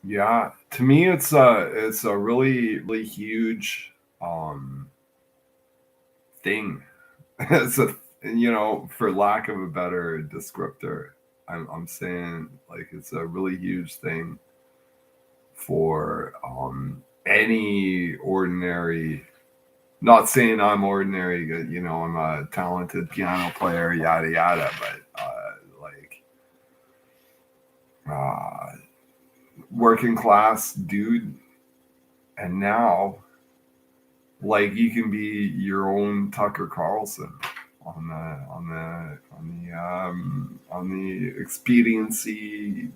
Yeah, to me, it's a really really huge thing. It's a for lack of a better descriptor, I'm saying like it's a really huge thing for any ordinary. Not saying I'm ordinary, I'm a talented piano player, yada yada, but like uh, working class dude, and now like you can be your own Tucker Carlson on the expediency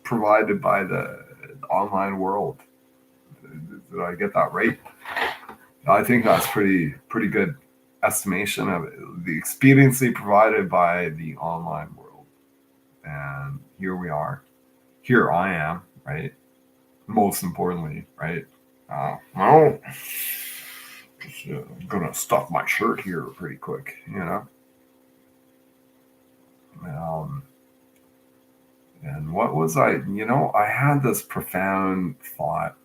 provided by the online world. Did I get that right? I think that's pretty good estimation of it. The expediency provided by the online world, and here we are. Here I am, right? Most importantly, right? Well, I'm gonna stuff my shirt here pretty quick, Um, and what was I? I had this profound thought,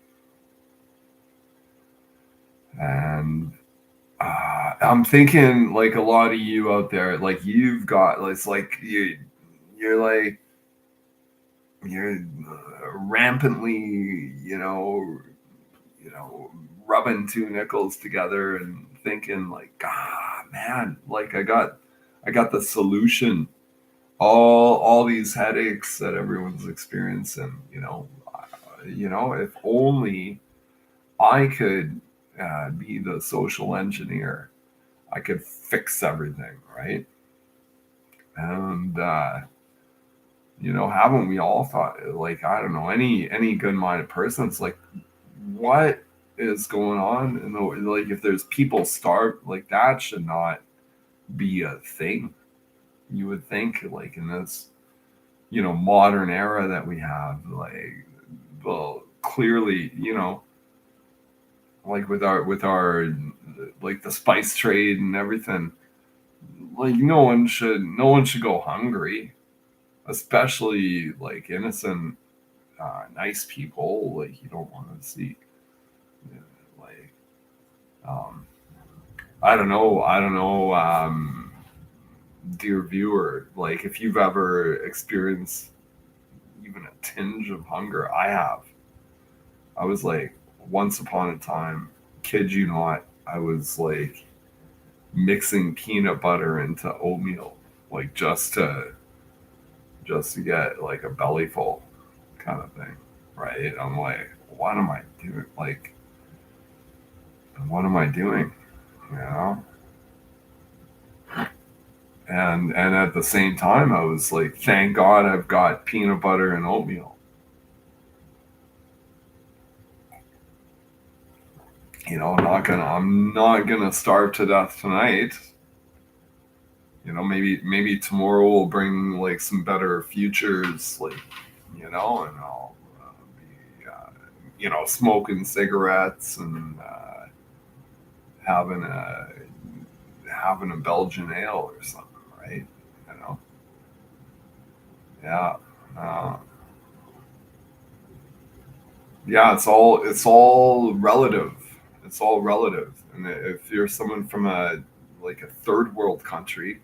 and I'm thinking like a lot of you out there, like you've got, it's like you're like you're rampantly, you know, rubbing two nickels together and thinking like, man, like I got the solution. All these headaches that everyone's experiencing, if only I could be the social engineer, I could fix everything, right? And haven't we all thought, like, I don't know, any good-minded person, it's like, what is going on? And like, if there's people starved, like that should not be a thing. You would think, like in this, modern era that we have, like, well, clearly, like with our like the spice trade and everything, like no one should go hungry, especially like innocent, nice people. Like you don't want to see, like, um, I don't know, dear viewer, like if you've ever experienced even a tinge of hunger. I have. I was like, once upon a time, kid you not, I was like mixing peanut butter into oatmeal, like just to get like a belly full kind of thing, right? I'm like, what am I doing? Like, what am I doing? You know? And at the same time, I was like, thank God I've got peanut butter and oatmeal. I'm not gonna starve to death tonight. Maybe tomorrow will bring like some better futures, like, and I'll be smoking cigarettes and having a having a Belgian ale or something, right? You know, yeah, uh, yeah. It's all relative. It's all relative. And if you're someone from a third world country,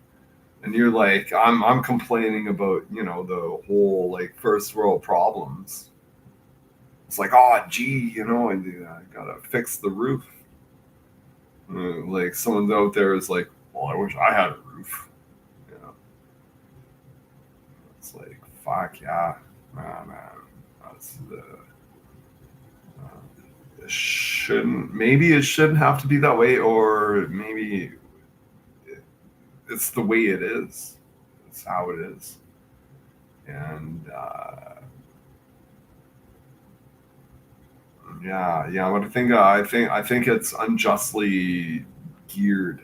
and you're like, I'm complaining about the whole like first world problems. It's like, oh gee, I gotta fix the roof. Like someone out there is like, well, I wish I had a roof. You know, it's like, fuck yeah, man. That's the it shouldn't. Maybe it shouldn't have to be that way, or maybe it's the way it is. It's how it is, and yeah, yeah. But I think it's unjustly geared,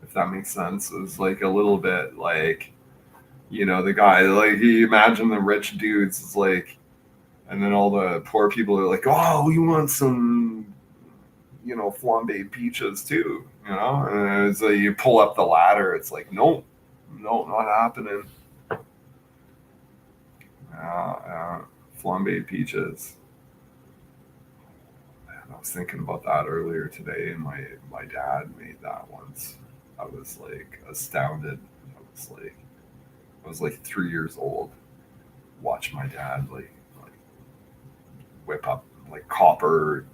if that makes sense. It's like a little bit like, the guy, like, you imagine the rich dudes, it's like, and then all the poor people are like, oh, we want some, flambe peaches too, and so you pull up the ladder, it's like, no, no, not happening. uh, uh, flambéed peaches. And I was thinking about that earlier today, and my dad made that once. I was like astounded. I was like 3 years old. Watch my dad like whip up like copper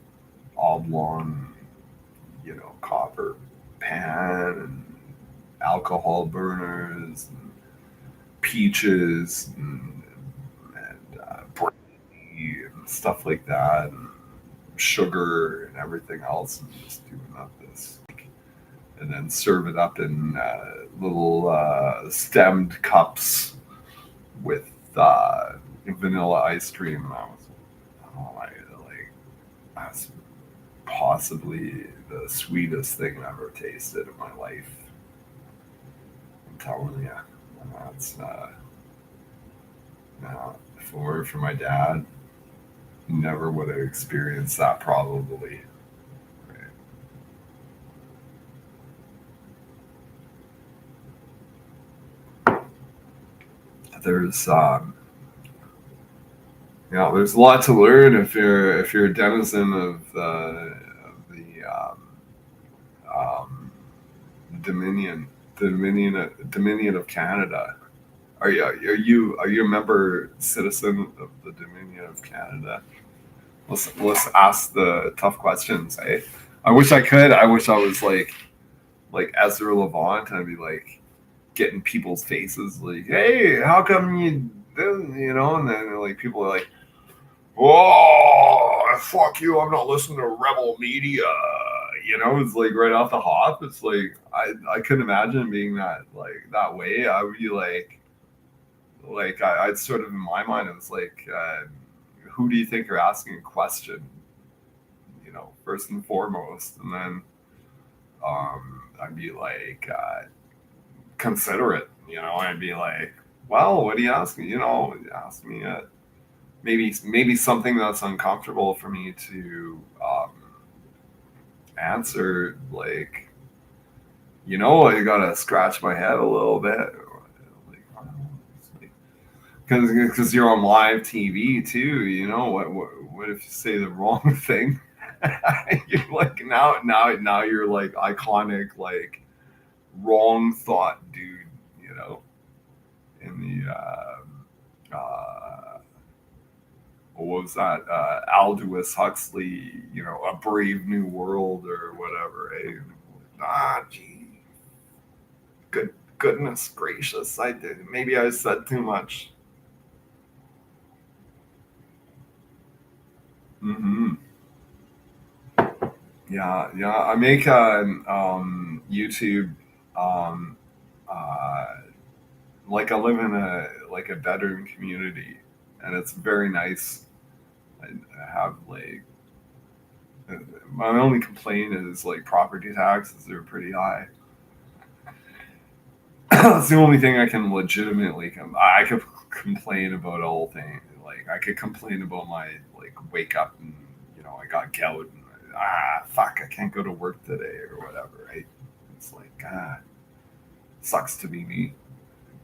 oblong, copper pan and alcohol burners and peaches and brandy and stuff like that, and sugar and everything else, and just doing up this, and then serve it up in little stemmed cups with vanilla ice cream. And I was, oh my, like, that's possibly the sweetest thing I've ever tasted in my life. I'm telling you, that's if it weren't for my dad, never would have experienced that probably. There's there's a lot to learn if you're a denizen of the Dominion of Canada. Are you a member citizen of the Dominion of Canada? Let's ask the tough questions. I wish I could. I wish I was like Ezra Levant, and I'd be like getting people's faces like, hey, how come and then like people are like, oh, fuck you, I'm not listening to rebel media. It's like right off the hop. It's like I couldn't imagine being that way. I would be I'd sort of, in my mind, it was like, who do you think you're asking a question? First and foremost, and then I'd be like, consider it. I'd be like, well, what do you ask me? Ask me maybe something that's uncomfortable for me to answer. Like, I gotta scratch my head a little bit. Because you're on live TV too. What if you say the wrong thing? You're like, now you're like iconic, like wrong thought dude. In the what was that? Aldous Huxley, A Brave New World or whatever. Gee, goodness gracious, I did. Maybe I said too much. hmm Yeah, yeah. I make YouTube. Um, uh, like I live in a bedroom community, and it's very nice. I have my only complaint is like property taxes are pretty high. That's the only thing I can legitimately I could complain about a whole thing. Like I could complain about my wake up and I got gout and fuck, I can't go to work today or whatever. Right? It's like sucks to be me.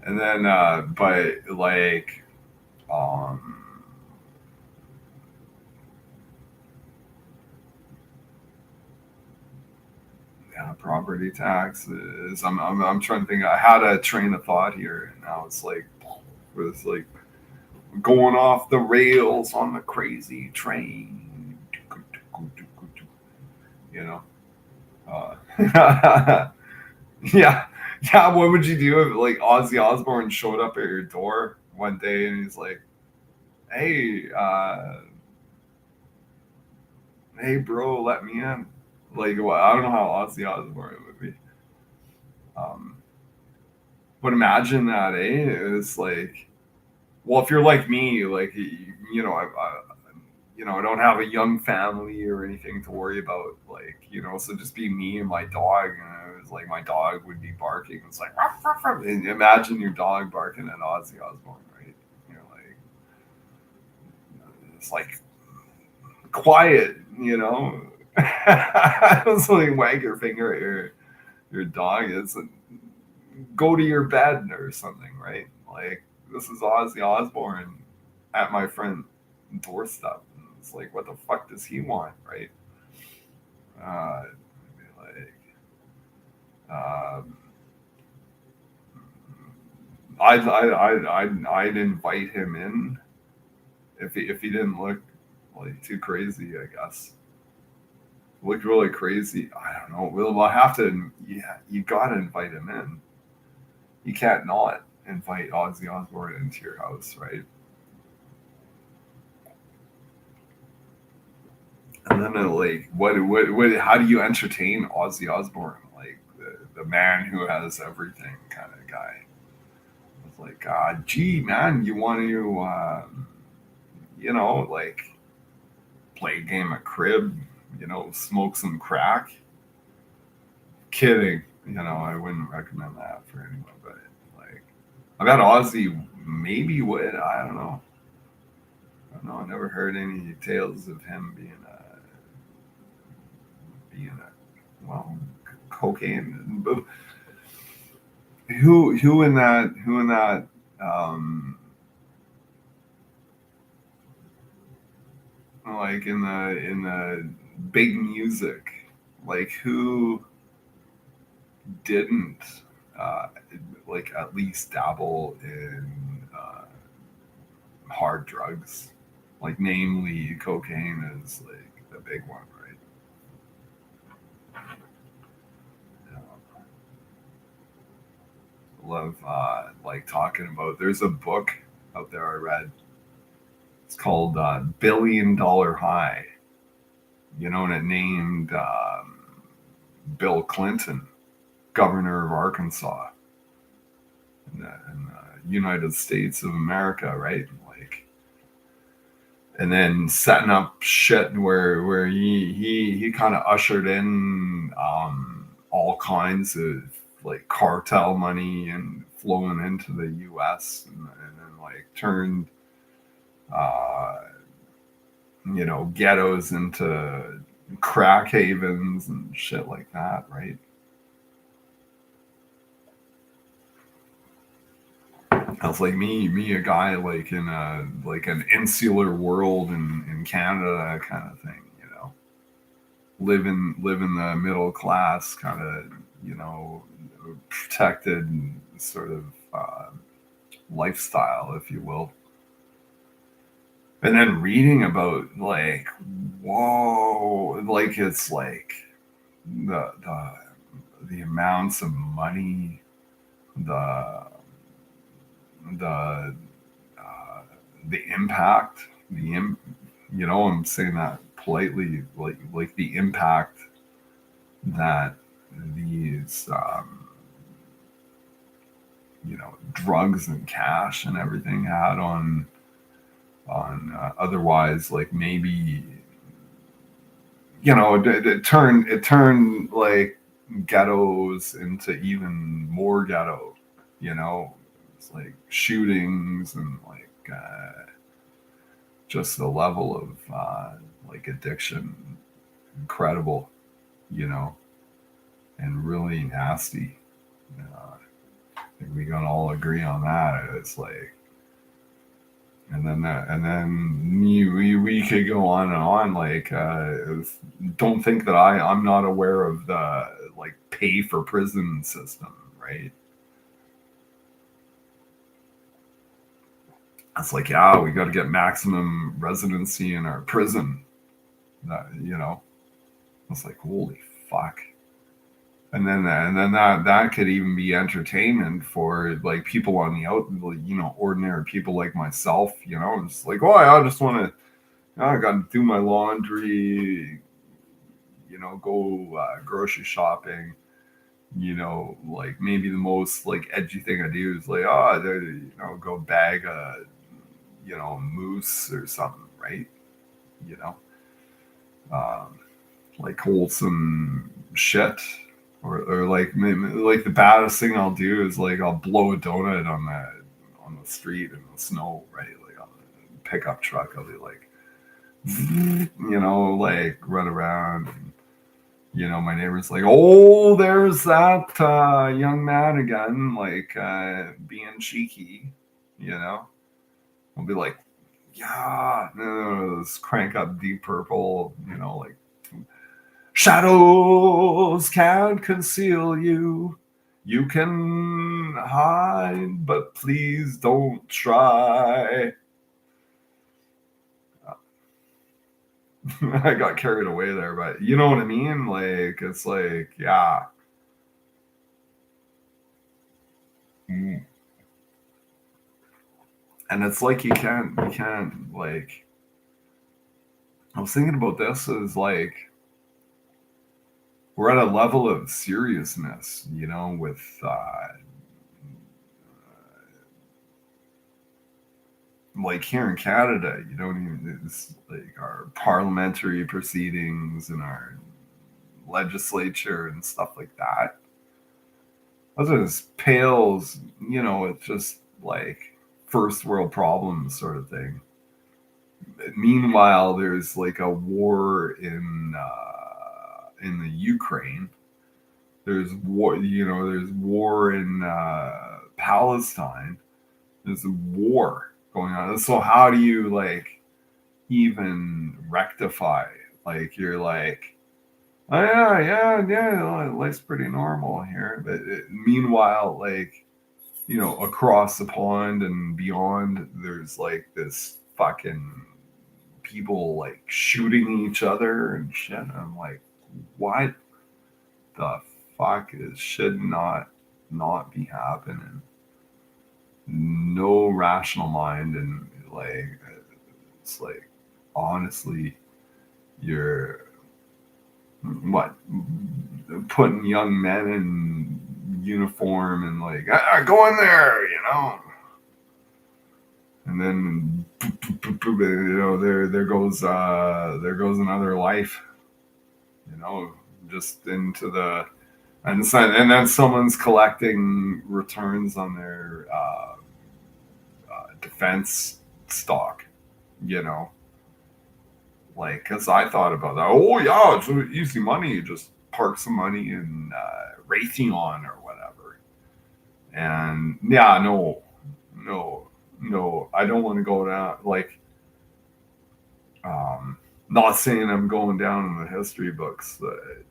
And then but um yeah, property taxes. I'm trying to think. I had a train of thought here, and now it's like going off the rails on the crazy train. You know. Uh, yeah, yeah. What would you do if like Ozzy Osbourne showed up at your door one day and he's like, "Hey, hey, bro, let me in." Like, well, I don't know how Ozzy Osbourne would be. Um, but imagine that, eh? It's like, well, if you're like me, like I don't have a young family or anything to worry about, so just be me and my dog, and it was like my dog would be barking. It's like, ruff, ruff, ruff. And imagine your dog barking at Ozzy Osbourne, right? Like it's like quiet, It's like wag your finger at your dog. It's go to your bed or something, right? Like this is Ozzy Osbourne at my friend. doorstep. And it's like, what the fuck does he want, right? Like, um, I'd invite him in if he didn't look like too crazy, I guess. Looked really crazy. I don't know. We'll have to. Yeah, you gotta invite him in. You can't not invite Ozzy Osbourne into your house, right? And then like, what? How do you entertain Ozzy Osbourne? Like the man who has everything kind of guy. It's like, gee, man, you want to, like play a game of crib, smoke some crack. Kidding. I wouldn't recommend that for anyone, but like, I bet Ozzy maybe would. I don't know. I don't know. I never heard any tales of him well, cocaine. But who in that um like in the big music, like who didn't uh like at least dabble in hard drugs, like namely cocaine is like the big one, right? Love like talking about. There's a book out there I read. It's called Billion Dollar High. And it named Bill Clinton governor of Arkansas in the United States of America, right? Like, and then setting up shit where he kind of ushered in all kinds of like cartel money and flowing into the U.S. and then like turned uh, ghettos into crack havens and shit like that, right? That's like me, a guy like in a like an insular world in Canada, that kind of thing, living the middle class kind of, protected sort of lifestyle, if you will. And then reading about like, whoa, like it's like the amounts of money, the the the impact, I'm saying that politely, like the impact that these drugs and cash and everything had on otherwise, like maybe it turned like ghettos into even more ghetto. It's like shootings and like just the level of like addiction, incredible, you know, and really nasty. I think we can all agree on that. It's like, and then we could go on and on. Like, don't think that I'm not aware of the like pay for prison system, right? It's like, yeah, we got to get maximum residency in our prison. It's like, holy fuck. And then that could even be entertainment for like people on the out, like, ordinary people like myself. It's like, oh, I just want to, I got to do my laundry, go grocery shopping. Like maybe the most like edgy thing I do is like, oh, go bag a, moose or something, right? You know, um, like wholesome shit. Or like like the baddest thing I'll do is like I'll blow a donut on the street in the snow, right? Like on a pickup truck, I'll be like, like run around. And, my neighbor's like, oh, there's that young man again, like being cheeky. I'll be like, Yeah, no, let's crank up Deep Purple, like shadows can't conceal you. You can hide, but please don't try. I got carried away there, but you know what I mean? Like, it's like, yeah. Mm. And it's like you can't, like, I was thinking about this as like, we're at a level of seriousness, with like here in Canada, you don't even, it's like our parliamentary proceedings and our legislature and stuff like that. That just pales, it's just like first world problems sort of thing. Meanwhile, there's like a war in the Ukraine. There's war, there's war in Palestine. There's a war going on. So how do you like even rectify? Like you're like, oh yeah, life's pretty normal here. But meanwhile, like across the pond and beyond, there's like this fucking people like shooting each other and shit. And I'm like, what the fuck is should not be happening? No rational mind, and like it's like honestly, you're what putting young men in uniform and like go in there, and then there goes another life, just into the and then someone's collecting returns on their defense stock, you know, like because I thought about that. Oh yeah, it's easy money. You just park some money in Raytheon or whatever, and yeah, no, no, I don't want to go down like. Um, Not saying I'm going down in the history books or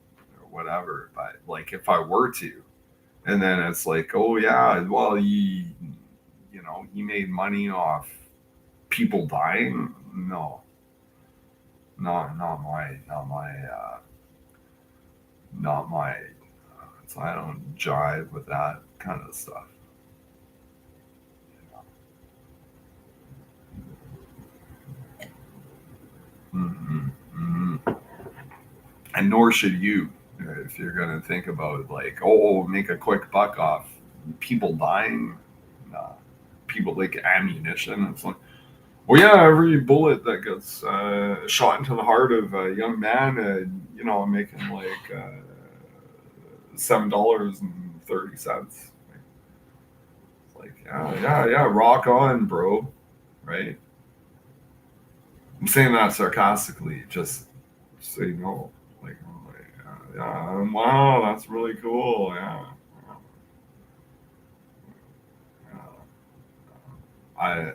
whatever, but like if I were to, and then it's like, oh yeah, well he made money off people dying. No, not my. So I don't jive with that kind of stuff. Hmm. Hmm. And nor should you, if you're going to think about like, oh, make a quick buck off people dying, uh, people like ammunition. It's like, well, yeah, every bullet that gets shot into the heart of a young man, I'm making like $7.30. It's like, yeah, rock on, bro, right? I'm saying that sarcastically, just so you know, like, oh, yeah, wow, that's really cool, yeah. Yeah. I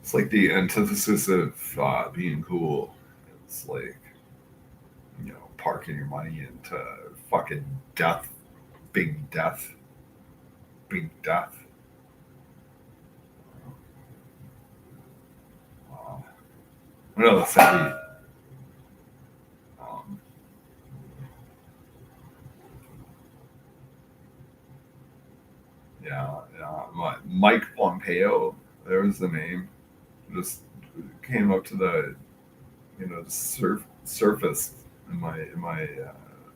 it's like the antithesis of being cool. It's like, parking your money into fucking death, big death, big death. Uh, Another thing, um, Mike Pompeo, there was the name, just came up to the surface in my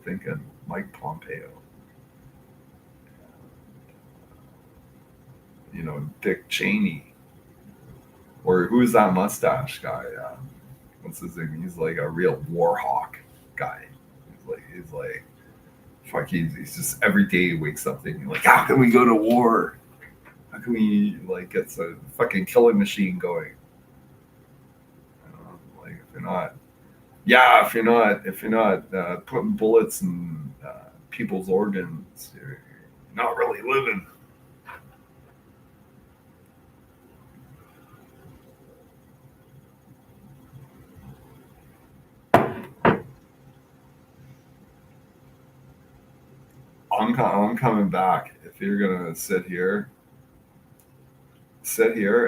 thinking. Mike Pompeo, Dick Cheney, or who's that mustache guy? What's his name? He's like a real war hawk guy. He's like fuck. He's just every day he wakes up thinking like, how can we go to war? How can we like get a fucking killing machine going? Like if you're not putting bullets in people's organs, you're not really living. I'm coming back. If you're gonna sit here,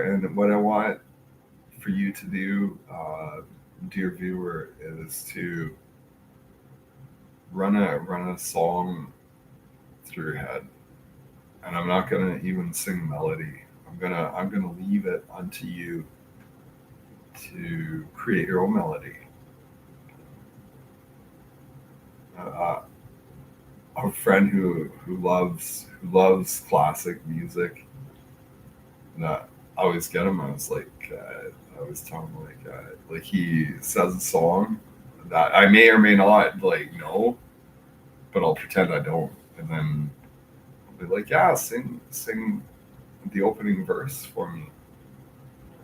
and what I want for you to do, dear viewer, is to run a song through your head, and I'm not gonna even sing melody. I'm gonna leave it unto you to create your own melody. Uh, a friend who loves classic music, and I always get him. I was like, I always tell him like he says a song that I may or may not like know, but I'll pretend I don't, and then I'll be like, yeah, sing the opening verse for me.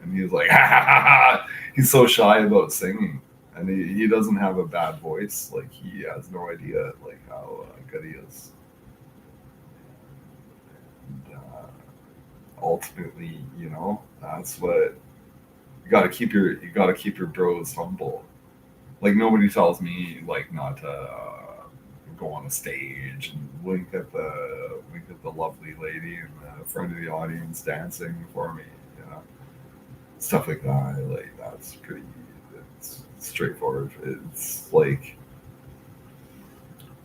And he's like, ha, ha, ha, ha. He's so shy about singing, and he doesn't have a bad voice. Like he has no idea like how good he is. And, ultimately, that's what you got to keep your bros humble. Like nobody tells me like not to go on a stage and wink at the lovely lady in the front of the audience dancing for me. You know, stuff like that. Like that's pretty. It's straightforward. It's like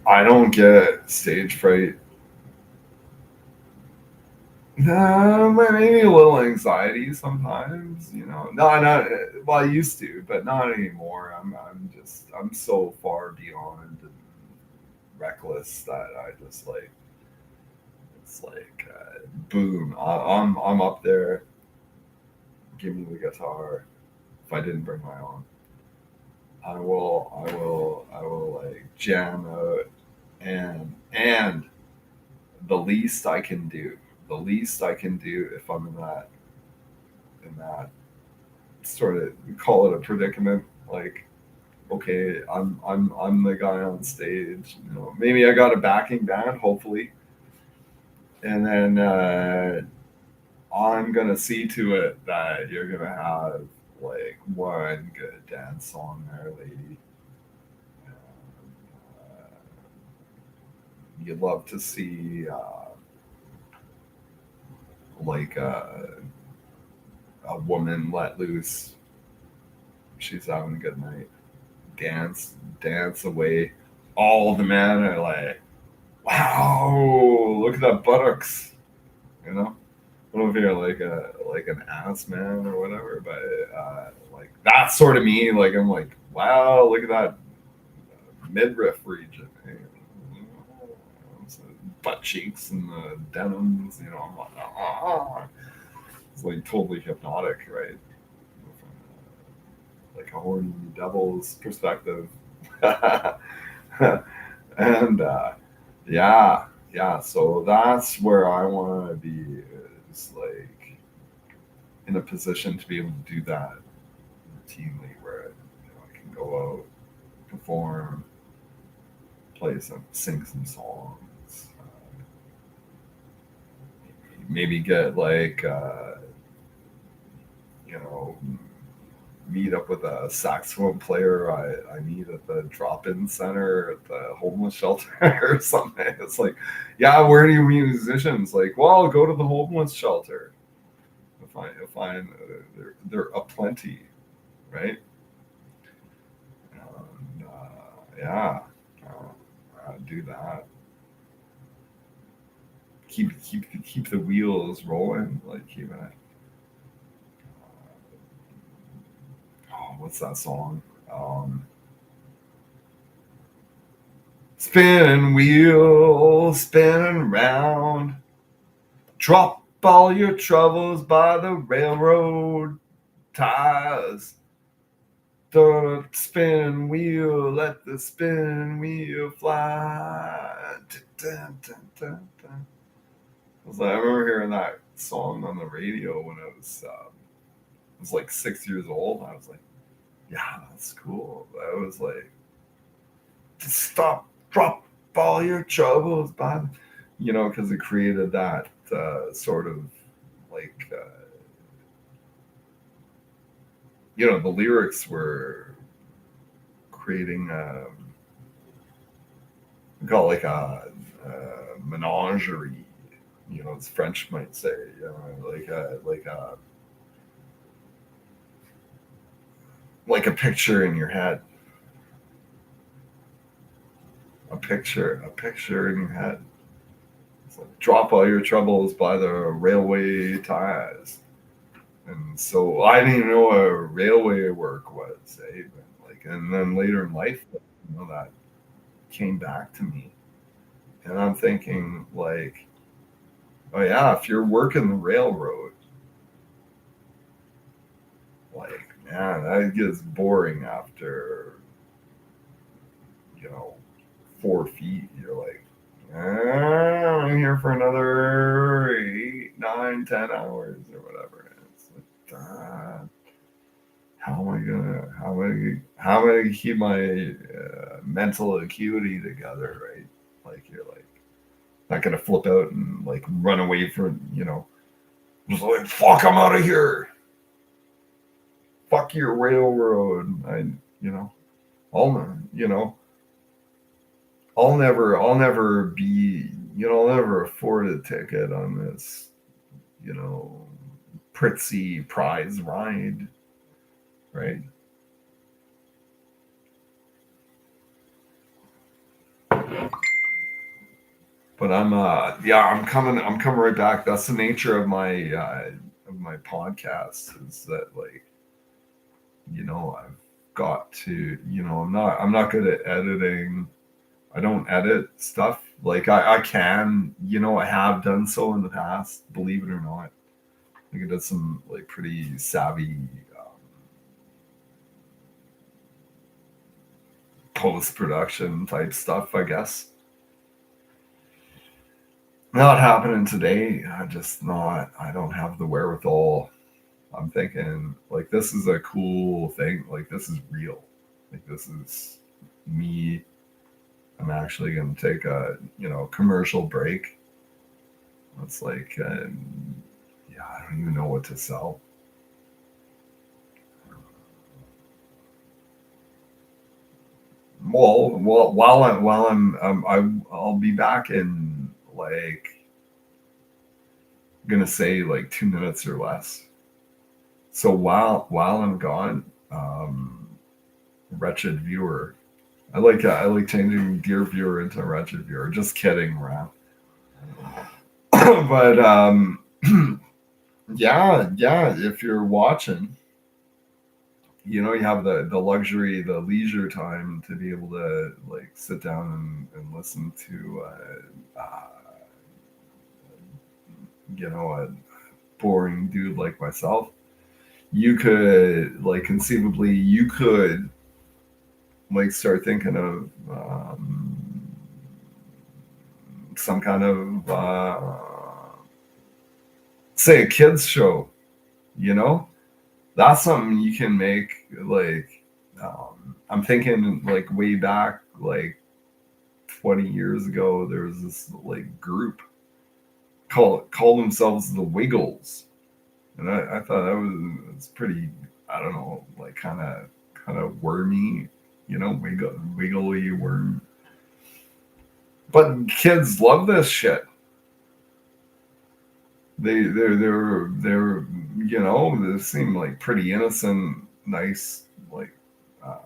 I don't get stage fright. Maybe a little anxiety sometimes, No, not well. I used to, but not anymore. I'm so far beyond and reckless that I just like it's like boom. I'm up there. Give me the guitar. If I didn't bring my own, I will like jam out and the least I can do. The least I can do if I'm in that sort of we call it a predicament. Like, okay, I'm the guy on stage. Maybe I got a backing band, hopefully, and then I'm gonna see to it that you're gonna have like one good dance song there, lady. Uh, you'd love to see like a woman let loose. She's having a good night. Dance away. All the men are like, wow, look at that buttocks. You know, I don't know if you're like an ass man or whatever, but like that's sort of me. Like I'm like, wow, look at that midriff region. Butt cheeks and the denims. I'm like, it's like totally hypnotic, right? Like a horny devil's perspective. And yeah, so that's where I want to be, is like in a position to be able to do that routinely, where I can go out, perform, sing some songs, maybe get like you know meet up with a saxophone player I meet at the drop-in center at the homeless shelter or something. It's like, yeah, where do you meet musicians? Like, well, I'll go to the homeless shelter. You'll find there are aplenty, right? Yeah, do that. Keep the wheels rolling, like keep it. Oh, what's that song? Spinning wheels, spinning round. Drop all your troubles by the railroad ties. The spinning wheel, let the spinning wheel fly. Dun, dun, dun, dun. I remember hearing that song on the radio when I was like 6 years old. I was like, yeah, that's cool. I was like, stop, drop all your troubles, by, because it created that sort of like, the lyrics were creating got like a menagerie, as French might say, like a picture in your head, a picture in your head. It's like, drop all your troubles by the railway ties. And so I didn't even know what railway work was, eh? But like, and then later in life, that came back to me, and I'm thinking like, oh yeah, if you're working the railroad, like, man, that gets boring after, you know 4 feet. You're like, I'm here for another 8, 9, 10 hours or whatever. And it's like, how am I gonna keep my mental acuity together, right? Like, you're like not gonna flip out and like run away from, just like, fuck, I'm out of here. Fuck your railroad. You know, I'll, you know, I'll never be, I'll never afford a ticket on this, you know, pritzy prize ride, right? But I'm coming right back. That's the nature of my podcast, is that, like, I've got to, I'm not good at editing. I don't edit stuff. Like, I can, I have done so in the past, believe it or not. Like, I did some like pretty savvy post production type stuff, I guess. Not happening today. I don't have the wherewithal. I'm thinking, like, this is a cool thing. Like, this is real. Like, this is me. I'm actually going to take a, commercial break. It's like, yeah, I don't even know what to sell. Well, I'll be back in, like, gonna say like 2 minutes or less. So while I'm gone, wretched viewer. I like changing dear viewer into wretched viewer. Just kidding, Rap. But yeah. If you're watching, you have the luxury, the leisure time to be able to, like, sit down and listen to a boring dude like myself. You could, like, conceivably, you could, like, start thinking of some kind of say a kids show. You know, that's something you can make. Like, I'm thinking, like, way back, like 20 years ago, there was this, like, group call themselves the Wiggles, and I thought that was pretty. I don't know, like, kind of wormy, wiggly worm. But kids love this shit. They seem like pretty innocent, nice, like, uh,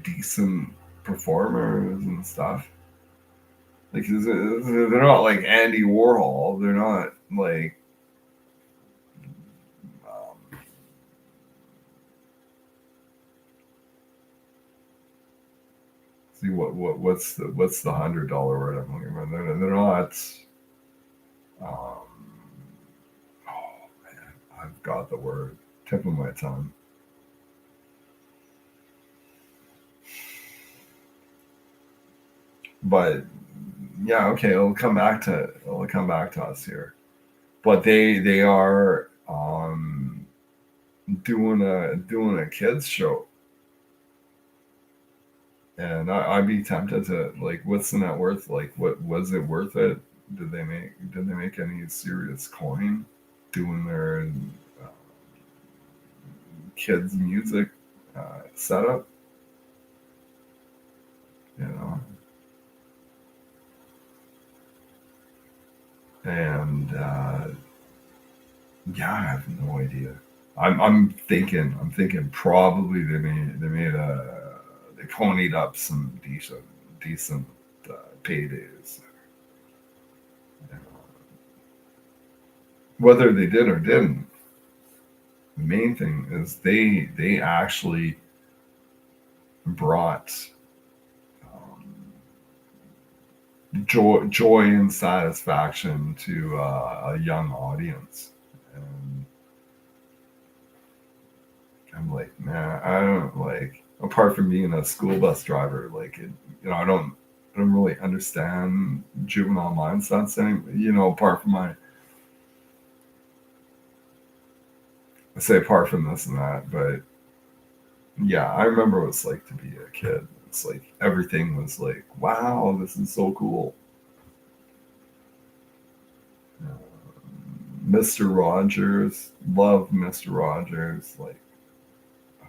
decent performers and stuff. Like, they're not like Andy Warhol. They're not like, um, see, what's the $100 word I'm looking for? They're not. Um, oh man, I've got the word, tip of my tongue. But yeah, okay, it'll come back to us here. But they are doing a kids show, and I'd be tempted to, like, what's the net worth? Like, what was it worth it? Did they make any serious coin doing their uh, kids music setup? you know. And yeah, I have no idea. I'm thinking probably they ponied up some decent paydays. You know. Whether they did or didn't, the main thing is they actually brought um, joy and satisfaction to a young audience. And I'm like, man, I don't like, apart from being a school bus driver, like, I don't really understand juvenile mindsets anymore, apart from I say apart from this and that, but yeah, I remember what it's like to be a kid. It's like everything was like, wow, this is so cool. Mr. Rogers, love Mr. Rogers, like uh,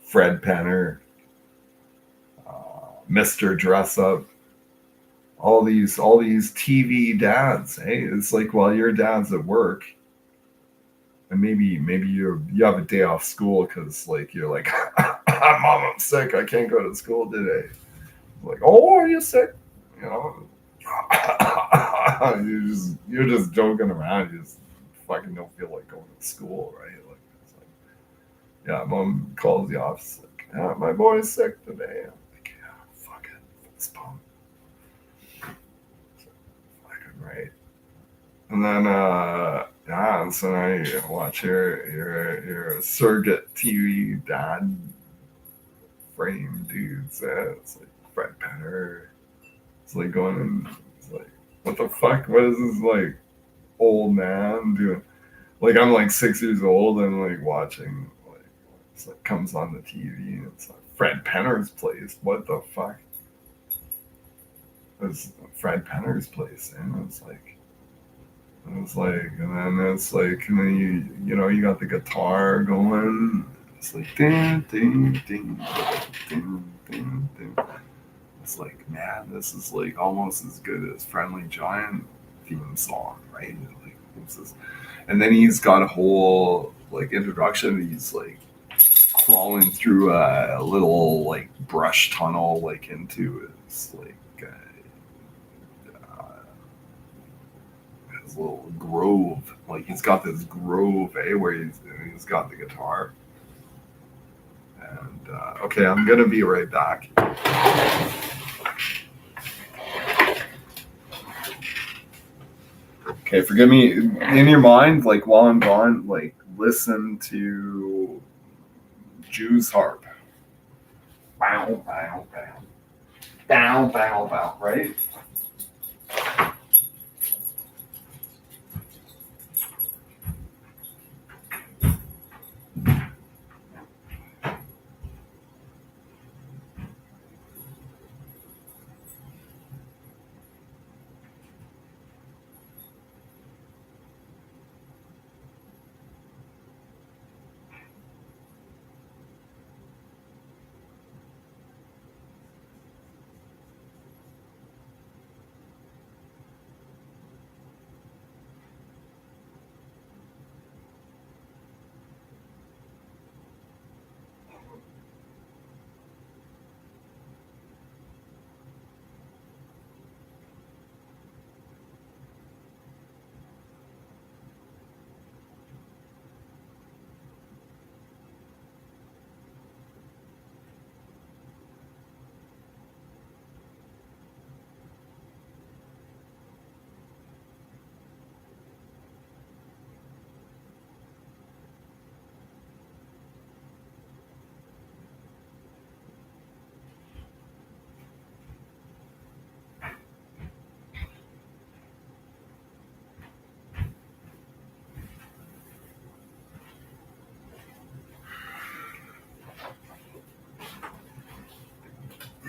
Fred Penner, Mr. Dress Up, all these TV dads. Hey, it's like while your dad's at work, and maybe you have a day off school because like you're like, Mom, I'm sick, I can't go to school today. Like, oh, are you sick? You know, you're just joking around. You just fucking don't feel like going to school, right? Like, it's like, yeah, Mom calls the office like, yeah, my boy's sick today. I'm like, yeah, fuck it, it's pumped. Fucking right. And then yeah, and so now you watch your surrogate TV dad frame dudes. It's like Fred Penner. It's like going and it's like, what the fuck? What is this like old man doing? Like I'm like 6 years old and like watching like it's like comes on the TV and it's like Fred Penner's place. What the fuck? It's Fred Penner's place, and it's like, and then it's like, and then you got the guitar going. It's like ding ding ding ding ding ding. It's like, man, this is like almost as good as Friendly Giant theme song, right? Like, and then he's got a whole like introduction. He's like crawling through a little like brush tunnel, like into his like his little grove. Like he's got this grove, where he's got the guitar. And okay, I'm gonna be right back. Okay, forgive me. In your mind, like while I'm gone, like listen to Jew's harp. Bow, bow, bow. Bow, bow, bow, right?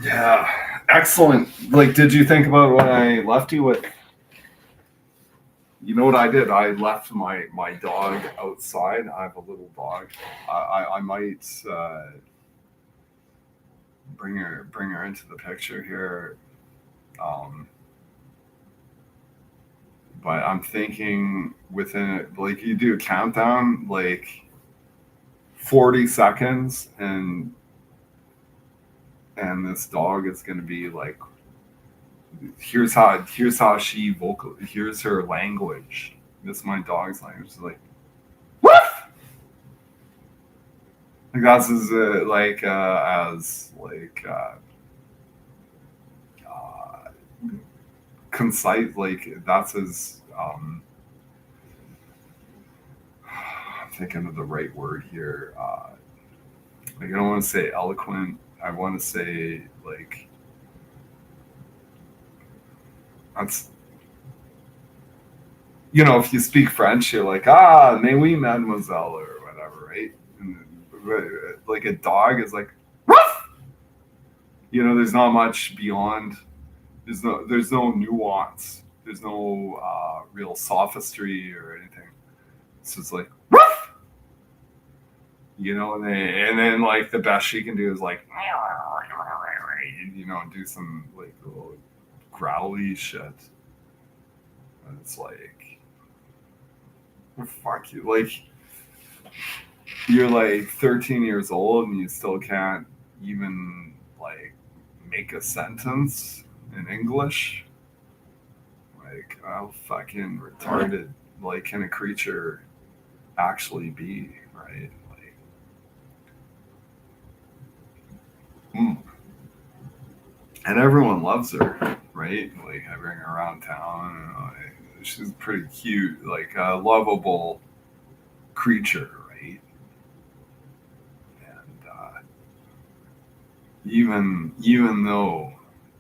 Yeah, excellent. Like, did you think about what I left you with? You know what I did? I left my dog outside. I have a little dog. I might bring her into the picture here. Um, but I'm thinking within it, like you do a countdown, like 40 seconds, and this dog is going to be like, here's how she vocal, here's her language. This is my dog's language. It's like woof. Like that's as like uh, concise. Like that's as I'm thinking of the right word here. Like I don't want to say eloquent. I want to say like that's, if you speak French, you're like, mais oui, mademoiselle, or whatever, right? And, like a dog is like, woof! There's not much beyond. There's no nuance. There's no real sophistry or anything. It's just like, woof! And then like the best she can do is like, do some like little growly shit. And it's like, fuck you. Like, you're like 13 years old and you still can't even like make a sentence in English. Like, how fucking retarded like can a creature actually be, right? Like, mm. And everyone loves her, right? Like, I bring her around town. And, she's pretty cute, like a lovable creature, right? And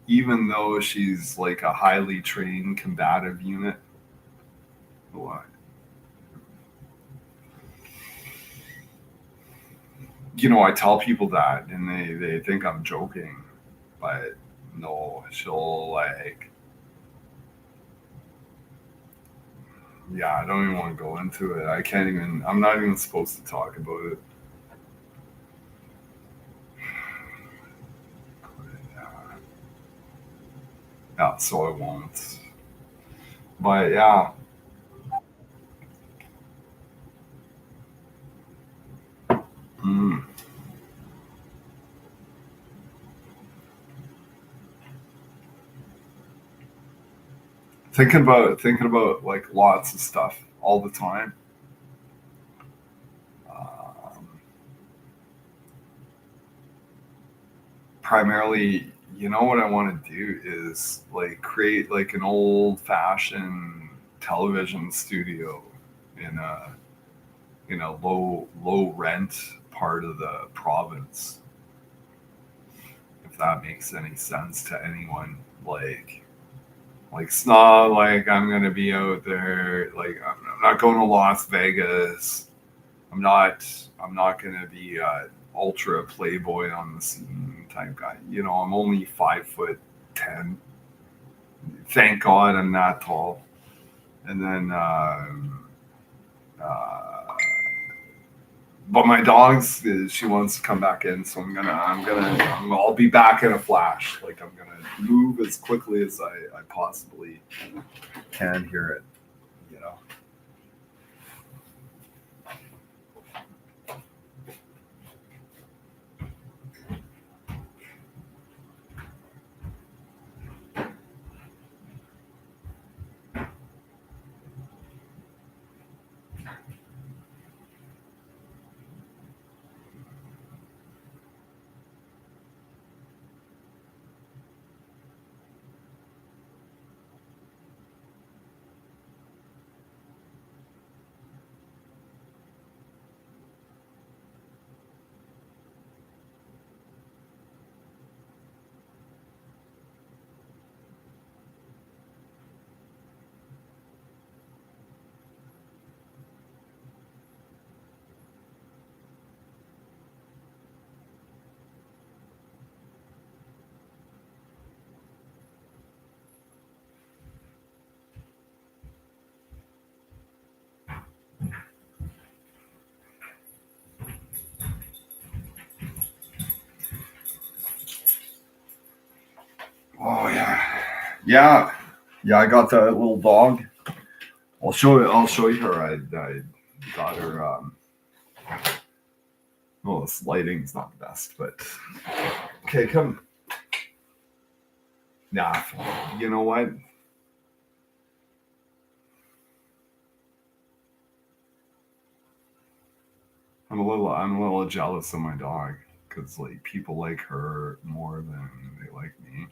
even though she's like a highly trained combative unit, what? I tell people that, and they think I'm joking, but no, she'll like, yeah, I don't even want to go into it. I can't even. I'm not even supposed to talk about it. Yeah, yeah, so I won't. But yeah, mm. Thinking about like lots of stuff all the time. Um, Primarily, what I want to do is like create like an old fashioned television studio in a low rent part of the province, if that makes any sense to anyone. Like it's not like I'm gonna be out there, like I'm not going to Las Vegas. I'm not gonna be ultra playboy on the scene type guy. I'm only 5'10". Thank God I'm not tall. And then uh, but my dog's, she wants to come back in, so I'll be back in a flash. Like I'm gonna move as quickly as I possibly can hear it. You know. Yeah, yeah. I got the little dog. I'll show you. I'll show you her. I got her. Well, this lighting's not the best, but okay, come. Nah, you know what? I'm a little jealous of my dog because like people like her more than they like me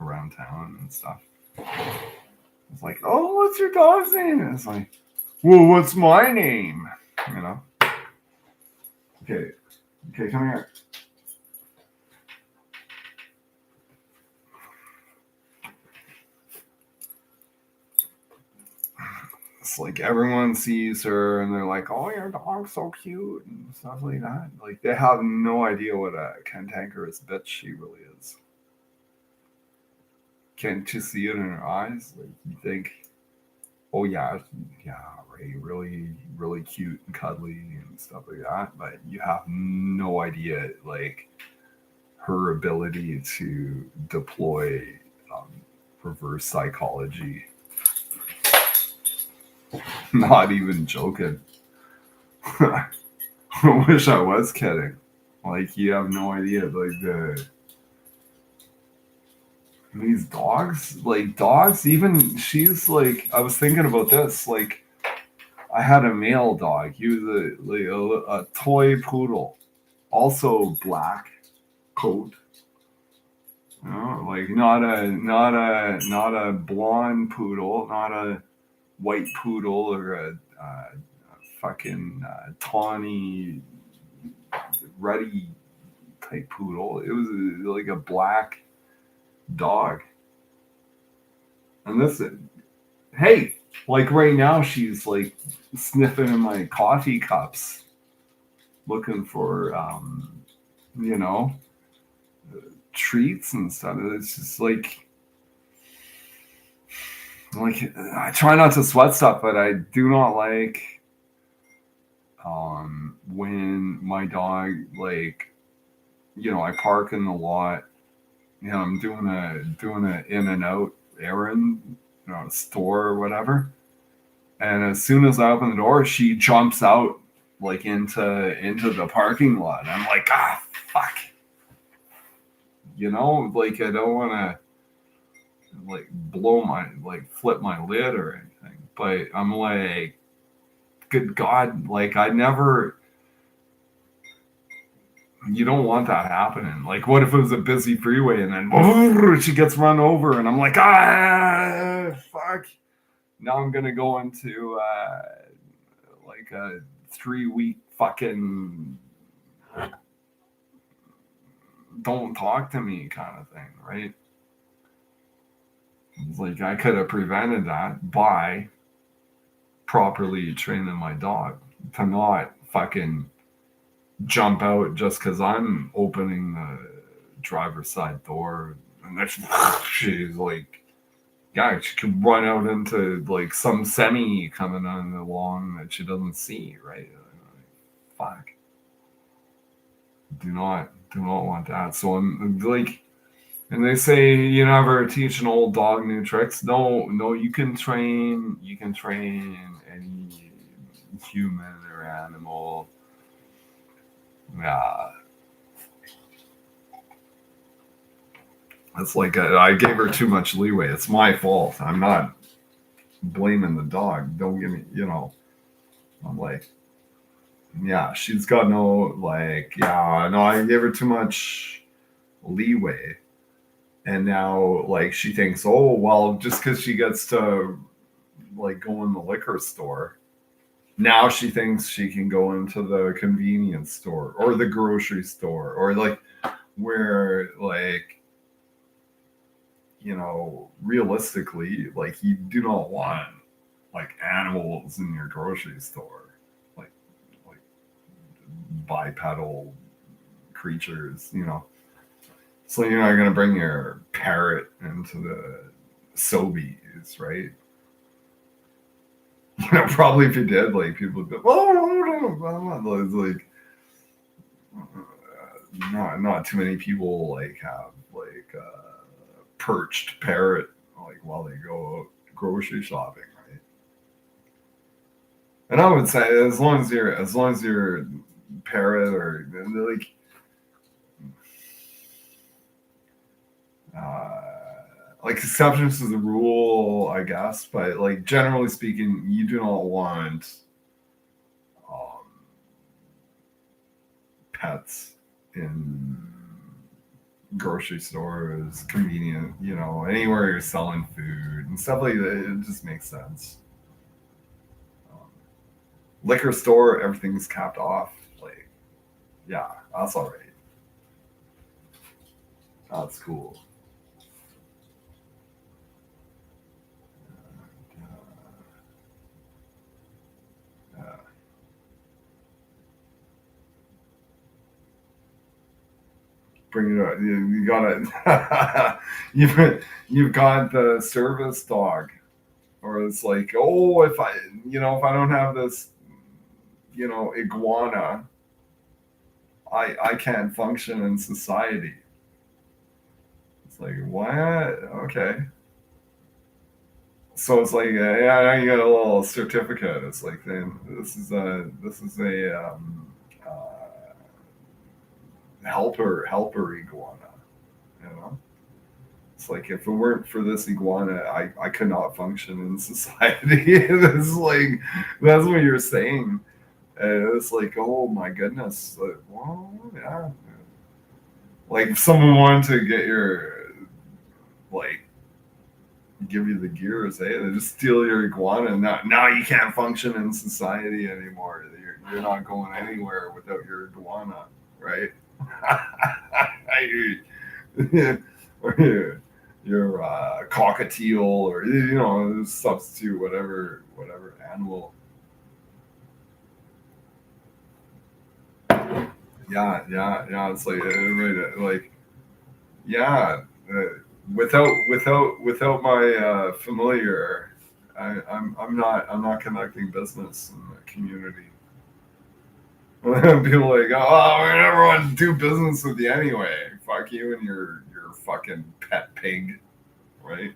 around town and stuff. It's like, oh, what's your dog's name? And it's like, well, what's my name? You know? Okay, okay, come here. It's like everyone sees her and they're like, "Oh, your dog's so cute" and stuff like that. Like they have no idea what a cantankerous bitch she really is. Can't you see it in her eyes? Like you think, "Oh yeah, yeah, right, really, really cute and cuddly and stuff like that," but you have no idea like her ability to deploy um, reverse psychology. Not even joking. I wish I was kidding. Like you have no idea. Like these dogs. Even she's like. I was thinking about this. Like I had a male dog. He was a toy poodle, also black coat. You know, like not a blonde poodle, not a white poodle or a fucking tawny ruddy type poodle. It was like a black dog. And this, hey, like right now, she's like sniffing in my coffee cups, looking for, you know, treats and stuff. It's just like I try not to sweat stuff, but I do not like when my dog like I park in the lot. I'm doing a in and out errand, store or whatever. And as soon as I open the door, she jumps out like into the parking lot. I'm like, fuck. Like I don't want to like flip my lid or anything. But I'm like, good God, like I never. You don't want that happening. Like, what if it was a busy freeway and then she gets run over, and I'm like, fuck. Now I'm gonna go into like a 3 week fucking don't talk to me kind of thing, right? It's like I could have prevented that by properly training my dog to not fucking jump out just because I'm opening the driver's side door, and then she's like, yeah, she could run out into like some semi coming on along that she doesn't see, right? Fuck. Do not want that. So I'm like, and they say you never teach an old dog new tricks. No, no, you can train any human or animal. Yeah, it's like I gave her too much leeway. It's my fault. I'm not blaming the dog. Don't get me, I'm like, yeah, she's got no, like, yeah, no, I gave her too much leeway. And now, like, she thinks, oh, well, just because she gets to, like, go in the liquor store, now she thinks she can go into the convenience store or the grocery store or, like, where, like, realistically, like, you do not want, like, animals in your grocery store. Like bipedal creatures. So you're not gonna bring your parrot into the Sobeys, right? Probably if you did, like people would go, oh, no. It's like not too many people like have like a perched parrot like while they go out grocery shopping, right? And I would say as long as you're parrot or like exceptions to the rule, I guess, but like generally speaking, you do not want um, pets in grocery stores, convenient, anywhere you're selling food and stuff like that. It just makes sense. Um, Liquor store, everything's capped off. Like, yeah, that's all right. That's cool. Uh, Bring it up. You got it. You've got the service dog, or it's like, oh, if I don't have this, iguana, I can't function in society. It's like, what? Okay. So it's like, yeah, now you got a little certificate. It's like, then this is a helper iguana. You know, it's like if it weren't for this iguana, I could not function in society. It's like that's what you're saying. And it's like, oh my goodness. Like, well, yeah. Like if someone wanted to get your like give you the gears, hey, they just steal your iguana, and now you can't function in society anymore. You're not going anywhere without your iguana, right? Or your cockatiel, or substitute whatever animal. Yeah. It's like right, like yeah. Without my familiar, I'm not conducting business in the community. People are like, oh, we never want to do business with you anyway. Fuck you and your fucking pet pig, right?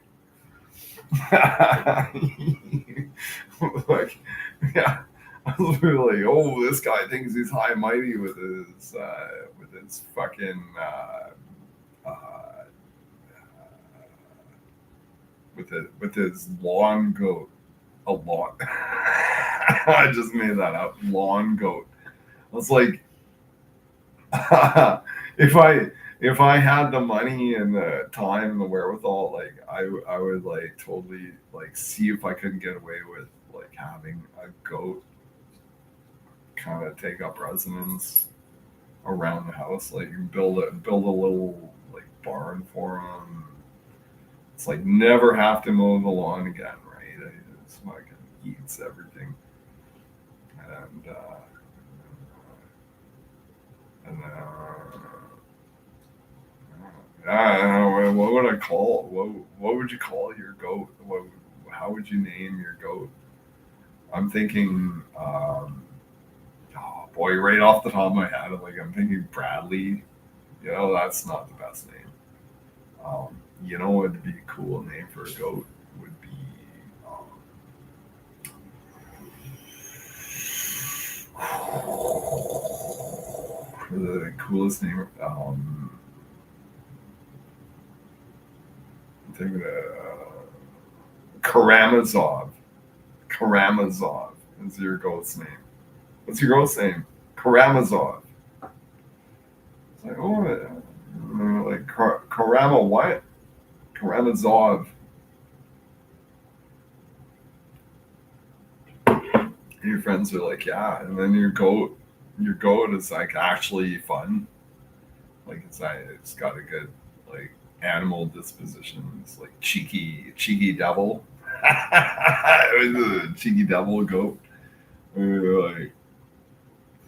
Like, yeah, I was really like, oh, this guy thinks he's high and mighty with his fucking uh, with his lawn goat. A lawn. I just made that up. Lawn goat. I was like, if I had the money and the time and the wherewithal, like I would like totally like see if I couldn't get away with like having a goat kind of take up residence around the house. Like you build a little like barn for him. It's like never have to mow the lawn again, right? It just fucking eats everything, and I don't know, what would I call what would you call your goat? How would you name your goat? I'm thinking, oh boy, right off the top of my head, I'm thinking Bradley. That's not the best name. What would be a cool name for a goat would be the coolest name. I'm thinking Karamazov. Karamazov is your goat's name. What's your goat's name? Karamazov. It's like, oh, like Karama what? Karamazov. And your friends are like, yeah, and then your goat is like actually fun. Like it's got a good like animal disposition. It's like cheeky devil. It was a cheeky devil goat. Like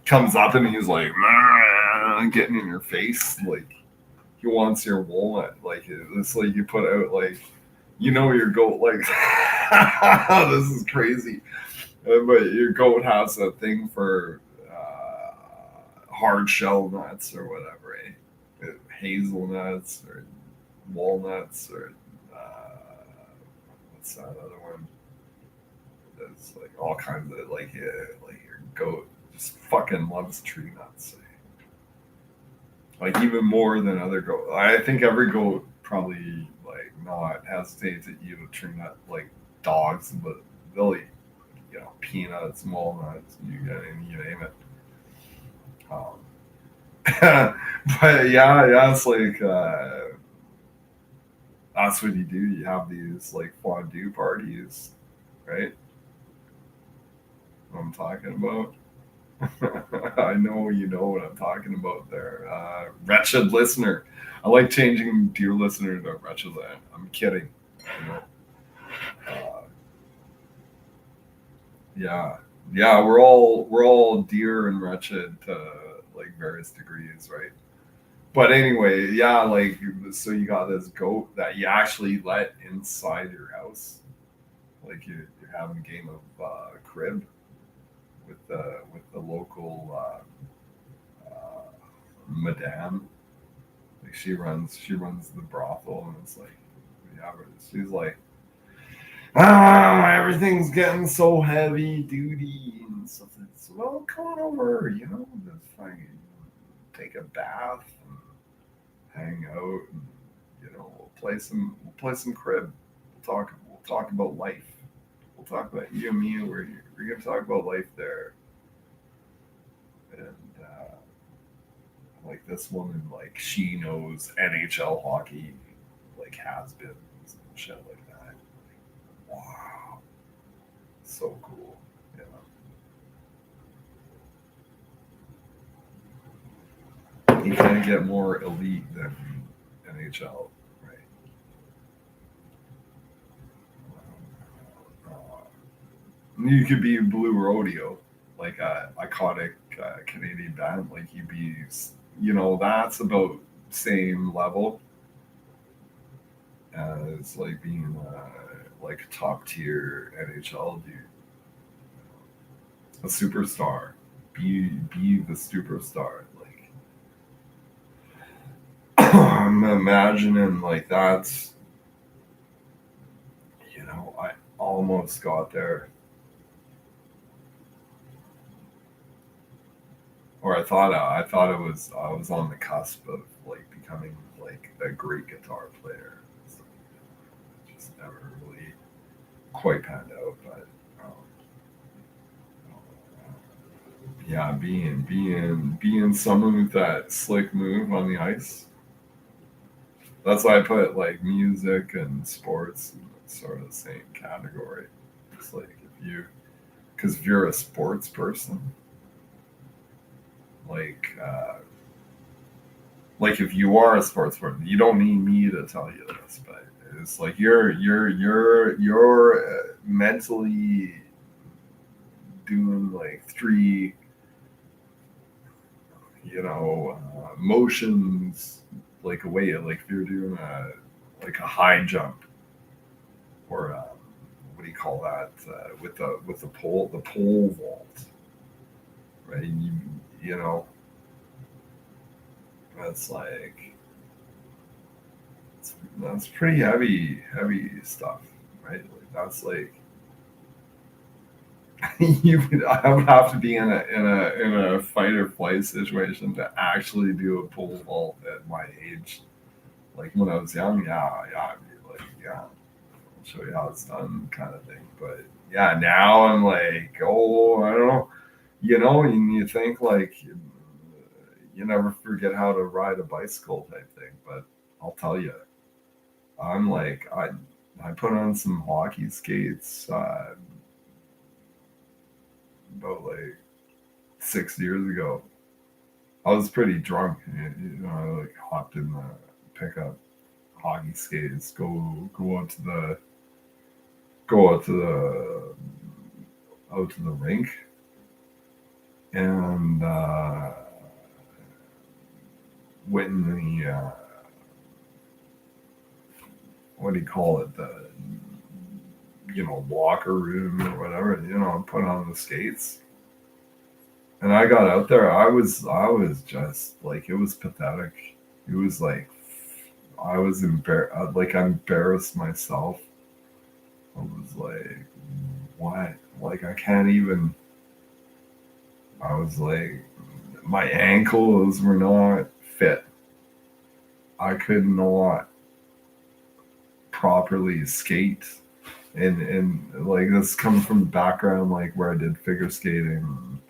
comes up and he's like getting in your face, like he wants your walnut. Like it's like you put out like your goat like this is crazy. But your goat has a thing for hard shell nuts or whatever, hazelnuts or walnuts or what's that other one? There's like all kinds of like your goat just fucking loves tree nuts. Like even more than other goat. I think every goat probably like not hesitate to eat a tree nut like dogs, but they'll eat peanuts, walnuts, you name it. Um, but yeah, it's like that's what you do. You have these like fondue parties, right? What I'm talking about. I know you know what I'm talking about there. Wretched listener. I like changing dear listener to wretched. I'm kidding. You know? Uh, yeah, yeah. We're all dear and wretched to like various degrees, right? But anyway, yeah, like so you got this goat that you actually let inside your house, like you're having a game of crib with the local madame. Like she runs the brothel, and it's like, yeah, but she's like, everything's getting so heavy duty and stuff. It's, well, come on over, just fucking take a bath and hang out, and we'll play some crib. We'll talk about life. We'll talk about you and me. We're gonna talk about life there, and like this woman, like she knows NHL hockey, like has-beens and shit like that. Wow, so cool. You can't get more elite than NHL, right? You could be Blue Rodeo, like a iconic Canadian band. Like you'd be, that's about same level as like being like a top tier NHL dude, a superstar. Be the superstar. Like I'm imagining like that's, I almost got there, or I thought I was on the cusp of like becoming like a great guitar player. So, just never really quite panned out, but um, yeah, being someone with that slick move on the ice. That's why I put like music and sports in sort of the same category. It's like because if you're a sports person, like like if you are a sports person, you don't need me to tell you this, but it's like you're mentally doing like three, motions like away. Like if you're doing like a high jump, or what do you call that, with the pole vault, right? You know that's like that's pretty heavy stuff, right? Like that's like I would have to be in a fight or flight situation to actually do a pole vault at my age. Like when I was young, yeah, I'd be like, yeah, I'll show you how it's done, kind of thing. But yeah, now I'm like, oh, I don't know, and you think like you never forget how to ride a bicycle type thing. But I'll tell you, I'm like, I put on some hockey skates about like 6 years ago. I was pretty drunk. I like hopped in the pickup, hockey skates, go out to the rink, and went in the what do you call it, the locker room or whatever. Put on the skates, and I got out there. I was just like, it was pathetic. It was like I was embarrassed. Like I embarrassed myself I was like, what? Like, I can't even. I was like, my ankles were not fit. I could not properly skate. And like, this comes from the background, like, where I did figure skating.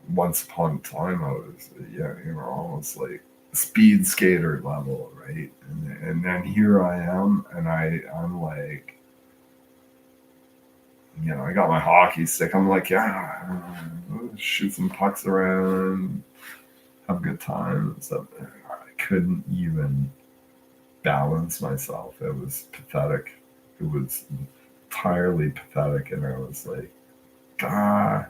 Once upon a time, I was, yeah, almost like speed skater level, right? And then here I am, and I'm like, I got my hockey stick. I'm like, yeah, shoot some pucks around, have a good time and stuff. I couldn't even balance myself. It was pathetic. It was entirely pathetic, and I was like, ah.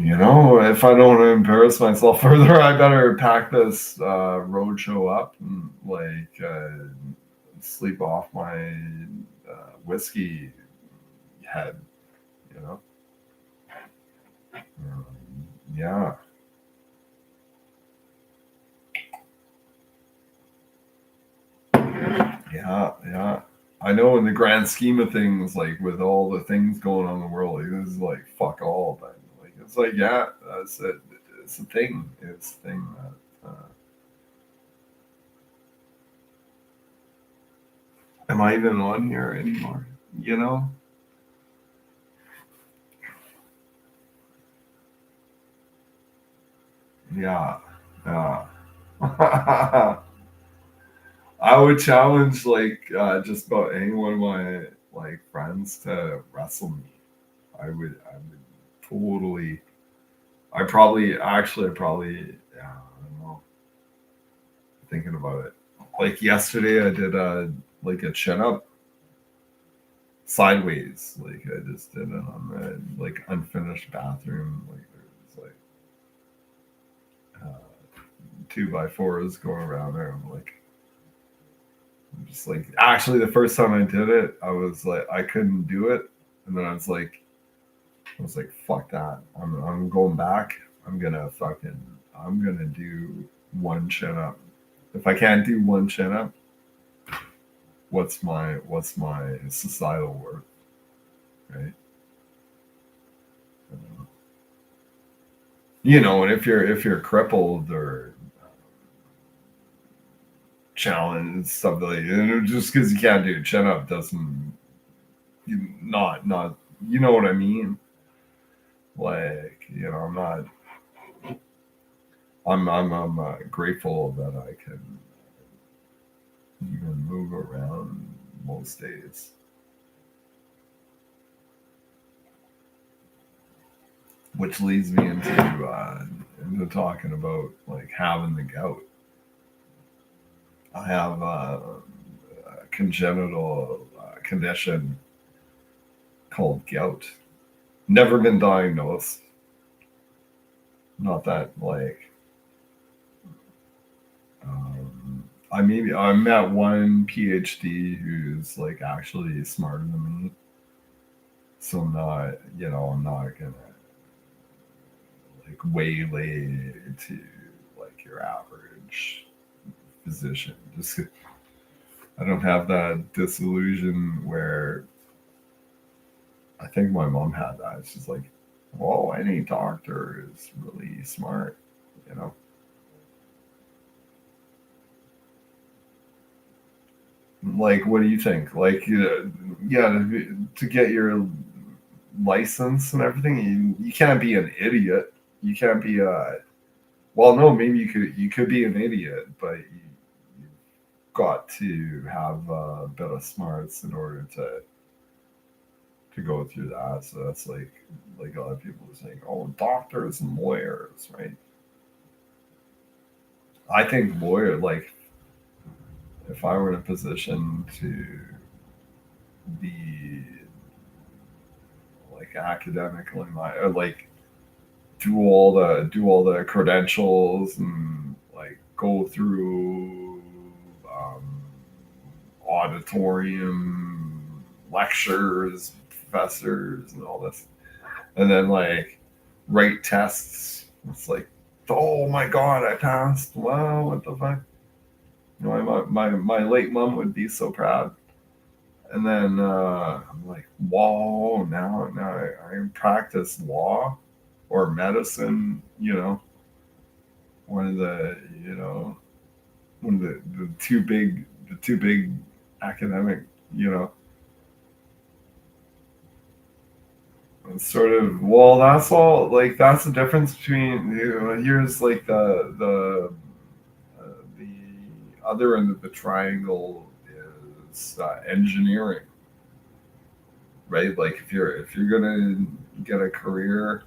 If I don't embarrass myself further, I better pack this road show up and like sleep off my whiskey head. You know, um, yeah, yeah. I know in the grand scheme of things, like with all the things going on in the world, like, this is like fuck all. But like, it's like, yeah, that's it. It's a thing. It's a thing that. Am I even on here anymore? You know? Yeah. Yeah. I would challenge like just about any one of my like friends to wrestle me. I would totally. I probably yeah. I don't know. Thinking about it. Like yesterday, I did like a chin up sideways. Like I just did it on the like unfinished bathroom. Like there was like 2x4s going around there. I'm like, just like, actually, the first time I did it, I was like, I couldn't do it, and then I was like, fuck that. I'm going back. I'm gonna do one chin up. If I can't do one chin up, what's my societal worth, right? And if you're crippled or challenged stuff like that, just because you can't do chin up doesn't not you know what I mean? Like, I'm grateful that I can even move around most days, which leads me into talking about like having the gout. I have a congenital condition called gout. Never been diagnosed. Not that like I met one PhD who's like actually smarter than me, so I'm not gonna like waylay to like your average physician. Just I don't have that disillusion where I think my mom had that. She's like, "Well, any doctor is really smart," you know. Like, what do you think? Like, yeah, to get your license and everything, you can't be an idiot. You can't be well, no, maybe you could be an idiot, but you've got to have a bit of smarts in order to go through that. So that's like a lot of people are saying, oh, doctors and lawyers, right? I think like if I were in a position to be like academically or like do all the credentials and like go through um, auditorium lectures, professors, and all this, and then like write tests. It's like, oh my god, I passed! Wow, what the fuck? My late mom would be so proud. And then I'm like, whoa, now I practice law or medicine, one of the, one of the two big academic, you know, sort of, well, that's all, like, that's the difference between, here's like the other end of the triangle is engineering, right? Like if you're gonna get a career,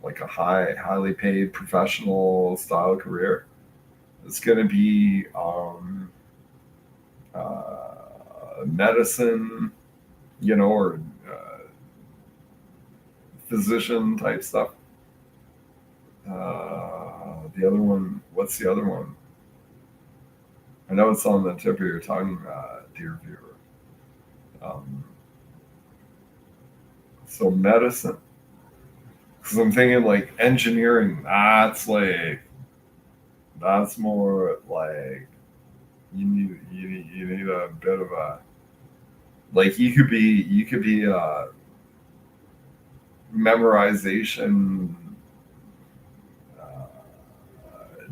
like a highly paid professional style career, it's gonna be medicine, or physician type stuff. The other one, what's the other one? I know it's on the tip of your tongue, dear viewer. Um, so medicine, because I'm thinking like engineering. That's more like you need a bit of a, like, you could be a memorization uh,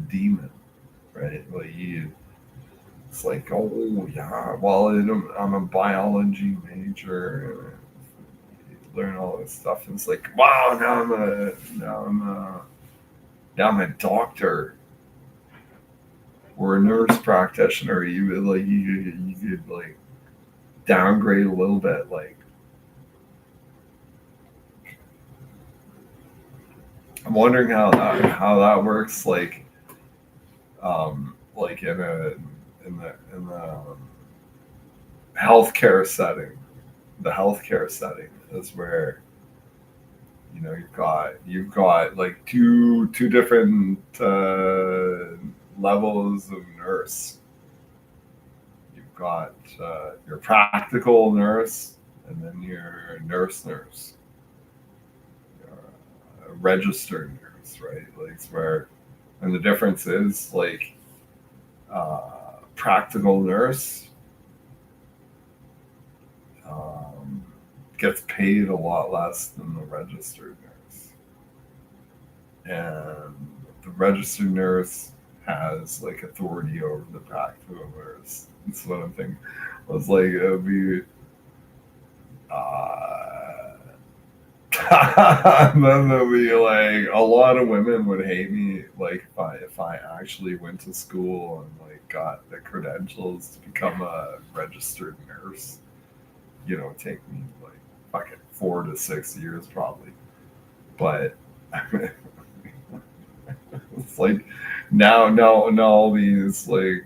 demon, right? Like it's like, oh yeah, well, I'm a biology major. You learn all this stuff, and it's like, wow, now I'm a doctor or a nurse practitioner. You could like downgrade a little bit. Like, I'm wondering how that works. Like in the healthcare setting. The healthcare setting is where you've got like two different levels of nurse. You've got your practical nurse, and then your nurse, your registered nurse, right? Like, it's where, and the difference is like practical nurse um, gets paid a lot less than the registered nurse, and the registered nurse has like authority over the practical nurse. That's what I'm thinking. I was like, it would be, uh, and then there'll be like a lot of women would hate me, like if I actually went to school and like got the credentials to become a registered nurse. Take me like fucking 4 to 6 years probably. But it's like now all these like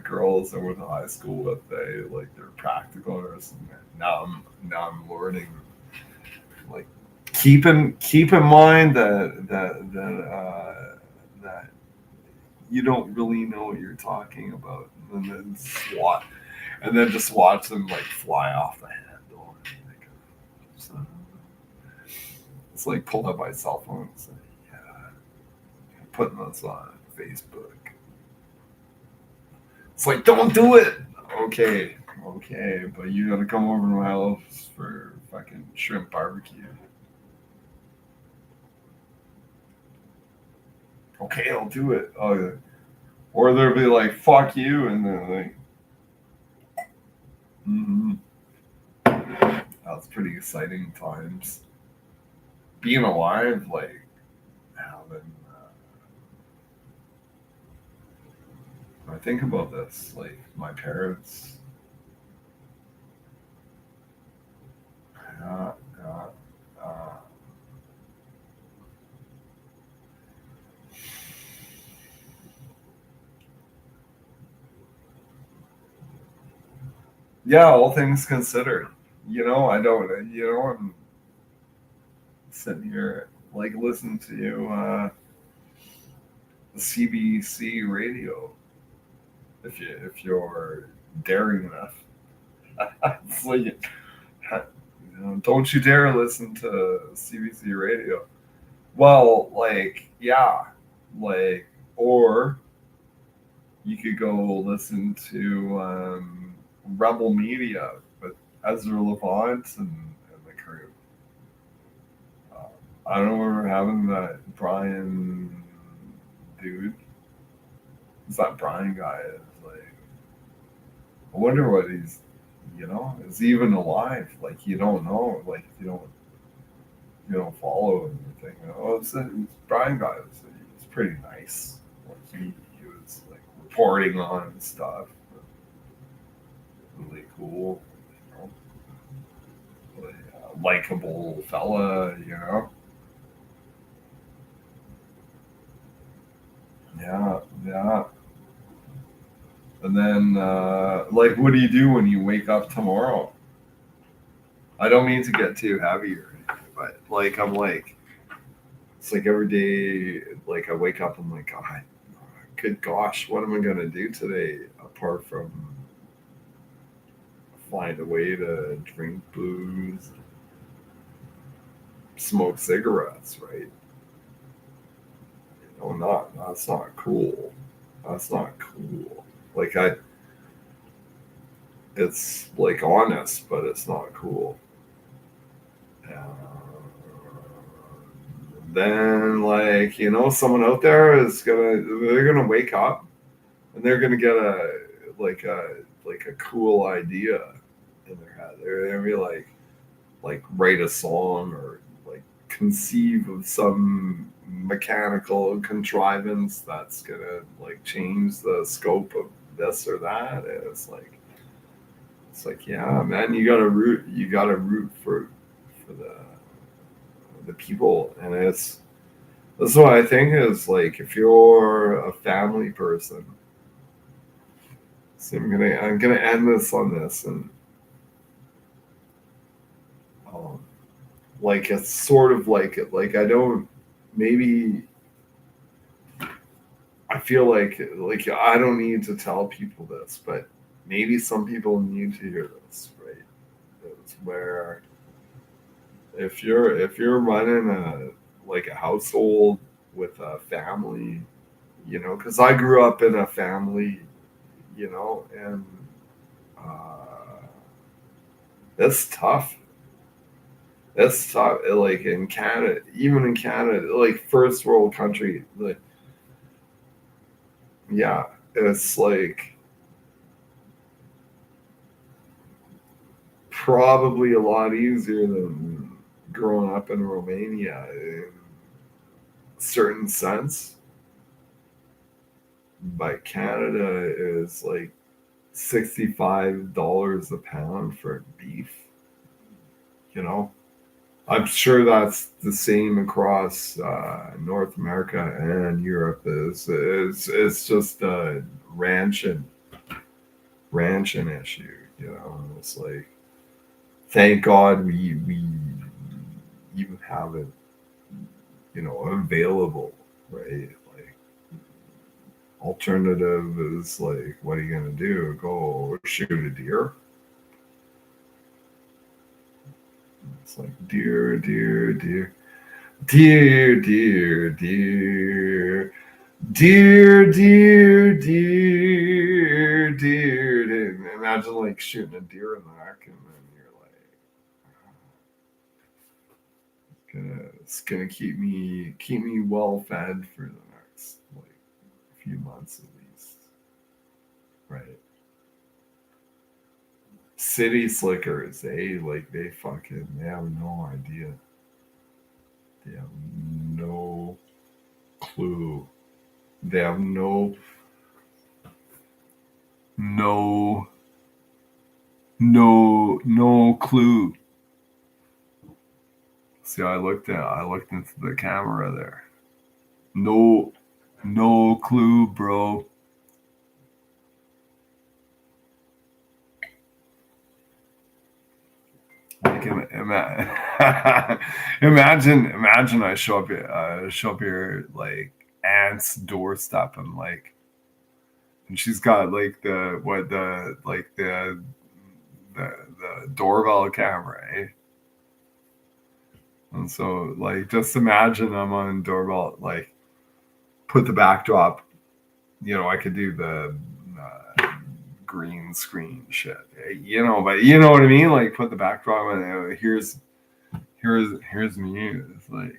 girls I went to high school with, they like they're practical nurses. And now I'm learning, like, keep in mind that you don't really know what you're talking about, and then just watch them like fly off the handle. Like, so it's like pull up my cell phone and say, yeah, putting this on Facebook. It's like, don't do it. Okay, okay, but you gotta come over to my house for fucking shrimp barbecue. Okay, I'll do it. Oh, yeah. Or they'll be like, fuck you, and then like, mm-hmm. That's pretty exciting times. Being alive, like, having. I think about this, like my parents. Uh, uh, uh, yeah, all things considered, I don't. I'm sitting here like listening to you, CBC radio. If you're daring enough, it's like, don't you dare listen to CBC radio. Well, like, yeah, or you could go listen to Rebel Media with Ezra Levant and the crew. Uh, I don't remember having that Brian dude. Who's that Brian guy? Is like, I wonder what he's, is he even alive? Like, you don't know. Like, you don't follow anything. Oh, it's Brian guy. It's pretty nice. Like, he was like reporting on stuff. Really cool. You know, really, likable fella. Yeah, yeah. And then, like, what do you do when you wake up tomorrow? I don't mean to get too heavy or anything, but like, it's like every day, like, I wake up, I'm like, God, good gosh, what am I going to do today apart from find a way to drink booze, smoke cigarettes, right? That's not cool. That's not cool. Like, it's like honest, but it's not cool. Uh, then, like, someone out there they're gonna wake up and they're gonna get a cool idea in their head. They're gonna be like write a song or like conceive of some mechanical contrivance that's gonna like change the scope of this or that. And it's like, yeah, man, you gotta root for the people. And that's what I think is like, if you're a family person. So I'm gonna end this on this. And um, like, it's sort of like I don't, maybe I feel like I don't need to tell people this, but maybe some people need to hear this, right? It's where, if you're running a household with a family, because I grew up in a family, and uh, it's tough. It's tough. Like, in Canada, even in Canada, like first world country, like, yeah, it's like probably a lot easier than growing up in Romania in a certain sense. But Canada is like $65 a pound for beef, you know? I'm sure that's the same across North America and Europe. It's just a ranching ranching issue, It's like, thank God we even have it, available, right? Like, alternative is like, what are you gonna do? Go shoot a deer? It's like, deer, deer, deer, deer, deer, deer, deer, deer, deer, deer. Imagine like shooting a deer in the neck, and then you're like, it's gonna keep me well fed for the next like few months at least, right? City slickers, like they have no idea. They have no clue. They have no no clue. See, I looked into the camera there. No no clue, bro. Like, imagine I show up here like aunt's doorstep, and she's got like the doorbell camera, eh? And so, like, just imagine I'm on doorbell, like, put the backdrop. I could do the green screen shit, you know. But you know what I mean? Like put the backdrop on. Here's me. It's like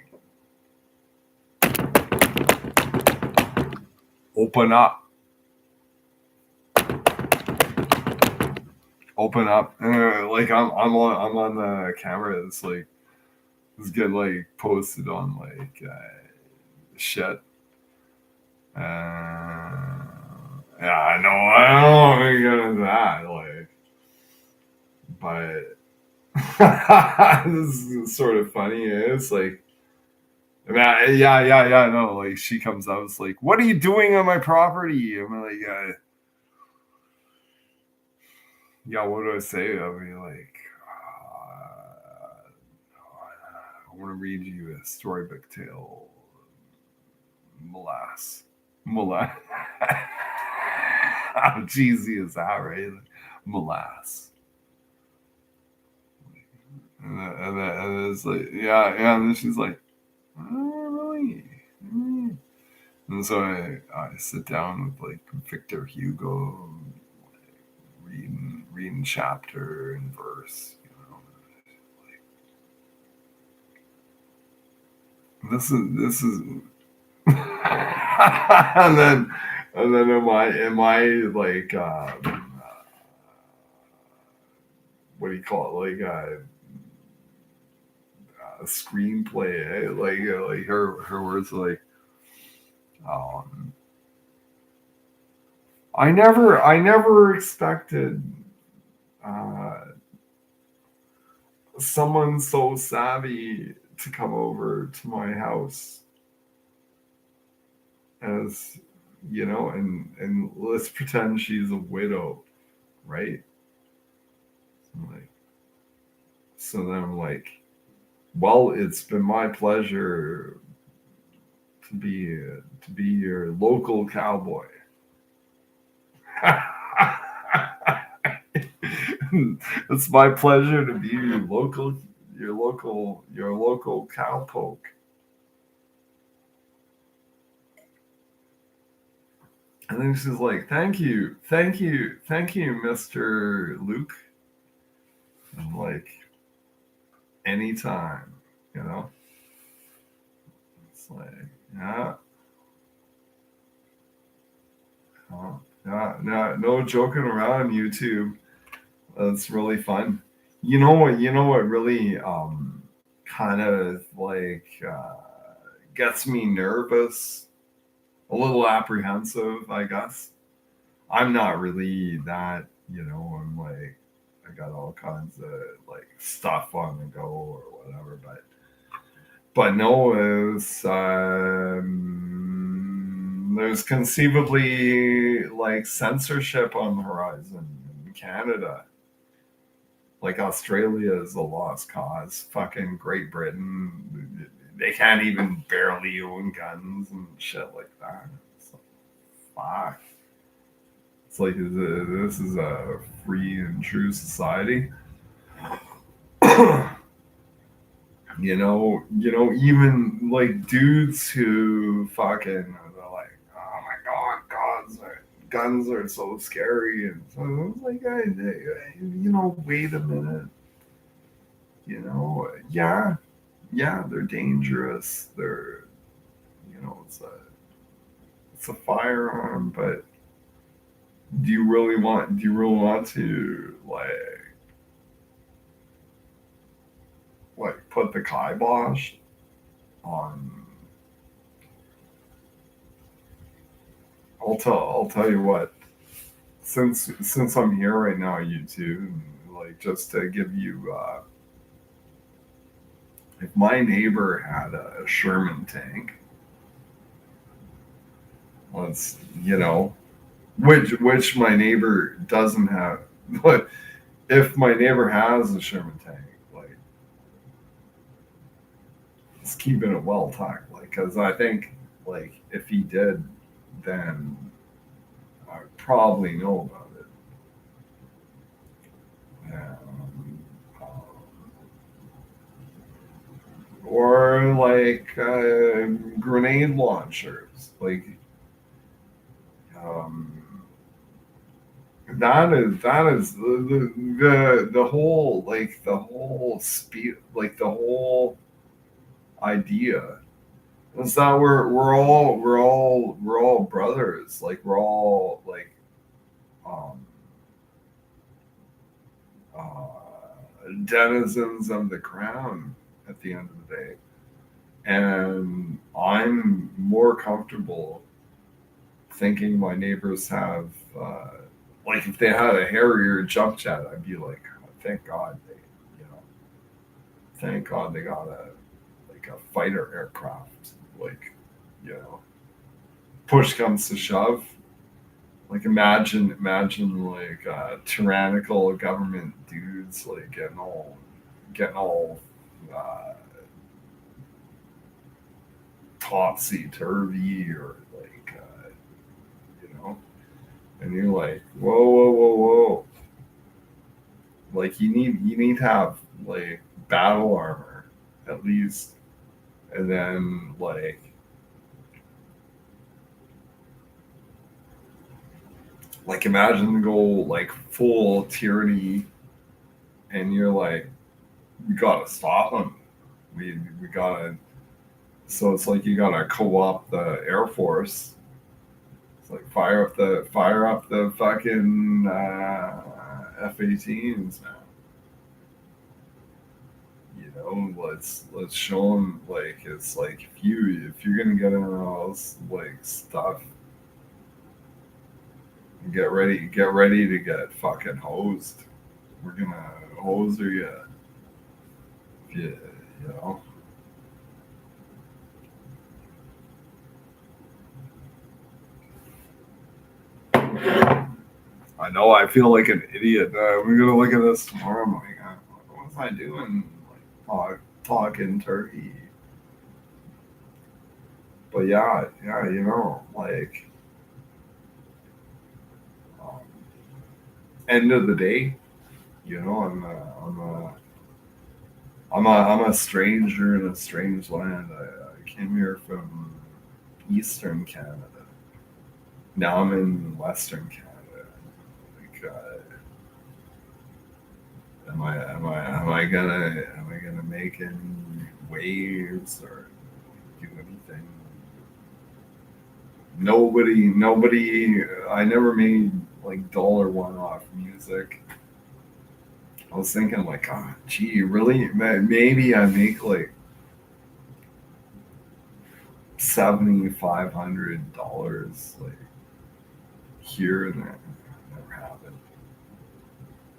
open up. Like I'm on the camera. It's like it's getting like posted on like shit. Yeah, I know. I don't want to get into that. Like, but this is sort of funny. It's like, yeah. No, like she comes out. It's like, what are you doing on my property? I'm like, yeah. What do I say? I'll be like, I want to read you a storybook tale. Molasses. How cheesy is that, right? Molasses. And it's like, yeah. And then she's like, oh, really? Mm. And so I sit down with like Victor Hugo, reading chapter and verse. You know, like, this is, and then am I like what do you call it? Like a screenplay, eh? Like her words like um I never expected uh someone so savvy to come over to my house as you know, and let's pretend she's a widow, right? Like, so then I'm like, well, it's been my pleasure to be your local cowboy. It's my pleasure to be your local cowpoke. And then she's like, thank you, Mr. Luke. I'm like, anytime, you know? It's like, yeah. No joking around, YouTube. That's really fun. You know what really kind of like gets me nervous, a little apprehensive, I guess. I'm not really that, you know, I'm like I got all kinds of like stuff on the go or whatever, but no, there's conceivably like censorship on the horizon in Canada. Like Australia is a lost cause. Fucking Great Britain, they can't even barely own guns and shit like that. It's like, fuck. It's like this is a free and true society. Even like dudes who fucking they're like, oh my god, guns are so scary, and so I was like, wait a minute, they're dangerous. They're, it's a firearm, but do you really want to like put the kibosh on. I'll tell you what. Since I'm here right now, YouTube, like just to give you, if my neighbor had a Sherman tank, let's which my neighbor doesn't have, but if my neighbor has a Sherman tank, like it's keeping it well tucked, like because I think like if he did, then I would probably know about it. Or like grenade launchers, like um, that is the whole like the whole speed like the whole idea is that we're all brothers, like we're all like um denizens of the crown at the end of the day. And I'm more comfortable thinking my neighbors have, like, if they had a Harrier jump jet, I'd be like, thank God they, you know, thank God they got a fighter aircraft. Like, you know, push comes to shove. Like, imagine like tyrannical government dudes like getting all uh, topsy turvy or like you know, and you're like, whoa, like you need to have like battle armor at least, and then like imagine go like full tyranny, and you're like, we gotta stop them. We gotta. So it's like you gotta co-opt the Air Force. It's like fire up the fucking F-18s, man. You know, let's show them like it's like if you're gonna get into all this like stuff, get ready to get fucking hosed. We're gonna hose you, you know. I know I feel like an idiot. We're gonna look at this tomorrow. I'm like, what was I doing? Like talking turkey. But yeah, like um, end of the day, I'm a stranger in a strange land. I came here from Eastern Canada. Now I'm in Western Canada. Like, am I gonna make any waves or do anything? Nobody. I never made like $1 off music. I was thinking like, gee, really? Maybe I make like $7,500 like here and there. Never happened.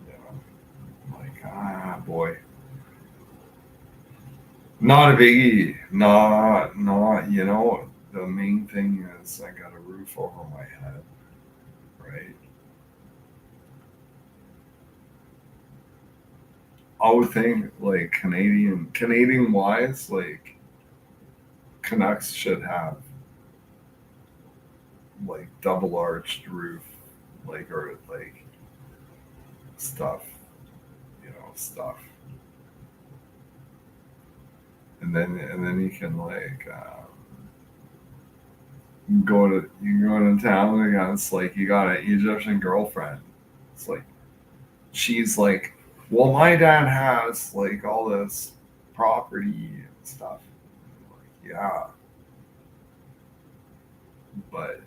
You know, like boy, not a biggie. Not. The main thing is I got a roof over my head, right? I would think like Canadian wise, like Canucks should have like double arched roof, like or like stuff, stuff, and then you can like you can go to town against like you got an Egyptian girlfriend. It's like she's like, well, my dad has like all this property and stuff. Like, yeah, but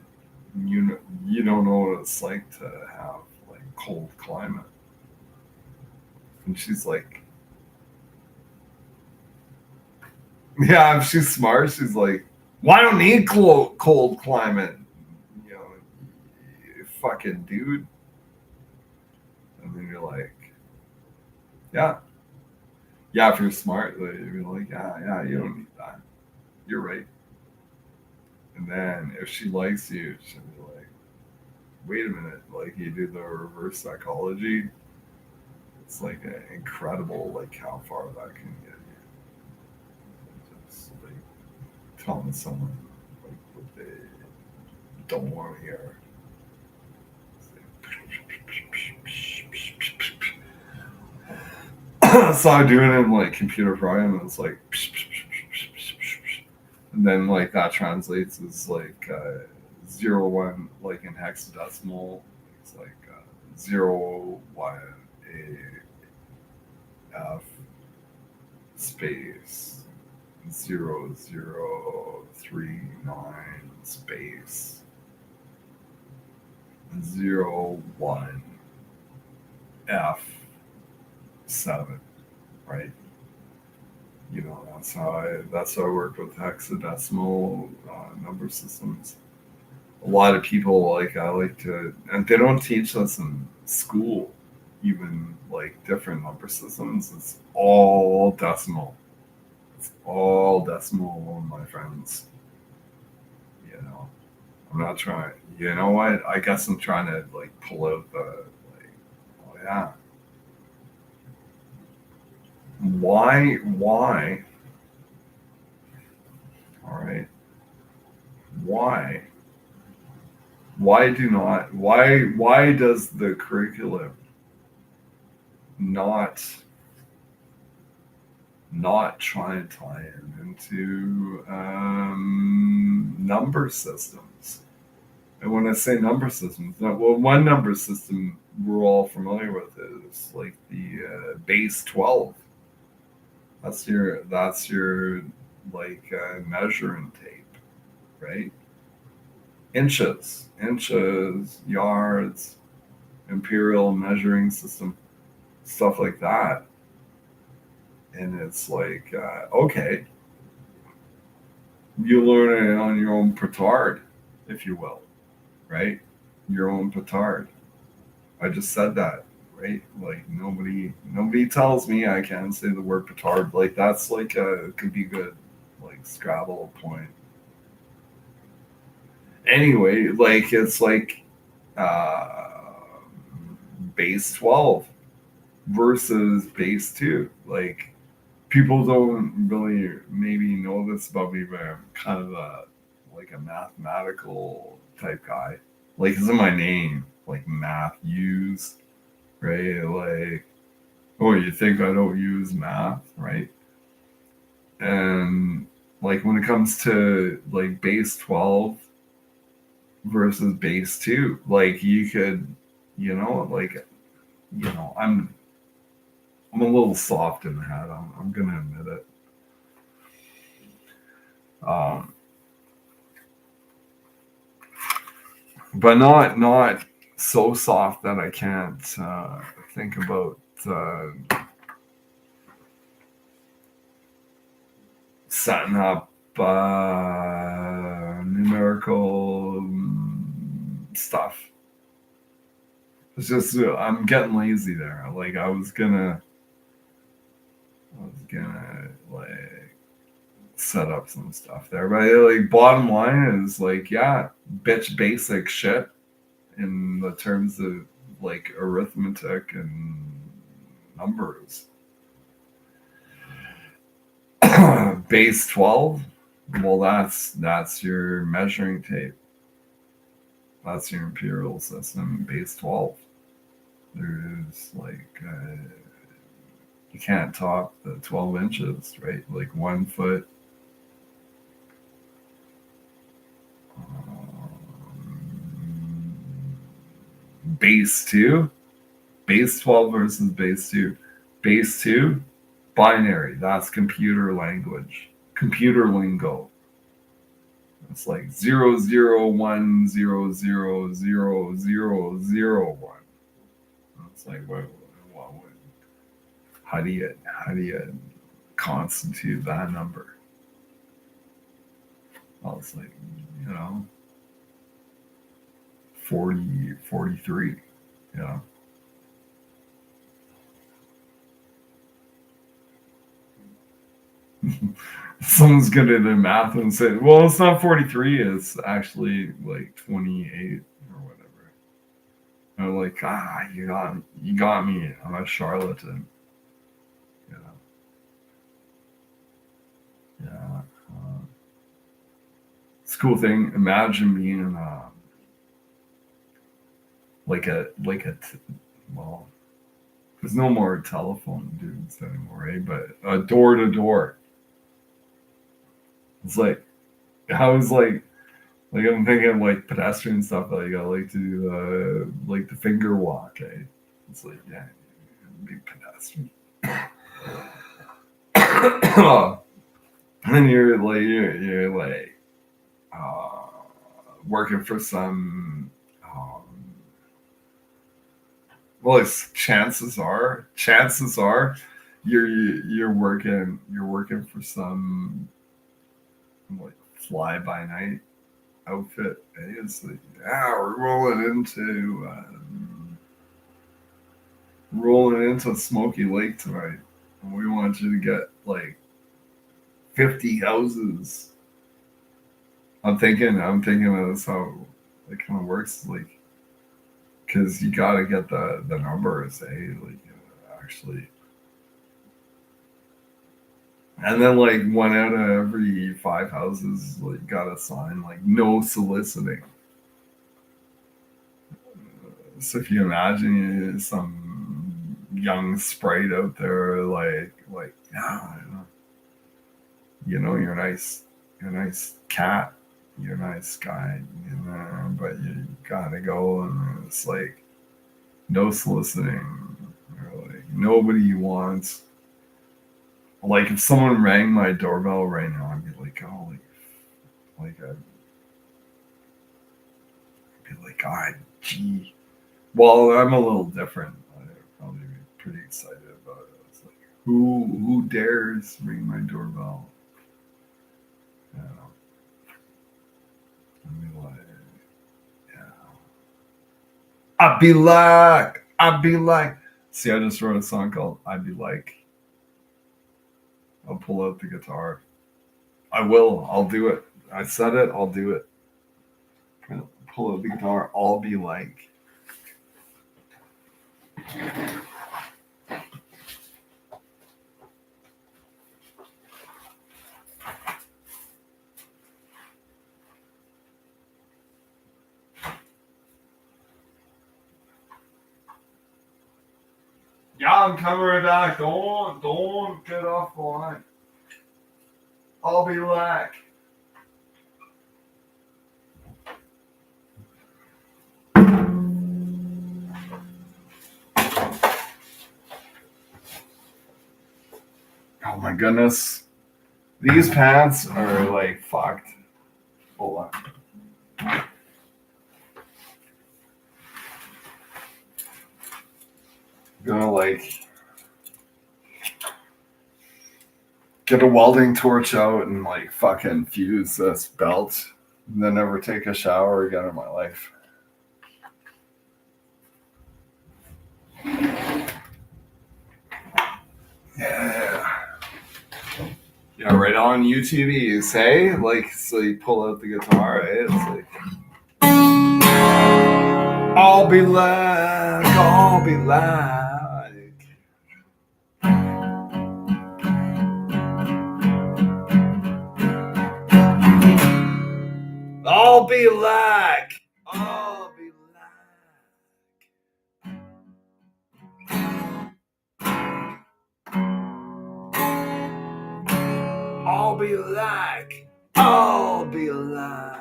you don't know what it's like to have like cold climate. And she's like, yeah, if she's smart, she's like, well, I don't need cold climate, you know, you fucking dude. And then you're like, yeah, yeah, if you're smart, like, you're like, yeah, you don't need that. You're right. And then if she likes you, she'll be like, wait a minute, like you do the reverse psychology. It's like incredible, like how far that can get you. Just like telling someone like what they don't want to hear. So I'm doing it in like computer program, and it's like, and then like that translates as like 01, like in hexadecimal. It's like zero one F space 0039 space 01 F7, right? You know, that's how I work with hexadecimal number systems. A lot of people I like to, and they don't teach us in school, even like different number systems. It's all decimal. It's all decimal, my friends. You know, I'm not trying. You know what? I guess I'm trying to like pull out the like. Oh yeah. Why? Why? All right. Why? Why do not? Why does the curriculum not try and tie in into number systems? And when I say number systems, well, one number system we're all familiar with is like the base 12. That's your like measuring tape, right? Inches, yards, imperial measuring system, stuff like that. And it's like, okay, you learn it on your own petard, if you will, right? Your own petard. I just said that, right? Like nobody tells me I can't say the word petard. Like that's like a could be good, like Scrabble point. Anyway, like it's like uh, base 12 versus base 2. Like people don't really maybe know this about me, but I'm kind of a mathematical type guy. Like it's in my name, like math use, right? Like, oh, you think I don't use math, right? And like when it comes to like base 12 versus base 2, like you could, like, I'm a little soft in the head. I'm gonna admit it. Um, but not so soft that I can't think about setting up numerical stuff. It's just I'm getting lazy there. Like I was gonna like set up some stuff there, but like bottom line is like yeah, bitch basic shit in the terms of like arithmetic and numbers. Base 12, well that's your measuring tape. That's your imperial system, base 12. There's like you can't top the 12 inches, right? Like 1 foot. Base 2, base 12 versus base 2. Base 2, binary. That's computer language, computer lingo. It's like 001000001. It's like what how do you constitute that number? Well, it's like, you know, 43, you know. Someone's good at the math and say, well, it's not 43, it's actually like 28 or whatever. And I'm like, you got me. I'm a charlatan. You know. Yeah. It's a cool thing. Imagine being well, there's no more telephone dudes anymore, right? But door to door. It's like I was like Like I'm thinking like pedestrian stuff. Like I like to do like the finger walk. Eh? It's like yeah, be pedestrian. And you're like uh, working for some. Well, chances are, you're working for some like fly by night outfit. Eh? It's like yeah, we're rolling into Smoky Lake tonight, and we want you to get like 50 houses. I'm thinking that's how it kind of works, like, because you got to get the numbers, like actually, and then like one out of every five houses like got a sign like no soliciting. So if you imagine some young sprite out there, like yeah, you're nice, you're a nice cat, you're a nice guy, but you gotta go, and it's like no soliciting, like nobody wants. Like if someone rang my doorbell right now, I'd be like, oh, I'd be like, God, gee. Well, I'm a little different. I'd probably be pretty excited about it. It's like, who dares ring my doorbell? You know, I'd be like, yeah. I'd be like. See, I just wrote a song called "I'd Be Like." I'll pull out the guitar. I will. I'll do it. I said it. I'll do it. Pull out the guitar. I'll be like. Yeah, I'm coming back. Don't get off the line. I'll be like. Oh my goodness. These pants are like fucked. Hold on. Gonna like get a welding torch out and like fucking fuse this belt and then never take a shower again in my life. Yeah. Yeah, right on YouTubies, hey? Like, so you pull out the guitar, eh? It's like, I'll be like, I'll be like. I'll be like, I'll be I'll be like, I'll be like.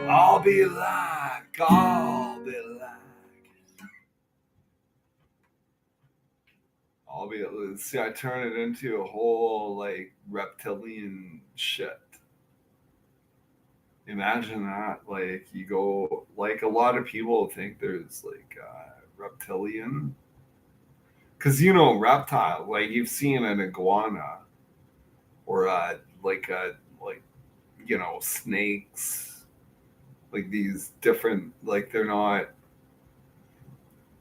I'll be like, I'll be like. I'll be, see, I turn it into a whole like reptilian shit. Imagine that. Like, you go, like, a lot of people think there's like reptilian. Because, reptile, like, you've seen an iguana or like, snakes, like these different, like, they're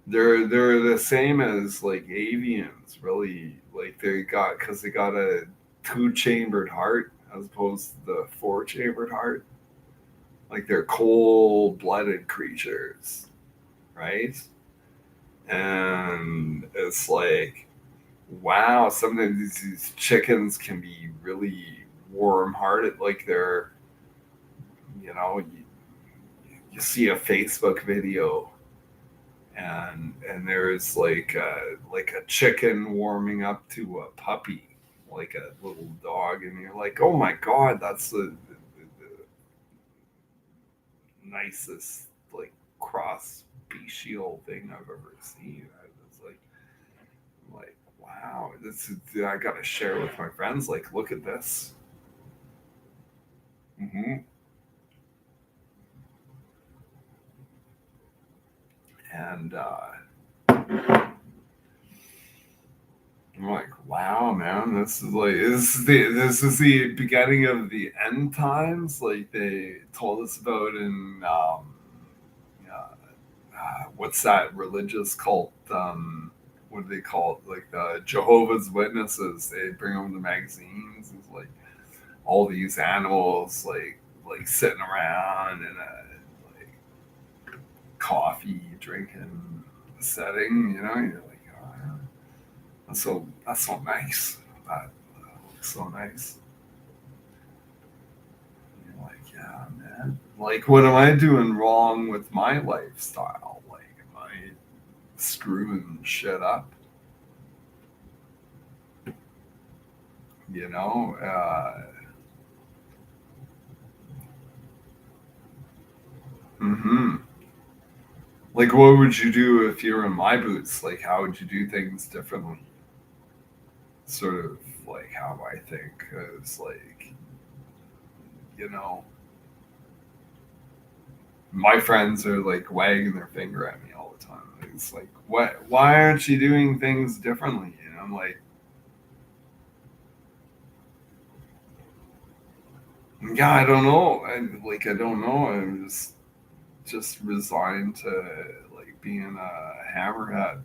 the same as like avians, really. Like, because they got a two-chambered heart as opposed to the four-chambered heart. Like, they're cold-blooded creatures, right? And it's like, wow, sometimes these chickens can be really warm-hearted. Like, they're, you see a Facebook video and there's like a chicken warming up to a puppy, like a little dog, and you're like, oh my god, that's the nicest like cross special thing I've ever seen. I was like wow, this is, I gotta share with my friends. Like, look at this. Hmm. And I'm like, wow, man, this is the beginning of the end times, like they told us about in uh, what's that religious cult? What do they call it? Like the Jehovah's Witnesses. They bring them the magazines. It's like all these animals, like sitting around in a like coffee drinking setting. You know, you're like, oh, yeah. That's so nice. That looks so nice. You're like, yeah, man. Like, what am I doing wrong with my lifestyle? Like, am I screwing shit up? You know? Hmm. Like, what would you do if you were in my boots? Like, how would you do things differently? Sort of like how I think is like, you know, my friends are like wagging their finger at me all the time. It's like, what? Why aren't you doing things differently? And I'm like, yeah, I don't know. I don't know. I'm just resigned to like being a hammerhead.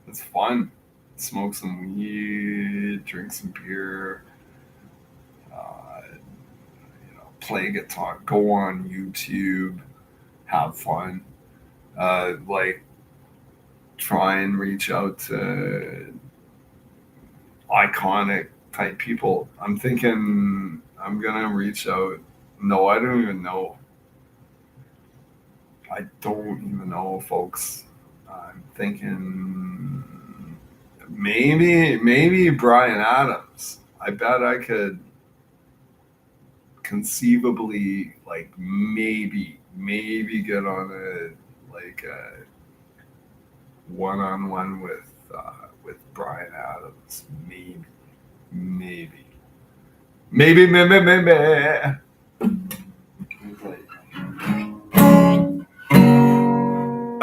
It's fun. Smoke some weed, drink some beer, play guitar, go on YouTube, have fun. Like try and reach out to iconic type people. I'm thinking I'm gonna reach out. No, I don't even know. I don't even know, folks. I'm thinking maybe Brian Adams. I bet I could conceivably like maybe get on a one on one with Brian Adams. Maybe maybe.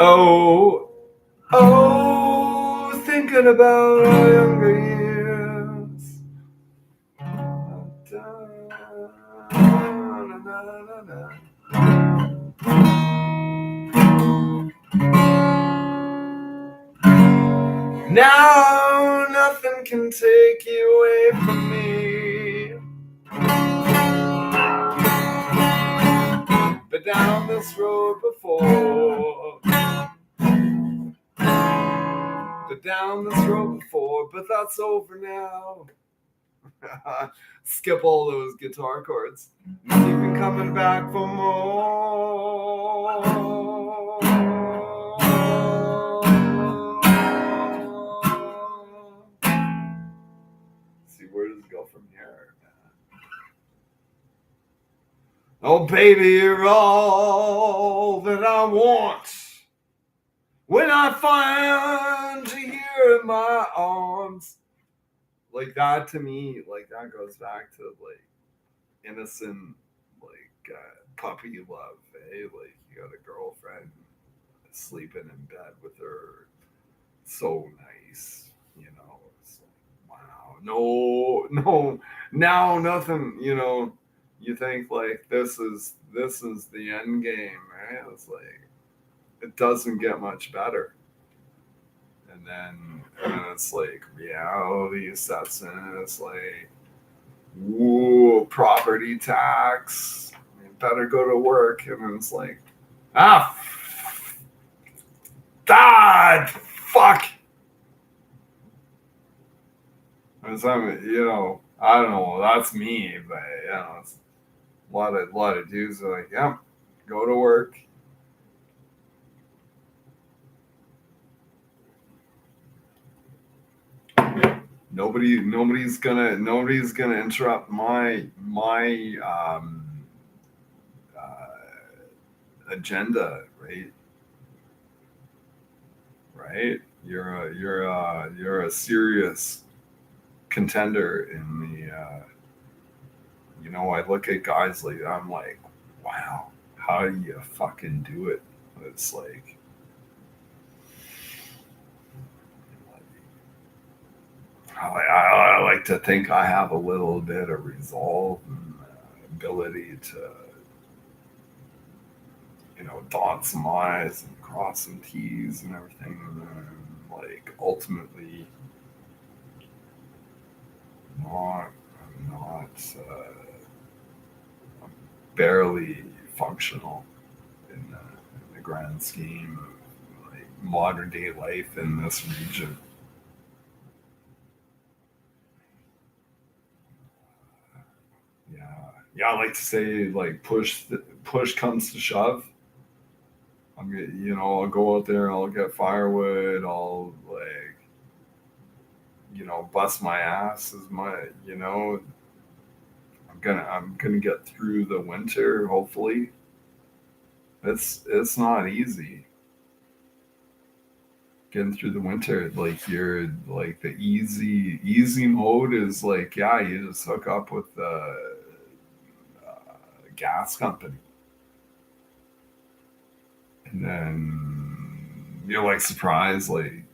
Oh, oh, thinking about our younger years. Now nothing can take you away from me. Been down this road before. Been down this road before, but that's over now. Skip all those guitar chords. Keep me coming back for more. See, where does it go from here? Oh, baby, you're all that I want. When I find you here in my arms, like that to me, like that goes back to like innocent, like puppy love. Eh? Like you got a girlfriend sleeping in bed with her, so nice, you know. It's like, wow, no, now nothing, you know. You think like this is the end game, right? It's like it doesn't get much better. And then it's like reality sets in. And it's like, ooh, property tax. You better go to work. And then it's like, ah, God, fuck. And I don't know. That's me, but it's a lot of dudes are like, yeah, go to work. Nobody's gonna interrupt uh, agenda, right? Right? You're a serious contender in the. I look at guys like I'm like, wow, how do you fucking do it? It's like I like to think I have a little bit of resolve and ability to, dot some I's and cross some T's and everything. And like ultimately, I'm not barely functional in the grand scheme of like modern day life in this region. Yeah, yeah. I like to say like push comes to shove. I'll go out there, I'll get firewood, I'll like, bust my ass as my, I'm gonna get through the winter. Hopefully, it's not easy getting through the winter. Like you're like the easy mode is like, yeah, you just hook up with the gas company, and then you're like surprised, like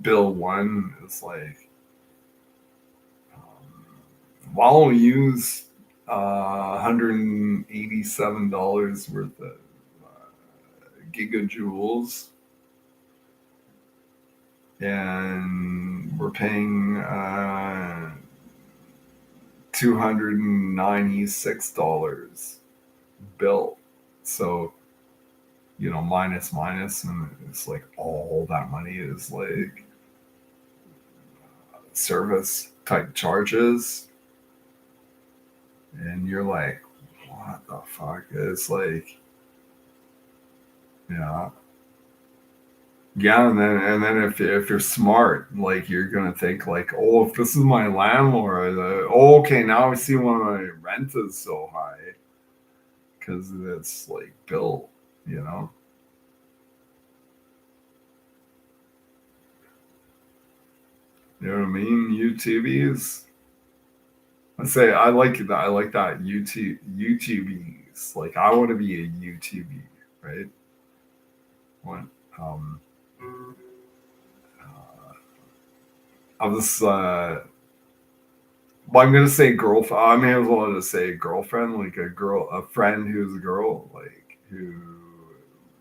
bill one is like, I'll only use $187 worth of gigajoules, and we're paying $296 bill. So, minus, and it's like all that money is like service type charges. And you're like, what the fuck? It's like, yeah. Yeah, and then if you're smart, like you're gonna think like, oh, if this is my landlord, okay, now I see why my rent is so high because it's like bill, you know. You know what I mean? YouTubies. I say I like that. I like that YouTubies. Like I want to be a YouTubie, right? What? Um, uh, I was Well, I'm gonna say girlfriend. I may as well just say girlfriend, like a friend who's a girl, like who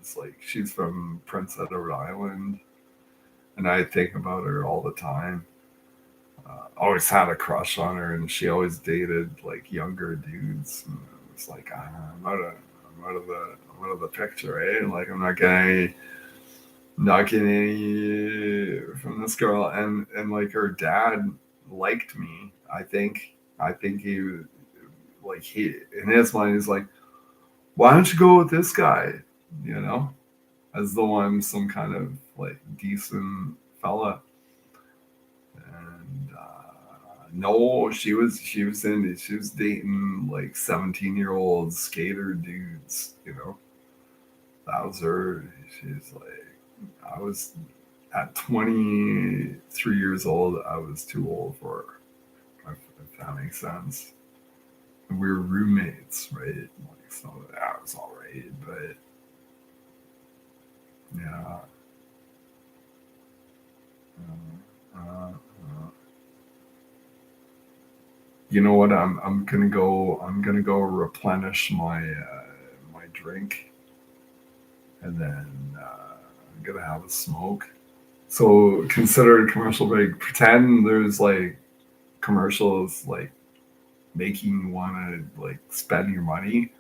is like she's from Prince Edward Island, and I think about her all the time. Always had a crush on her, and she always dated like younger dudes. And it's like I'm out of the picture, eh? Like I'm not getting any from this girl, and like her dad liked me. I think he in his mind he's like, why don't you go with this guy? You know, as though I'm some kind of like decent fella. And no, she was dating like 17-year-old skater dudes. That was her. She's like, I was at 23 years old. I was too old for her. If that makes sense. And we were roommates, right? Like, so that was all right. But yeah, you know what? I'm gonna go replenish my drink, and then I'm gonna have a smoke. So consider a commercial break. Pretend there's like commercials like making you want to like spend your money.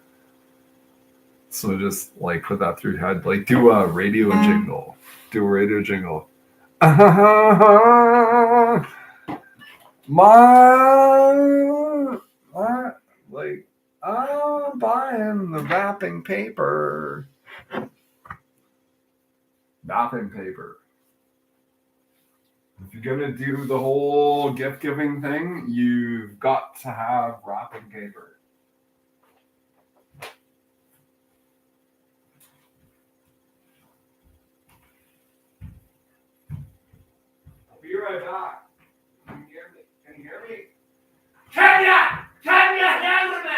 So just like put that through your head. Like do a radio jingle. Do a radio jingle. My, what? Like, I'm buying the wrapping paper. Wrapping paper. If you're gonna do the whole gift giving thing, you've got to have wrapping paper. I'll be right back. Can you hear me? Can you hear me? Can ya? Can ya hear me?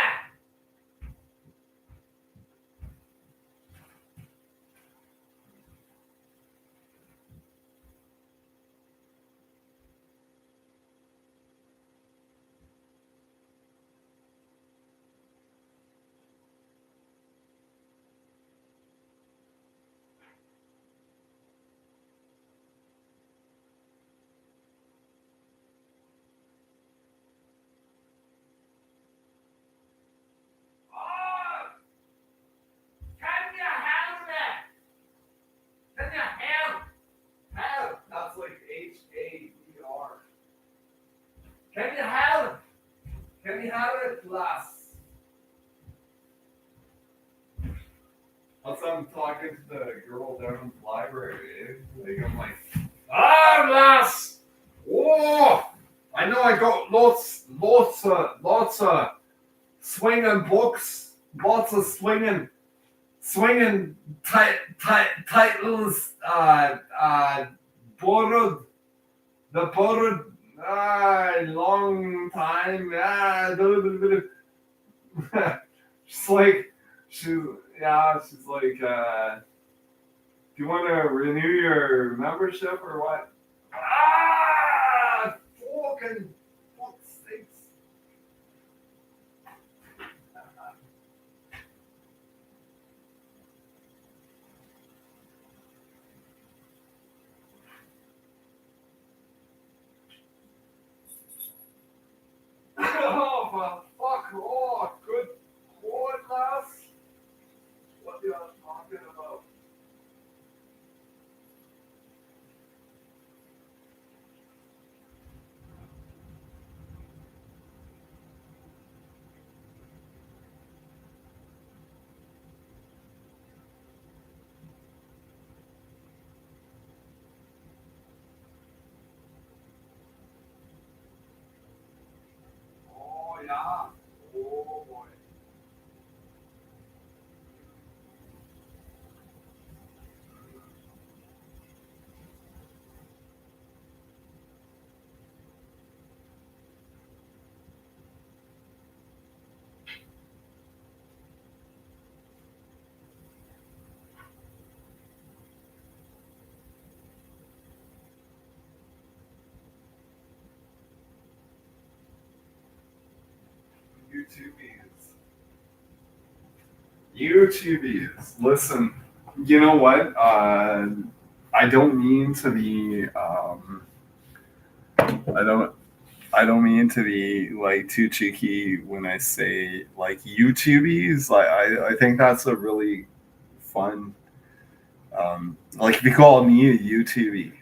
That's like HAER. Can you help? Can you have it, class? That's I'm talking to the girl down in the library. Like I'm like, lass! Oh, I know I got lots of swinging books, lots of swinging titles. Borrowed, long time. She's like, she's like, do you want to renew your membership or what? Fucking fuck's sakes. Oh, fuck. Oh, good Lord, lass. What are you talking about? Oh, yeah. Oh, boy. YouTubies. Listen, you know what? I don't mean to be. I don't mean to be like too cheeky when I say like YouTubies. Like I think that's a really fun. Like if you call me a YouTubie,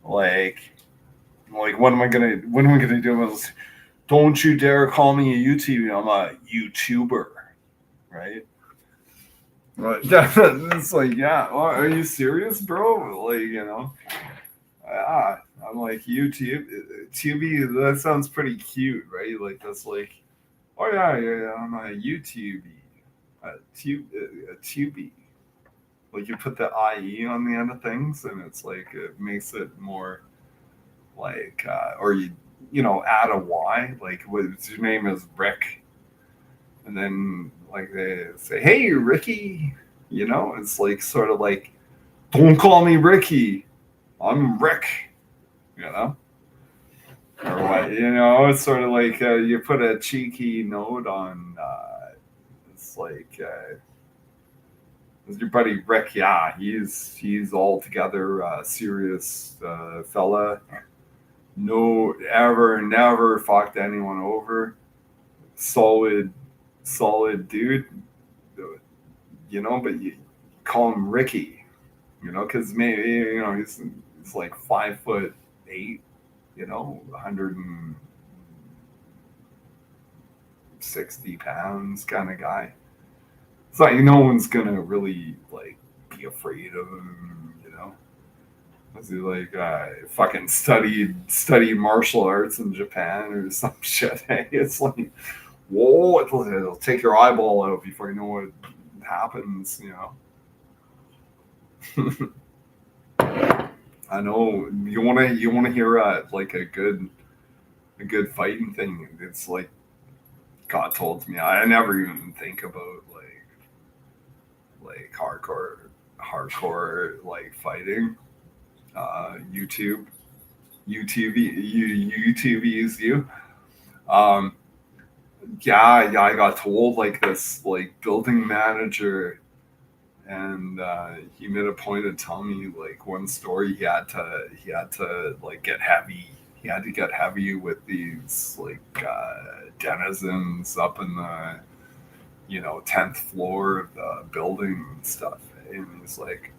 like what am I gonna do? Is, don't you dare call me a YouTuber. I'm a YouTuber, right? Right. It's like, yeah. Well, are you serious, bro? Like, I'm like YouTube. Tubi. That sounds pretty cute, right? Like that's like, oh yeah. I'm a YouTubie. A Tubi. Like you put the IE on the end of things, and it's like it makes it more like, or add a Y. Like, what's your name is Rick, and then like they say, hey Ricky. It's like sort of like, don't call me Ricky. I'm Rick. You know. Or what? It's sort of like you put a cheeky note on. It's like. Your buddy Rick, yeah, he's altogether serious fella. No, ever, never fucked anyone over. Solid, solid dude. But you call him Ricky, because maybe he's like 5'8", 160 pounds kind of guy. It's like no one's gonna really like be afraid of him. Was he like fucking studied martial arts in Japan or some shit? Hey, it's like, whoa, it'll take your eyeball out before you know what happens. I know you wanna hear like a good fighting thing. It's like God told me. I never even think about like hardcore like fighting. YouTube, YouTubies you. Um, yeah. I got told like this like building manager, and he made a point of telling me like one story. He had to like get heavy. He had to get heavy with these like denizens up in the 10th floor of the building and stuff. And he's like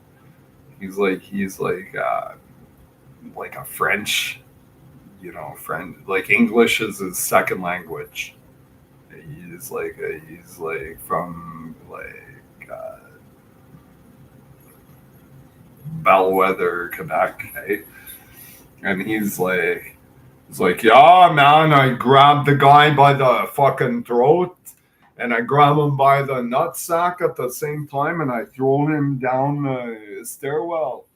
a French, friend. Like English is his second language. He's like from like Bellwether, Quebec, eh? And he's like, yeah, man. I grabbed the guy by the fucking throat, and I grab him by the nutsack at the same time, and I throw him down the stairwell.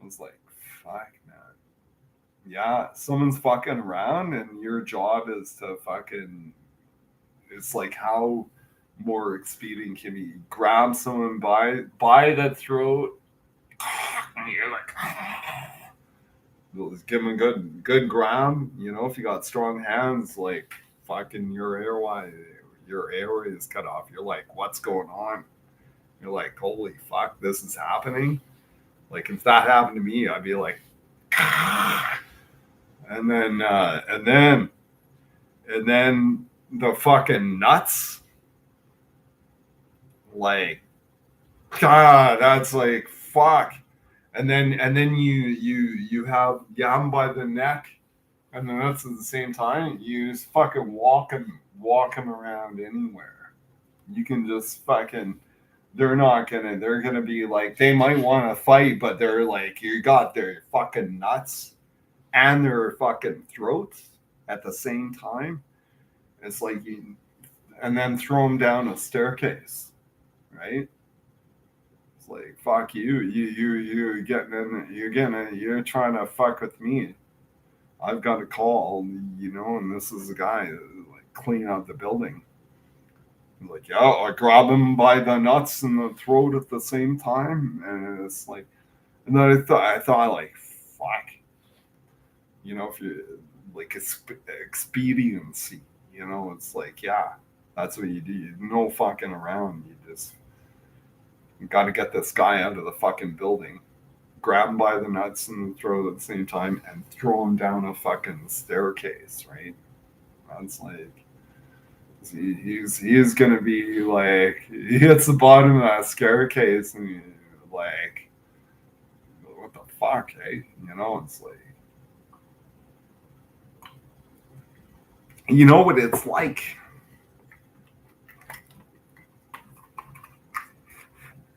I was like, fuck, man. Yeah, someone's fucking around, and your job is to fucking. It's like how more expedient can be. Grab someone by the throat, and you're like, give them a good grab. If you got strong hands, like fucking your airway is cut off. You're like, what's going on? You're like, holy fuck, this is happening. Like if that happened to me, I'd be like, and then the fucking nuts, like, God, that's like fuck. And then you have Yam by the neck, and the nuts at the same time. You just fucking walk him around anywhere. You can just fucking. They're gonna be like, they might want to fight, but they're like, you got their fucking nuts and their fucking throats at the same time. It's like and then throw them down a staircase, right? It's like fuck you, you getting in, you're trying to fuck with me. I've got a call, and this is the guy like clean out the building. Like, yeah, I grab him by the nuts and the throat at the same time, and it's like, and then I thought like, fuck, if you like expediency, it's like, yeah, that's what you do. No fucking around. You got to get this guy out of the fucking building, grab him by the nuts and the throat at the same time, and throw him down a fucking staircase, right? That's like. He's gonna be like, he hits the bottom of that staircase and like, what the fuck, eh? It's like, you know what it's like.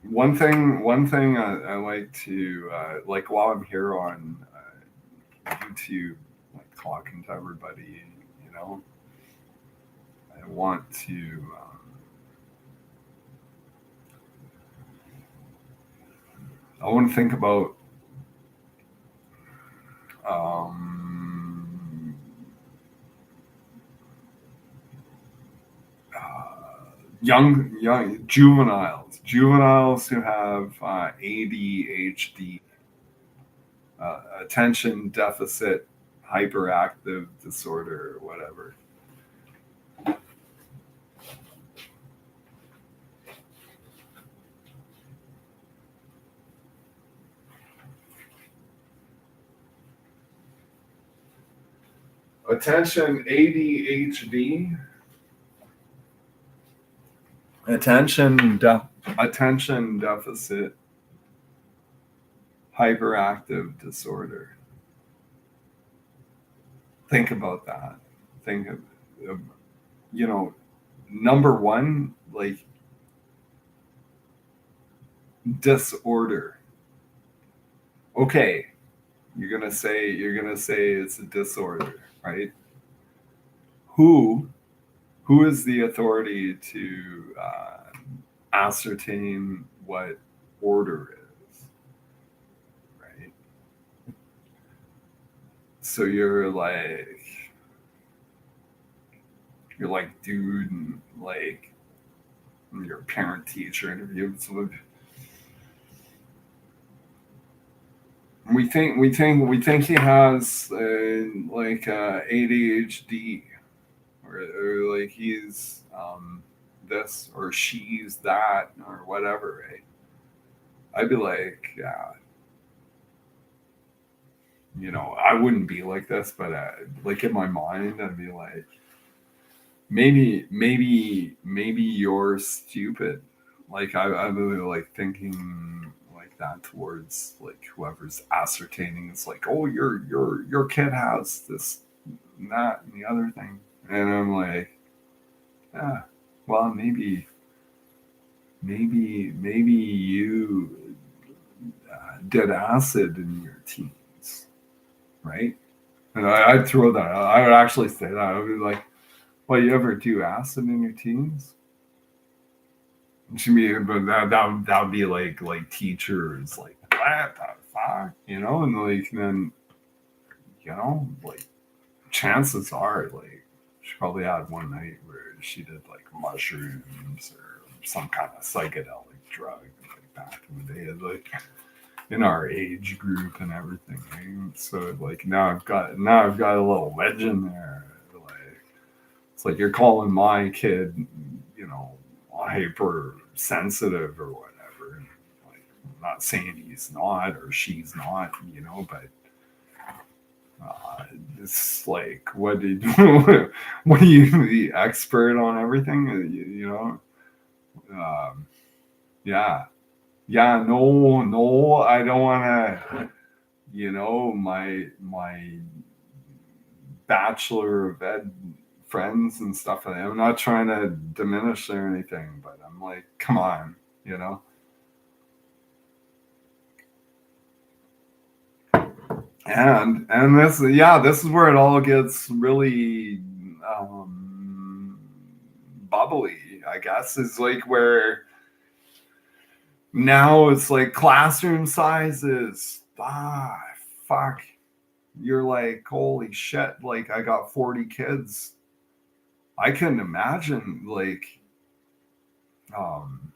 One thing I like to like while I'm here on YouTube, like talking to everybody, you know, I want to. I want to think about um, young juveniles who have ADHD, attention deficit hyperactive disorder, or whatever. Attention ADHD, attention deficit hyperactive disorder. Think about that. Think of you know, number one, like disorder. Okay, you're gonna say it's a disorder, right? Who who is the authority to ascertain what order is, right? So you're like dude, and like your parent teacher interview. So we think he has like ADHD, or like he's this or she's that or whatever, right? I'd be like, yeah, I wouldn't be like this, but like in my mind, I'd be like, maybe you're stupid. Like I'm really like thinking like that towards like whoever's ascertaining. It's like, oh, your kid has this and that and the other thing, and I'm like, yeah, well, maybe you did acid in your teens, right? And I'd throw that out. I would actually say that. I would be like, well, you ever do acid in your teens? To me, but that would be like teachers like what the fuck, and like then like chances are like she probably had one night where she did like mushrooms or some kind of psychedelic drug like back in the day, like in our age group and everything. Right? So like now I've got a little legend there. Like it's like you're calling my kid, you know, hypersensitive or whatever. Like I'm not saying he's not or she's not, but it's like what did what are you the expert on everything? Um, yeah, yeah. No, I don't want to. My bachelor of ed friends and stuff like that. I'm not trying to diminish or anything, but I'm like, come on, you know. And this is where it all gets really bubbly, I guess, is like where now it's like classroom sizes. Fuck. You're like, holy shit, like I got 40 kids. I couldn't imagine like um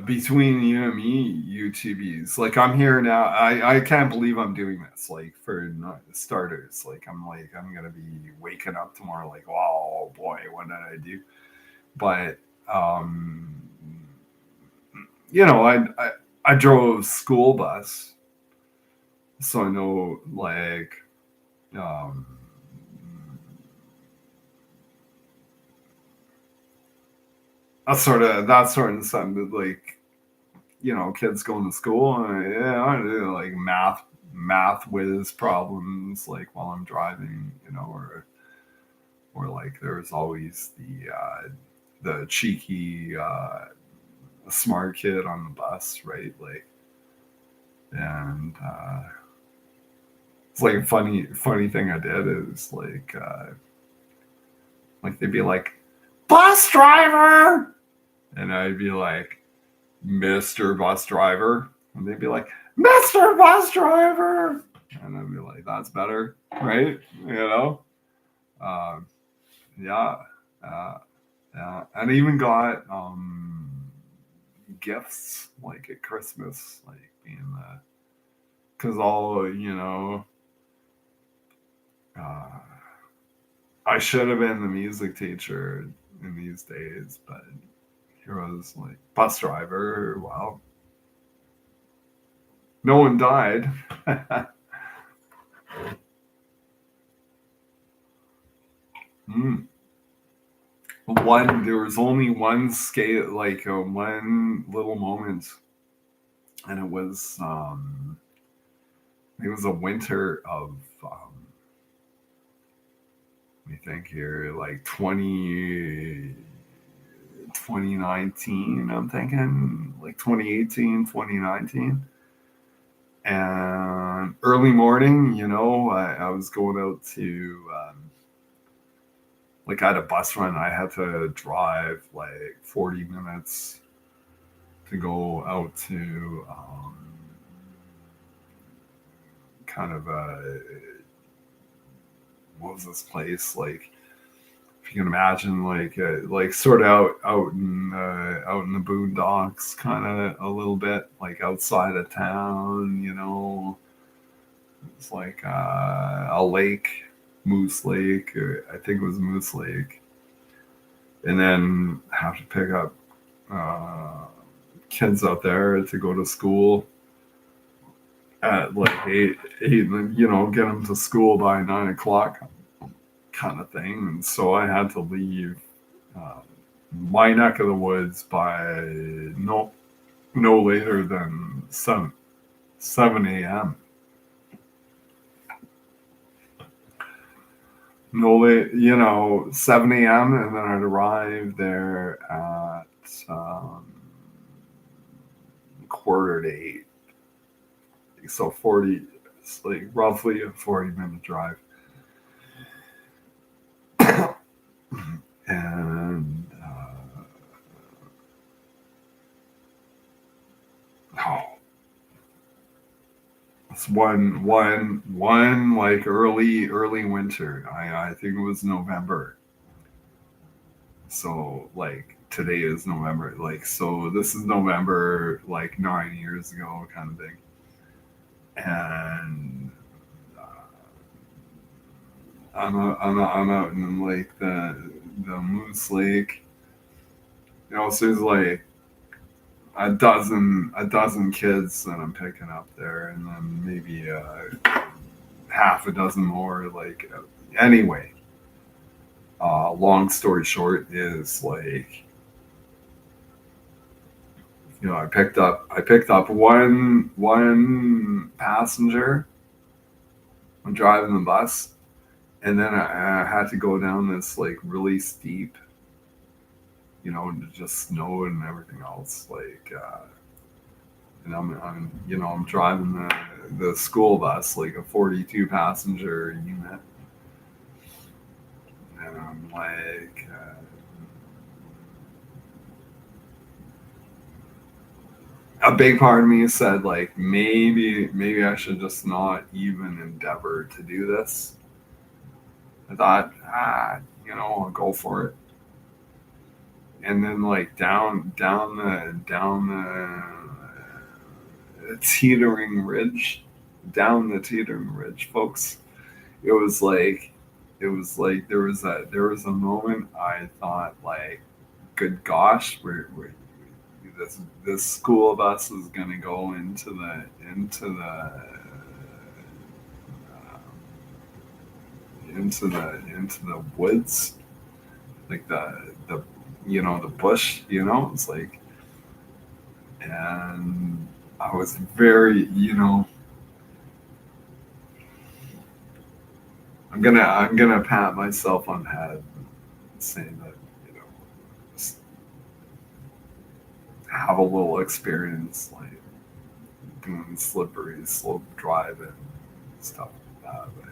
between you and me, YouTubies. Like I'm here now. I can't believe I'm doing this. Like for starters, I'm gonna be waking up tomorrow. Like, oh boy, what did I do? But um, I drove school bus, so I know like um, that sort of something like kids going to school and yeah, I do like math whiz problems like while I'm driving, or like there's always the cheeky smart kid on the bus, right? Like, and it's like a funny thing I did is like they'd be like, bus driver, and I'd be like, Mr. Bus Driver. And they'd be like, Mr. Bus Driver. And I'd be like, that's better, right? Um, yeah. Uh, yeah. And I even got gifts like at Christmas, like being because uh, I should have been the music teacher in these days, but here was like bus driver. Wow. No one died. mm. There was only one scale, like one little moment, and it was a winter of let me think here, like 2019, I'm thinking, like 2018, 2019. And early morning, I was going out to, like I had a bus run. I had to drive like 40 minutes to go out to kind of what was this place? Like, if you can imagine, like sort of out in the boondocks, kind of a little bit like outside of town. It's like a lake, Moose Lake, or I think it was Moose Lake, and then have to pick up kids out there to go to school at like eight, and get them to school by 9 o'clock, kind of thing. And so I had to leave my neck of the woods by no later than 7 a.m. No late, 7 a.m. and then I'd arrive there at quarter to 8. So 40, it's like roughly a 40-minute drive. And it's one like early winter. I think it was November. So like today is November. Like, so this is November, like 9 years ago, kind of thing. And I'm out in like the Moose Lake. So there's like a dozen kids that I'm picking up there, and then maybe half a dozen more. Like, anyway, long story short is like, I picked up one passenger when driving the bus, and then I had to go down this like really steep, just snow and everything else. Like, and I'm driving the school bus, like a 42 passenger unit, and I'm like, a big part of me said like, maybe I should just not even endeavor to do this. I thought, I'll go for it. And then like down the teetering ridge, folks. It was like there was a moment I thought like, good gosh, this school bus is gonna go into the into the woods, like the the bush. It's like, and I was very, I'm gonna pat myself on the head and say that, just have a little experience like doing slippery slope driving and stuff like that. But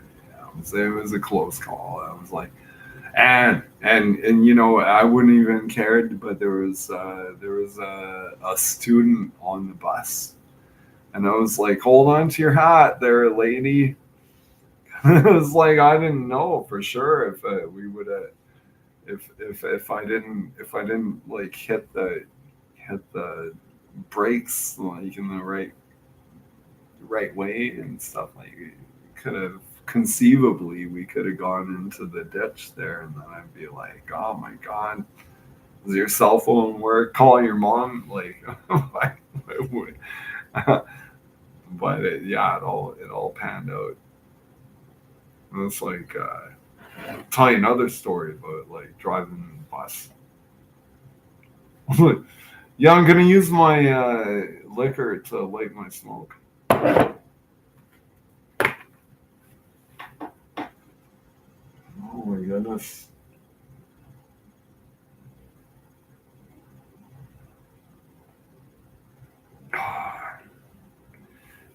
yeah, it was a close call. I was like, and I wouldn't even cared, but there was a student on the bus, and I was like, hold on to your hat there, lady. It was like, I didn't know for sure if we would have, if I didn't like hit the brakes like in the right way and stuff, like, could have conceivably we could have gone into the ditch there, and then I'd be like, oh my god, does your cell phone work? Call your mom, like. But it all panned out. And it's like, I'll tell you another story about like driving the bus. Yeah, I'm gonna use my liquor to light my smoke. Oh my goodness.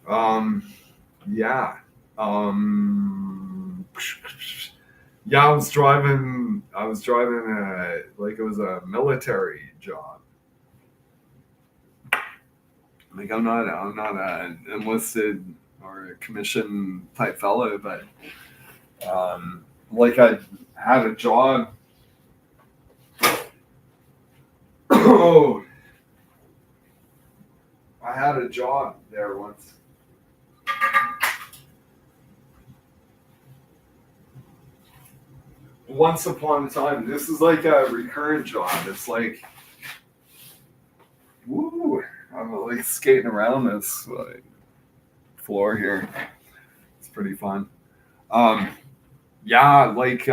Yeah. Um, yeah, I was driving like it was a military job. Like I'm not an enlisted or a commission type fellow, but like I had a job. Oh, I had a job there once. Once upon a time, this is like a recurrent job. It's like, woo, I'm like skating around this like floor here. It's pretty fun. Um, yeah, like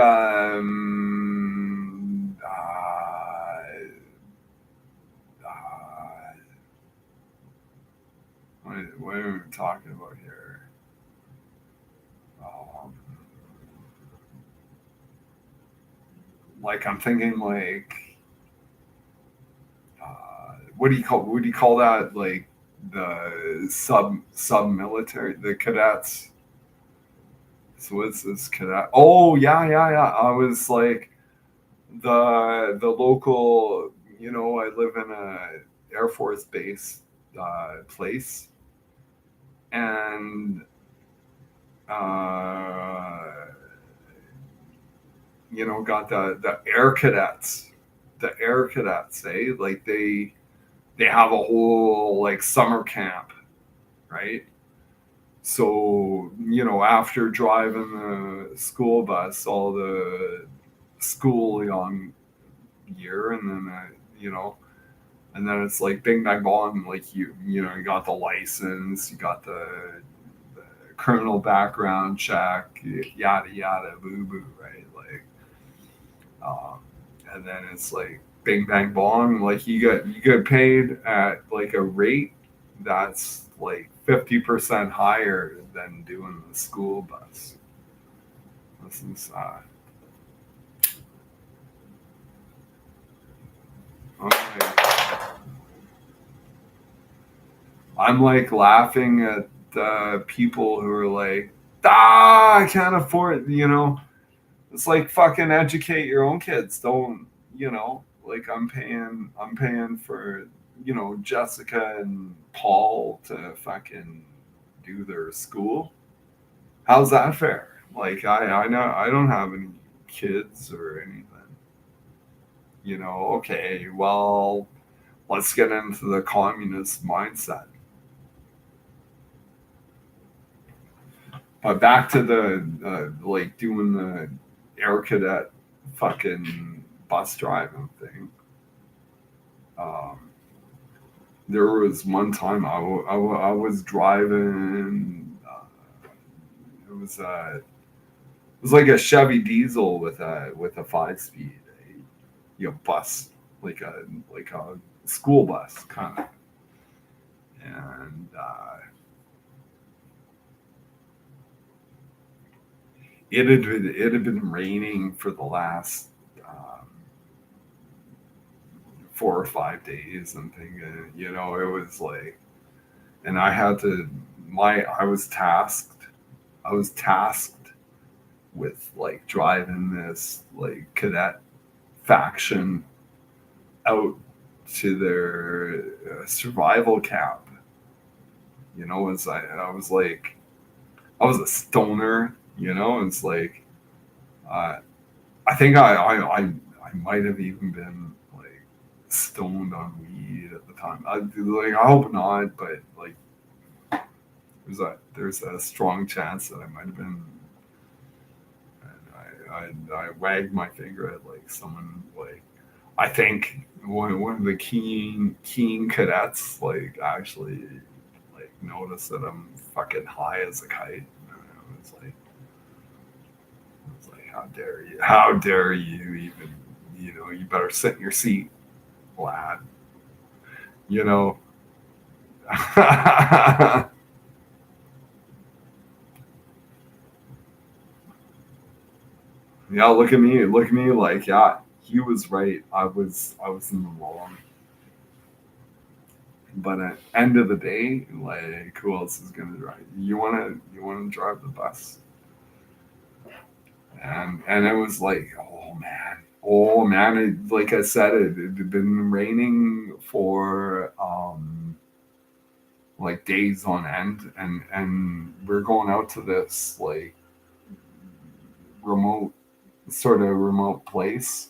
what are we talking about here? Um, like I'm thinking like what do you call that? Like the sub military, the cadets. So what's this cadet? Oh yeah, yeah, yeah. I was like the local. I live in a Air Force base place, and uh, got the air cadets, like they have a whole like summer camp, right? So after driving the school bus all the school young year, and then and then it's like bing bang bong, like you got the license, you got the criminal background check, yada yada boo boo, right? Like um, and then it's like bing bang bong, like you get paid at like a rate that's like 50% higher than doing the school bus. This is okay. I'm like laughing at people who are like, I can't afford, it's like fucking educate your own kids. Don't, like I'm paying for, Jessica and Paul to fucking do their school. How's that fair? Like I know I don't have any kids or anything. Okay, well, let's get into the communist mindset. But back to the like doing the air cadet fucking bus driving thing. Um, there was one time I was driving. It was like a Chevy diesel with a 5 speed, bus, like a school bus kind of, and it had been raining for the last um, 4 or 5 days. I'm thinking, it was like, and I was tasked with like driving this like cadet faction out to their survival camp. As I was like, I was a stoner. It's like uh, I think I might have even been like stoned on weed at the time. I hope not, but like there's a strong chance that I might have been. And I wagged my finger at like someone, like I think one of the keen cadets like actually like noticed that I'm fucking high as a kite. And I was like, how dare you even, you better sit in your seat, lad. You know. Yeah, look at me, like, yeah, he was right. I was in the wrong. But at end of the day, like who else is gonna drive? You wanna drive the bus? And it was like, oh man, like I said, it had been raining for like days on end, and we're going out to this like remote sort of remote place.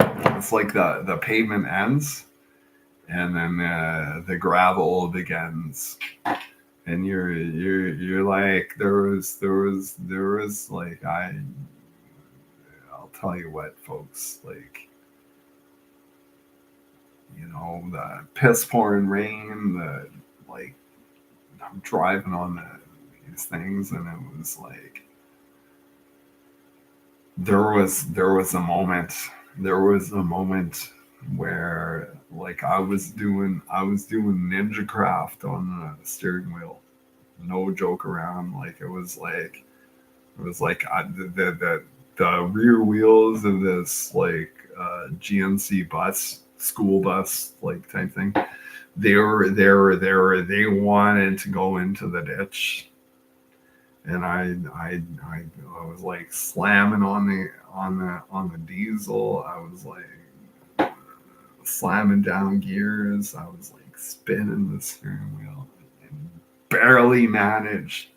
It's like the pavement ends, and then the gravel begins, and you're like there was like I'll tell you what, folks, like the piss pouring rain, the like I'm driving on these things, and it was like there was a moment where like I was doing ninja craft on the steering wheel. No joke around. Like it was like the rear wheels of this like GNC bus, school bus like type thing. They wanted to go into the ditch, and I was like slamming on the diesel. I was like slamming down gears. I was like spinning the steering wheel, and barely managed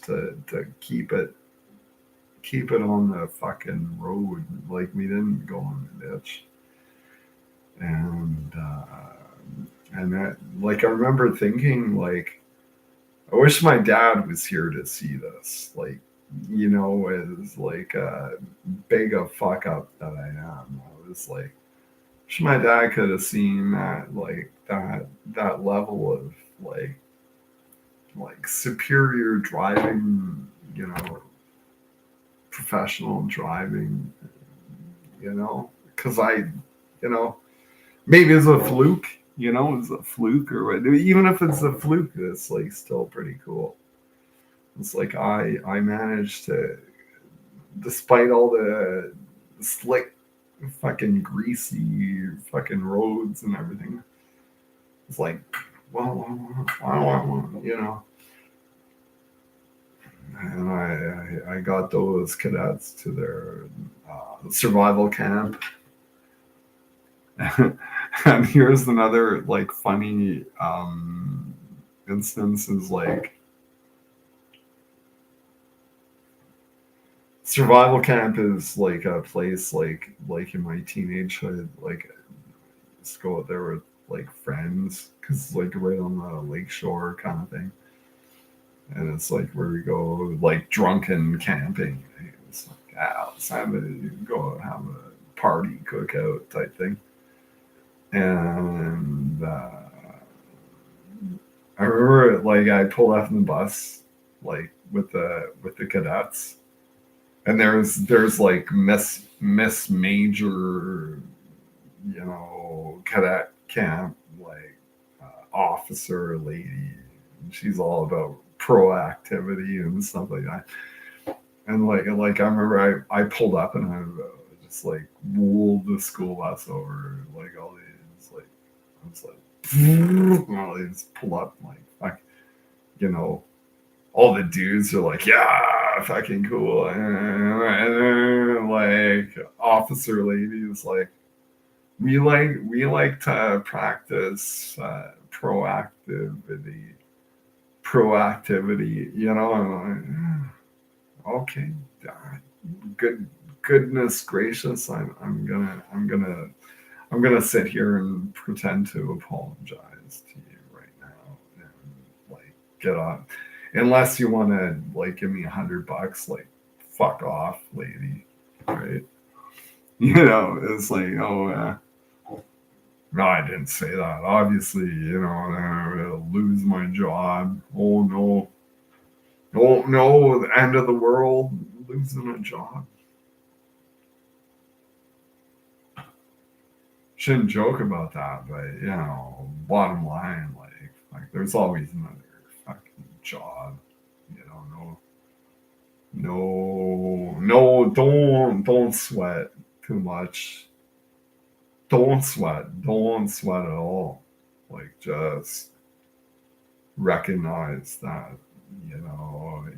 to keep it on the fucking road. Like we didn't go on the ditch, and that, like I remember thinking like I wish my dad was here to see this. Like, as like big a fuck up that I am. I was like, wish my dad could have seen that, like that level of like superior driving, professional driving, because you know, maybe it's a fluke, it's a fluke or what. Even if it's a fluke, it's like still pretty cool. It's like I managed to, despite all the slick, fucking greasy, fucking roads and everything. It's like, well, and I got those cadets to their survival camp. And here's another like funny instance is like survival camp is like a place like in my teenagehood, like I used to go out there with like friends because it's like right on the lake shore kind of thing, and it's like where we go like drunken camping. It's like let's go have a party cookout type thing, and I remember like I pulled off in the bus like with the cadets, and there's like Miss Major, cadet camp, like officer lady, and she's all about proactivity and stuff like that. And like I remember I pulled up and I just like rolled the school bus over like all these like I was like all these pull up like fuck, you know all the dudes are like, yeah, fucking cool. And then, like, officer lady is like, we like to practice proactivity. I'm like, okay, good, goodness gracious, I'm gonna sit here and pretend to apologize to you right now and like get on. Unless you want to like give me $100, like fuck off, lady, right? It's like, oh, no, I didn't say that. Obviously, I'll lose my job. Oh no, oh no, the end of the world, losing a job. Shouldn't joke about that, but bottom line, like there's always another fucking job. No, no, no, don't sweat too much. don't sweat at all. Like, just recognize that,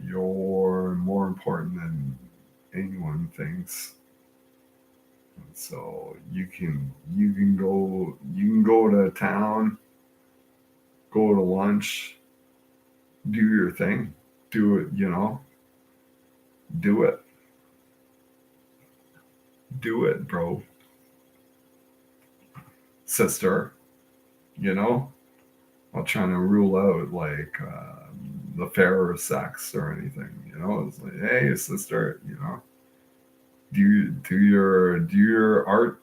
you're more important than anyone thinks. And so you can go to town, go to lunch, do your thing, do it, do it, do it, bro, sister. You know, not trying to rule out like the fairer sex or anything. It's like, hey, sister, do your art,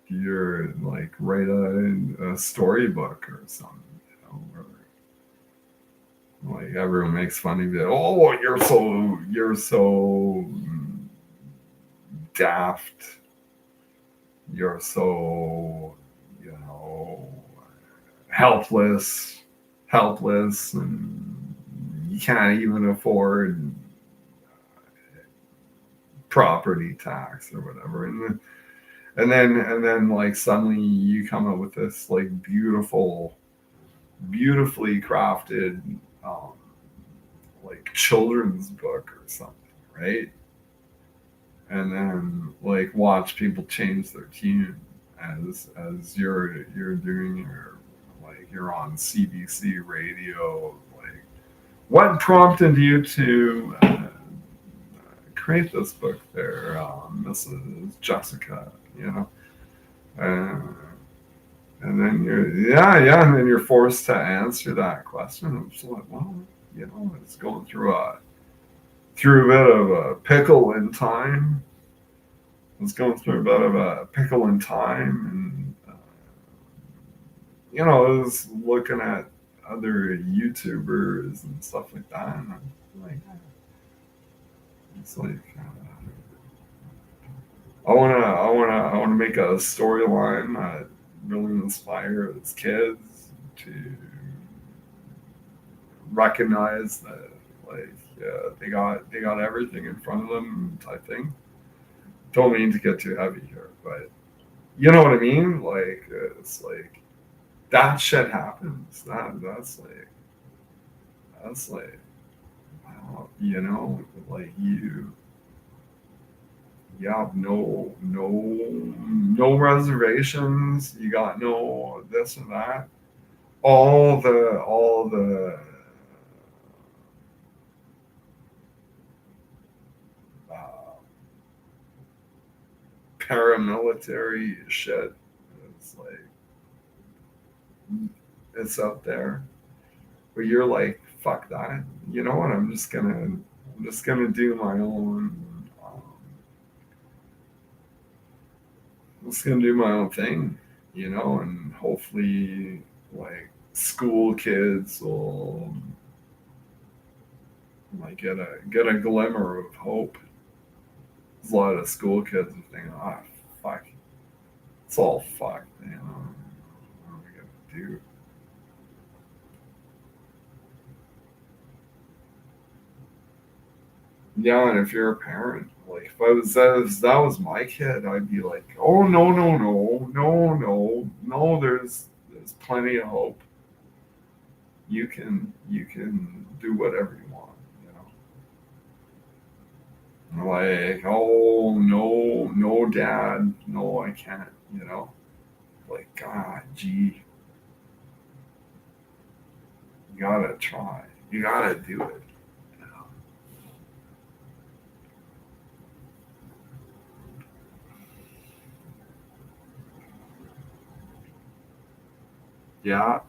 do your like write a storybook or something. Or like everyone makes fun of you. Oh, you're so daft. You're so helpless, and you can't even afford property tax or whatever. And then like suddenly you come up with this like beautifully crafted like children's book or something, right? And then like watch people change their tune as you're doing your, like, you're on CBC radio. Like, what prompted you to create this book there, Mrs. Jessica, uh, and then and then you're forced to answer that question. It's like, well, it's going through a bit of a pickle in time. It's going through a bit of a pickle in time, and I was looking at other YouTubers and stuff like that, and I'm like, it's like, I wanna make a storyline that really inspires kids to recognize that, like, they got everything in front of them type thing. Don't mean to get too heavy here, but you know what I mean. Like, it's like that shit happens. That's like wow, like you have no reservations. You got no this and that. All the uh, paramilitary shit. It's like it's up there, but you're like, fuck that. You know what? I'm just gonna do my own. I'm just gonna do my own thing, and hopefully, like, school kids will like get a glimmer of hope. There's a lot of school kids are thinking, ah, fuck, it's all fucked. What are we gonna do? Yeah, and if you're a parent, like, if that was my kid, I'd be like, oh, no, no, no, no, no, no. There's plenty of hope. You can do whatever you want. Like, oh, no, no, dad, no, I can't. Like, God, gee, you gotta try. You gotta do it. You know? Yeah,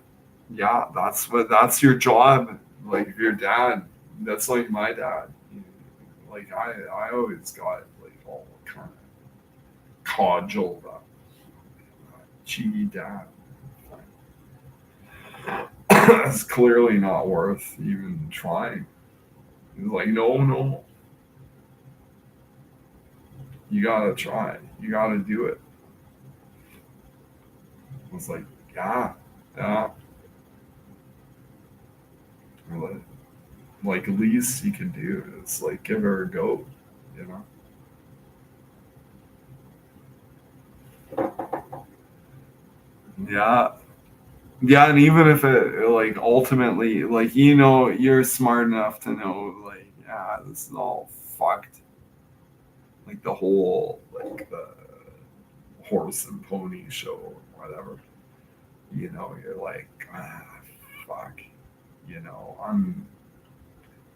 yeah, that's your job. Like, if your dad, that's like my dad. Like, I always got like all kind of codgeled up. Gee, dad, it's clearly not worth even trying. He's like, no, no, you gotta try. You gotta do it. It's like, yeah, yeah. Like, least you can do is like give her a go. You know. Yeah. Yeah, and even if it like ultimately like you're smart enough to know like yeah this is all fucked, like the whole like the horse and pony show or whatever, you're like fuck,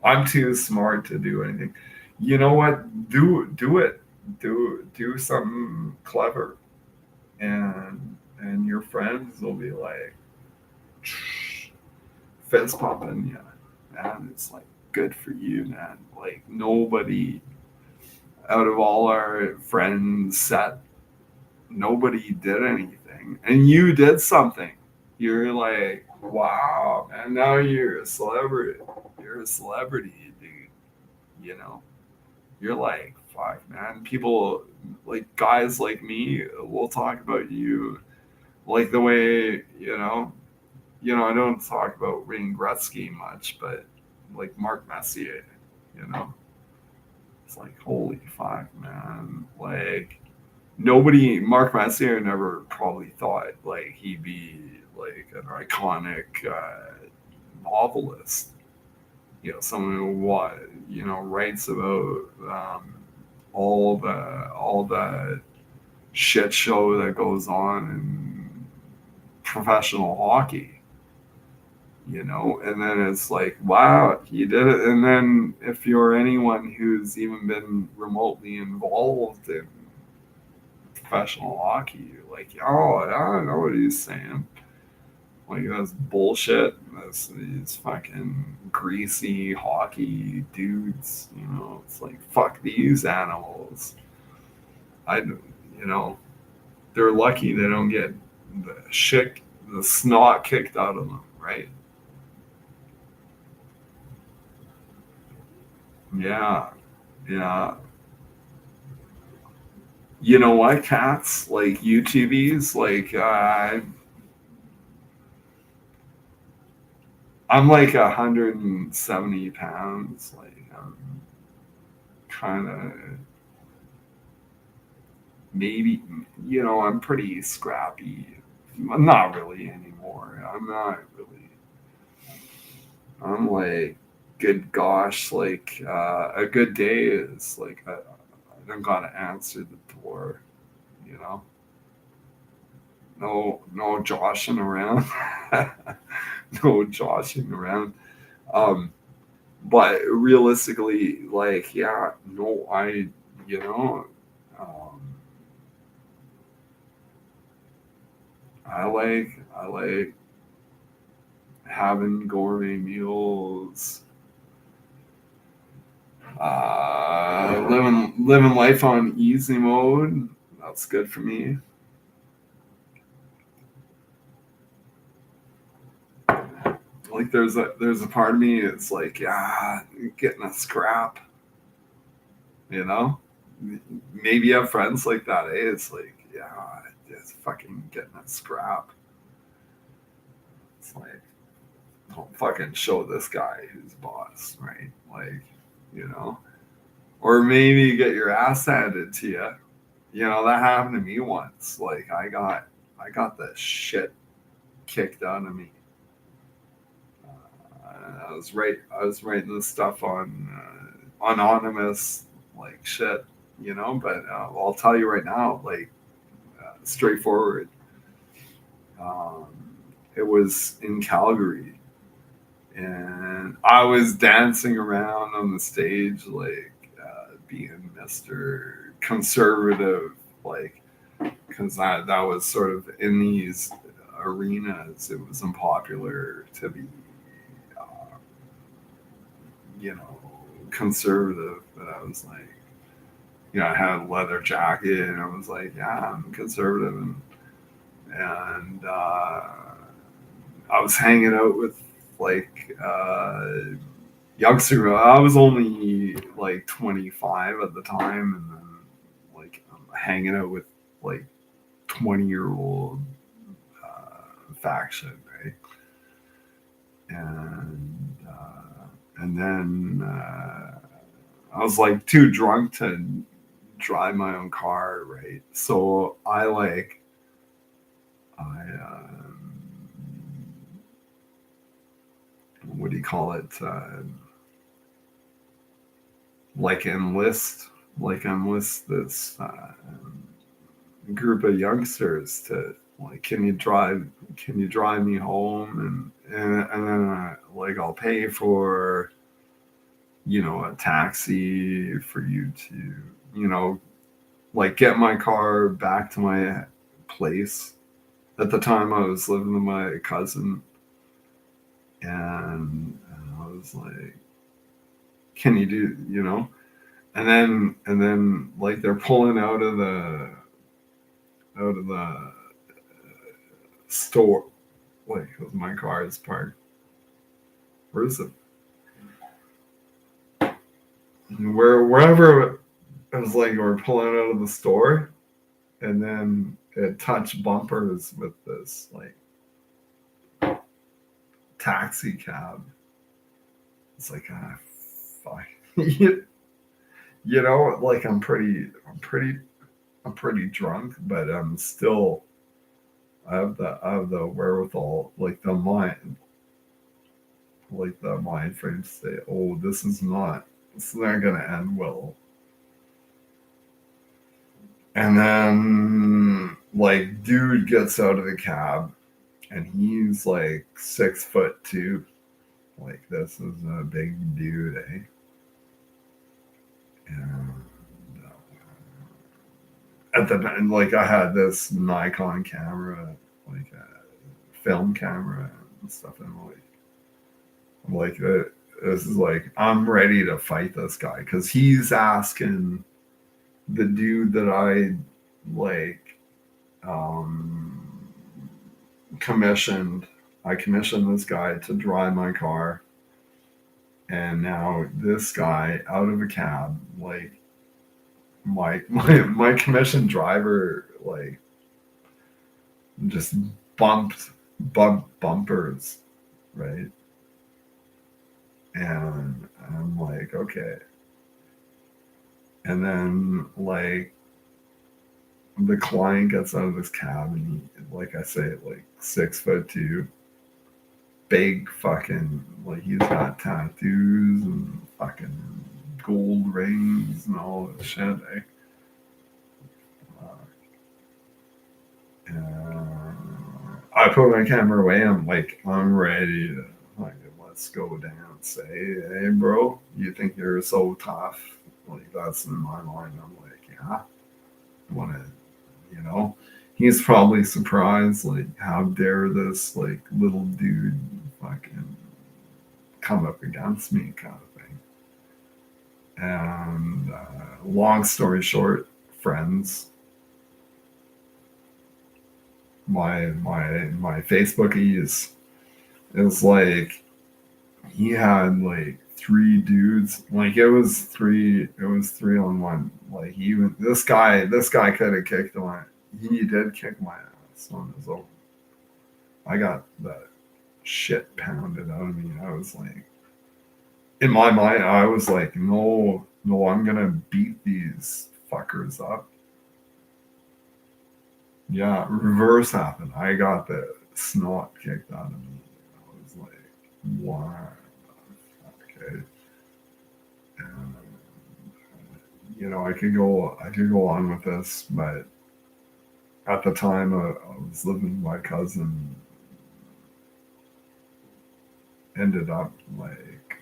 I'm too smart to do anything. You know what, do it, do something clever, and your friends will be like fist pumping you, man. It's like good for you, man. Like nobody out of all our friends set, nobody did anything, and you did something. You're like, wow, man. Now you're a celebrity. You're a celebrity, dude. You know, you're like, fuck, man. People like guys like me will talk about you like the way I don't talk about Wayne Gretzky much, but like Mark Messier, you know, it's like holy fuck, man. Like Mark Messier never probably thought like he'd be like an iconic novelist. Someone who writes about all the shit show that goes on in professional hockey. And then it's like, wow, he did it. And then if you're anyone who's even been remotely involved in professional hockey, you're like, oh, I don't know what he's saying. Like, that's bullshit. These fucking greasy hockey dudes, it's like, fuck these animals. I, you know, they're lucky they don't get the snot kicked out of them, right? Yeah, yeah. You know what, cats? Like YouTubies, like I'm like 170 pounds. Like I'm kind of maybe I'm pretty scrappy. Not really anymore. I'm not really. I'm like, good gosh, like a good day is like I don't gotta answer the door. You know, no joshing around. No joshing around. Um, but realistically, like, yeah, no, you know, um, I like having gourmet meals, living life on easy mode. That's good for me. Like, there's a part of me. It's like, yeah, getting a scrap. You know, maybe you have friends like that. Eh? It's like, yeah, it's fucking getting a scrap. It's like, don't fucking show this guy who's boss, right? Like, you know, or maybe you get your ass handed to you. That happened to me once. Like, I got the shit kicked out of me. I was writing this stuff on anonymous like shit, But I'll tell you right now, like straightforward. Um, it was in Calgary, and I was dancing around on the stage, like being Mister Conservative, like because that was sort of in these arenas. It was unpopular to be, uh, you know, conservative, but I was like, I had a leather jacket, and I was like, yeah, I'm conservative, and I was hanging out with like youngster. I was only like 25 at the time, and then like I'm hanging out with like 20-year-old faction, right? And then I was like too drunk to drive my own car, right? So I what do you call it? Like enlist, this group of youngsters to like, can you drive me home, and then like I'll pay for, you know, a taxi for you to, you know, like get my car back to my place. At the time, I was living with my cousin, and I was like, "Can you do, you know?" And then like they're pulling out of the store. Like, my car is parked. Where is it? Wherever it was, like we're pulling out of the store, and then it touched bumpers with this like taxi cab. It's like, ah, fuck. You know, like I'm pretty drunk, but I'm still, I have the wherewithal, like the mind frame to say, oh, this is not gonna end well. And then like dude gets out of the cab, and he's like 6'2". Like, this is a big dude, eh? And at the time, like, I had this Nikon camera, like a film camera and stuff, and this is like, I'm ready to fight this guy because he's asking the dude that I like um, commissioned. I commissioned this guy to drive my car, and now this guy out of a cab, like my commission driver, like just bumpers, right? And I'm like, okay. And then like the client gets out of this cab, and he, like I say, like 6'2", big fucking, like he's got tattoos and fucking gold rings and all this shit. Eh? I put my camera away. I'm like, I'm ready to, like, let's go down. Say, hey, bro, you think you're so tough? Like, that's in my mind. I'm like, yeah, I want to, you know. He's probably surprised, like, how dare this like little dude fucking come up against me, kind of thing. And long story short, friends, my Facebook is like, he had like three dudes, like it was three on one. Like, this guy could have kicked my, he did kick my ass on his own. I got the shit pounded out of me. I was like, in my mind, I was like, no, I'm gonna beat these fuckers up. Yeah, reverse happened. I got the snot kicked out of me. I was like, wow, okay. And, you know, I could go on with this, but at the time, I was living with my cousin. Ended up like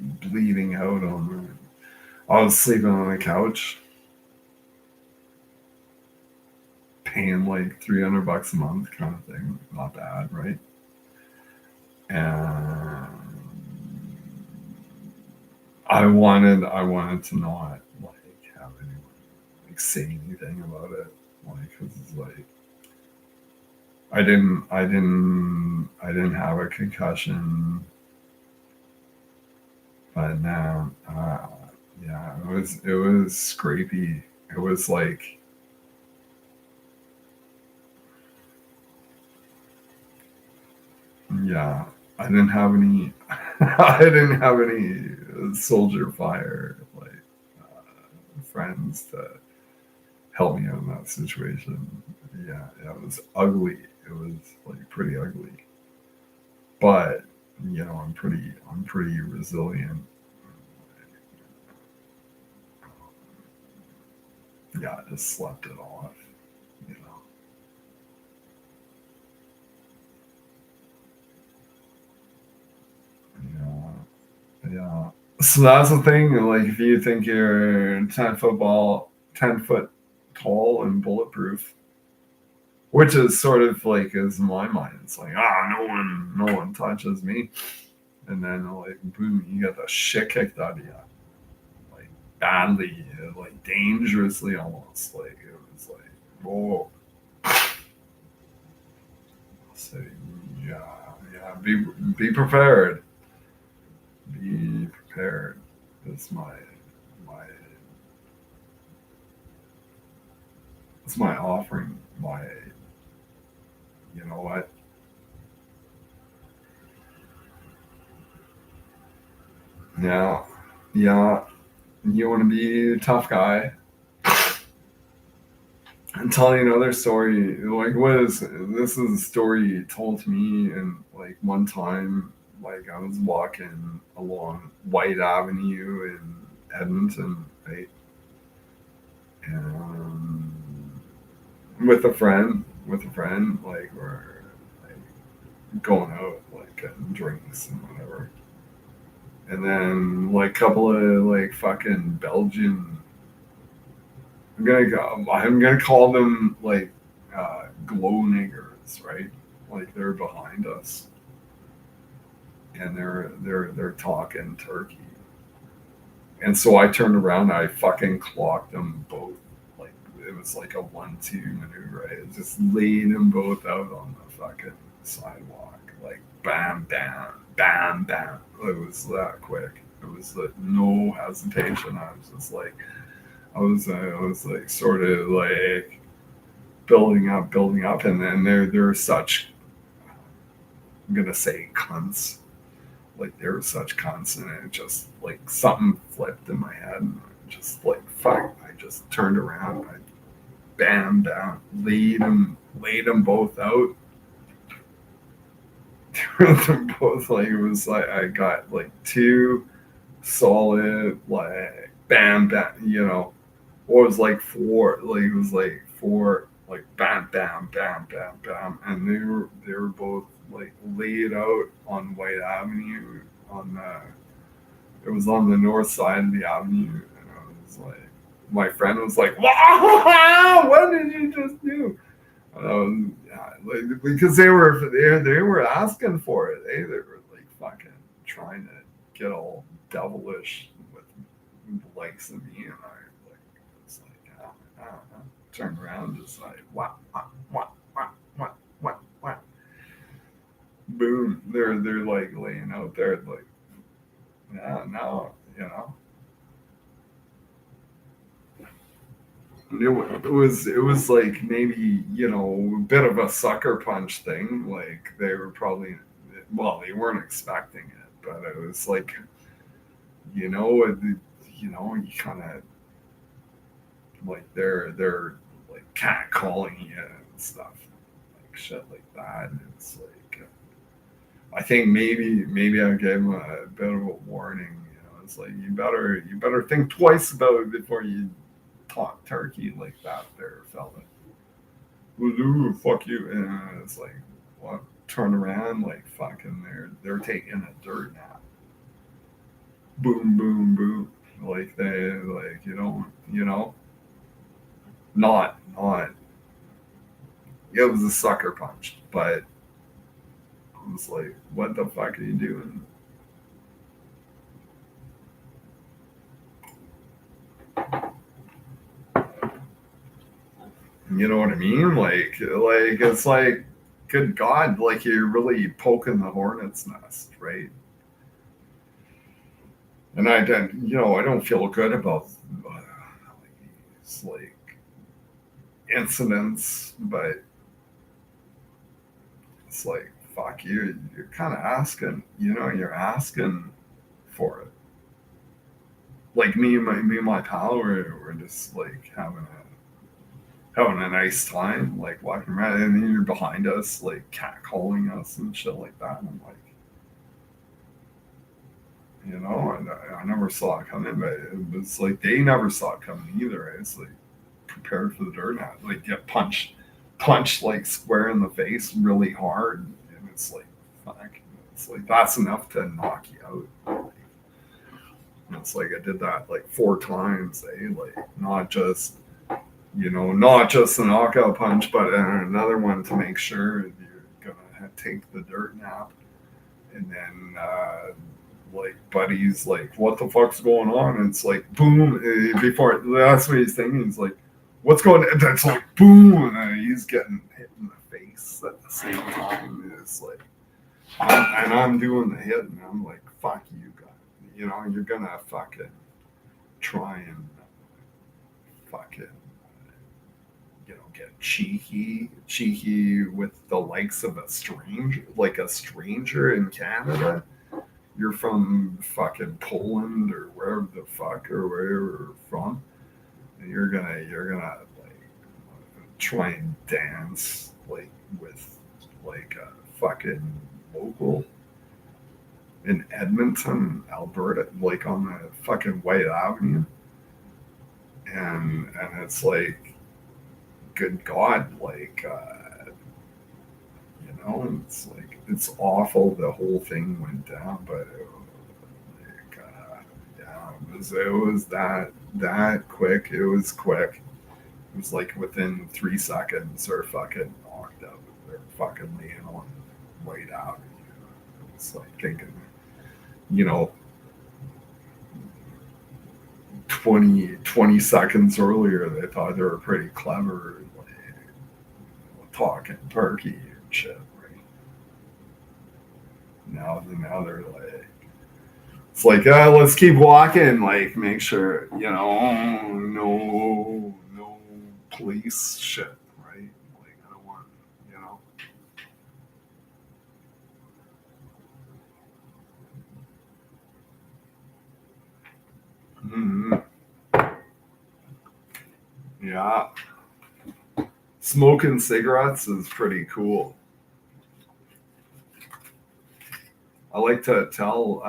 bleeding out on me. I was sleeping on the couch, paying like $300 a month, kind of thing. Not bad, right? And I wanted to not like have anyone like say anything about it, like, because it's like, I didn't have a concussion, but now, yeah, it was scrapey. It was like, yeah, I didn't have any, I didn't have any soldier fire, like, friends to help me out in that situation. yeah, it was ugly. It was like pretty ugly. But I'm pretty resilient. Yeah, I just slept it off. You know. Yeah, yeah. So that's the thing. Like, if you think you're 10 foot tall and bulletproof, which is sort of like is my mind. It's like, no one touches me, and then like boom, you get the shit kicked out of you, like badly, like dangerously almost. Like it was like, whoa. So yeah, yeah. Be prepared. Be prepared. That's my that's my offering. My you know what? Yeah, yeah. You want to be a tough guy. And tell you another story. Like, this is a story told to me, and like one time, like I was walking along White Avenue in Edmonton, right, and with a friend, like we're like going out, like getting drinks and whatever, and then like a couple of like fucking Belgian. I'm gonna call them like glow niggers, right? Like they're behind us, and they're talking turkey. And so I turned around and I fucking clocked them both. Like it was like a 1-2 maneuver. I just laid them both out on the fucking sidewalk. Like bam, bam, bam, bam. It was that quick. It was like no hesitation. I was like sort of like building up, and then they're such. I'm gonna say cunts. Like they were such cunts, and it just like something flipped in my head, and I just like fuck. I just turned around, I bam down, laid them both out. Them both like it was like I got like two solid like bam bam, or it was like four, like it was like four, like bam bam bam bam bam, and they were both like laid out on White Avenue on the it was on the north side of the avenue, and I was like, my friend was like, "Wow, what did you just do?" Yeah, like, because they were asking for it. They were like fucking trying to get all devilish with the likes of me, and I like was like, I don't know. Turned around, just like what. Boom! They're like laying out there, like yeah, no, it was like maybe a bit of a sucker punch thing. Like they were probably, well, they weren't expecting it, but it was like you kind of like they're like cat calling you and stuff, like shit like that. And it's like I think maybe I gave them a bit of a warning. It's like you better think twice about it before you talk turkey like that, there, fella. Ooh, fuck you. And it's like, what? Turn around, like fucking, they're taking a dirt nap. Boom, boom, boom. Like like not. It was a sucker punch, but I was like, what the fuck are you doing? You know what I mean? Like it's like, good God, like you're really poking the hornet's nest, right? And I don't feel good about these like incidents, but it's like fuck you. You're kind of asking, you're asking for it. Like me and my pal were just like having having a nice time, like walking around, and then you're behind us, like catcalling us and shit like that. And I'm like, and I never saw it coming, but it was like they never saw it coming either. It's like prepared for the dirt now, like get punched like square in the face really hard, and it's like, fuck, it's like that's enough to knock you out. And it's like I did that like 4 times, like not just a knockout punch, but another one to make sure you're gonna take the dirt nap. And then like buddies, like what the fuck's going on? And it's like boom. Before that's what he's thinking. He's like, what's going on? That's like boom, and he's getting hit in the face at the same time. And it's like, I'm doing the hit, and I'm like, fuck you guys. You're gonna fucking try and fucking get cheeky with the likes of a stranger in Canada. You're from fucking Poland or wherever the fuck or wherever you're from, and you're gonna like try and dance like with like a fucking local in Edmonton, Alberta, like on the fucking White Avenue, and it's like, good God, like it's like it's awful. The whole thing went down, but like, yeah, it was that quick. It was quick. It was like within 3 seconds, they're fucking knocked out. They're fucking laying on White Avenue. It's like thinking, you know, 20 seconds earlier, they thought they were pretty clever, like, talking turkey and shit, right? Now they're like, it's like, let's keep walking, like, make sure, no police shit, right? Like, I don't want, you know. Mm-hmm. Yeah. Smoking cigarettes is pretty cool. I like to tell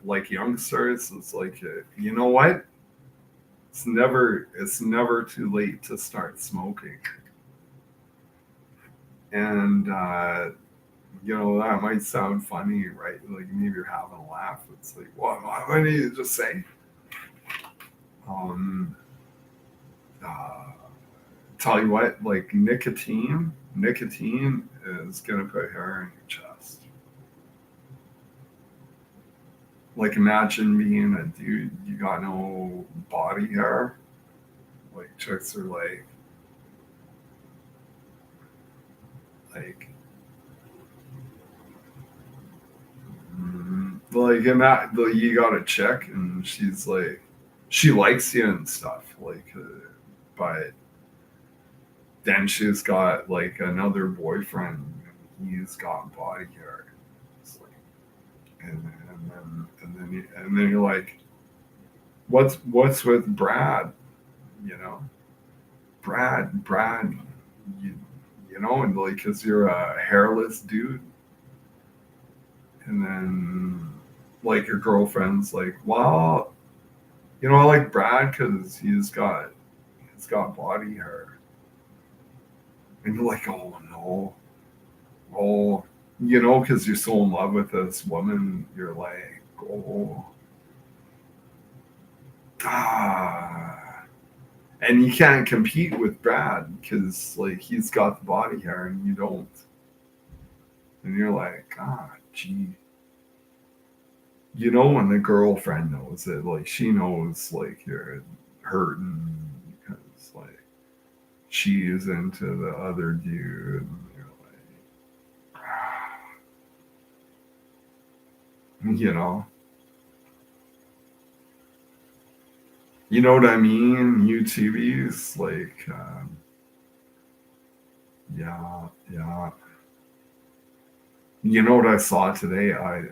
like youngsters, it's like, you know what? It's never too late to start smoking. And that might sound funny, right? Like maybe you're having a laugh. It's like, what do you just say? Um, uh, Tell you what, like nicotine is gonna put hair in your chest. Like imagine being a dude, you got no body hair. Like chicks are like like in that you got a chick and she's like she likes you and stuff like but then she's got like another boyfriend and he's got body hair. It's like, and then you're like, what's with Brad, you know Brad, you, and like because you're a hairless dude. And then like your girlfriend's like, well, I like Brad because he's got body hair. And you're like, oh no, oh, because you're so in love with this woman, you're like, oh, ah. And you can't compete with Brad because like he's got the body hair and you don't. And you're like, gee. When the girlfriend knows it, like she knows like you're hurting because like she is into the other dude. And you're like, you know what I mean? YouTubies, like, yeah, yeah. You know what I saw today? I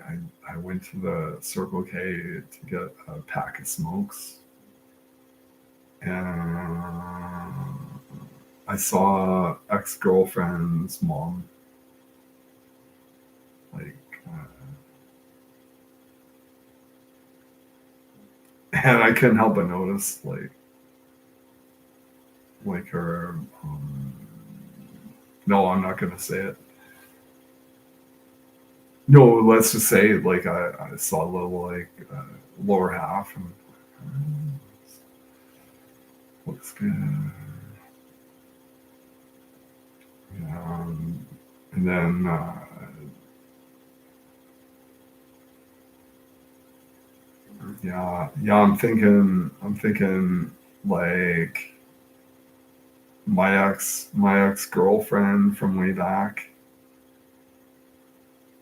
went to the Circle K to get a pack of smokes, and I saw ex-girlfriend's mom, like, and I couldn't help but notice, like her. No, I'm not gonna say it. No, let's just say, like, I saw a little, like, lower half, and looks good. And then, yeah, I'm thinking, like, my ex girlfriend from way back.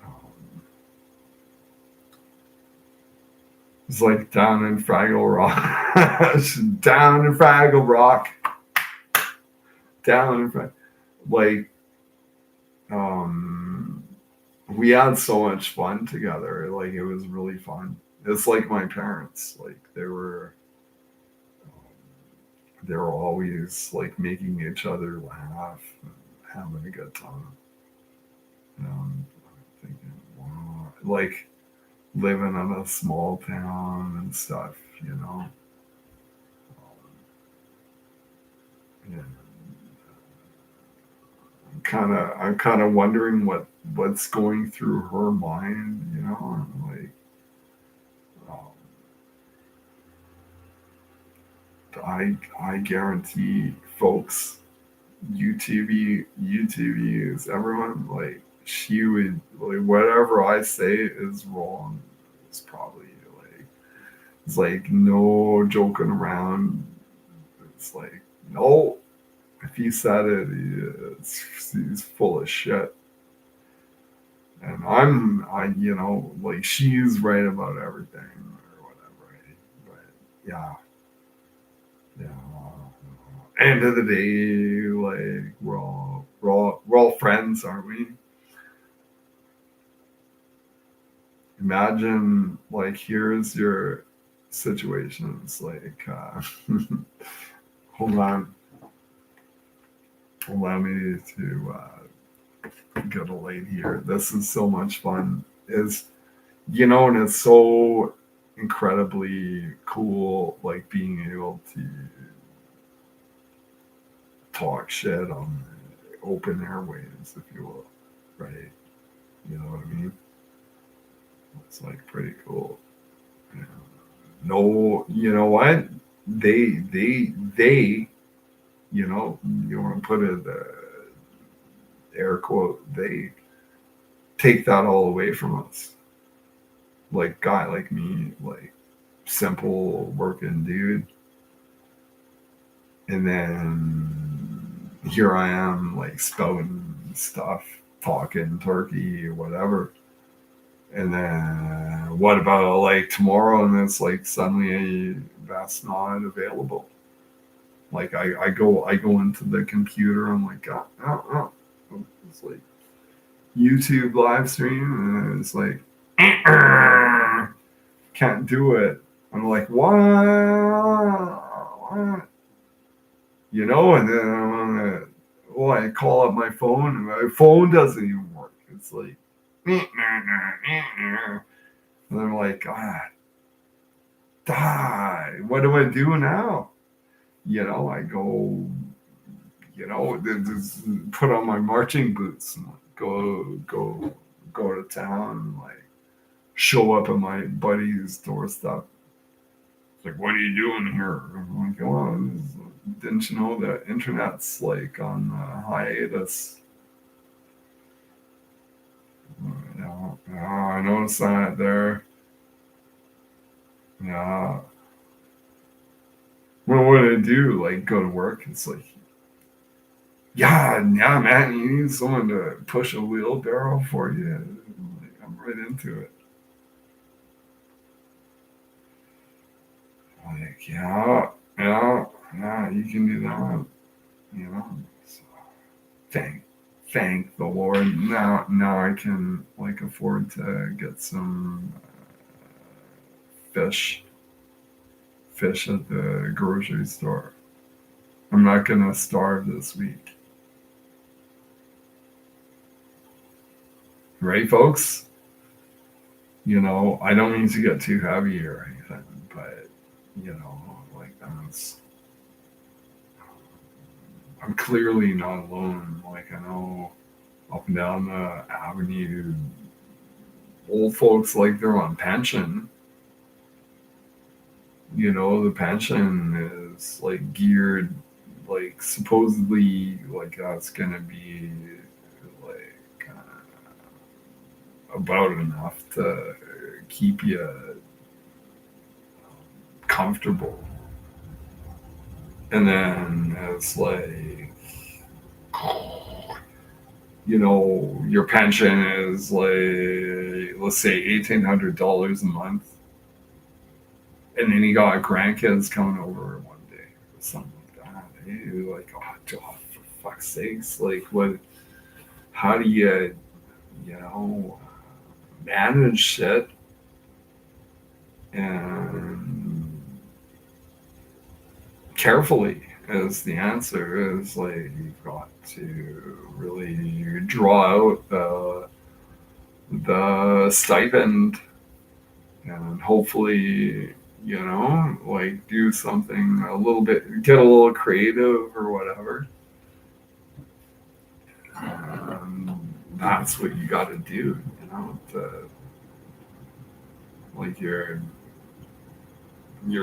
Um, it's like down in Fraggle Rock, down in Fraggle Rock, down in like, um, we had so much fun together. Like, it was really fun. It's like my parents. Like, they were always like making each other laugh and having a good time. I'm thinking, wow, like living in a small town and stuff, you know. Yeah, I'm kind of wondering what's going through her mind, you know. Like, um, I guarantee, folks, YouTubies, everyone, like, she would, like, whatever I say is wrong. It's probably, like, it's like no joking around. It's like, no, if he said it, he's full of shit. And like, she's right about everything or whatever. But yeah, yeah. End of the day, like, we're all friends, aren't we? Imagine, like, here's your situation. It's like, hold on, allow me to get a light here. This is so much fun. And it's so incredibly cool, like, being able to talk shit on open airwaves, if you will, right? You know what I mean? It's like pretty cool. Yeah. No, you know what? They, you want to put it, air quote, they take that all away from us. Like, guy like me, like, simple working dude, and then here I am, like, spouting stuff, talking turkey or whatever. And then what about, like, tomorrow? And it's like suddenly that's not available. Like, I go into the computer. I'm like, it's like YouTube live stream, and it's like, can't do it. I'm like, what? What? And then I call up my phone, and my phone doesn't even work. It's like, and I'm like, God, die. What do I do now? I go, just put on my marching boots and go to town, and, like, show up at my buddy's doorstep. It's like, what are you doing here? I'm like, well, didn't you know that internet's, like, on hiatus? Yeah, I noticed that there. Yeah. Well, what do I do? Like, go to work? It's like, yeah, man, you need someone to push a wheelbarrow for you. Like, I'm right into it. Like, yeah, you can do that. So, thank, thank the Lord. Now I can, like, afford to get some fish, fish at the grocery store. I'm not gonna starve this week. Right, folks? You know, I don't mean to get too heavy or anything, but, you know, like that's, I'm clearly not alone. Like, I know up and down the avenue, old folks, like, they're on pension. You know, the pension is, like, geared, like, supposedly, like, that's gonna be, like, about enough to keep you comfortable. And then it's like, you know, your pension is like, let's say $1,800 a month. And then you got grandkids coming over one day or something like that. Hey, like, oh, for fuck's sakes, like, what, how do you, you know, manage shit? And carefully is the answer. Is like, you've got to really draw out the stipend and hopefully, you know, like, do something a little bit, get a little creative or whatever. That's what you got to do, you know. Like, your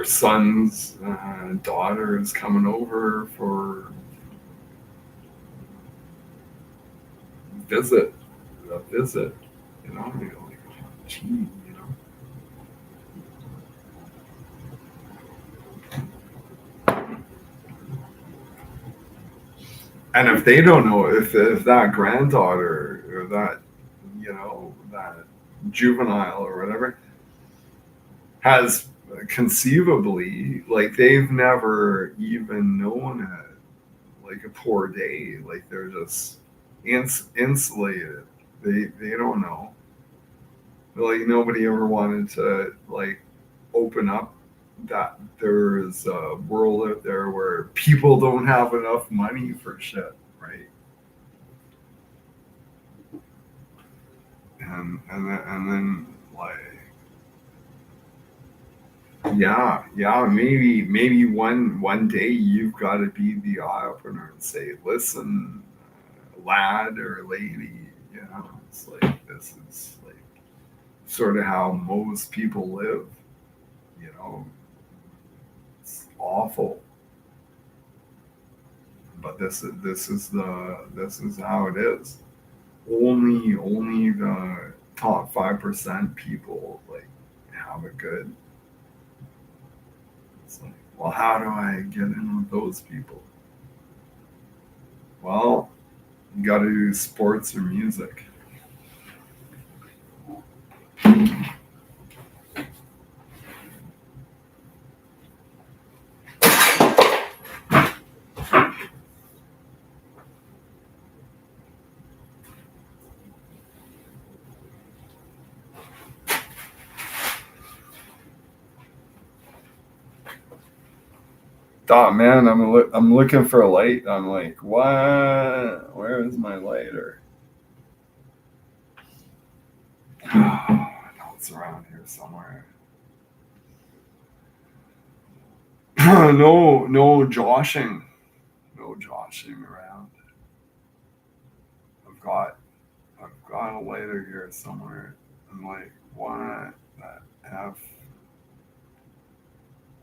son's daughter is coming over for visit, a visit, you know. You're like, oh, gee, you know. And if they don't know, if that granddaughter or that, you know, that juvenile or whatever has conceivably, like, they've never even known like a poor day, like, they're just insulated. They don't know. Like, nobody ever wanted to, like, open up that there's a world out there where people don't have enough money for shit, right? And then like, yeah, maybe one day you've got to be the eye opener and say, listen, lad or lady, you know, it's like, this is like sort of how most people live, you know. It's awful, but this is how it is. Only the top 5% people, like, have it good. It's like, well, how do I get in with those people? Well, you got to do sports or music. Oh man, I'm looking for a light. I'm like, what? Where is my lighter? I know it's around here somewhere. No joshing, no joshing around. I've got I've got a lighter here somewhere. I'm like, what the f?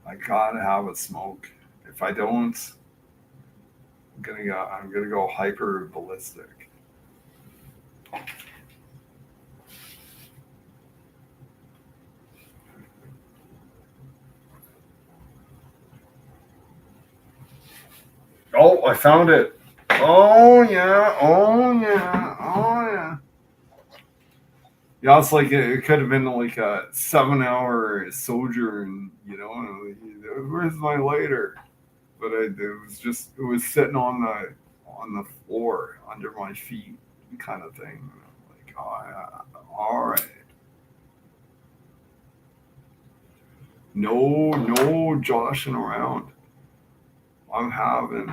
I gotta have a smoke. If I don't, I'm gonna go hyper ballistic. Oh, I found it. Oh yeah, oh yeah, oh yeah. Yeah, it's like it could have been like a 7 hour sojourn, you know. And where's my lighter? But it was sitting on the floor under my feet, kind of thing. And I'm like, oh, yeah, all right, no joshing around. I'm having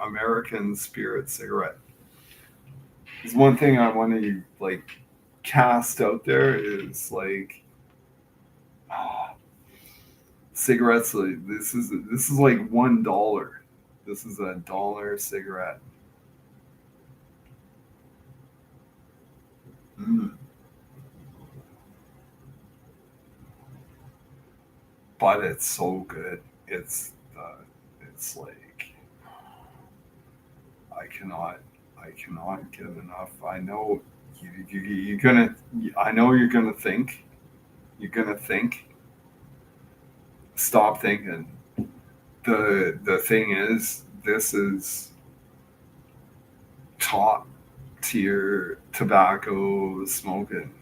American Spirit cigarette. There's one thing I want to like cast out there is like cigarettes. Like, this is like $1. This is a dollar cigarette. Mm. But it's so good. It's like I cannot I cannot get enough. I know you're gonna. I know you're gonna think. You're gonna think. Stop thinking. The thing is, this is top tier tobacco smoking.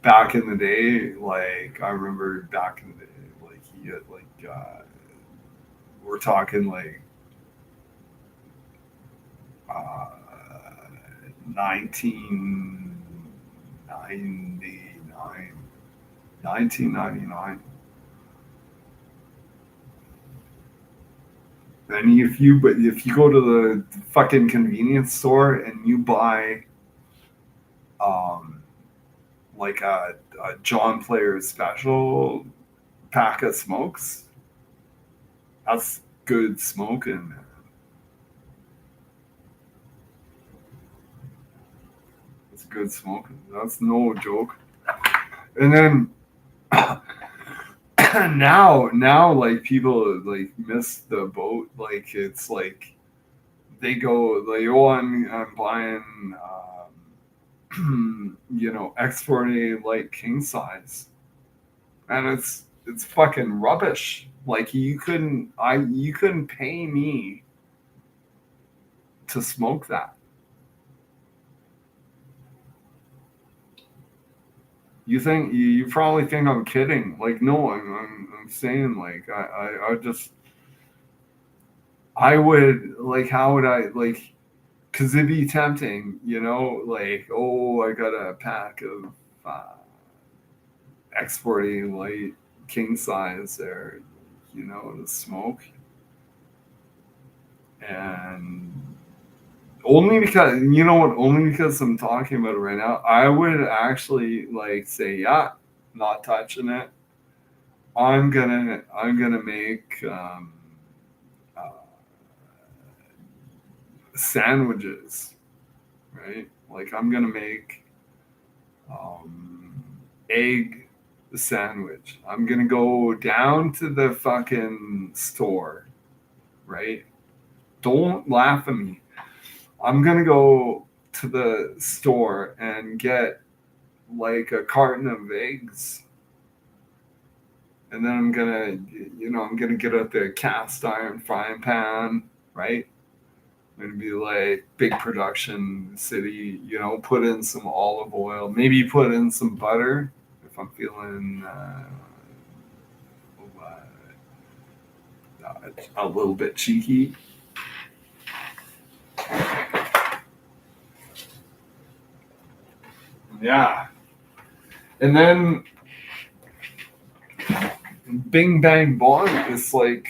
Back in the day, like I remember back in the day, like he had like we're talking like uh, 1999, 1999. And if you go to the fucking convenience store and you buy um like a John Player special pack of smokes, that's good smoking. That's good smoking. That's no joke. And then now like people like miss the boat. Like it's like they go like, oh, I'm buying exporting like king size, and it's fucking rubbish. Like you couldn't pay me to smoke that. You probably think I'm kidding. Like no, I'm saying like I just I would like how would I like because it'd be tempting, like oh I got a pack of exporting light king size there, to smoke, and only because only because I'm talking about it right now, I would actually like say, yeah, not touching it. I'm gonna make uh, sandwiches, right? Like I'm gonna make um, egg sandwich. I'm gonna go down to the fucking store, right? Don't laugh at me. I'm gonna go to the store and get like a carton of eggs, and then I'm gonna get out the cast iron frying pan, right? I'm gonna be like big production city, put in some olive oil, maybe put in some butter if I'm feeling a little bit cheeky. Yeah, and then Bing Bang Bong is like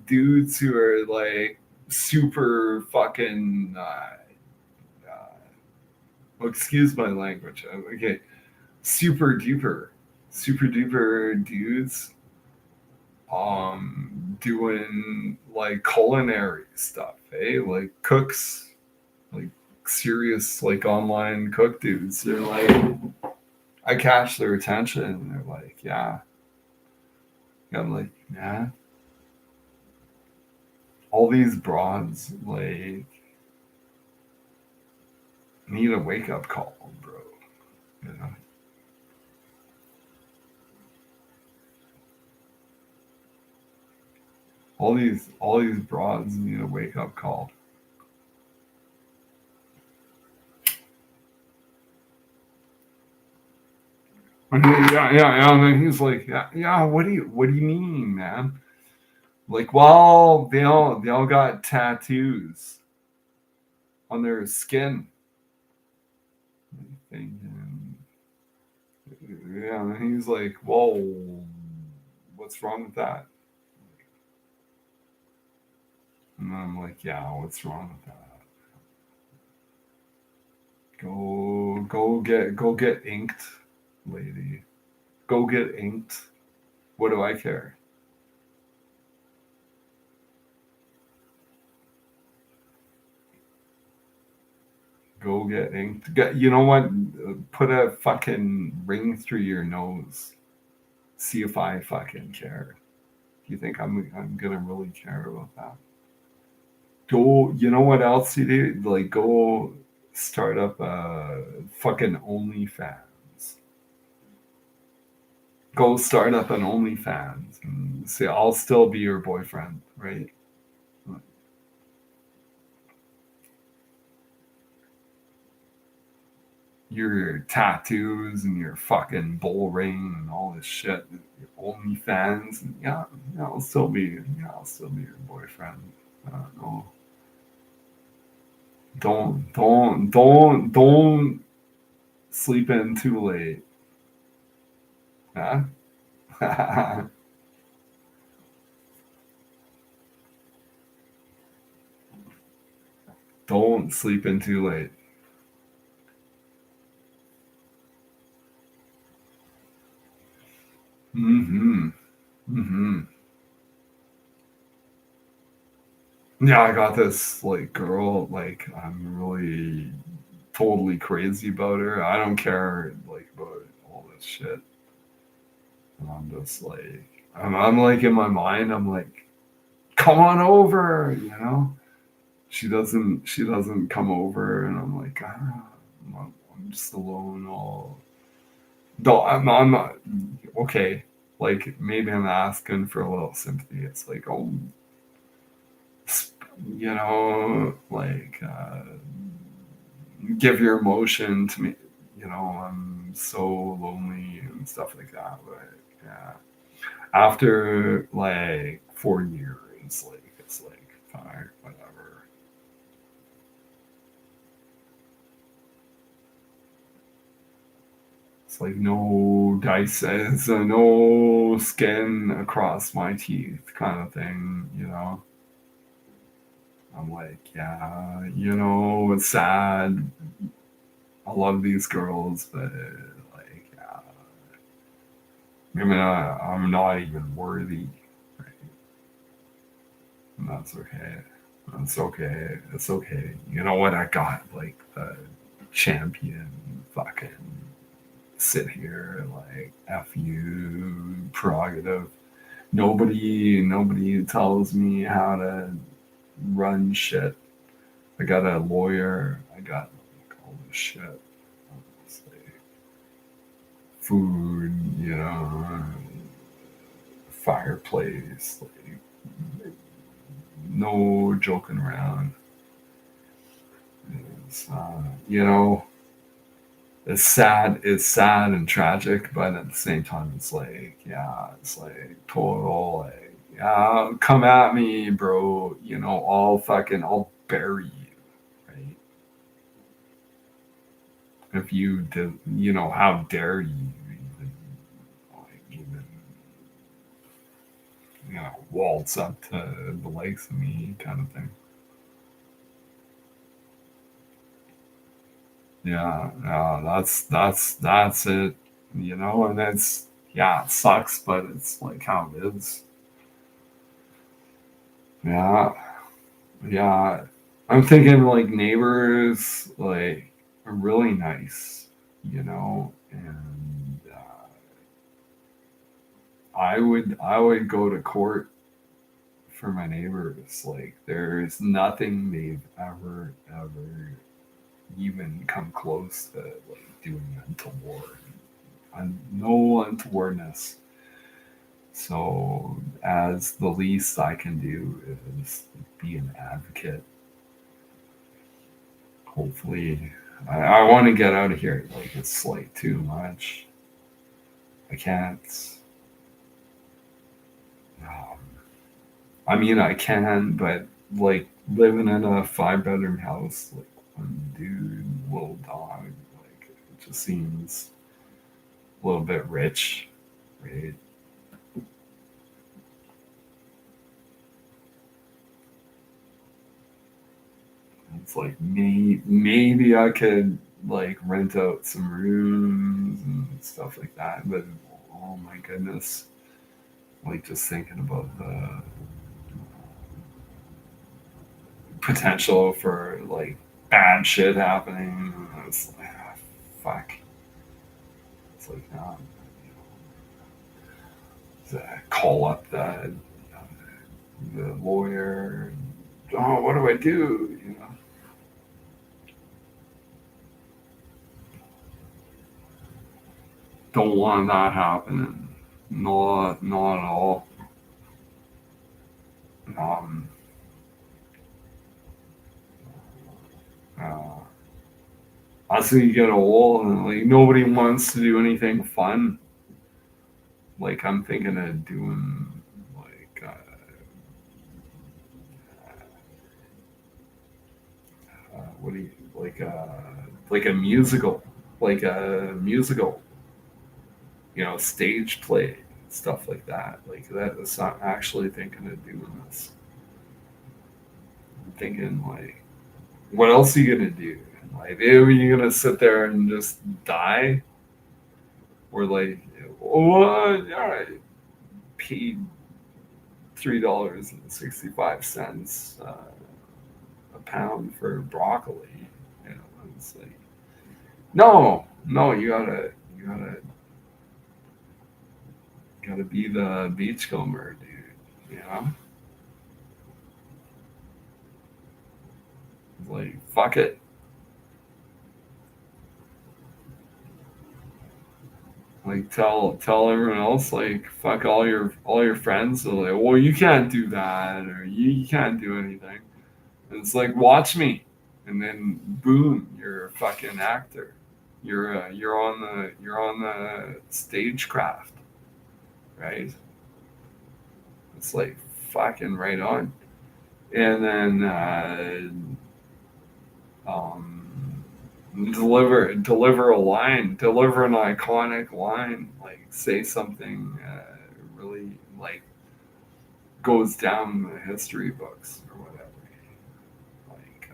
dudes who are like super fucking uh, well, excuse my language. Okay, super duper dudes doing like culinary stuff, eh? Like cooks, like serious like online cook dudes. They're like I catch their attention and they're like, yeah. I'm like, yeah. All these broads like need a wake up call, bro. You know? All these broads need a wake up call. And yeah. And then he's like, yeah. What do you mean, man? Like, well, they all got tattoos on their skin. And, yeah, and he's like, whoa, what's wrong with that? And I'm like, yeah, what's wrong with that? Go get inked, lady. Go get inked. What do I care? Go get inked. You know what? Put a fucking ring through your nose. See if I fucking care. Do you think I'm gonna really care about that? Go. You know what else you do? Like go start up a fucking OnlyFans. Go start up an OnlyFans and say I'll still be your boyfriend, right? Your tattoos and your fucking bull ring and all this shit. Your OnlyFans, and yeah, I'll still be your boyfriend. I don't know. Don't sleep in too late. Huh? Don't sleep in too late. Mm-hmm. Mm-hmm. Yeah, I got this like girl, like I'm really totally crazy about her. I don't care like about all this shit. And I'm just like I'm like in my mind, I'm like, come on over, you know? She doesn't come over and I'm like, I'm just alone all no, I'm not okay. Like maybe I'm asking for a little sympathy. It's like, oh, like give your emotion to me. I'm so lonely and stuff like that. But yeah, after like 4 years, like it's like fine, whatever. It's like no dice, it's no skin across my teeth kind of thing. I'm like, yeah, it's sad. I love these girls, but like, yeah, maybe I'm not even worthy, right? And that's okay. That's okay. It's okay. You know what? I got like the champion fucking sit here like F you prerogative. Nobody tells me how to run shit. I got a lawyer. I got like all this shit. It's like food, fireplace, like no joking around. It's, it's sad and tragic, but at the same time, it's like, yeah, it's like total, like, yeah, come at me, bro. I'll bury you, right? If you did, how dare you even, like, waltz up to the likes of me, kind of thing. Yeah, yeah, that's it, and it's yeah, it sucks, but it's like how it is. Yeah, yeah. I'm thinking like neighbors like are really nice, and I would go to court for my neighbors. Like there's nothing they've ever even come close to like doing untoward and no untowardness. So as the least I can do is be an advocate. Hopefully, I want to get out of here. Like it's like too much. I can't. Um, I mean, I can, but like living in a 5 bedroom house, like one dude, little dog, like it just seems a little bit rich, right? It's like maybe I could like rent out some rooms and stuff like that, but oh my goodness, like just thinking about the potential for like bad shit happening. It's like, fuck. It's like, call up the lawyer. Oh, what do I do? Don't want that happening. Not at all. Um, uh, as you get old, and like nobody wants to do anything fun. Like I'm thinking of doing like what do you like a musical, like a musical, stage play, stuff like that. Like that. That's not actually thinking of doing this. I'm thinking like, what else are you gonna do? Like, are you gonna sit there and just die, or like, what? All right, paid $3.65 a pound for broccoli. It's like, no, you gotta be the beachcomber, dude. You know, it's like fuck it. Like tell everyone else like fuck all your friends. So like, well, you can't do that, or you can't do anything. And it's like, watch me, and then boom, you're a fucking actor. You're on the stagecraft, right? It's like fucking right on. And then deliver a line, deliver an iconic line, like say something really like goes down in the history books or whatever. Like,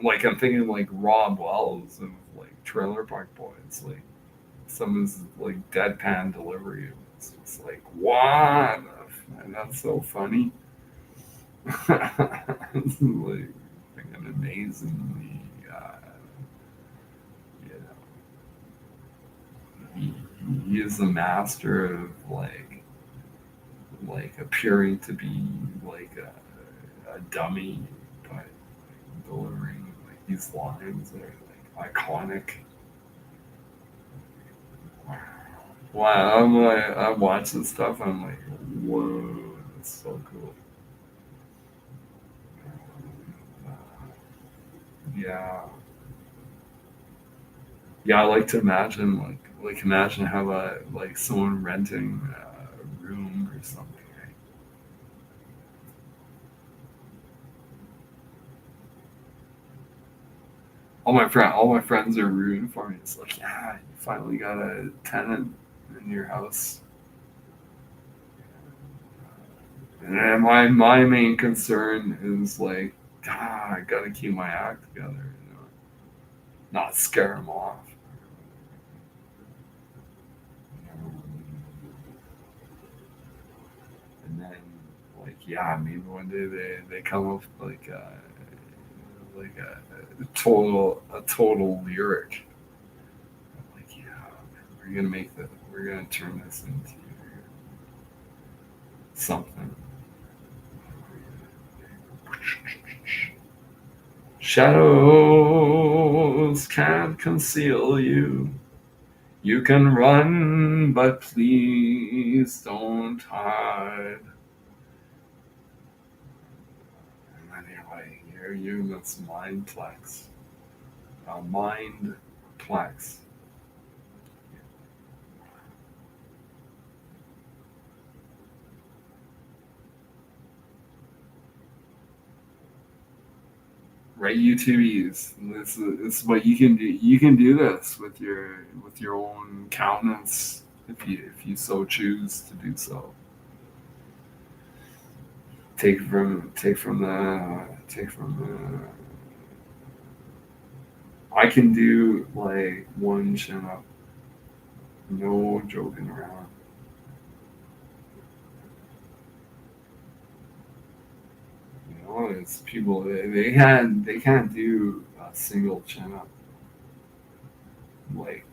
like I'm thinking like Rob Wells of like Trailer Park Boys, like someone's like deadpan delivery. It's just like what? And that's so funny. It's like freaking amazingly, you he, he is the master of like appearing to be like a dummy, but delivering like these lines that are like iconic. Wow, I'm watching stuff. I'm like, whoa, that's so cool. Yeah, yeah. I like to imagine like imagine how like someone renting a room or something. Right? All my friends are rooting for me. It's like, yeah, you finally got a tenant in your house. And my main concern is like, I gotta keep my act together, not scare them off. And then like, yeah, maybe one day they come up with like a total lyric. Like, yeah, we're gonna turn this into something. Shadows can't conceal you. You can run, but please don't hide. And anyway, here you that's Mindplex. Mindplex. Right, YouTubies. This is what you can do. You can do this with your own countenance if you so choose to do so. take from the. I can do like one chin up, no joking around. You know, it's people they can't do a single chin up. Like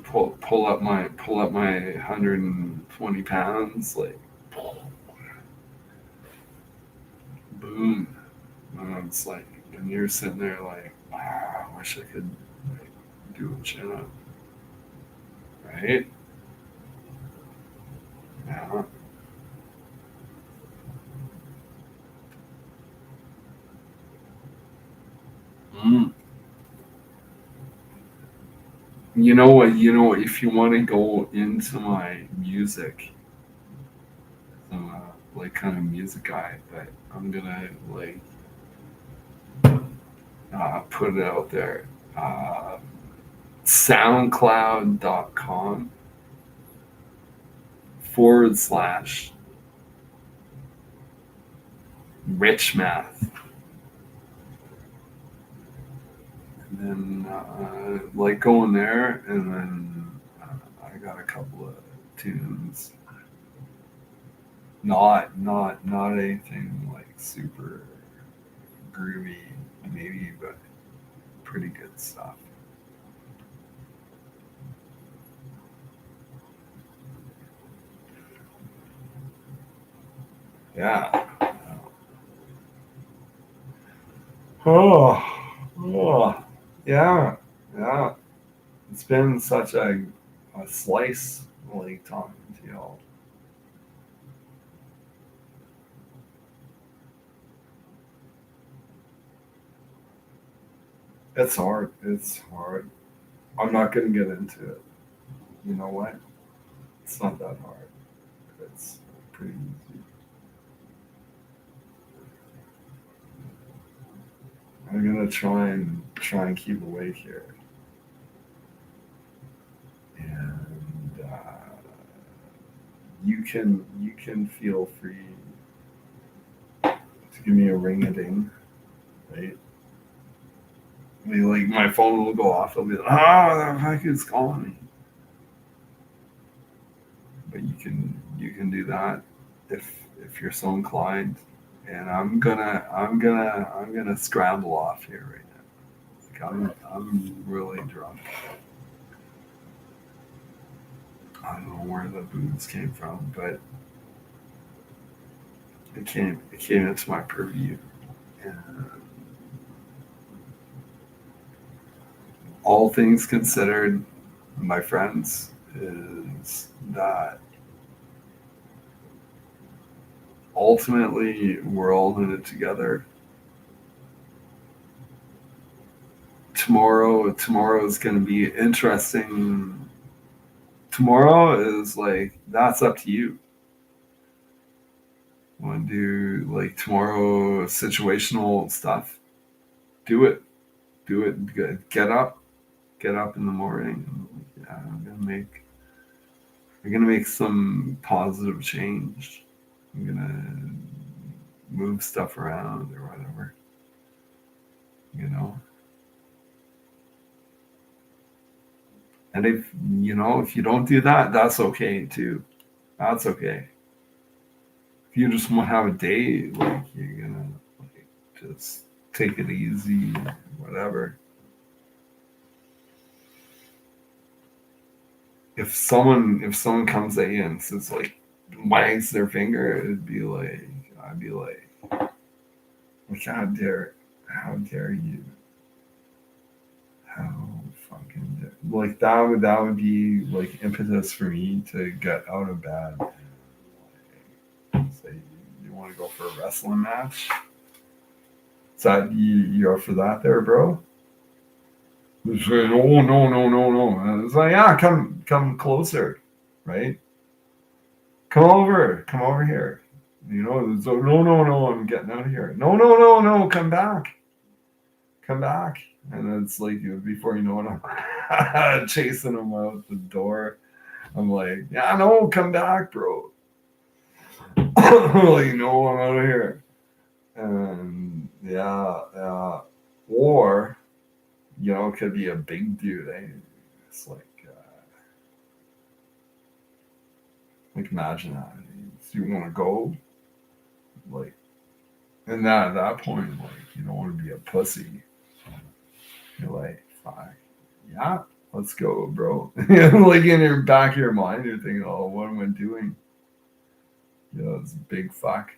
pull up my 120 pounds. Like boom. And it's like, and you're sitting there like, wow, I wish I could like, do a chin up, right? Yeah. Mm. You know what? You know, if you want to go into my music, I'm like kind of music guy, but I'm gonna like put it out there. Uh, SoundCloud.com/rich math. And then like going there, and then I got a couple of tunes. Not anything like super groovy, maybe, but pretty good stuff. Yeah. Oh, oh, yeah, yeah. It's been such a slice like talking to y'all. It's hard. It's hard. I'm not gonna get into it. You know what? It's not that hard. It's pretty easy. I'm gonna try and keep awake here, and you can feel free to give me a ring a ding, right? I mean, like my phone will go off. I'll be like, the heck is calling me? But you can do that if you're so inclined. And I'm gonna scramble off here right now. Like I'm really drunk. I don't know where the booze came from, but it came into my purview. And all things considered, my friends, is that ultimately we're all in it together. Tomorrow is going to be interesting. Tomorrow is like that's up to you. Want to do like tomorrow situational stuff? Do it. Do it. Get up. Get up in the morning. Yeah, I'm gonna make some positive change. I'm gonna move stuff around or whatever. You know. And if you don't do that, that's okay too. That's okay. If you just want to have a day, like you're gonna like just take it easy, whatever. If someone comes at you and says like wags their finger, I'd be like, how dare you, how fucking dare, like that would be like impetus for me to get out of bed and say you want to go for a wrestling match. Is that you're up for that there, bro? It's like, oh no. And it's like, yeah, come closer, right? Come over here. So no, I'm getting out of here. No, come back. And it's like before you know it, I'm chasing him out the door. I'm like, yeah, no, come back, bro. Like, no, I'm out of here. And yeah. Or, it could be a big dude. It's like imagine that. You want to go, like, and at that point, like, you don't want to be a pussy. You're like, fuck, yeah, let's go, bro. Like in your back of your mind, you're thinking, oh, what am I doing? It's a big fuck.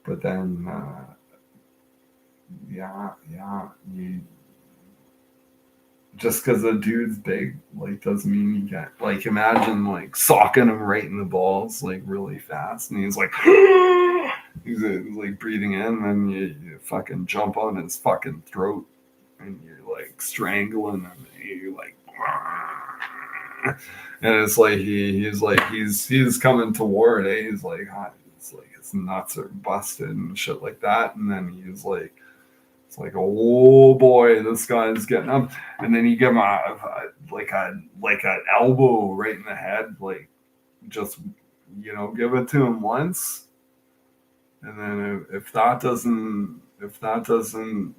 But then, you just because a dude's big, like, doesn't mean you can't. Like, imagine like socking him right in the balls, like really fast, and he's like, he's like breathing in, and then you fucking jump on his fucking throat, and you're like strangling him, and you're like, and it's like he's coming toward, he's like, it's like his nuts are busted and shit like that, and then he's like. It's like, oh boy, this guy's getting up, and then you give him like an elbow right in the head, like just give it to him once, and then if that doesn't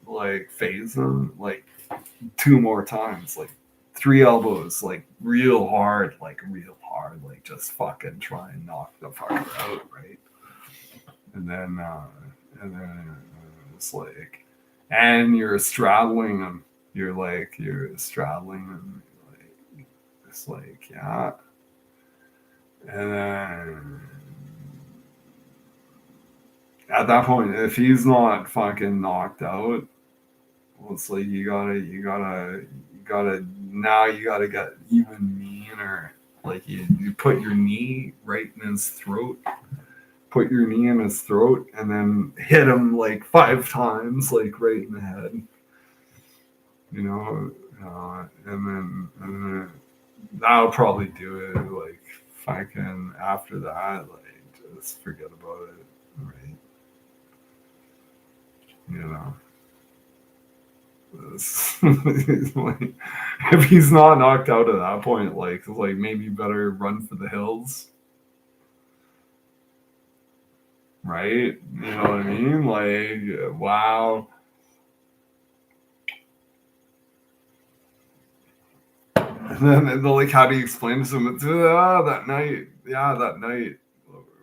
like phase him, like 2 more times, like 3 elbows, like real hard, like just fucking try and knock the fucker out, right? And then it's like. And you're straddling them. You're straddling them. Like, it's like, yeah. And then at that point, if he's not fucking knocked out, well, it's like you gotta get even meaner. Like you put your knee right in his throat. Put your knee in his throat and then hit him like 5 times, like right in the head. And then that'll probably do it. Like fucking after that, like just forget about it, right? Like, if he's not knocked out at that point, like maybe better run for the hills. Right? You know what I mean? Like, wow. And then, like, how do you explain to them? It's, that night. Yeah, that night.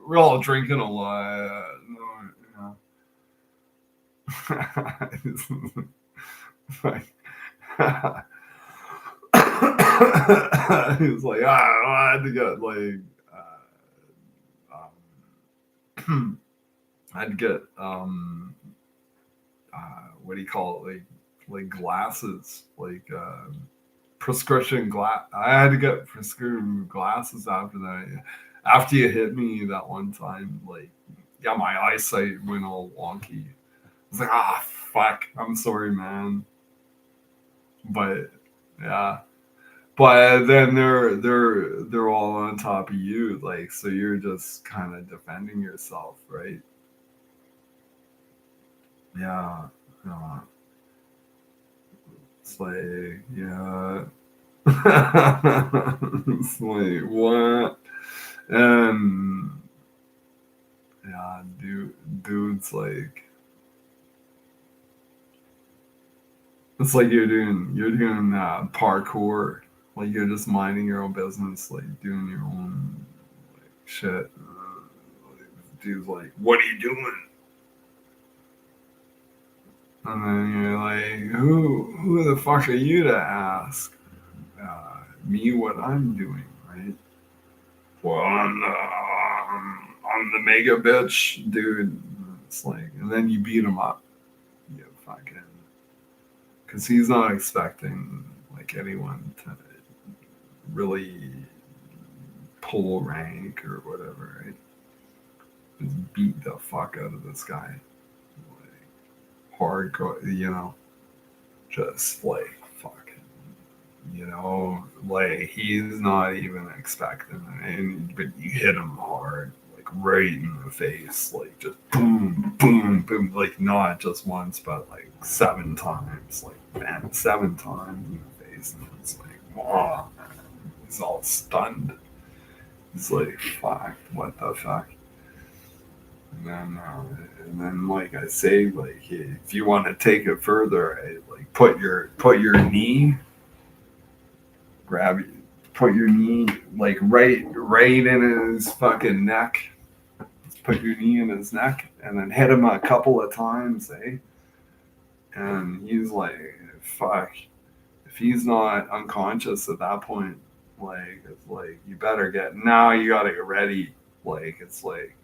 We're all drinking a lot. Like, he was like, I had to get, like, I had to get, what do you call it? Like glasses, like, prescription glass. I had to get prescription glasses after that. After you hit me that one time, like, yeah, my eyesight went all wonky. I was like, fuck, I'm sorry, man. But yeah, but then they're all on top of you, like, so you're just kind of defending yourself, right? Yeah, yeah. It's like, yeah. It's like, what? And yeah, dude's like, it's like you're doing parkour, like you're just minding your own business, like doing your own like shit. Dude's like, what are you doing? And then you're like, who the fuck are you to ask me what I'm doing, right? Well, I'm the mega bitch, dude. It's like, and then you beat him up, you fucking, because he's not expecting like anyone to really pull rank or whatever, right? Just beat the fuck out of this guy, like hardcore, just like fucking, like he's not even expecting it, but you hit him hard, like right in the face, like just boom, boom, boom, like not just once, but like 7 times, like man, 7 times in the face, and it's like, wow. he's all stunned. He's like, fuck, what the fuck? And then, like I say, like if you want to take it further, like put your grab, put your knee like right in his fucking neck. Put your knee in his neck, and then hit him a couple of times, eh? And he's like, fuck. If he's not unconscious at that point, like it's like you better you gotta get ready. Like it's like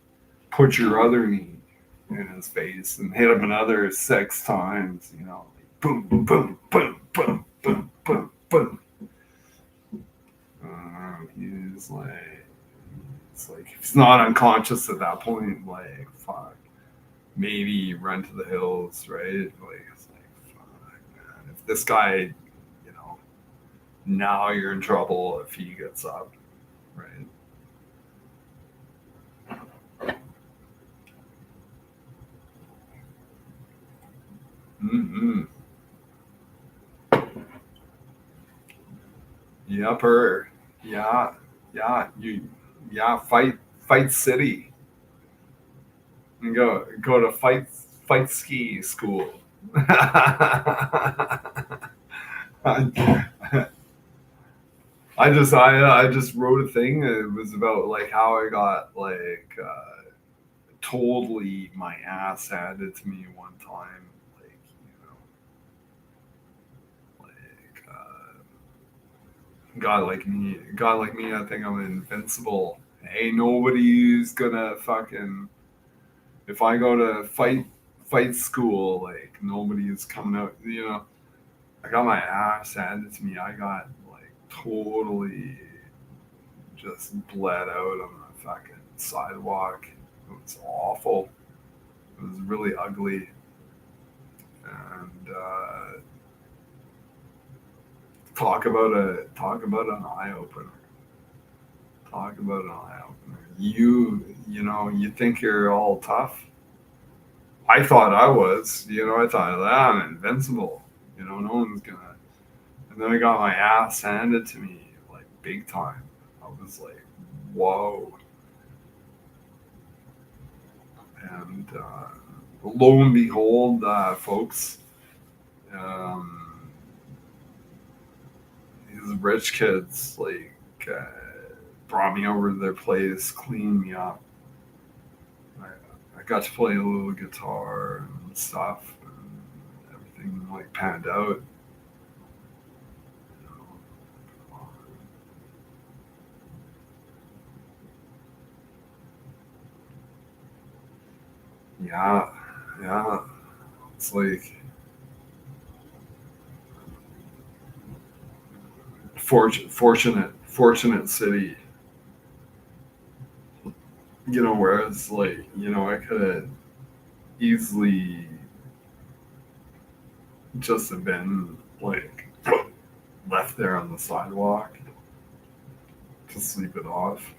put your other knee in his face and hit him another 6 times, you know, like boom, boom, boom, boom, boom, boom, boom, boom. He's like, it's like if he's not unconscious at that point, like fuck, maybe run to the hills, right? Like it's like fuck, man. If this guy, you know, now you're in trouble if he gets up, right? Mm-hmm. Yupper. Yeah. Yeah. Fight City. And go to fight ski school. I just wrote a thing. It was about like how I got like totally my ass handed to me one time. Like you know, like guy like me. I think I'm invincible. Hey, nobody's gonna fucking if I go to fight school. Like nobody's coming out. You know, I got my ass handed to me. I got like totally just bled out on the fucking sidewalk. It was awful. It was really ugly. And talk about an eye opener. Talk about an eye opener. You know you think you're all tough. I thought I was. You know I thought I'm invincible. You know no one's gonna. And then I got my ass handed to me like big time. I was like, whoa. And lo and behold, folks, um, these rich kids like brought me over to their place, cleaned me up. I, I got to play a little guitar and stuff, and everything like panned out. Yeah, yeah. It's like fortunate city. You know, whereas like you know, I could have easily just have been like left there on the sidewalk to sleep it off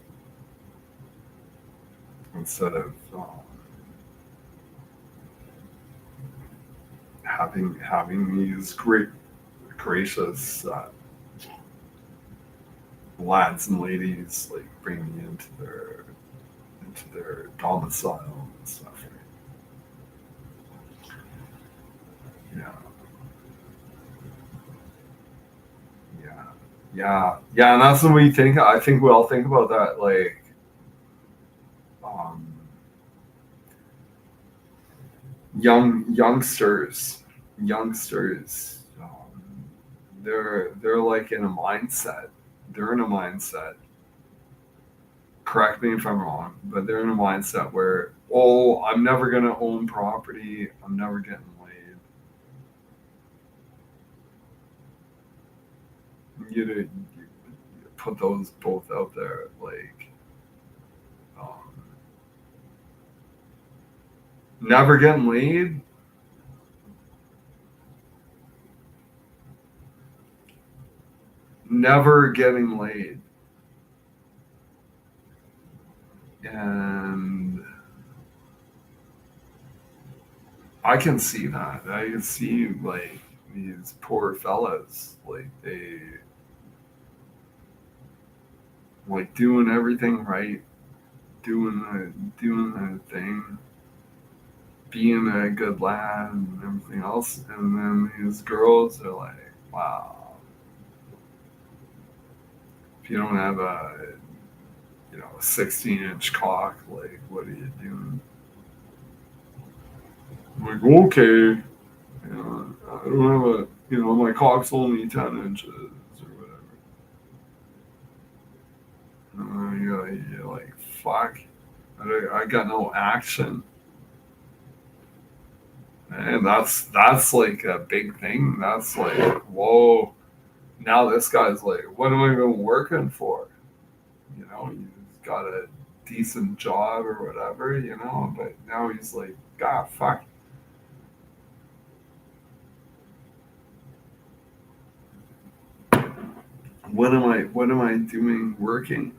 instead of having these gracious lads and ladies like bring me into their domicile and stuff. Yeah, yeah, yeah, and that's what we think. I think we all think about that, like um, youngsters. They're like in a mindset. They're in a mindset. Correct me if I'm wrong, but they're in a mindset where, oh, I'm never gonna own property. I'm never getting laid. You put those both out there, like um, never getting laid. Never getting laid. And I can see that. I can see like these poor fellas, like like doing everything right, doing the thing, being a good lad and everything else, and then these girls are like, wow, if you don't have a 16-inch cock, like, what are you doing? I'm like, okay, I don't have my cock's only 10 inches or whatever. You're like, fuck, I got no action. And that's like a big thing. That's like, whoa, now this guy's like, what am I even working for? He's got a decent job or whatever, but now he's like, God, fuck. What am I doing working?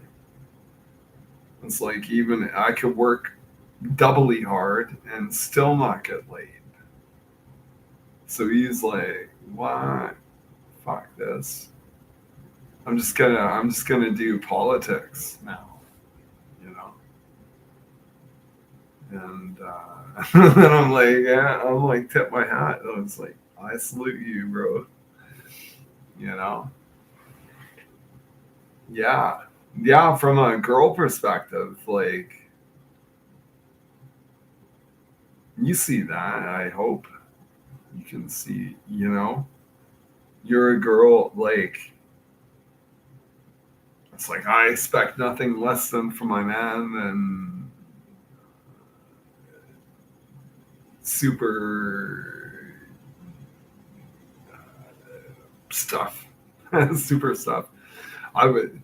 It's like, even I could work doubly hard and still not get laid. So he's like, what? Fuck this. I'm just gonna do politics now, you know. And then I'm like, yeah, I'm like, tip my hat. I was like, I salute you, bro. You know? Yeah. Yeah, from a girl perspective, like, you see that, I hope. You can see, you're a girl, like, it's like, I expect nothing less than from my man than super stuff. Super stuff. I would,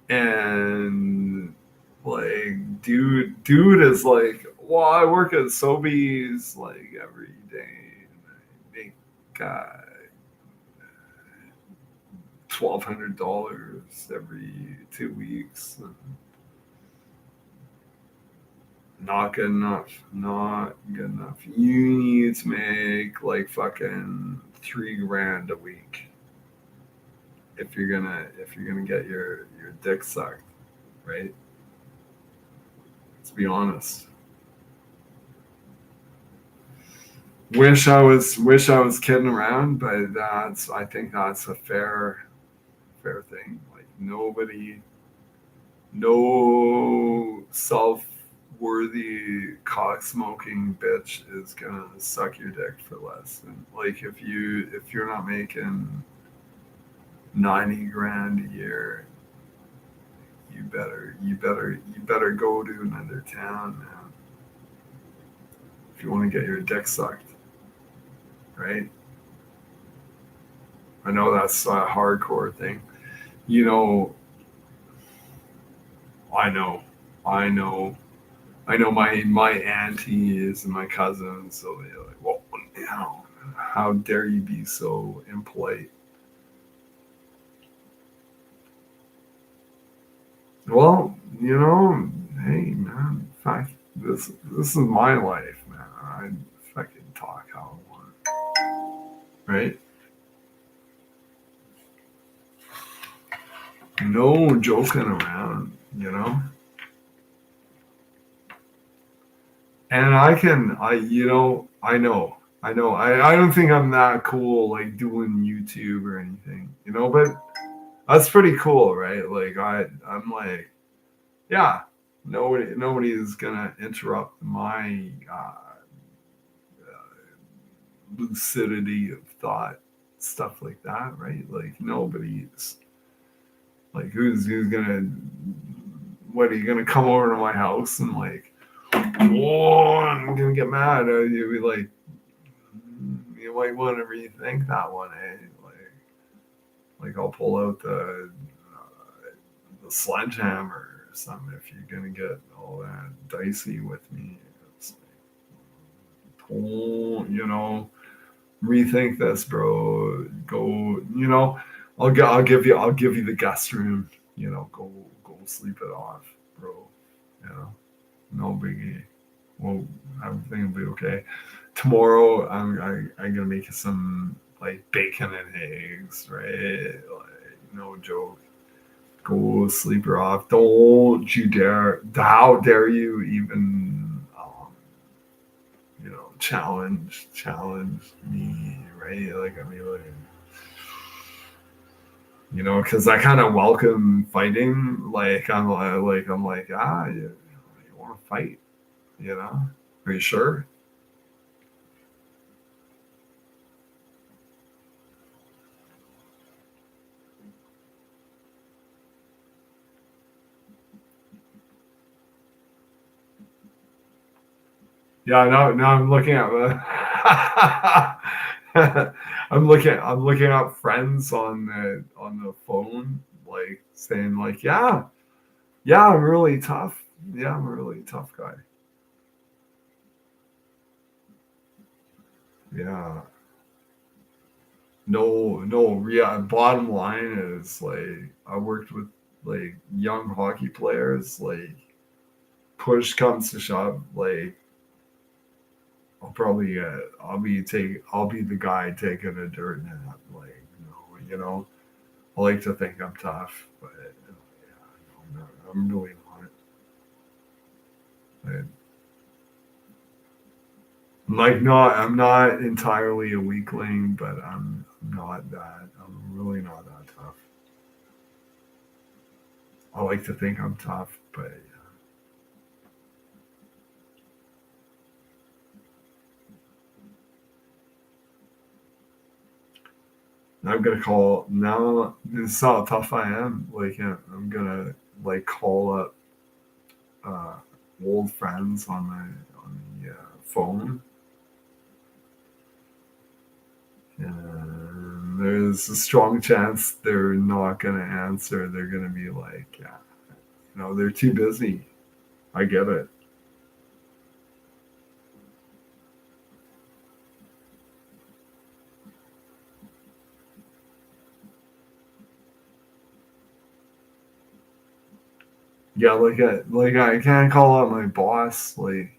and like, dude is like, well, I work at Sobeys like every day, and I make $1,200 every 2 weeks. And not good enough. Not good enough. You need to make like fucking $3,000 a week if you're gonna get your dick sucked, right? Let's be honest. Wish I was kidding around, but I think that's a fair thing. Like, no self worthy cock smoking bitch is gonna suck your dick for less. And like, if you're not making 90 grand a year, you better go to another town, man, if you want to get your dick sucked, right? I know that's a hardcore thing. You know, I know, I know, I know. My aunties and my cousins, so they're like, well, how dare you be so impolite? Well, hey man, fuck, this is my life, man. I fucking talk how I want, right? No joking around, And I don't think I'm that cool, like doing YouTube or anything, but that's pretty cool, right? Like, I'm like, yeah, nobody is gonna interrupt my lucidity of thought, stuff like that, right? Like, nobody's like, who's gonna, what, are you gonna come over to my house and like, whoa, I'm gonna get mad? Or you'd be like, you might want to rethink that one, eh? Like I'll pull out the sledgehammer or something if you're gonna get all that dicey with me. It's like, oh, rethink this, bro. Go, I'll give you the guest room. Go sleep it off, bro. You know, no biggie. Well, everything will be okay. Tomorrow, I'm gonna make you some like bacon and eggs, right? Like, no joke. Go sleeper off. Don't you dare. How dare you even, challenge me, right? Like, I mean, like, because I kind of welcome fighting. Like, I'm like, you want to fight, you know? Are you sure? Yeah, now I'm looking at I'm looking at friends on the phone, like saying like, yeah, I'm really tough. Yeah, I'm a really tough guy. Yeah. No, yeah, bottom line is like I worked with like young hockey players, like push comes to shove, like I'll be the guy taking a dirt nap, like, I like to think I'm tough, but yeah, I'm really not. I'm not entirely a weakling, but I'm really not that tough. I like to think I'm tough, but I'm gonna call now. This is how tough I am. Like, I'm gonna like call up uh, old friends on the phone, and there's a strong chance they're not gonna answer. They're gonna be like, yeah, they're too busy. I get it. Yeah, like I can't call out my boss. Like,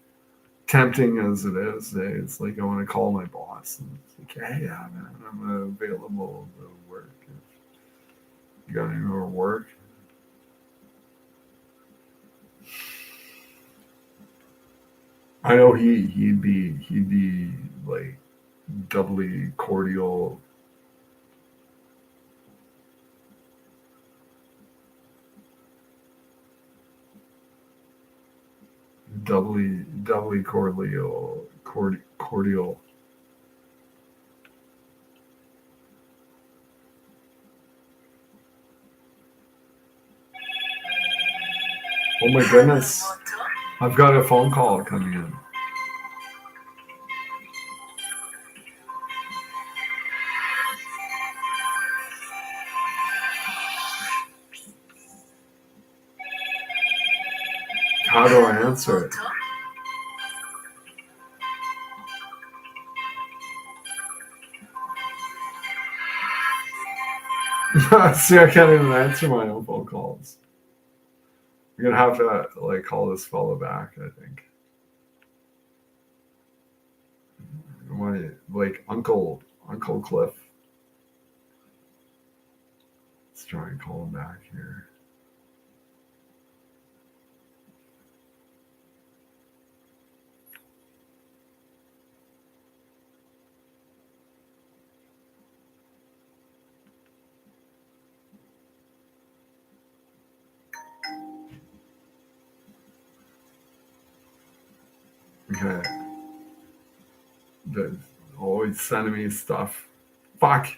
tempting as it is, it's like I want to call my boss and it's like, hey, yeah, man, I'm available to work. If you got any more work? I know he'd be like doubly cordial, doubly cordial. Oh my goodness, I've got a phone call coming in. How do I answer it? See, I can't even answer my own phone calls. You're gonna have to like call this fellow back, I think. My like Uncle Cliff. Let's try and call him back here. Okay. The, always sending me stuff. Fuck.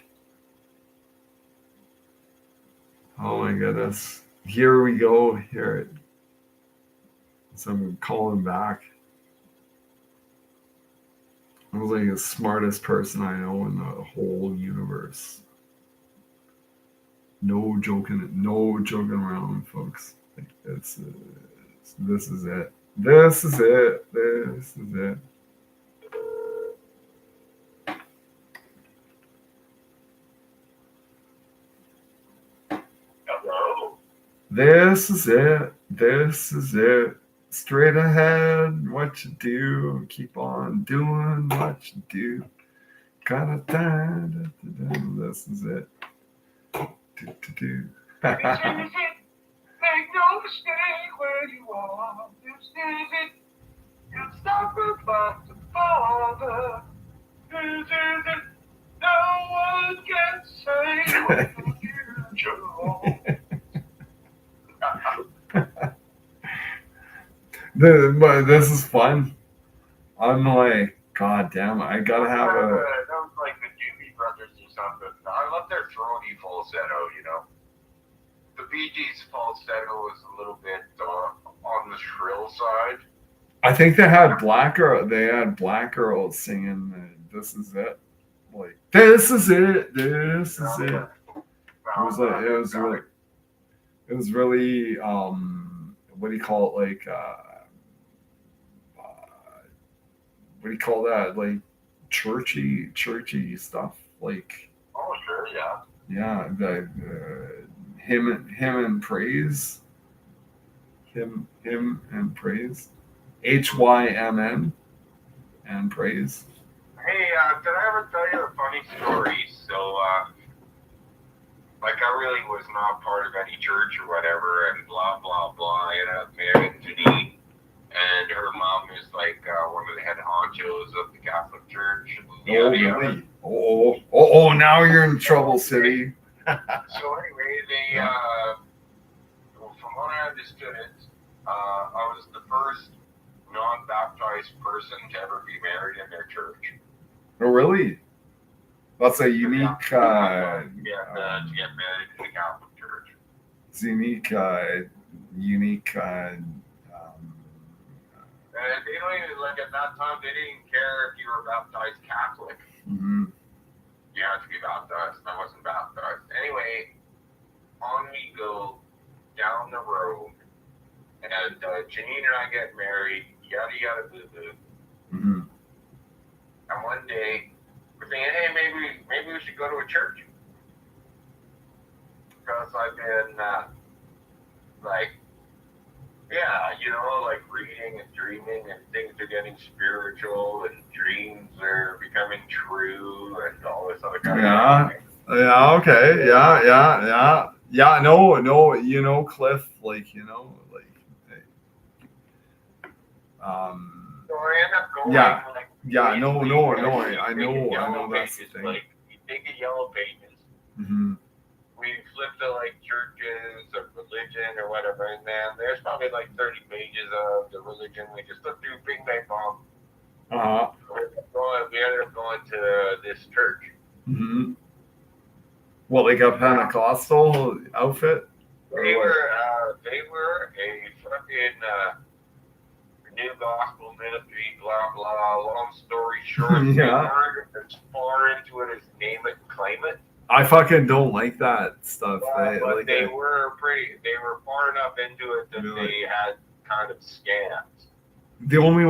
Oh my goodness. Here we go. Here. So I'm calling back. I was like the smartest person I know in the whole universe. No joking around, folks. Like, this is it. This is it. This is it. This is it. This is it. Straight ahead, what you do. Keep on doing what you do. Gotta die. This is it. Do. Make no mistake where you are. This is it. It's not about the Father. This is it. No one can say what the future holds. This is fun. I'm like, God damn, I gotta have a. That was like the Doobie Brothers or something. I love their throaty falsetto, you know. The Bee Gees falsetto was a little bit on the shrill side. I think they had black girls singing "This Is It," like "This is it, this is it." It was really what do you call it, like what do you call that, like churchy stuff, like Oh sure, yeah. yeah, the him and praise, him and praise, HYMN and praise. Hey, did I ever tell you a funny story? So, like, I really was not part of any church or whatever, and blah, blah, blah. I ended up marrying Janine, and her mom is, like, one of the head honchos of the Catholic Church. Oh, really? Oh, now you're in trouble, City. So, anyway, they, well, from what I understood it, I was the first non-baptized person to ever be married in their church. Oh, really? That's a unique. To get married in the Catholic Church. It's unique. And they don't even, like, at that time, they didn't care if you were baptized Catholic. Mm-hmm. You had to be baptized. I wasn't baptized. Anyway, on we go down the road, and Janine and I get married, yada, yada, boo, boo. Mm-hmm. And one day, we're thinking, hey, maybe we should go to a church. Because I've been, like, yeah, you know, like reading and dreaming, and things are getting spiritual, and dreams are becoming true, and all this other kind of thing. Yeah, okay, yeah, no, you know, Cliff, like, you know, like, hey. So I end up going, like, I know that's the pages, thing. like, you take a yellow pages, Mm-hmm. we flip to, like, churches or religion or whatever, and then there's probably, like, 30 pages of the religion. We just look through bing, bang, bong. Uh-huh. We ended up going to this church. Mm-hmm. Well, like a Pentecostal outfit? They were a fucking new gospel ministry, blah blah. Long story short, Yeah. They weren't as far into it as name it and claim it. I fucking don't like that stuff. But they were far enough into it that they had kind of scams. The only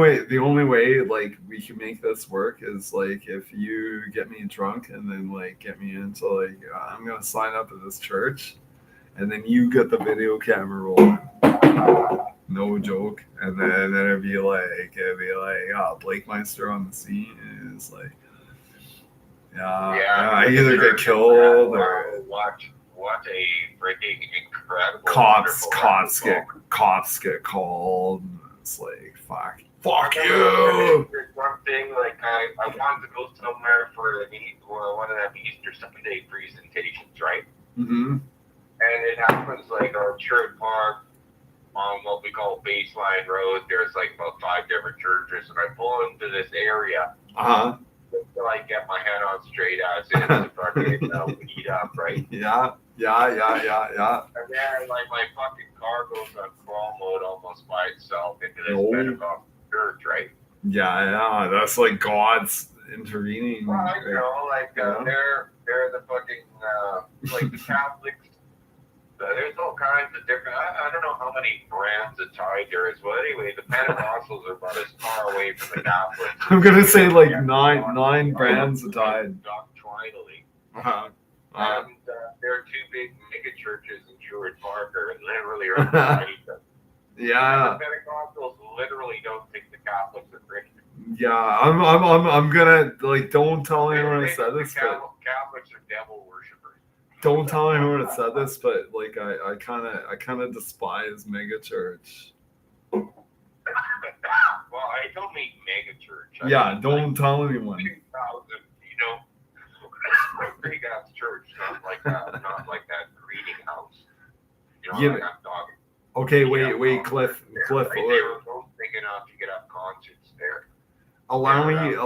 way like we can make this work is like if you get me drunk and then like get me into like I'm gonna sign up at this church, and then you get the video camera rolling. No joke. And then it'd be like Blake Meister on the scene is like I either get killed or what a freaking incredible cops get called. It's like fuck you. There's one thing, like I wanted to go somewhere for one of them Easter Sunday presentations, right? Mm-hmm. And it happens like on Church Park on what we call Baseline Road. There's like about 5 different churches, and I pull into this area. Uh-huh. Until I get my head on straight as is to fucking weed up, right? Yeah. And then like my fucking car goes on crawl mode almost by itself into this Pentecostal church, right? Yeah, that's like God's intervening. Well, you know, like they're the fucking like the Catholics. There's all kinds of different. I don't know how many brands of Tide there is, but anyway, the Pentecostals are about as far away from the Catholics. I'm gonna say like nine brands of Tide. Doctrinally. Uh-huh. And there are 2 big mega churches in Sherwood Park are literally around each other. Yeah. And the Pentecostals literally don't think the Catholics are Christian. Yeah, I'm gonna like don't tell anyone I said this. Catholics are devil worshippers. don't tell me who would have said this, but like I kind of despise megachurch. Well, I don't mean mega church. Yeah, don't tell anyone. 2,000, big ass church, not like that reading house. Yeah. Like I'm talking. Okay, wait, Cliff. They were both big enough to get up concerts there. Allow me.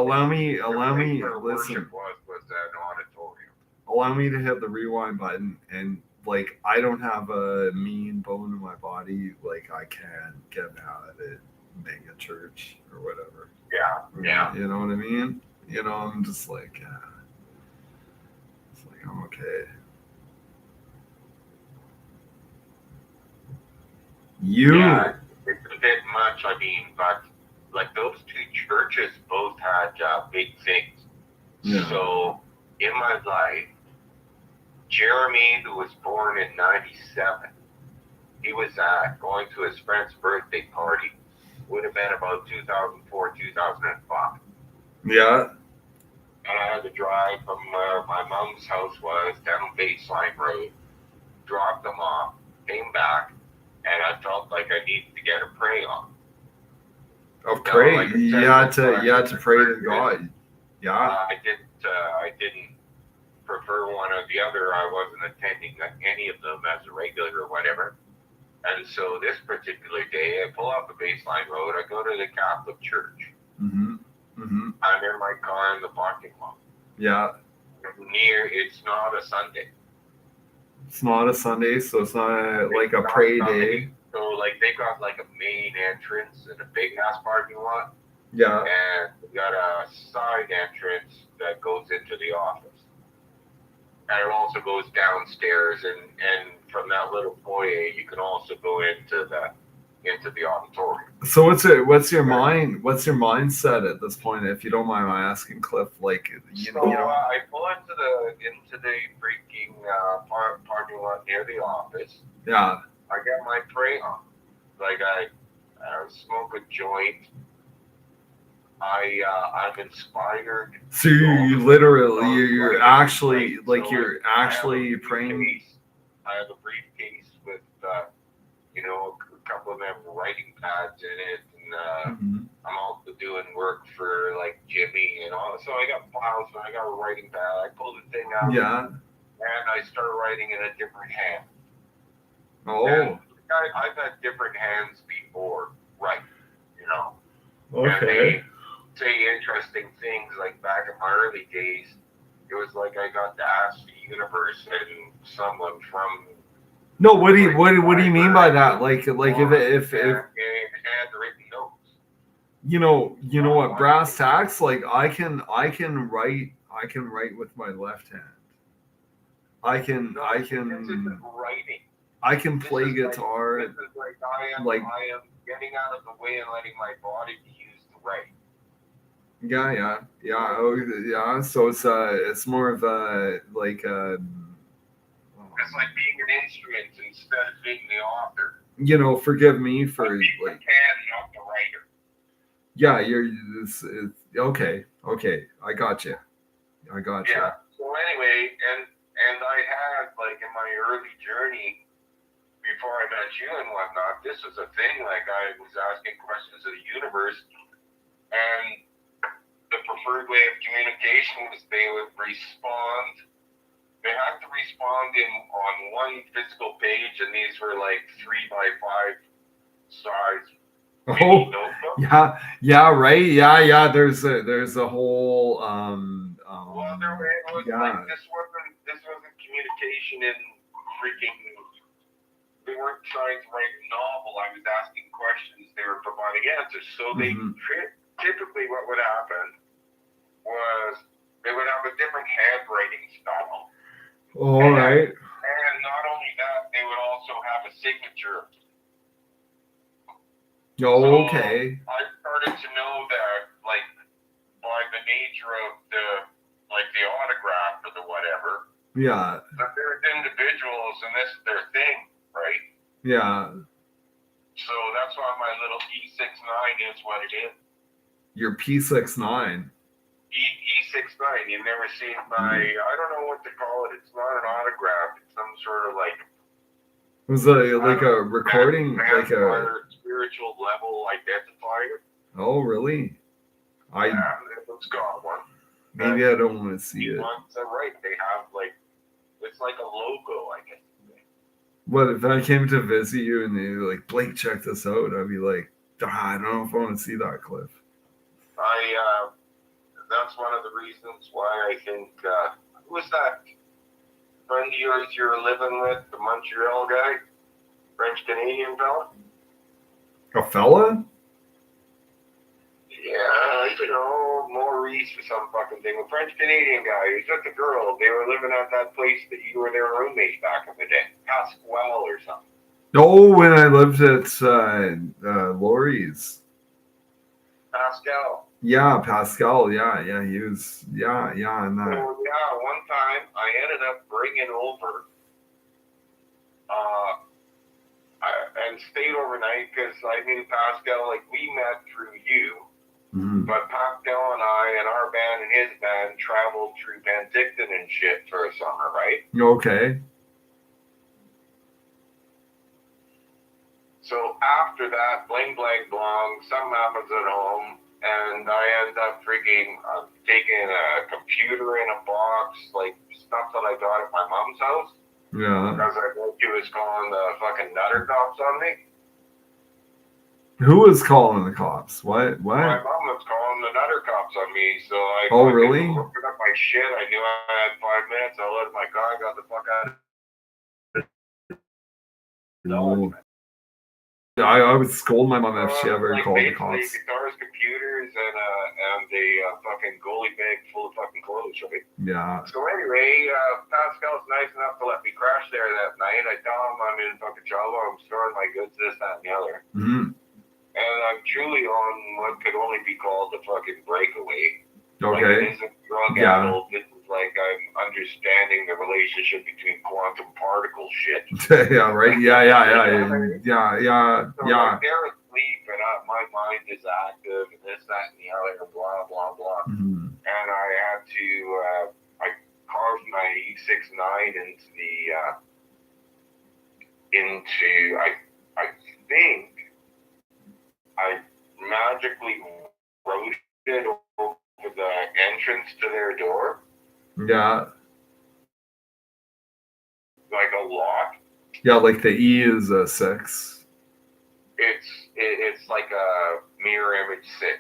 Where Listen. worship was an auditorium. Allow me to hit the rewind button, and like I don't have a mean bone in my body, like I can get mad at mega church or whatever. Yeah. You know what I mean? I'm just like, it's like I'm okay. Yeah, it's a bit much. I mean, but like those two churches both had big things. Yeah. So in my life, Jeremy, who was born in '97, he was going to his friend's birthday party. Would have been about 2004, 2005. Yeah. And I had to drive from where my mom's house was down Baseline Road, drop them off, came back, and I felt like I needed to get a pray on. Oh, pray! Like you had to pray to God. Yeah. I didn't prefer one or the other. I wasn't attending any of them as a regular or whatever. And so this particular day, I pull off the Baseline Road. I go to the Catholic Church. Mm-hmm. Mm-hmm. I'm in my car in the parking lot. Yeah. It's not a Sunday. It's not a Sunday, so it's not like a pray day. So like they got like a main entrance and a big ass parking lot. Yeah. And we got a side entrance that goes into the office. And it also goes downstairs, and from that little foyer, you can also go into the auditorium. So what's your mindset at this point, if you don't mind my asking, Cliff? Like I pull into the freaking parking lot near the office. Yeah. I get my pray on. Like I smoke a joint. I'm inspired. So you're actually praying. I have a briefcase with a couple of them writing pads in it, and I'm also doing work for like Jimmy and all. So I got files, and I got a writing pad. I pull the thing out, and I start writing in a different hand. Oh. And I've had different hands before, right? Okay. And they say interesting things. Like back in my early days, it was like I got to ask the universe and someone from. No, what do you mean by that? Like if handwritten notes. You know what, brass tacks, like I can write with my left hand. This isn't writing. I can play guitar. This is like I am getting out of the way and letting my body be used to write. Yeah. Oh, yeah. So it's more of a like it's like being an instrument instead of being the author. Forgive me for like not the writer. Yeah, it's okay. I got you. Yeah. So anyway, and I had like in my early journey before I met you and whatnot, this was a thing. Like I was asking questions of the universe, and the preferred way of communication was they would respond. They had to respond on one physical page, and these were like 3x5 size. Oh, yeah, right, yeah. There's a whole well, it was like this wasn't communication in freaking. They weren't trying to write a novel. I was asking questions. They were providing answers. So they typically what would happen was they would have a different handwriting style. All right. And not only that, they would also have a signature. Oh, okay. So I started to know that, like, by the nature of the autograph or the whatever. Yeah. That there's individuals and this is their thing, right? Yeah. So that's why my little E69 is what it is. Your P69. E69 sign. You've never seen my, I don't know what to call it. It's not an autograph. It's some sort of like. Was it like a recording, like a spiritual level identifier? Oh, really? Yeah, it's got one. Maybe I don't want to see it. Right, they have like, it's like a logo, I guess. What if I came to visit you and they were like, Blake, check this out? I'd be like, I don't know if I want to see that, Cliff. That's one of the reasons why I think, who was that friend of yours you were living with, the Montreal guy? French-Canadian fella? A fella? Yeah, you know, Maurice or some fucking thing. A French-Canadian guy. He's with the girl. They were living at that place that you were their roommates back in the day. Pasquale or something. Oh, when I lived at Laurie's. Pascal. Yeah, Pascal. Yeah, he was. Yeah, and that. So yeah, one time I ended up bringing over, and stayed overnight because I knew Pascal. Like we met through you, but Pascal and I and our band and his band traveled through Penticton and shit for a summer, right? Okay. So after that, bling blang blong, something happens at home. And I end up freaking taking a computer in a box, like stuff that I got at my mom's house. Yeah. Because I think he was calling the fucking nutter cops on me. Who was calling the cops? What? My mom was calling the nutter cops on me. So I really? Looked up my shit. I knew I had 5 minutes. I loaded my car and got the fuck out of it. No. I would scold my mom if she ever called the cops. Guitars, computers, and a fucking goalie bag full of fucking clothes, right? Yeah. So anyway, Pascal's nice enough to let me crash there that night. I tell him I'm in fucking trouble. I'm storing my goods, this, that, and the other. Mm-hmm. And I'm truly on what could only be called a fucking breakaway. Okay. Like, it isn't drug addled. This is like I'm understanding the relationship between quantum particle shit. Yeah, right. Yeah. So like, they're asleep and my mind is active and this, that, and the other, and blah, blah, blah. Mm-hmm. And I had to, I carved my E69 I think I magically wrote it over the entrance to their door. Yeah. Like a lock. Yeah, like the E is a 6. It's like a mirror image 6.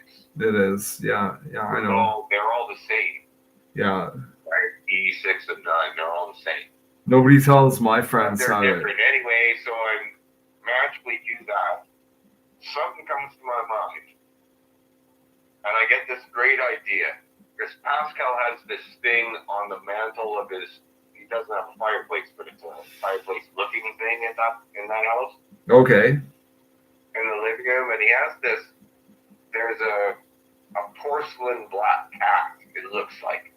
It is. Yeah, I know. They're all the same. Yeah. Right? E6 and 9, they're all the same. Nobody tells my friends how they're different anyway, so I magically do that. Something comes to my mind. And I get this great idea. Because Pascal has this thing on the mantle of his, he doesn't have a fireplace, but it's a fireplace looking thing in that house. Okay. In the living room, and he has this, there's a porcelain black cat, it looks like.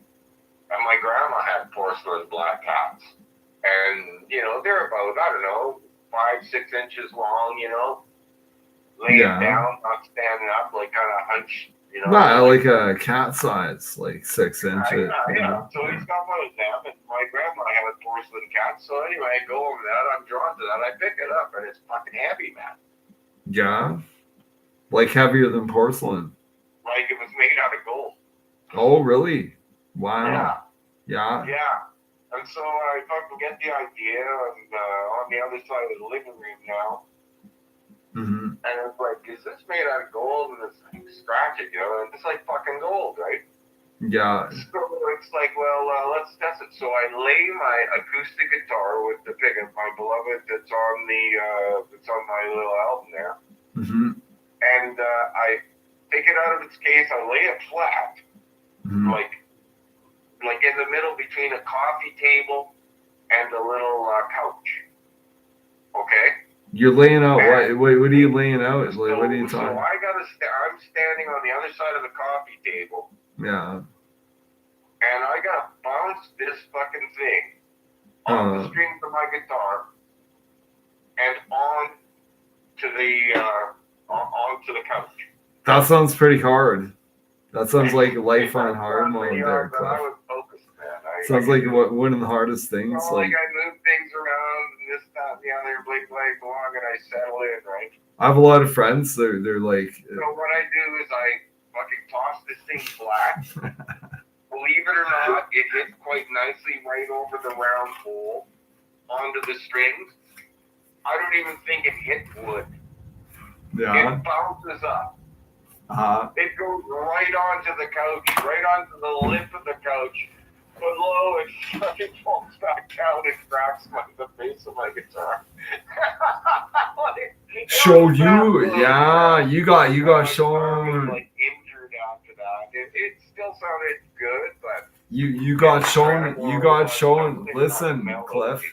And my grandma had porcelain black cats. And, you know, they're about, I don't know, 5-6 inches long, you know. Laying down, not standing up, like kind of hunched, you know. Nah, like a cat size, like 6 inches. Yeah. So he's got one of them, and my grandma had a porcelain cat. So anyway, I go over that, I'm drawn to that, I pick it up, and it's fucking heavy, man. Yeah? Like heavier than porcelain? Like it was made out of gold. Oh, really? Wow. Yeah. And so I fucking get the idea, and on the other side of the living room now. Mm-hmm. And it's like, is this made out of gold? And it's like, scratch it, you know, and it's like fucking gold, right? Yeah. So it's like, well, let's test it. So I lay my acoustic guitar with the pick up, my beloved, that's on my little album there. Mm-hmm. And I take it out of its case, I lay it flat, like in the middle between a coffee table and a little couch. Okay? You're laying out what are you laying out? Like, what are you talking? So I'm standing on the other side of the coffee table. Yeah. And I gotta bounce this fucking thing off the strings of my guitar and onto the couch. That sounds pretty hard. That sounds like life on That's hard not mode really there, hard, but I Cliff. was focused, man. Sounds like one of the hardest things. Like I move things around, and this, that, and the other, blink, along, and I settle in, right? I have a lot of friends. They're like. So what I do is I fucking toss this thing flat. Believe it or not, it hits quite nicely right over the round hole onto the strings. I don't even think it hit wood. Yeah. It bounces up. It goes right onto the couch, right onto the lip of the couch. But low, it fucking falls back down and cracks the base of my guitar. Showed you, yeah. You got shown. Like injured after that. It still sounded good, but you got shown. You got shown. Listen, Cliff.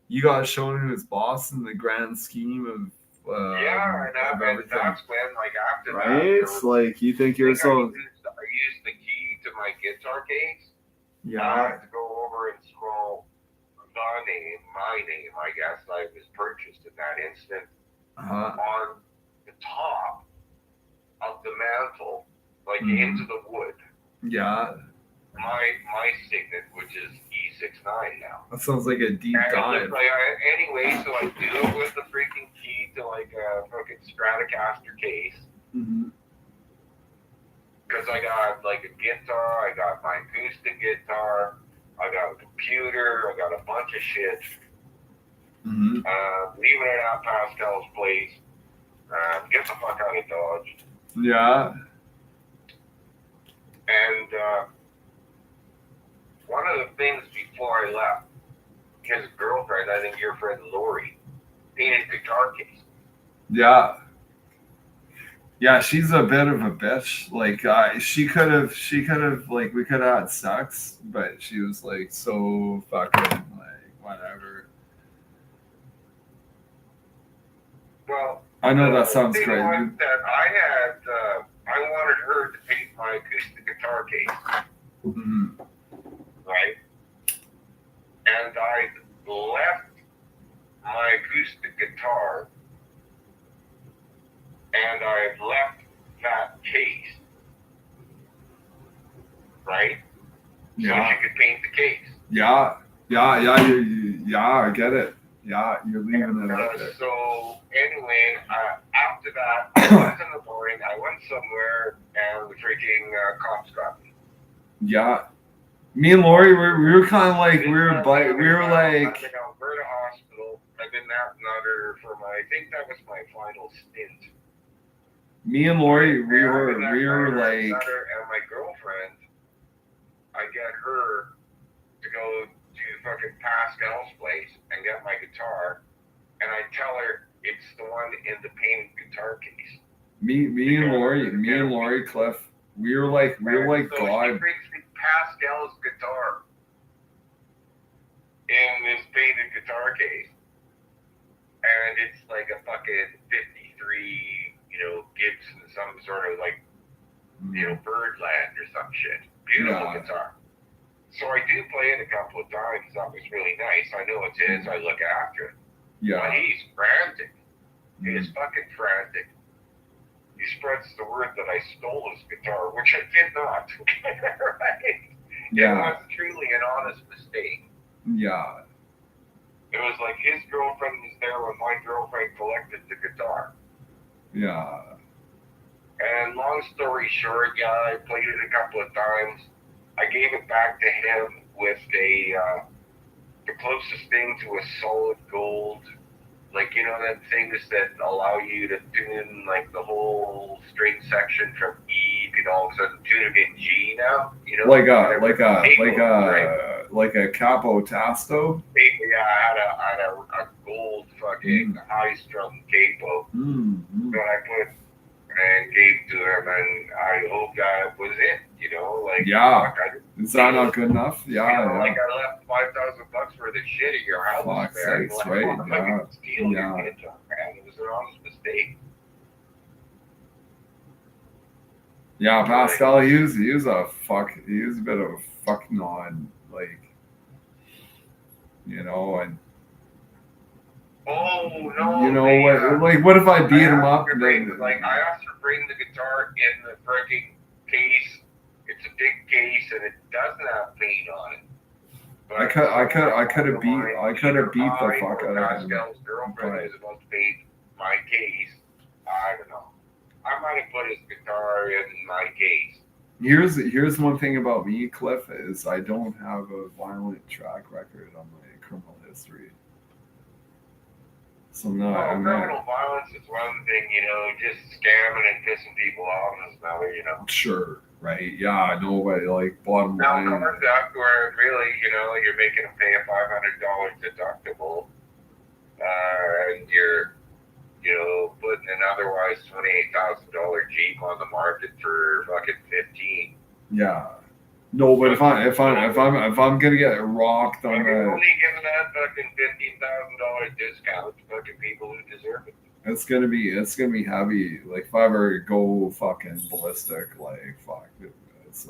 You got shown who's boss in the grand scheme of. And that's when, like, after right? that, It's like you think you're so. I used the key to my guitar case. Yeah. I had to go over and scroll my name, I guess. I was purchased in that instant on the top of the mantle, like into the wood. Yeah. My signet, which is E69 now. That sounds like a deep dive. Anyway, so I do it with the freaking key to like a fucking Stratocaster case. Because I got like a guitar, I got my acoustic guitar, I got a computer, I got a bunch of shit. Leaving it at Pascal's place. Get the fuck out of Dodge. Yeah. And one of the things before I left, his girlfriend, I think your friend Lori, painted guitar case. Yeah. Yeah, she's a bit of a bitch. Like, she could have, like, we could have had sex, but she was like so fucking like whatever. Well, I know that sounds crazy. That I wanted her to paint my acoustic guitar case, right? And I left my acoustic guitar. And I've left that case, right? Yeah. So she could paint the case. Yeah. I get it. Yeah, you're leaving it out there. So anyway, after that, I was in the morning. I went somewhere, and the freaking cops got me. Yeah. Me and Lori, we were kind of like we were like. In Alberta Hospital. I've been that nutter for I think that was my final stint. Me and Lori, we were like. And my girlfriend, I get her to go to fucking Pascal's place and get my guitar, and I tell her it's the one in the painted guitar case. Me and Lori, Cliff, we were like so God. She brings me Pascal's guitar in this painted guitar case, and it's like a fucking 53. Gibson, some sort of like, Birdland or some shit. Beautiful guitar. So I do play it a couple of times. That was really nice. I know it's his. I look after it. Yeah. But he's frantic. He is fucking frantic. He spreads the word that I stole his guitar, which I did not. Right? Yeah. It was truly an honest mistake. Yeah. It was like his girlfriend was there when my girlfriend collected the guitar. Yeah. And long story short, I played it a couple of times. I gave it back to him with the closest thing to a solid gold, like, them things that allow you to tune like the whole string section from E. You can all of a sudden tune it in G now. Like a capo tasto. Yeah, I had a gold fucking high strum capo that I put and gave to him, and I hope that was it. Is that not good enough? Like I left $5,000 worth of shit at your house, man. Sakes, right? Steal your guitar, man. It was an honest mistake. Yeah, Pascal, he was a bit of a fuck non, like, and. Oh no! What if I beat him up? I asked her to bring the guitar in the freaking case It's a big case and it doesn't have paint on it. But I could have beat the fuck out of him. Pascal's girlfriend is about to paint my case. I don't know. I might have put his guitar in my case. Here's one thing about me, Cliff, is I don't have a violent track record on my criminal history. So no, criminal violence is one thing, just scamming and pissing people off is another, Sure, right? Yeah, I know, but like bottom line. Now, conduct where really, you're making them pay a $500 deductible, and you're, putting an otherwise $28,000 Jeep on the market for fucking 15. Yeah. No, but if I'm gonna get rocked on you're only giving that fucking $15,000 discount to fucking people who deserve it. It's gonna be heavy. Like if I ever go fucking ballistic, like fuck, it's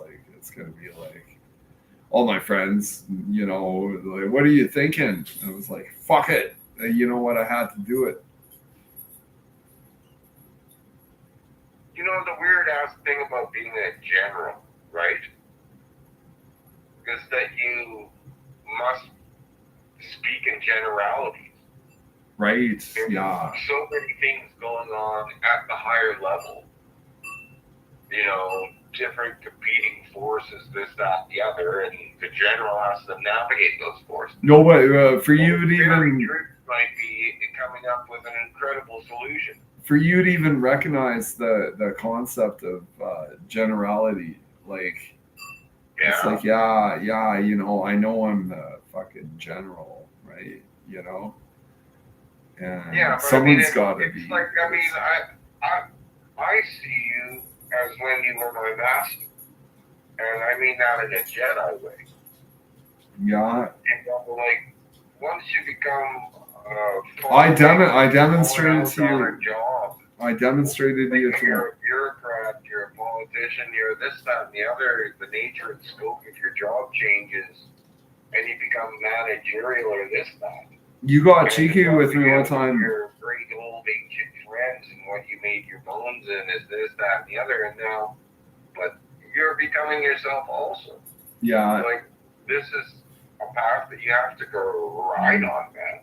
gonna be like all my friends, like, what are you thinking? I was like, fuck it. You know what? I had to do it. The weird ass thing about being a general, right? Is that you must speak in generalities. Right. There's yeah. So many things going on at the higher level. Different competing forces, this, that, the other, and the general has to navigate those forces. No, but for you to even might be coming up with an incredible solution. For you to even recognize the concept of generality, like. Yeah. It's like, I know I'm the fucking general, right? And yeah, but someone's got to be. It's like, I see you as when you were my master, and I mean that in a Jedi way. Yeah. Like, once you become, I demonstrated to you. Job. I demonstrated to you. You're a bureaucrat, you're a politician, you're this, that, and the other. The nature and scope of your job changes, and you become managerial or this, that. You got cheeky with me one time. Your great old ancient friends and what you made your bones in is this, that, and the other, and now, but you're becoming yourself also. Yeah. Like, this is a path that you have to go ride on, man.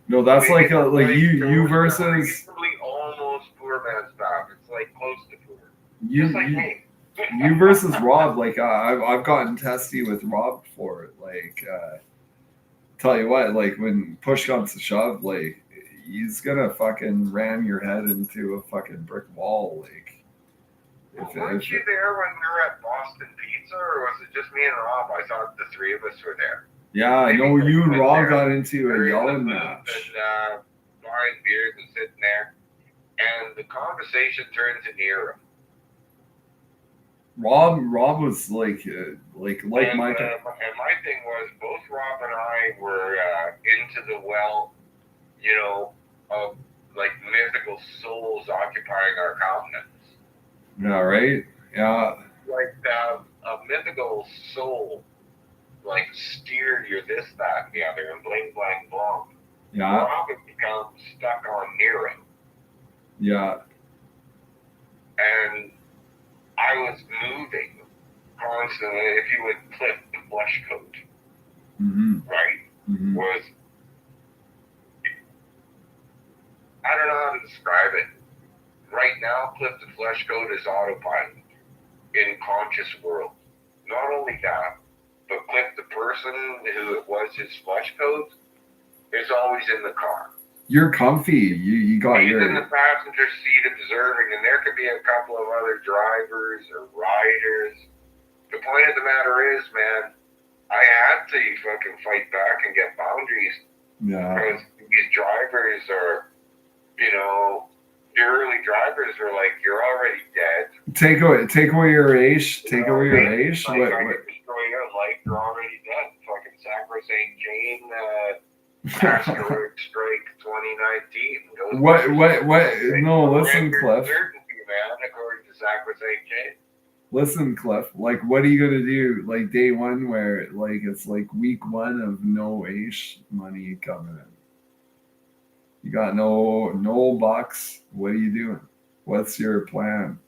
No, that's you versus almost poor man's path. It's like close to poor. You versus Rob. Like I've gotten testy with Rob for it. Like tell you what, like when push comes to shove, like he's gonna fucking ram your head into a fucking brick wall. Like weren't you there when we were at Boston Pizza, or was it just me and Rob? I thought the three of us were there. Yeah, I know you and Rob got into a yelling match. And buying beers and sitting there, and the conversation turned to Nero. Rob was like my. And my thing was, both Rob and I were into the well, of like mythical souls occupying our continents. Yeah. Right. Yeah. Like a mythical soul. Like steered your this, that, and the other, and bling, blang, blong. Yeah. Rob had become stuck on Nero. Yeah. And I was moving constantly. If you would clip the flesh coat, right, was, I don't know how to describe it. Right now, Cliff the Flesh Coat is autopilot in conscious world. Not only that, but Cliff, the person who it was his flesh coat, is always in the car. You're comfy. You got He's in the passenger seat observing, and there could be a couple of other drivers or riders. The point of the matter is, man, I had to fucking fight back and get boundaries. Yeah. Because these drivers are, the early drivers are like, you're already dead. Take away your age. Take away your age. Like, I could destroy your life. You're already dead. Fucking Sacrosanct Jane, Asteroid Strike 2019. What? No, listen, Cliff. Certainty, man, according to Sacrosanct Jane. Listen, Cliff. Like, what are you gonna do? Like day one, where like it's like week one of no H money coming in. You got no bucks. What are you doing? What's your plan?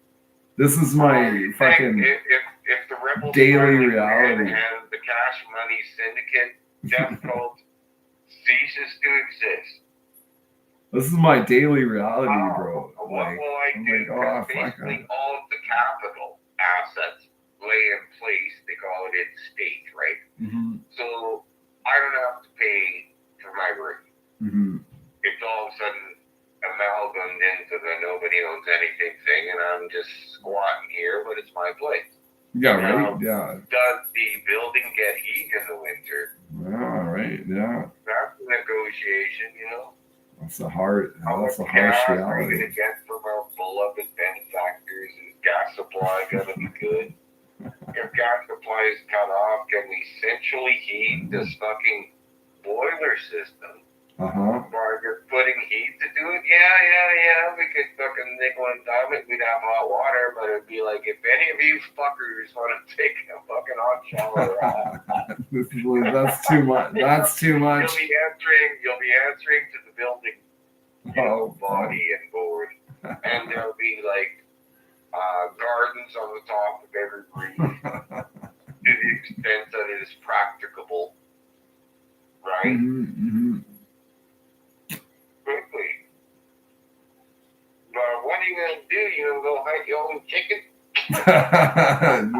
This is my If fucking the rebels daily finally reality. win and the Cash Money Syndicate death cult ceases to exist, This is my daily reality, bro. what Like, will I I'm do? like, oh, fuck Basically, that. all of the capital assets lay in place. They call it in state, right? Mm-hmm. So I don't have to pay for my room. Mm-hmm. It's all of a sudden amalgamated into the nobody owns anything thing, and I'm just squatting here, but it's my place. Yeah, Now, right? Yeah. does the building get heat in the winter? Yeah, right. Yeah. That's a negotiation, you know. That's a harsh How much reality. gas are we going to get from our beloved benefactors? Is gas supply going to be good? If gas supply is cut off, can we centrally heat this fucking boiler system? Uh-huh. By just putting heat to do it? Yeah. We could fucking nickel and dime it. We'd have hot water, but it'd be like, if any of you fuckers want to take a fucking hot shower, That's too much. That's too much. You'll be answering to the building, body and board, and there'll be like gardens on the top of every breeze to the extent that it is practicable, right? Mm-hmm. Quickly. But what are you gonna do? You gonna go hunt your own chicken?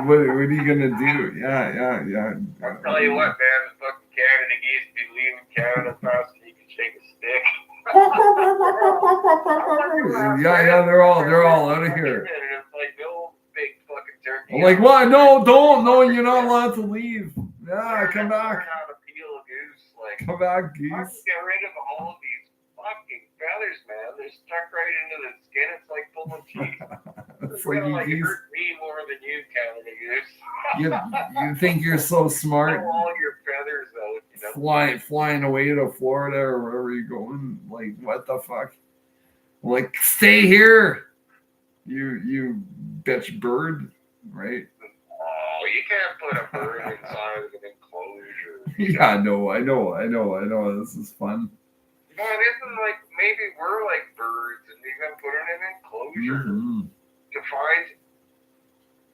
what are you gonna do? Yeah. I'll tell you what, man, the fucking Canada geese be leaving Canada faster than you can shake a stick. yeah, they're all out of here. It's like no big fucking turkey. I'm like, what? No, you're not allowed to leave. Yeah, come back. Learn how to peel a goose, like. Come back, How do you geese. get rid of all of these fucking feathers, man? They're stuck right into the skin. It's like pulling teeth. It's like you geese. Hurt me more than you, Canada goose. You think you're so smart? Pull all your feathers out, you know. Flying away to Florida or wherever you're going. Like, what the fuck? Like, stay here, you bitch bird, right? Oh, you can't put a bird inside of an enclosure. Yeah, I know. This is fun. But isn't like maybe we're like birds and we've been put in an enclosure to find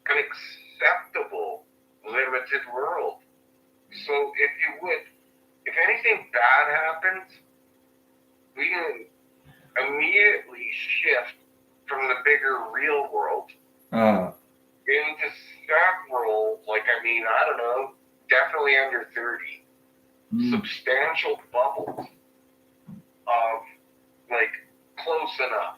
an acceptable limited world. So if anything bad happens, we can immediately shift from the bigger real world into several, I don't know, definitely under 30, substantial bubbles of, close enough.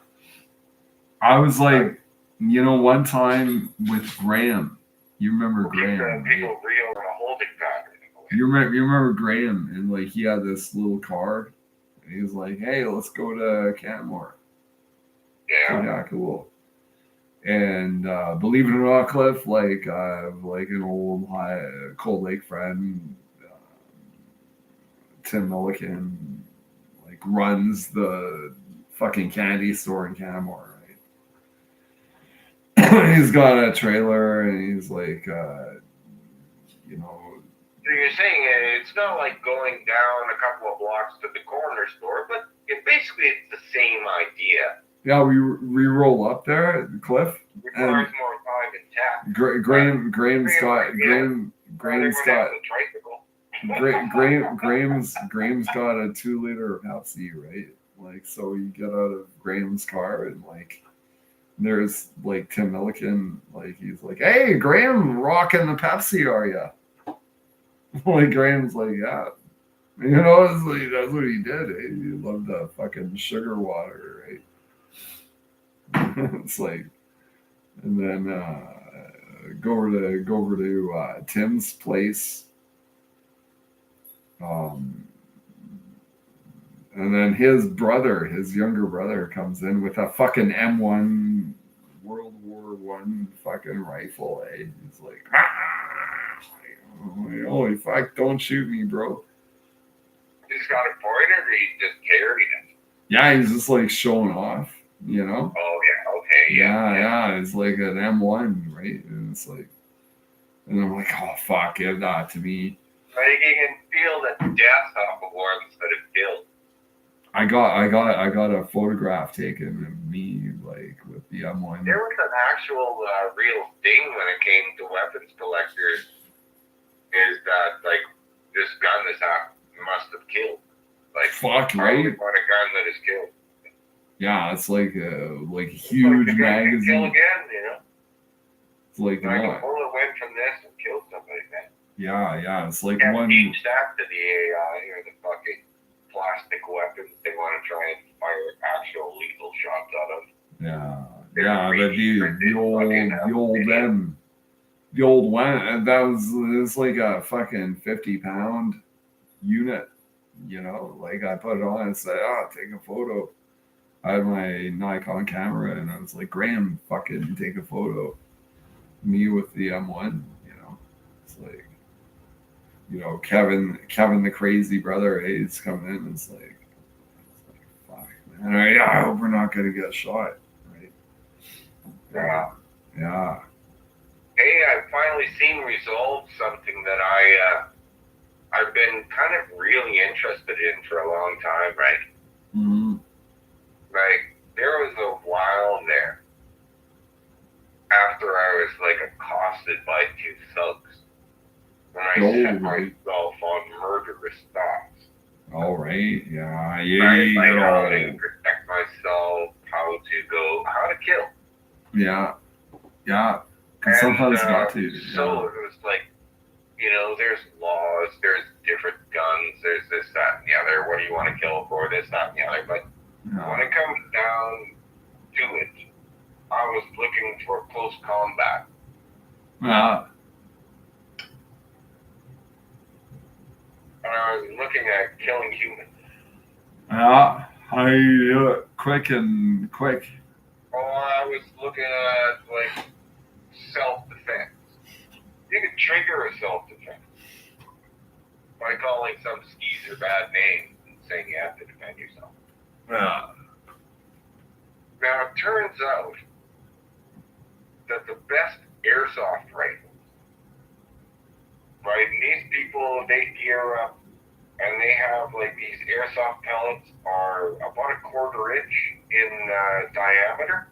I was like, one time with Graham. You remember Graham? People real in a holding pattern. You remember Graham, and he had this little car, and he was like, "Hey, let's go to Canmore." Yeah. Yeah, cool. And believe it or not, Cliff, an old Cold Lake friend, Tim Milliken, runs the fucking candy store in Canmore, right? He's got a trailer, and he's like, So you're saying it's not like going down a couple of blocks to the corner store, but basically it's the same idea. Yeah, we roll up there, Cliff. Requires more time and tact. Graham's got a 2-liter Pepsi, right? So you get out of Graham's car and there's Tim Milliken, he's like, "Hey, Graham, rocking the Pepsi, are ya?" Graham's like, "Yeah." That's what he did. Eh? He loved the fucking sugar water, right? It's and then go over to Tim's place, and then his younger brother, comes in with a fucking M1 World War I fucking rifle. Eh? He's like, "Holy fuck! Don't shoot me, bro." He's got a pointer, or he's just carrying it. Yeah, he's just showing off, Oh yeah, okay, yeah. It's like an M1, right? And it's and I'm like, "Oh fuck, give that to me." You can feel the death off of ones that have killed. I got a photograph taken of me with the M1. There was an actual real thing when it came to weapons collectors. Is that like this gun must have killed? Like, Fuck, I right? only want a gun that has killed. Yeah, it's like a Like huge the gun can kill magazine. again, you know. It's like Like a what? bullet went from this and killed somebody. Man. Yeah, it's like Can't one. teach that to the AI or the fucking plastic weapons they want to try and fire actual lethal shots out of. Yeah, They but the old one, it's like a fucking 50-pound unit, you know. Like I put it on and said, take a photo. I had my Nikon camera and I was like, Graham, fucking take a photo. Me with the M1, you know. It's like, you know, Kevin the crazy brother, he's coming in and it's like fuck, man. I hope we're not gonna get shot, right? Yeah. Hey, I've finally seen resolved something that I've been kind of really interested in for a long time, right? Mm-hmm. Like, there was a while there after I was like accosted by two thugs when I set myself on murderous thoughts. All right, yeah, right? Like how to protect myself, how to kill. Yeah. Because sometimes got to. So it was like, you know, there's laws, there's different guns, there's this, that, and the other. What do you want to kill for? This, that, and the other. But when it comes down to it, I was looking for close combat. Yeah. And I was looking at killing humans. Yeah. How you do it? Quick. Oh, I was looking at, like, self-defense. You could trigger a self-defense by calling some skeezer bad names and saying you have to defend yourself. Yeah. Now, it turns out that the best airsoft rifles, right, and these people, they gear up and they have, like, these airsoft pellets are about a quarter inch in diameter.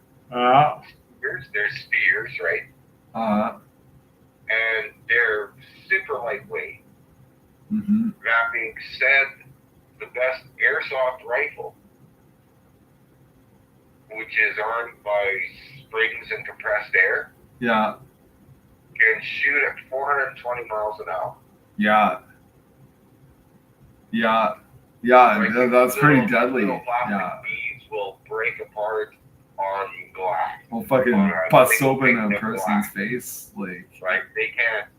They're spears, right? And they're super lightweight. Mm-hmm. That being said, the best airsoft rifle, which is armed by springs and compressed air, can shoot at 420 miles an hour. Like that's pretty deadly. Little plastic beads will break apart on glass. Will fucking bust open a person's face, like. Right, they can't.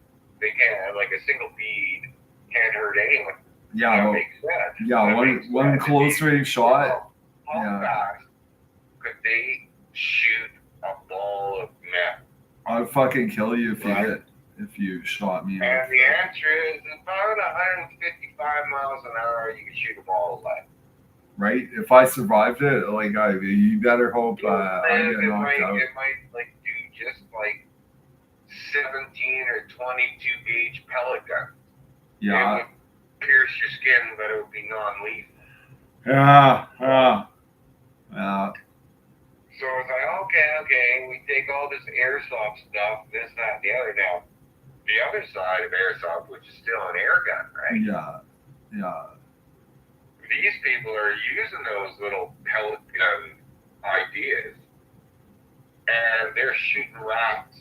Like a single bead can't hurt anyone. Yeah, that makes sense. Yeah, one close range shot. How fast could they shoot a ball of metal? I'd fucking kill you if you shot me. And the answer is about 155 miles an hour. You can shoot a ball of lead. Right? If I survived it, like you better hope I get knocked out. It might like do just like 17 or 22 gauge pellet gun. Yeah. It would pierce your skin, but it would be non-lethal. Yeah. So it's like, okay, we take all this airsoft stuff, this, that, and the other. Now, the other side of airsoft, which is still an air gun, right? Yeah. These people are using those little pellet gun ideas, and they're shooting rats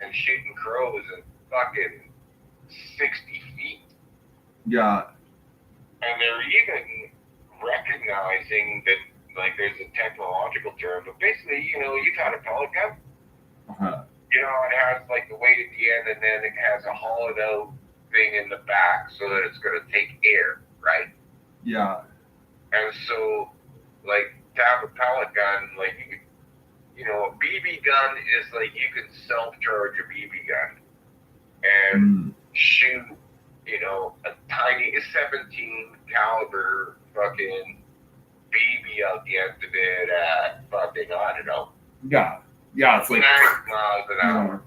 and shooting crows at fucking 60 feet. Yeah. And they're even recognizing that, like, there's a technological term, but basically, you know, you've had a pellet gun. You know, it has, like, the weight at the end, and then it has a hollowed out thing in the back so that it's going to take air, right? Yeah. And so, like, to have a pellet gun, like, you know, a BB gun is like you can self-charge a BB gun and shoot, you know, a tiny 17 caliber fucking BB out the end of it at fucking, I don't know. Yeah, it's like 9 miles an hour.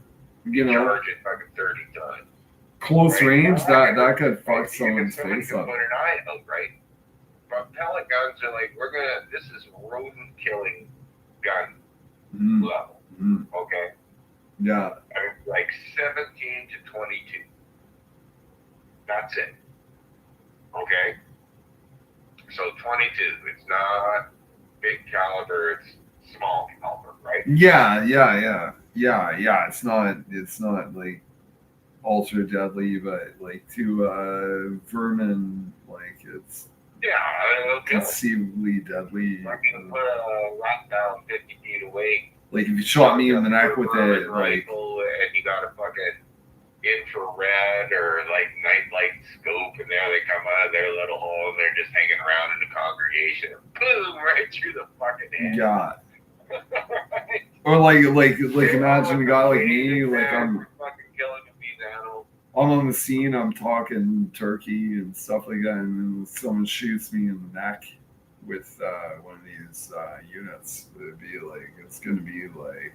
You know, charge it fucking 30 times. Close range, that could fuck someone's Somebody face could up. put an eye out, right? But pellet guns are like, this is rodent killing gun. level. Okay? Yeah. And it's like 17 to 22. That's it. Okay? So 22. It's not big caliber, it's small caliber, right? Yeah. It's not like ultra deadly, but like to vermin, like it's Yeah, it'll kill it. conceivably deadly. Like you can put a rat down 50 feet away. Like if you shot me in the neck with vermin it, like rifle, and you got a fucking infrared or like night light scope, and there they come out of their little hole, and they're just hanging around in the congregation, and boom, right through the fucking head. yeah. Or like imagine a guy like me, like I'm fucking killing these animals. I'm on the scene, I'm talking turkey and stuff like that, and then someone shoots me in the neck with one of these units. It'd be like it's gonna be like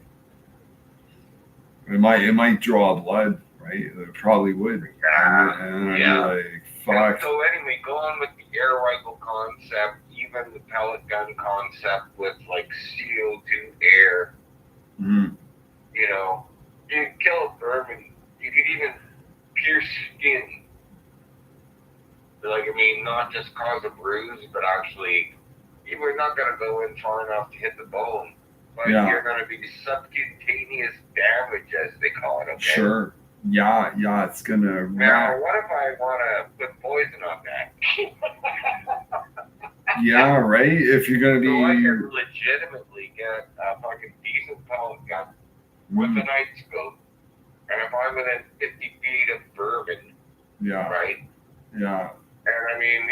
it might draw blood, right? It probably would. Yeah. And I'd Yeah. be like, fuck. So anyway, going with the air rifle concept, even the pellet gun concept with like CO2 air, you know, you can kill a vermin. You could even pierce skin. Like, I mean, not just cause a bruise, but actually, you were not going to go in far enough to hit the bone. But you're going to be subcutaneous damage, as they call it, okay? Sure. Yeah, it's going to... Now, what if I want to put poison on that? Yeah, right? If you're going to be... So I can legitimately get a fucking decent pellet gun with a night scope, and if I'm within 50 feet of vermin, right? Yeah. And I mean,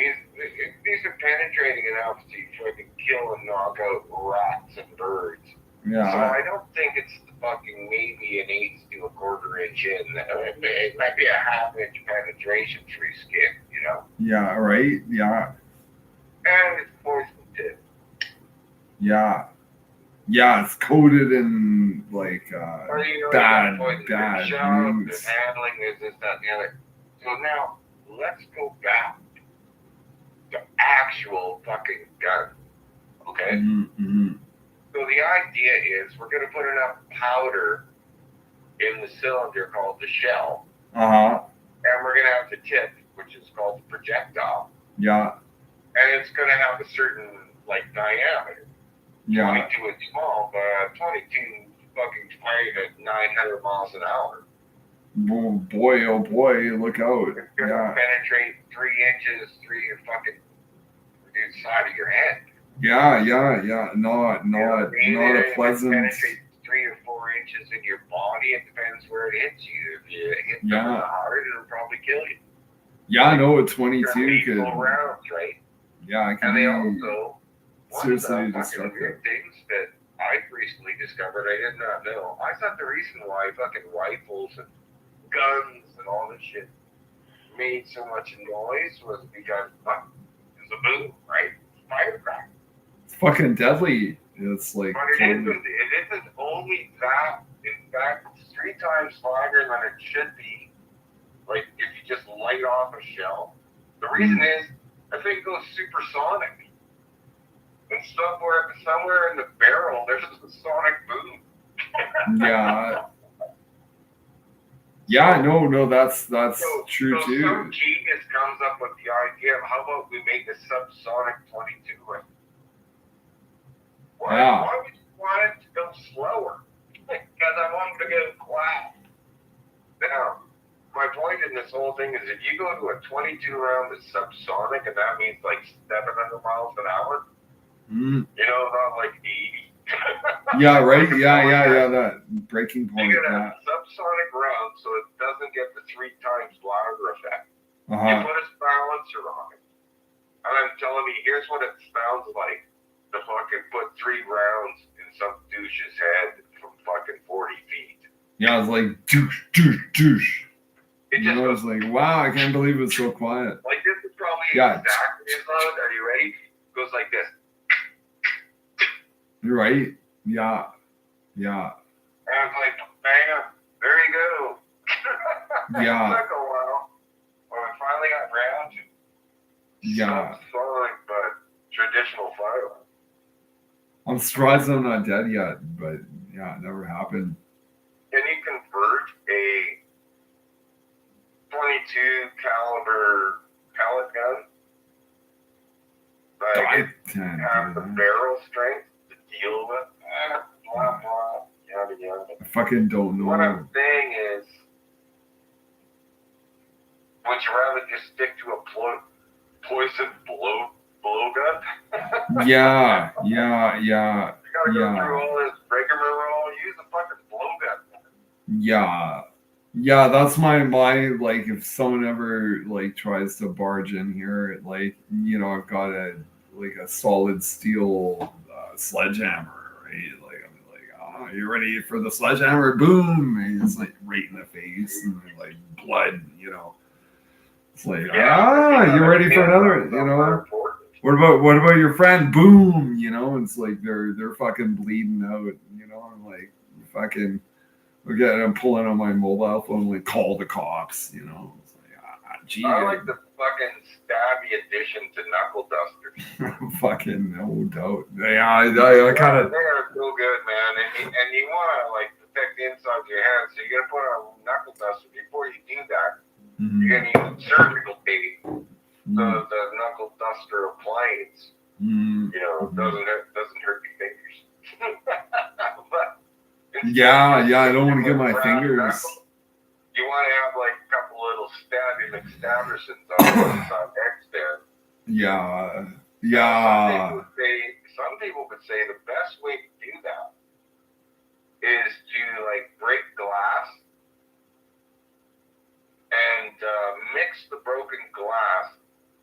these are penetrating enough to fucking kill and knock out rats and birds. Yeah. So I don't think it's fucking maybe an eighth to a quarter inch in. It might be a half-inch penetration through skin, you know? Yeah, right? Yeah. And it's poison too. Yeah. Yeah, it's coated in like bad there's news. handling, there's this, that, and the other. So now, let's go back to actual fucking gun. Okay? So the idea is we're going to put enough powder in the cylinder called the shell. And we're going to have the tip, which is called the projectile. Yeah. And it's going to have a certain, like, diameter. 22 is small, but 22 fucking fired at 900 miles an hour. Boy, oh boy, look out. It's going to penetrate 3 inches through your fucking side of your head. Yeah. Not a pleasant. Penetrate 3 or 4 inches in your body. It depends where it hits you. If you hit something hard, it'll probably kill you. Yeah, I know. 22 could. Rounds, right? Yeah, and they also seriously destructive weird things that I've recently discovered. I did not know. I thought the reason why fucking rifles and guns and all this shit made so much noise was because it's a boom, right? Firecracker. It's fucking deadly. It's like. But it isn't only that. In fact, it's 3 times louder than it should be. Like if you just light off a shell. The reason is I think it goes supersonic. And somewhere in the barrel there's a sonic boom. No, that's true too. Some genius comes up with the idea of how about we make a subsonic 22 rifle? Why would you want it to go slower? Because I want it to go quiet. Now, my point in this whole thing is if you go to a 22 round that's subsonic, and that means like 700 miles an hour, you know, not like 80. Yeah, right? Yeah, that breaking point. You get a subsonic round so it doesn't get the 3 times louder effect. You put a silencer on it. And I'm telling you, here's what it sounds like to fucking put 3 rounds in some douche's head from fucking 40 feet. Yeah, it's like douche. It just I was like, wow, I can't believe it's so quiet. Like this is probably exactly as loud. Are you ready? It goes like this. You're right. Yeah. And I was like, bam, there you go. Yeah. It took a while. When I finally got around to subsonic, but traditional firearm. I'm surprised I'm not dead yet, but Yeah, it never happened. Can you convert a 22 caliber pellet gun? I Like, can't have do the that. barrel strength to deal with? Blah, blah, yada, yada. I fucking don't What know. I'm saying is, would you rather just stick to a poison blow gun? Yeah. You gotta go Yeah. through all this rigmarole. Use a fucking blow gun. Yeah, that's my like if someone ever like tries to barge in here, like I've got a solid steel sledgehammer, right? Like I'm like, oh, you ready for the sledgehammer? Boom! And it's like right in the face and like blood, It's like, you ready for another, What about your friend? Boom! It's like they're fucking bleeding out, I'm like fucking. Again, I'm pulling on my mobile phone, like call the cops. It's like, gee, I like the fucking stabby addition to knuckle dusters. fucking no doubt. Yeah, I kind of. They are so good, man, and you want to like protect the inside of your hands, so you gotta put on a knuckle duster. Before you do that, you're gonna use surgical tape. So the knuckle duster appliance, doesn't hurt your fingers. But yeah, I don't want to get my fingers. You want to have like a couple little stabby McStabbersons on the inside next there. Yeah. Some people would say the best way to do that is to like break glass and mix the broken glass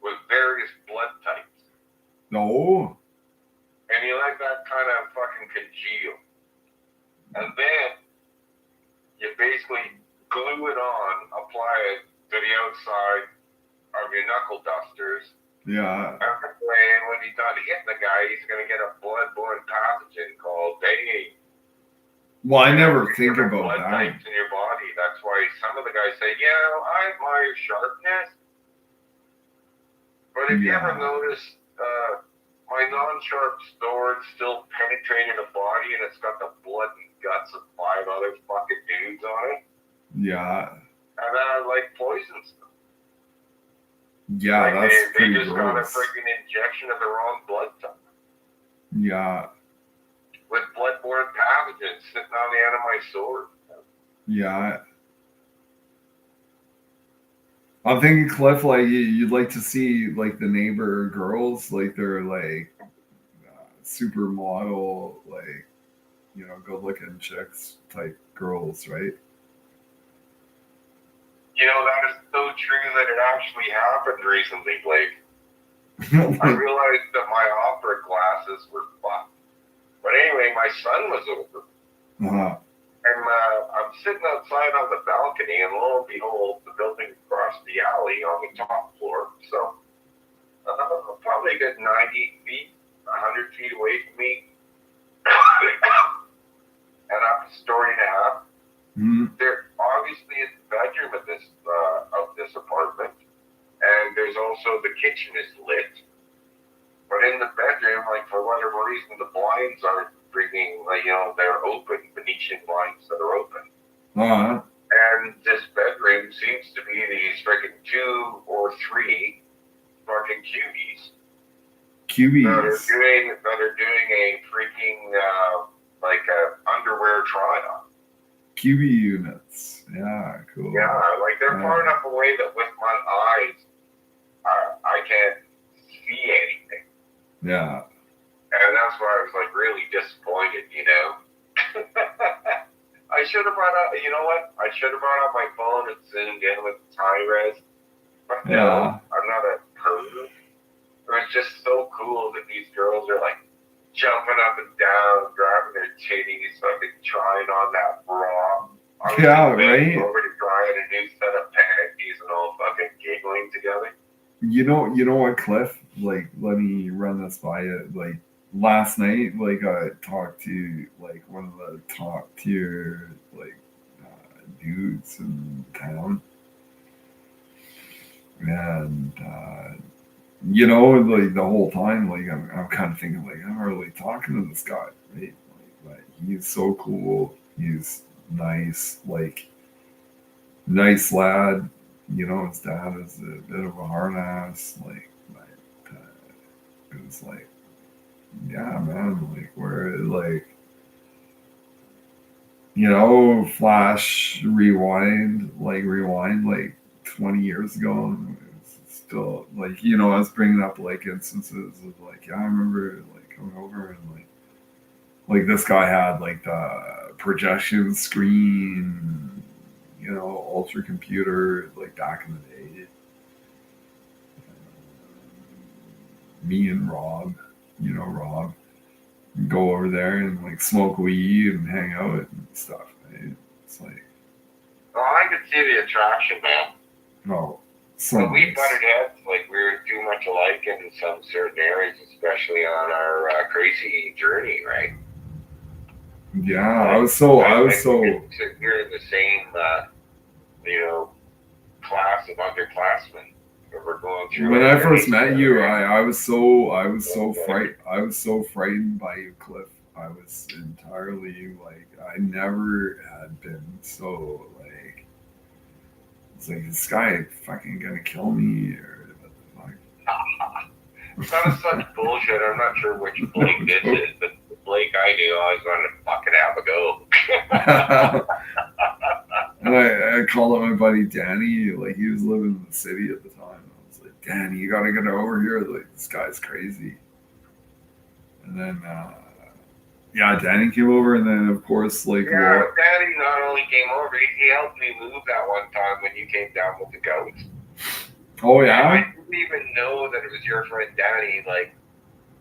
with various blood types. No. And you let that kind of fucking congeal. And then you basically glue it on, apply it to the outside of your knuckle dusters. Yeah. And when he's done hitting the guy, he's going to get a blood-borne pathogen called dengue. Well, I never think about blood that. types in your body. That's why some of the guys say, I admire sharpness. But if you ever notice, my non-sharp sword still penetrated a body and it's got the blood and guts of 5 other fucking dudes on it. Yeah. And then I like poison stuff. Yeah, like that's pretty they just gross. got a freaking injection of the wrong blood type. Yeah. With blood-borne pathogens sitting on the end of my sword. Yeah. I'm thinking, Cliff, like you'd like to see like the neighbor girls, like they're like supermodel, like good-looking chicks type girls, right? That is so true that it actually happened recently, Blake. I realized that my opera glasses were fucked. But anyway, my son was over. Uh-huh. And I'm sitting outside on the balcony, and lo and behold, the building across the alley on the top floor. So probably a good 90 feet, 100 feet away from me. And up a story and a half. Mm-hmm. There obviously is the bedroom of this apartment, and there's also the kitchen is lit. But in the bedroom, like for whatever reason, the blinds aren't freaking they're open, Venetian blinds that are open. Uh-huh. And this bedroom seems to be these freaking 2 or 3 fucking cubies. That are doing a freaking like a underwear try-on. QB units. Yeah, cool. Yeah, like they're far enough away that with my eyes, I can't see anything. Yeah. And that's why I was like really disappointed, I should have brought up, I should have brought up my phone and zoomed in with high res. But no, I'm not a pervert. It was just so cool that these girls are like jumping up and down, grabbing their titties, fucking trying on that bra. Right. Over to trying a new set of panties and all fucking giggling together. You know what, Cliff? Like, let me run this by you. Like, last night, like, I talked to, like, one of the top tier, like, dudes in town. And, like, the whole time, like, I'm kind of thinking, like, I'm not really talking to this guy, right? Like, but he's so cool. He's nice, like nice lad. You know, his dad is a bit of a hard ass. Like, but, it was like, yeah, man. Like, we're like, you know, flash rewind like 20 years ago, and it's still like, you know, I was bringing up like instances of like, yeah, I remember like coming over and like this guy had like the projection screen, you know, ultra computer like back in the day. Me and Rob, you know, Rob, go over there and like smoke weed and hang out and stuff. Right? It's like, Well, I could see the attraction, man. oh, so But we nice. butted heads, like we were too much alike in some certain areas, especially on our crazy journey, right? Yeah, I was so We're in the same, you know, class of underclassmen. But we're going through. when our I first journey met you, together. I was so frightened by you, Cliff. I was entirely like, I never had been so like, it's like, this guy fucking gonna kill me or what That is such bullshit. I'm not sure which Blake this is, but the Blake I knew, I was going to fucking have a go. the fuck? And I called up my buddy Danny, like he was living in the city at the time. I was like, Danny, you gotta get over here. Like, this guy's crazy. And then, yeah, Danny came over, and then of course, like, Yeah, Danny not only came over, he helped me move that one time when you came down with the goats. oh I yeah, didn't even know that it was your friend Danny, like,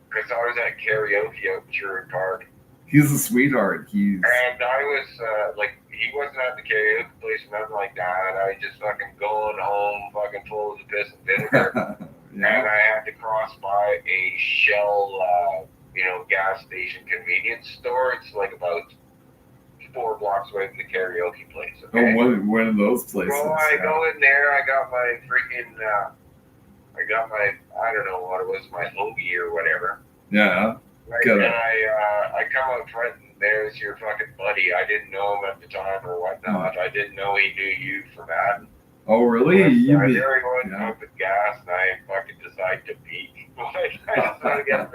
because I was at karaoke out in Sherwood Park. he's a sweetheart. And I was, like, he wasn't at the karaoke place or nothing like that. I was just fucking going home, fucking full of the piss and vinegar. And yeah. I had to cross by a Shell, you know, gas station convenience store. It's like about 4 blocks away from the karaoke place. Okay? Oh, one of those places. So I go in there. I got my freaking, I don't know what it was, my hoagie or whatever. Yeah. Right? And I come out front, and there's your fucking buddy. I didn't know him at the time or whatnot. I didn't know he knew you from that. Oh really? There he was, pumping gas, and I fucking decide to peek. Like, I just want to get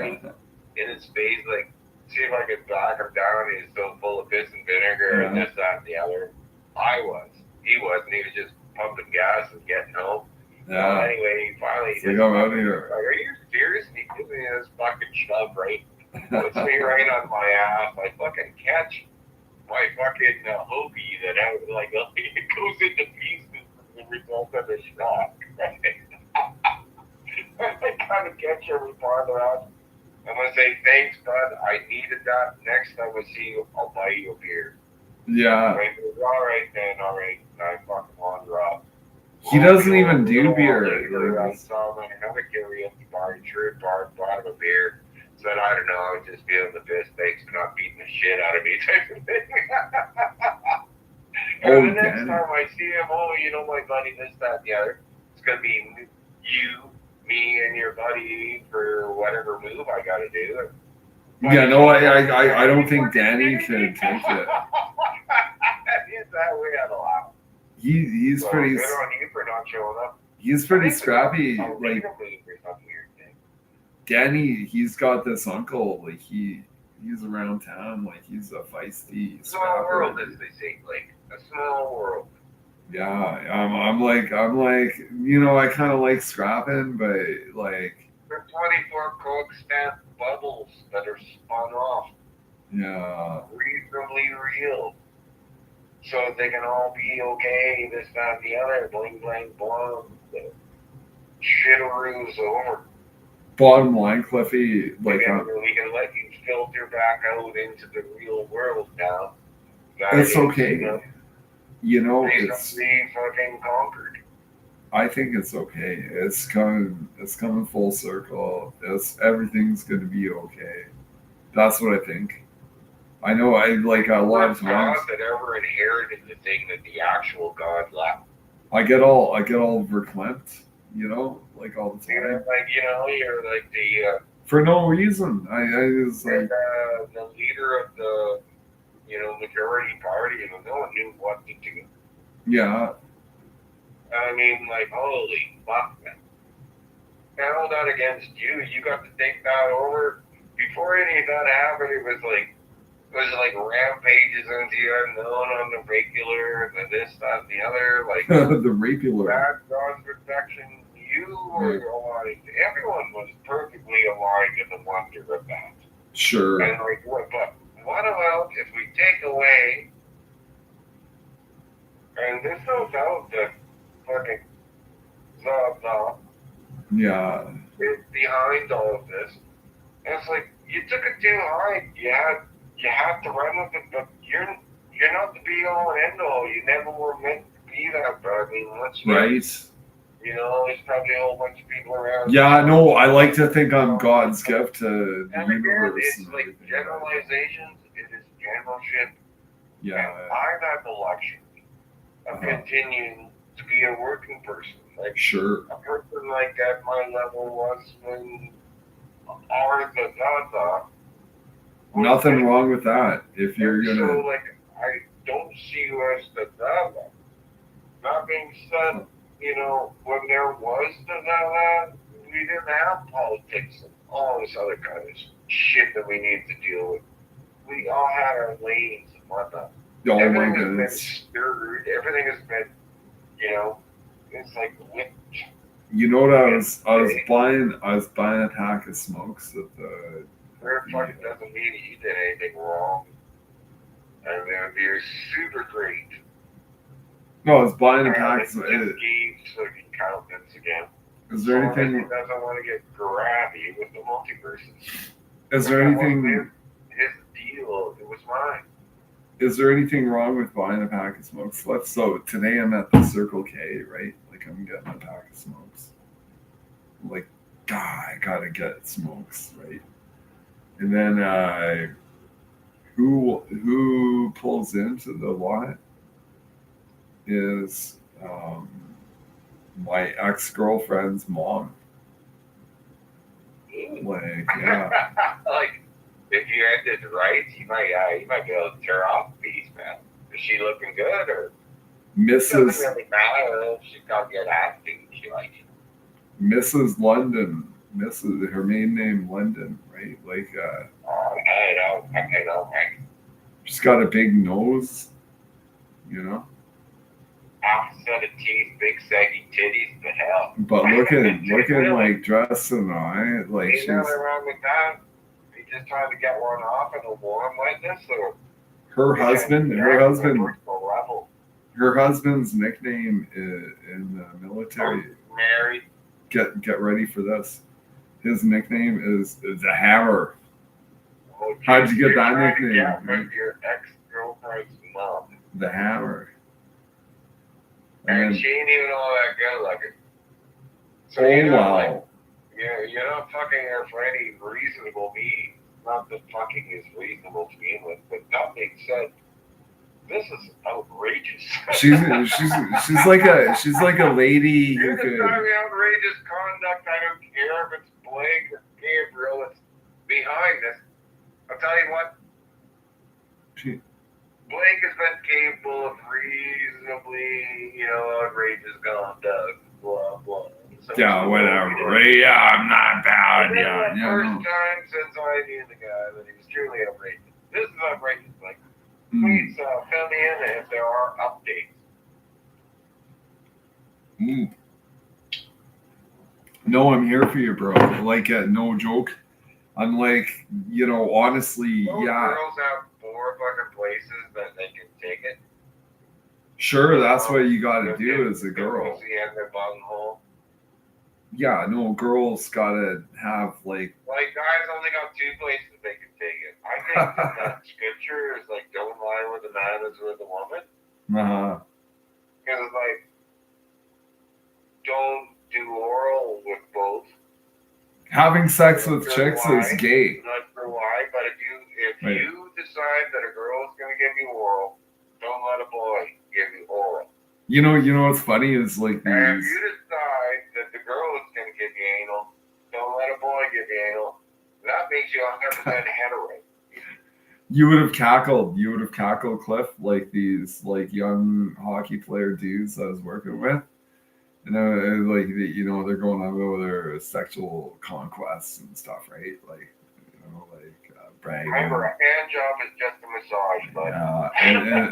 in his face, like, see if I could back him down. He's so full of piss and vinegar and this, that, and the other. I was. He wasn't. He was just pumping gas and getting home. Yeah. So anyway, he finally just I'm out of here. Like, are you serious? And he gives me this fucking shove, right? Puts me right on my ass. I fucking catch my fucking hoagie that I was like, it goes into pieces as a result of the shock. I kind of catch every part of that. I'm gonna say thanks, bud. I needed that. Next time I see you, I'll buy you a beer. Yeah. Right? All right, man. All right. I fucking wander off. He doesn't even do beer. Later, I saw him at another karaoke bar in Sherwood Park, bought him a beer. Said, I don't know, I was just feeling the piss. Thanks for not beating the shit out of me, type of thing. And the next time I see him, oh, you know, my buddy, this, that, and the other. It's gonna be you, me, and your buddy for whatever move I gotta do. Yeah, no, I don't think Danny can take it. Is that way out of laugh? He's So pretty. good on you for not showing up. He's pretty scrappy. I'll Like take a move or something weird thing. Danny, he's got this uncle. Like he's around town. Like he's a feisty. Small world, as they say, like a small world. Yeah, I'm like, you know, I kind of like scrapping, but like. They're 24 Coke stamp bubbles that are spun off. Yeah. Reasonably real. So they can all be okay, this, that, and the other, bling, bling, bling. The shitteroo's over. Bottom line, Cliffy, like we can let you filter back out into the real world now. It's okay. You know, it's fucking conquered. I think it's okay. It's coming full circle. Everything's gonna be okay. That's what I think. I know I like a lot of times God that ever inherited the thing that the actual God left. I get all verklempt, you know, like all the time. Like, you know, you're like the for no reason. I was like the leader of the majority party, and no one knew what to do. Yeah. I mean, like, holy fuck, man. And all that against you. You got to take that over. Before any of that happened, it was like rampages into the unknown on the regular, and the this, that, and the other. Like, The rapular. bad God's protection. You were aligned. Everyone was perfectly aligned in the wonder of that. Sure. And like, but what about if we take away, and there's no doubt that fucking the Yeah. is behind all of this. And it's like, you took it too high. You had to run with it, but you're not the be all and end all. You never were meant to be that, but I mean, Right. there's probably a whole bunch of people around. Yeah, no, I like to think I'm God's gift to the And again, universe. it's like generalizations. It is general shit. Yeah. And I've had the luxury of continuing to be a working person. Like, Sure. a person like at my level was when ours the Nothing wrong with that. If you're So, gonna. like, I don't see you as the Dada. That being said, when there was the Dada, we didn't have politics and all this other kind of shit that we need to deal with. We all had our lanes and whatnot. Oh my Everything has been goodness. stirred. Everything has been, it's like whipped. You know what I was buying a pack of smokes at the. Fair fucking doesn't mean you did anything wrong. And then they're super great. No, I was buying a And pack. it just gave fucking countenance again. Is there So anything? he doesn't want to get grabby with the multiverses. Is there anything? His deal, it was mine. Is there anything wrong with buying a pack of smokes? So today I'm at the Circle K, right? Like I'm getting a pack of smokes. I'm like, God, I gotta get smokes, right? And then who pulls into the lot is my ex-girlfriend's mom. Like, yeah. Like, if you ended right, you might be able to tear off a piece, man. Is she looking good, or it doesn't Mrs. really matter if she's got good acting? She likes it. Mrs. London. Her maiden name London, right? Like I know, man. she's got a big nose, Half a set of teeth, big saggy titties, the hell. but looking like dressed in eye, like Ain't she's nothing wrong with that. Are you just trying to get one off in a warm like this, or her husband's nickname in the military. Married. Get ready for this. His nickname is the Hammer. Oh, How'd you get that trying to nickname? get with your ex-girlfriend's mom. The Hammer. And And she ain't even all that good looking. So wow. you're not fucking her for any reasonable means. Not that fucking is reasonable to begin with, but that being said, this is outrageous. She's like a lady who You're could. just talking outrageous conduct. I don't care if it's Blake or Gabriel that's behind this. I'll tell you what. Blake has been capable of reasonably, outrageous conduct, blah, blah. So Yeah, whatever. Yeah, I'm not bad. Yeah, the first time since I knew the guy that he was truly outrageous. This is outrageous. Like, please fill me in if there are updates. No, I'm here for you, bro. Like, no joke. I'm like, honestly, Those yeah. girls have 4 fucking places that they can take it. Sure, that's what you gotta do as a girl. And their bunghole. Yeah, no, girls gotta have like guys only got 2 places they can take it. I think that scripture is like, don't lie with a man as with a woman. Because it's like, don't do oral with both. having sex with chicks is gay. Not for why, but if you decide that a girl is gonna give you oral, don't let a boy give you oral. You know what's funny is like these. And if you decide that the girl is going to give you anal, don't let a boy give you anal. That makes you 100% hetero. You would have cackled. You would have cackled, Cliff, like these like young hockey player dudes I was working with. And like they're going on about their sexual conquests and stuff, right? Like bragging. Remember, a hand job is just a massage, bud. Yeah,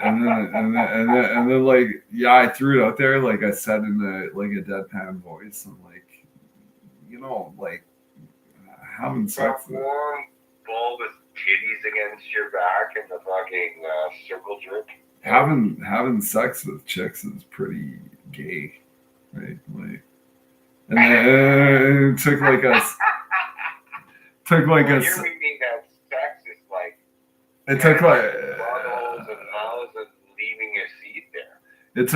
and then like I threw it out there, like I said in a deadpan voice. I'm like, like having sex with warm, bulbous titties against your back and the fucking circle jerk. Having sex with chicks is pretty gay, right? Like, and then it took like a You're meaning that sex is like it took like bottles and mouths and leaving your seat there. It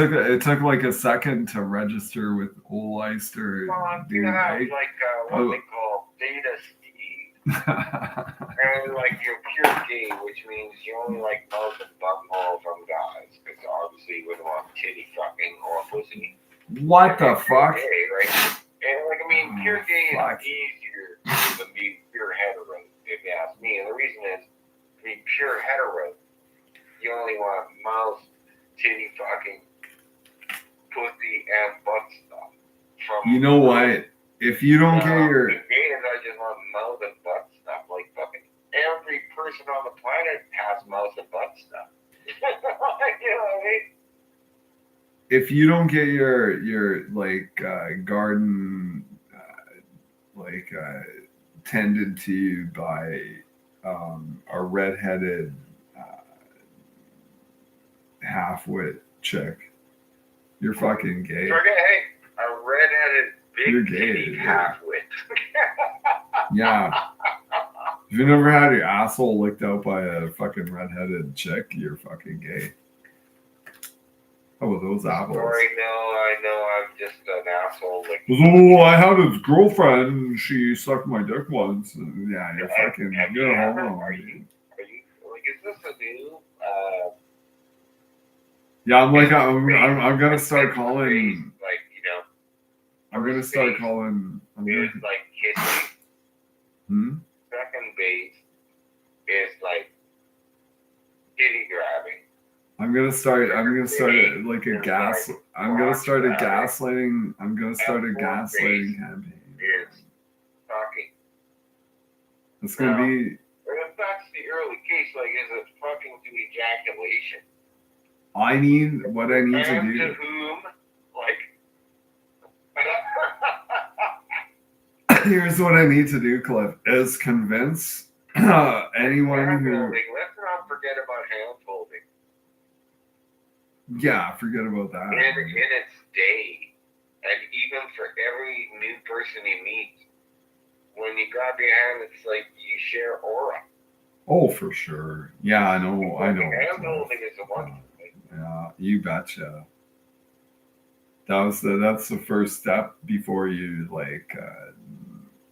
took like a second to register with Oyster. You have like what they call data speed. And like you're pure gay, which means you only like mouth and butthole from guys, because obviously you wouldn't want titty fucking or pussy. What the fuck? Gay, right? And like pure gay is easier than being pure hetero, if you ask me. And the reason is, to be pure hetero, you only want mouth, titty fucking, pussy, and butt stuff. You know what? If you don't get your... The gays, I just want mouth and butt stuff. Like fucking every person on the planet has mouth and butt stuff. You know what I mean? If you don't get your like garden tended to by a redheaded half-wit chick, you're fucking gay. Hey, a redheaded big titty half-wit. Yeah. If you never had your asshole licked out by a fucking redheaded chick, you're fucking gay. How about those apples? Sorry, I know, I'm just an asshole. Oh, I had his girlfriend, and she sucked my dick once. And yeah, you're fucking. You're a homo. Are you like? Is this a new? Yeah, I'm gonna start calling. Like I'm gonna start calling. It's like kissing. Second base is like kitty grabbing. I'm gonna start like a gas. I'm gonna start a gaslighting. I'm gonna start a gaslighting campaign. It's talking. It's gonna be. If that's the early case, like, is it fucking to ejaculation? What I need to do. To whom? Like. Here's what I need to do, Cliff, is convince anyone who. Let's not forget about hand holding. Yeah, forget about that. In its day, and even for every new person you meet, when you grab your hand, it's like you share aura. Oh, for sure. Yeah, I know. Hand holding is a wonderful thing. Yeah, you betcha. That's the first step before you like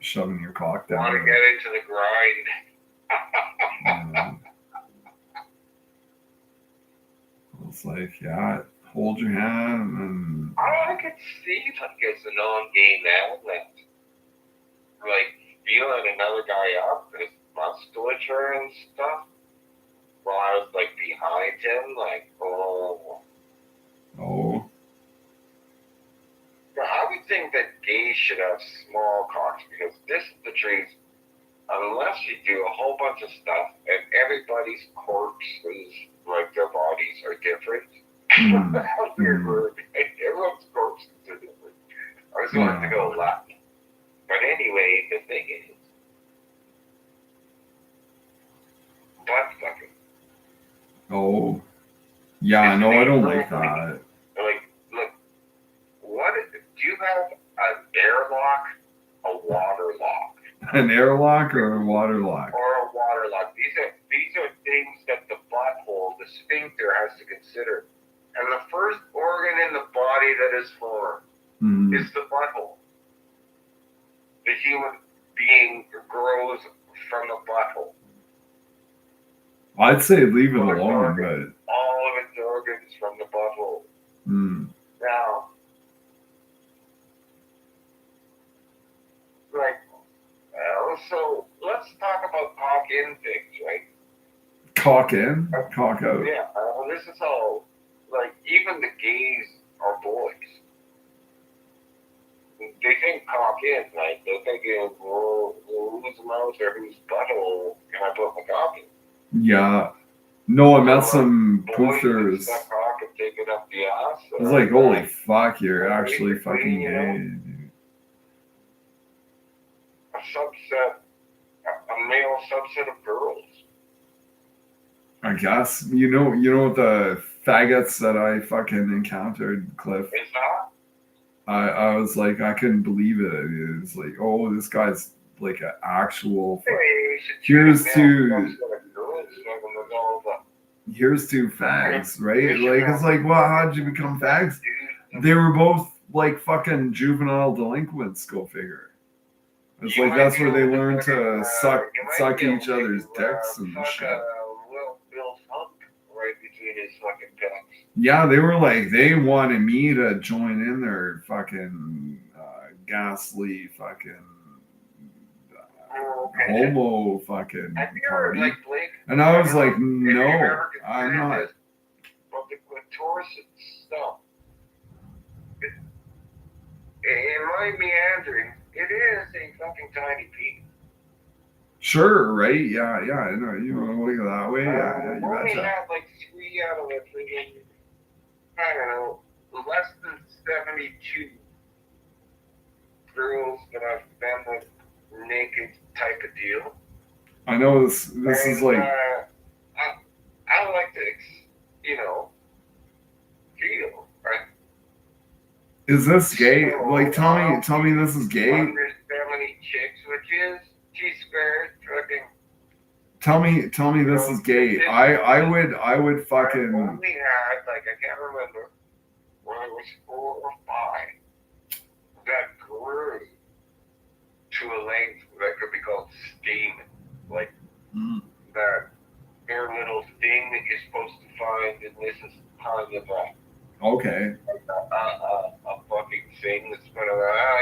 shoving your cock down. Want to get into the grind? It's like, hold your hand and. I could see like it's a non-gay outlet, like feeling another guy up, his musculature and stuff. While I was like behind him, like Oh. I would think that gays should have small cocks, because this is the truth. Unless you do a whole bunch of stuff and everybody's corpses, like their bodies, are different. Weird word. Everyone's corpses are different. I was going to go left. But anyway, the thing is, butt fucking. Oh. Yeah, no, I don't like that. Like, look, do you have an airlock, a water lock? An airlock or a water lock? Or a water lock. These are things that the butthole, the sphincter, has to consider. And the first organ in the body that is formed is the butthole. The human being grows from the butthole. I'd say leave it alone, but all of its organs from the butthole. Now, like, so let's talk about cock in things, right? Cock in, cock out. Yeah, this is how, like, even the gays are boys. They think cock in, like, they're thinking, well, whose mouth or whose butthole can I put my cock in? Yeah. No, I met So, some boys poofers. can suck cock and take it up the ass. I was like, holy fuck, you're actually basically, fucking you gay, know, dude. a subset, a male subset of girls. I guess. You know the faggots that I fucking encountered, Cliff. Is that? I was like, I couldn't believe it. It was like, oh, this guy's like an actual. Here's two fags, right? Like, it's like, well, how did you become fags? They were both like fucking juvenile delinquents. Go figure. It's like that's where they learn to suck each other's dicks and shit. Yeah, they were like, they wanted me to join in their fucking ghastly fucking homo fucking party. And I was like, no, I'm not. But the clitoris stuff, in my meandering, it is a fucking tiny penis. Sure, right? Yeah, I know. You want to look at it that way? Yeah, you only betcha. had like 3 out of it, I don't know, less than 72 girls that I've been with naked type of deal. I know this is like. I like to, feel, right? Is this gay? Like, tell me this is gay. 170 chicks, which is T-squared, fucking. Tell me this is gay. I would fucking. I only had, like, I can't remember, when I was 4 or 5, that grew to a length that could be called steam. Like, that bare little thing that you're supposed to find, and this is kind of okay. A fucking thing that's kind of,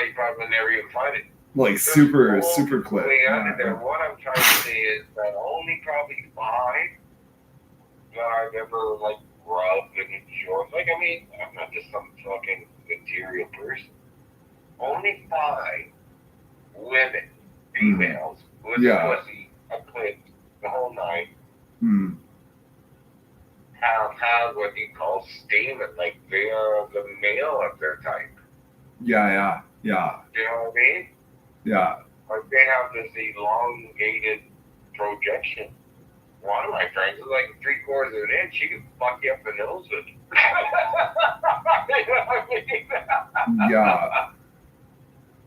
you probably never even find it. Like super clip. Yeah. What I'm trying to say is that only probably 5 that I've ever, like, rubbed and enjoyed. Like, I mean, I'm not just some fucking material person. Only 5 women, females, with a pussy, a clit, the whole night, have had what you call stamen, like they are the male of their type. Yeah. Do you know what I mean? Yeah. Like they have this elongated projection. One of my friends is like 3/4 of an inch. She can fuck you up the nose with. You know what I mean? Yeah.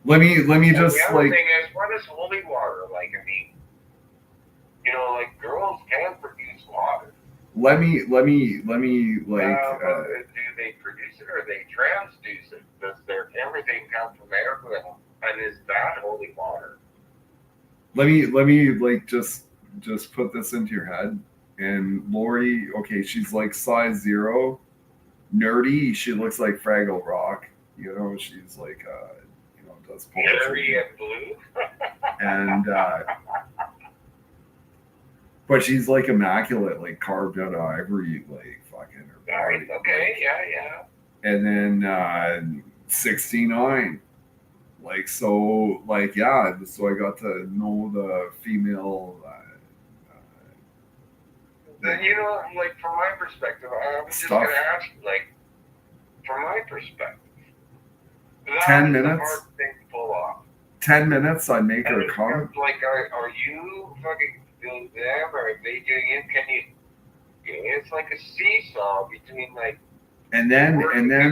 Let me just the other like. thing is, what is holy water? Like, I mean, like girls can produce water. Let me like. Do they produce it or they transduce it? Does everything come from air? And is that holy water? Let me like just put this into your head. And Lori, okay, she's like size 0, nerdy. She looks like Fraggle Rock. She's like does poetry. Nerdy and blue. And but she's like immaculate, like carved out of ivory, like fucking her body. Okay, yeah. And then 69. Like, so, like, yeah, so I got to know the female. Then, like, from my perspective, I'm just going to ask you, like, from my perspective, 10 minutes? The hard thing to pull off. 10 minutes, I'd make her come. Like, are you fucking doing them, or are they doing it? Can you? It's like a seesaw between, like, and then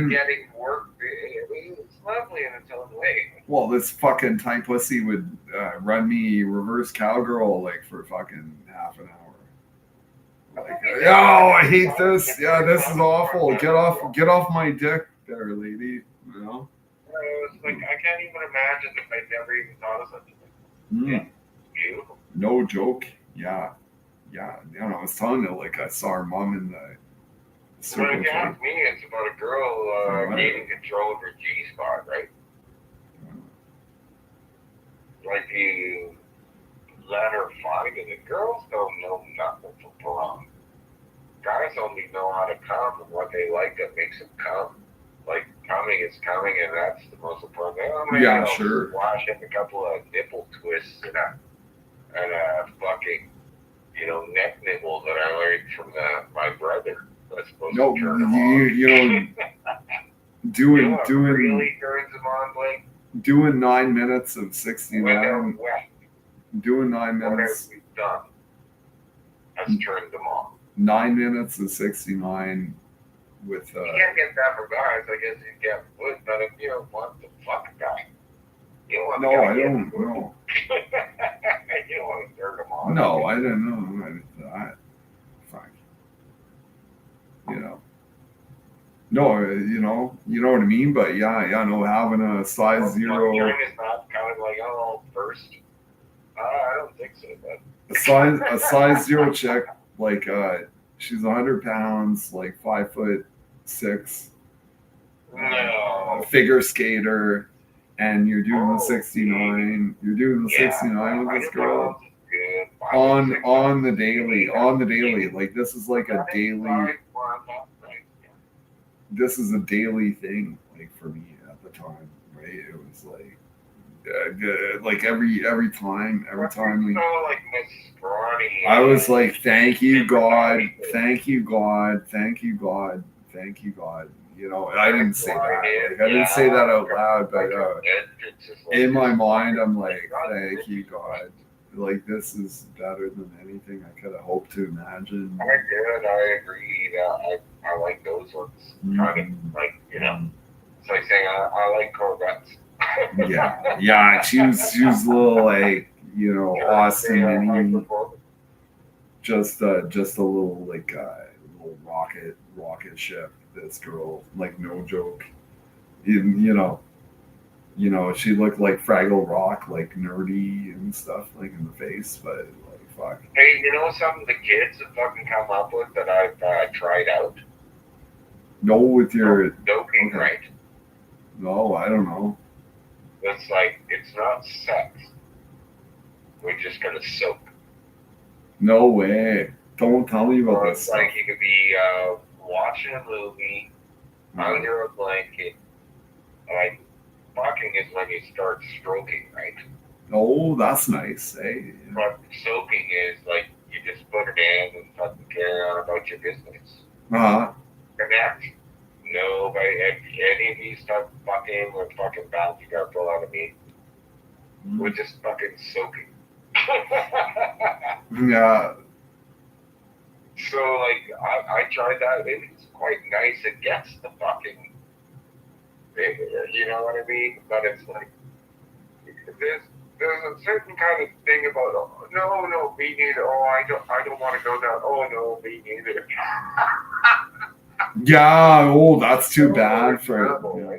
getting work. It's lovely in its own way. Well, this fucking tight pussy would run me reverse cowgirl like for fucking half an hour. Like, I hate this. Yeah, this is awful. Get off my dick, there, lady. It's like I can't even imagine if I never even thought of such a thing. Yeah. Beautiful. No joke. Yeah. I was telling you, like, I saw her mom in the. But if you ask me, it's about a girl gaining control of her G-spot, right? Like you let her find it. The girls don't know nothing from prom. guys only know how to come and what they like that makes them come. Like, coming is coming, and that's the most important thing. Oh, maybe I'll sure. splash in a couple of nipple twists and a fucking, neck nibble that I learned from my brother. That's supposed to turn him on. Doing really turns him on, Blake? Doing 9 minutes of 69. When they're wet. Doing 9 minutes. Whatever we've done has turned them on. 9 minutes and 69 with. You can't get that for guys. I guess you get wood, but if you don't want the fuck guy, you don't want the guy. I don't know. You don't want to turn them on. No, I didn't know. Fuck. No, you know what I mean. But yeah, no, having a size 0. Is not kind of like first. I don't think so, but a size 0 chick, like she's 100 pounds, like 5'6", no figure skater, and you're doing the 69. You're doing the 69 with this girl on the daily. Like this is like a daily. This is a daily thing, like for me at the time, right? It was like. Like every time we, like Miss Scrawny. I was like, thank you God, thank you God, thank you God, thank you God. And I didn't say that. Like, I didn't say that out loud, but in my mind, I'm like, thank you God. Like this is better than anything I could have hoped to imagine. I agree. I like those ones. Kind of like it's like saying I like Corvettes. yeah. She was a little like Austin Mini, just a little like little rocket ship. This girl, like no joke, she looked like Fraggle Rock, like nerdy and stuff, like in the face, but like fuck. Hey, some of the kids have fucking come up with that I've tried out. No, with your doping, okay. Right? No, I don't know. It's like, it's not sex. We're just gonna soak. No way. Don't tell me about this stuff. Like you could be watching a movie under a blanket. Like fucking is when you start stroking, right? Oh, that's nice. Hey. But soaking is like you just put it in and fucking carry on about your business. Connect. Nobody, if any of you start fucking with fucking bounce, you gotta pull out of me. We're just fucking soaking. Yeah. So, like, I tried that. It's quite nice. It gets the fucking, you know what I mean? But it's like, there's a certain kind of thing about, no, me neither. I don't want to go down. Oh, no, me neither. Yeah, that's too bad for it. Yeah.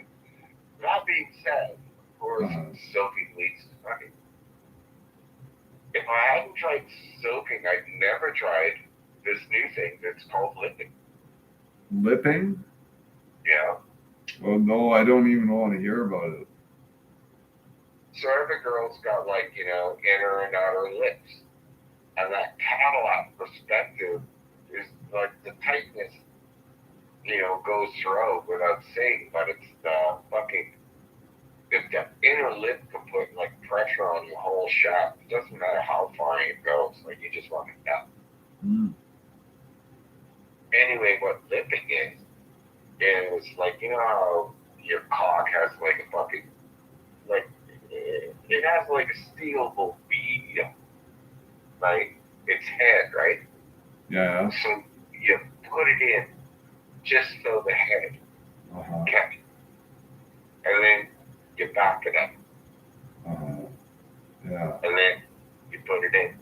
That being said, of course, soaking leads to fucking. If I hadn't tried soaking, I'd never tried this new thing that's called lipping. Lipping? Yeah. Well, no, I don't even want to hear about it. So every girl's got like, inner and outer lips. And that Cadillac perspective is like the tightness, goes throughout without saying, but it's the fucking, if the inner lip can put like pressure on your whole shaft, it doesn't matter how far it goes, like you just want it down. Anyway, what lipping is like, how your cock has like a fucking, like, it has like a steelable bead, like its head, right? Yeah. So you put it in just so the head kept, and then you back it up. Yeah. And then you put it in.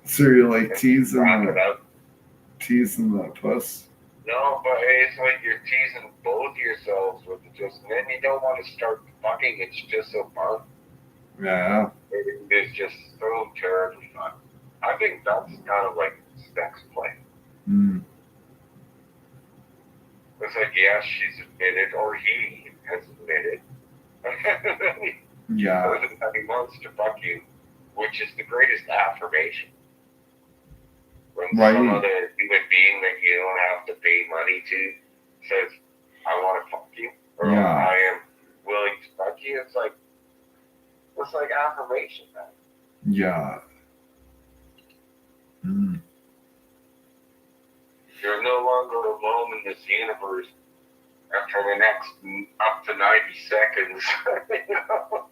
So you're like teasing the puss? No, but it's like you're teasing both yourselves with it just, and then you don't want to start fucking. It's just so fun. Yeah. It's just so terribly fun. I think that's kind of like sex play. It's like, yes, she's admitted, or he has admitted. Yeah. That he wants to fuck you, which is the greatest affirmation. When Right. some other human being that you don't have to pay money to says, I want to fuck you, or Yeah. I am willing to fuck you, it's like affirmation, man. Yeah. Mm. You're no longer alone in this universe after the next up to 90 seconds. You know?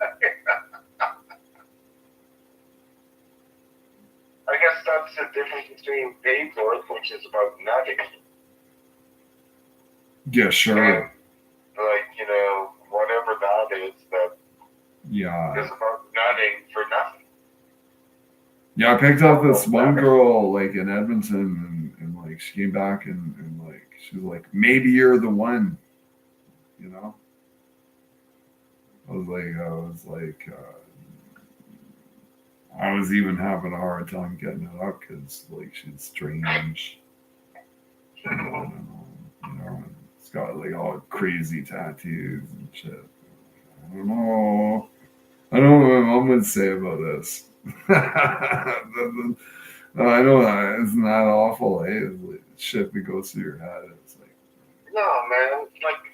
I guess that's the difference between paid work, which is about nothing, Yeah, sure. and whatever that is that Yeah. is about nothing for nothing. Yeah, I picked up this one girl like in Edmonton, and like she came back and like she was like, maybe you're the one, you know. I was like, I was even having a hard time getting it up because like she's strange. I don't know, and it's got like all crazy tattoos and shit. I don't know what my mom would say about this. I know that isn't that awful, eh? It's like shit that goes through your head. It's like, No, man.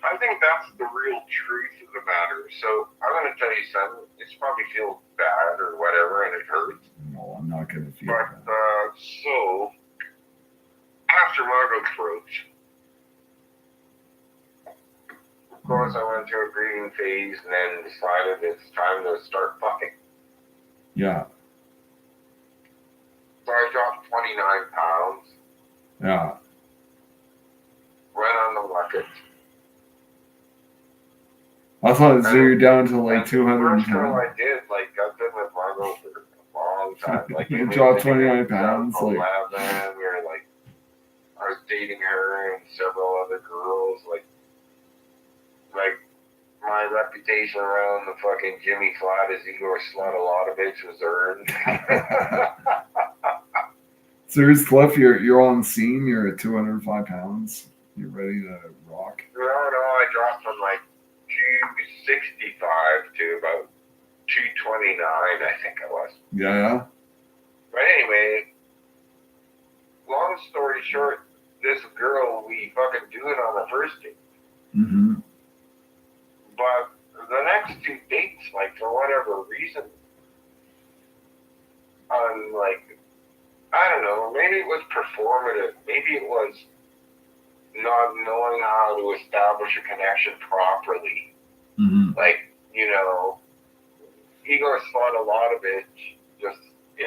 I think that's the real truth of the matter. So I'm gonna tell you something. It's probably feel bad or whatever, and it hurts. no, I'm not gonna feel But that. so after Margot throat, of course, I went through a grieving phase, and then decided it's time to start fucking. Yeah. So I dropped 29 pounds. Yeah. Went on the bucket. I thought so you're down to like The first 210. girl I did, I've been with Margot for a long time. You dropped 29 pounds, like- 11, we were I was dating her and several other girls. Like my reputation around the fucking Jimmy Flat as Igor Slaughter-Lotovich was earned. Serious, Cliff, you're on scene. You're at 205 pounds. You're ready to rock. No, I dropped from 265 to about 229, I think I was. Yeah. But anyway, long story short, this girl, we fucking do it on the first date. Mm-hmm. But the next two dates, for whatever reason, I'm I don't know, maybe it was performative, maybe it was not knowing how to establish a connection properly. Mm-hmm. Igor thought a lot of it, just, he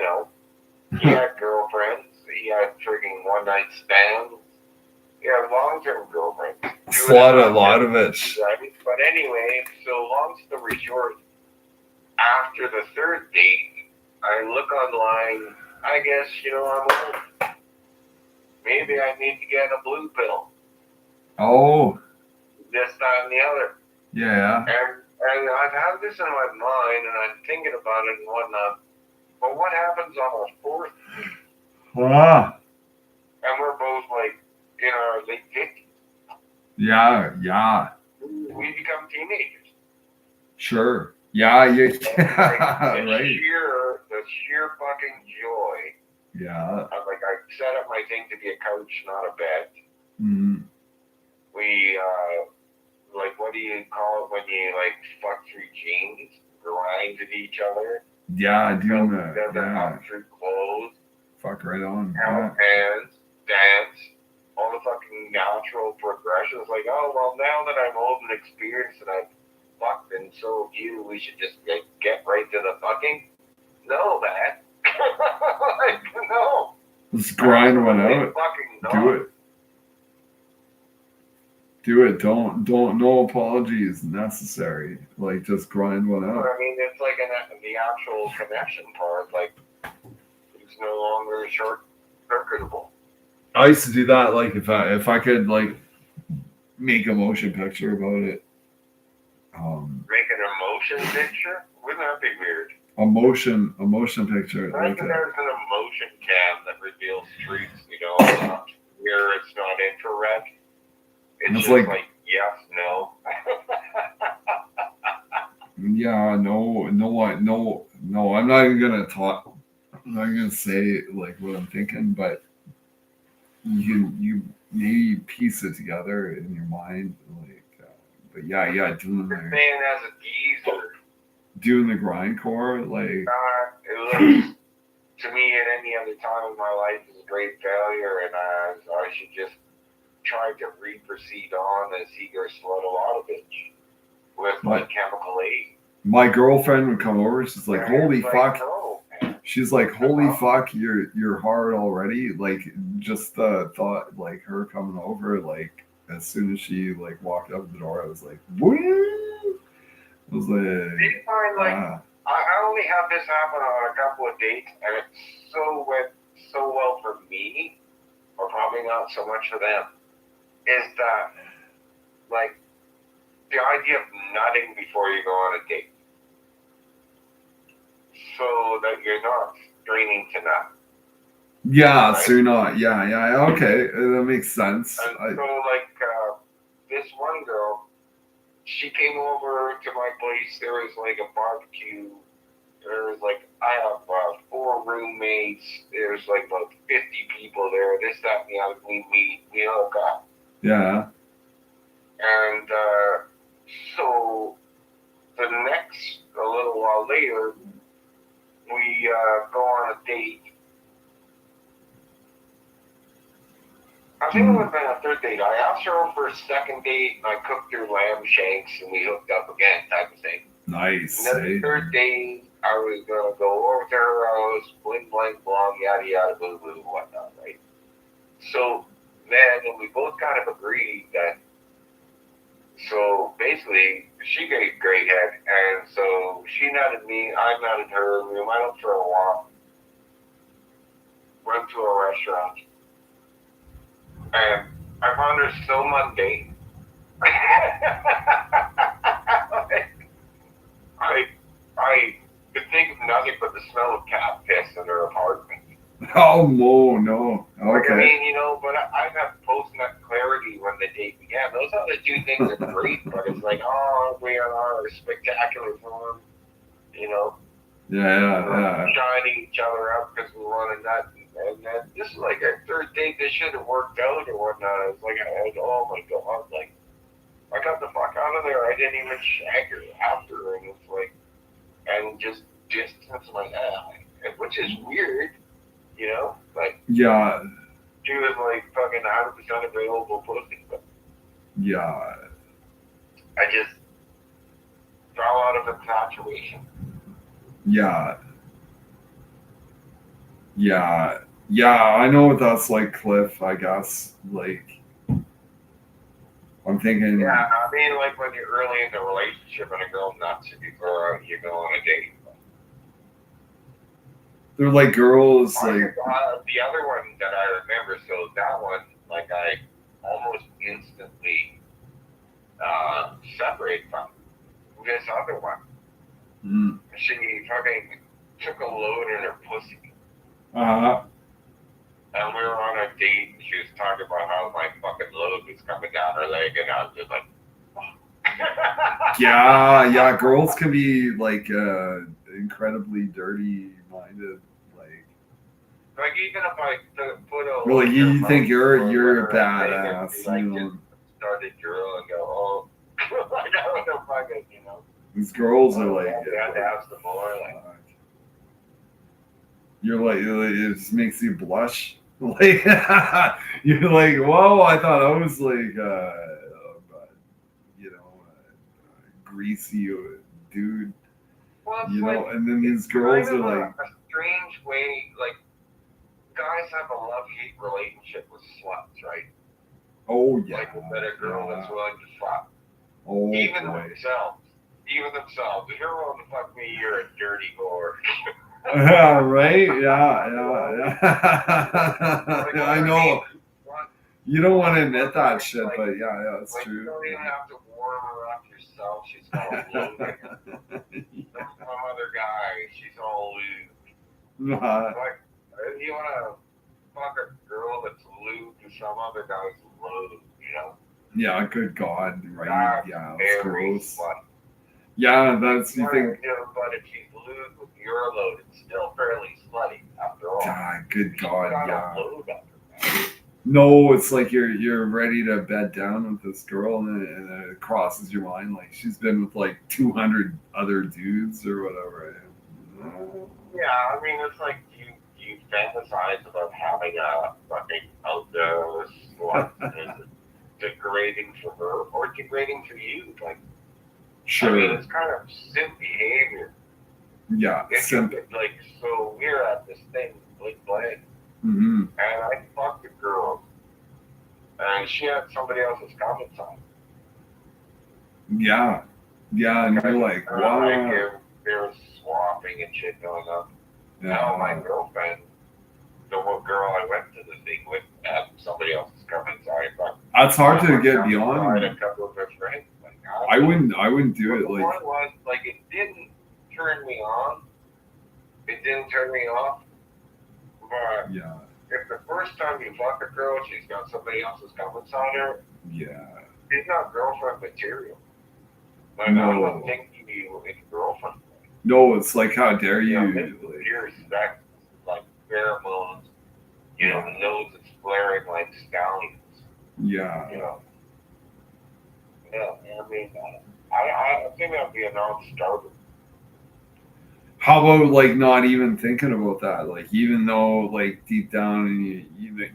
had girlfriends, he had freaking one-night stands, he had long-term girlfriends. Slot a lot of it. Right? But anyway, so long story short, after the third date, I look online, I guess, I'm old. Maybe I need to get a blue pill. Oh. This, that, and the other. Yeah. And I've had this in my mind, and I'm thinking about it and whatnot. But what happens on a fourth date? Ah. And we're both in our late 50s. Yeah. We become teenagers. Sure. Yeah. The Right. sheer fucking joy. Yeah. I set up my thing to be a couch, not a bed. Mm-hmm. We, what do you call it when you, fuck through jeans, grind at each other? Yeah, doing that. Yeah. Through clothes. Fuck right on. Held hands, dance, all the fucking natural progressions. Well, now that I'm old and experienced and I've fucked and so have you, we should just get right to the fucking? No, man. No. Let's grind one out. Do it. Don't. No apologies necessary. Just grind one out. I mean, it's the actual connection part. It's no longer short-circuitable. I used to do that. If I could make a motion picture about it. Make an emotion picture? Wouldn't that be weird? A motion picture. I think there's an emotion cam that reveals truths. It's not here. It's not infrared. It's just yes, no. Yeah, no. I'm not even gonna talk. I'm not gonna say what I'm thinking, but you maybe piece it together in your mind, like, but yeah, saying as a geezer, doing the grindcore, like, it looks to me at any other time in my life is a great failure, and I should just try to proceed on as Igor Slotovatovich with like chemical aid. my girlfriend would come over. She's like, And "Holy it's like, fuck!" no, man. She's like, "Holy fuck, you're hard already." Like, just the thought, like her coming over, like as soon as she like walked out the door, I was like, "Woo!" I was Do you find like I only have this happen on a couple of dates, and it went so well for me, or probably not so much for them, is that like the idea of nutting before you go on a date, so that you're not straining to nut. yeah, Right? so you're not, yeah, okay, that makes sense. And so like this one girl, she came over to my place. There was like a barbecue. There was like, I have 4 roommates. There's like about 50 people there. This, that, and the other. We hook up. Yeah. And so the a little while later, we go on a date. I think it would have been a third date. I asked her over for a second date, and I cooked her lamb shanks, and we hooked up again, type of thing. Nice. And then the third date, I was going to go over to her house, bling, bling, blong, yada, yada, boo, boo, whatnot, right? So then we both kind of agreed that, so basically, she gave great head, and so she nutted me, I nutted her, we went up for a walk, went to a restaurant, and I found her so mundane. I could think of nothing but the smell of cat piss in her apartment. Oh, no. Okay. Like, I mean, but I have post-nut clarity when the date began. Those other 2 things are great, but it's like, oh, we are spectacular form, Yeah. shining each other up because we want to nut. And then this is like our third date. This should have worked out or whatnot. It's like, oh my God, like, I got the fuck out of there. I didn't even shag her after, and it's like, and just distance my eye, which is weird, like, yeah, she was like fucking 100% available pussy, but yeah, I just fell out of infatuation. Yeah. I know what that's like, Cliff, I guess. Like, I'm thinking. Yeah, I mean, like when you're early in the relationship and a girl nuts you before you go on a date. They're like girls, the like. other one that I remember, so that one, like, I almost instantly separated from this other one. Mm. She fucking took a load in her pussy. Uh-huh. And we were on a date, and she was talking about how my fucking load was coming down her leg, and I was just like, oh. Yeah, girls can be, like, incredibly dirty-minded, like, even if I put a... Well, you think you're a badass, like, just start a drill and go, oh, I don't know, fucking, These girls are like... You have to have some more, like... You're like, it just makes you blush. Like, you're like, whoa, I thought I was like, greasy dude. Well, like, and then these girls are like... a strange way, like, guys have a love-hate relationship with sluts, right? Oh, yeah. Like, that a girl that's willing to fuck. Oh, Even boy. themselves. If you're willing to fuck me, you're a dirty whore. Yeah, right? Yeah. I know. You don't want to admit that shit, but yeah, it's true. You don't even have to warm her up yourself. She's all loaded. Some other guy, she's all lubed. Like, you want to fuck a girl that's lubed to some other guy's load, Yeah, good God, right? Yeah, that's gross. Funny. Yeah, that's, you think... But if she's lubed with your load, it's still fairly slutty, after all. God, good God, yeah. Load up her. No, it's like you're ready to bed down with this girl, and then it crosses your mind like she's been with like 200 other dudes or whatever. Yeah, I mean, it's like you fantasize about having a fucking outdoor slut and degrading for her or degrading for you. Like, I mean, Sure. it's kind of simp behavior. Yeah. If you Simp. like, so we're at this thing, Blake Blade, Hmm. and I fucked a girl, and she had somebody else's comments on. Yeah. Yeah, and you're like, Like, wow. there was swapping and shit going on. Yeah. Now my girlfriend, the one girl I went to the thing with, had somebody else's comments on. But That's hard to get I had beyond. a couple of her friends. Like, I wouldn't do it the like. one was like, it didn't turn me on. It didn't turn me off. But Yeah. if the first time you fuck a girl, she's got somebody else's comments on her, Yeah. she's not girlfriend material. Like, No. I'm not thinking you in girlfriend. No, it's like, how dare you? Like, pure sex, like pheromones, you know, the nose is flaring like stallions. Yeah. You know. Yeah, I mean, I think that'd be a non-starter. How about like not even thinking about that? Like, even though like deep down and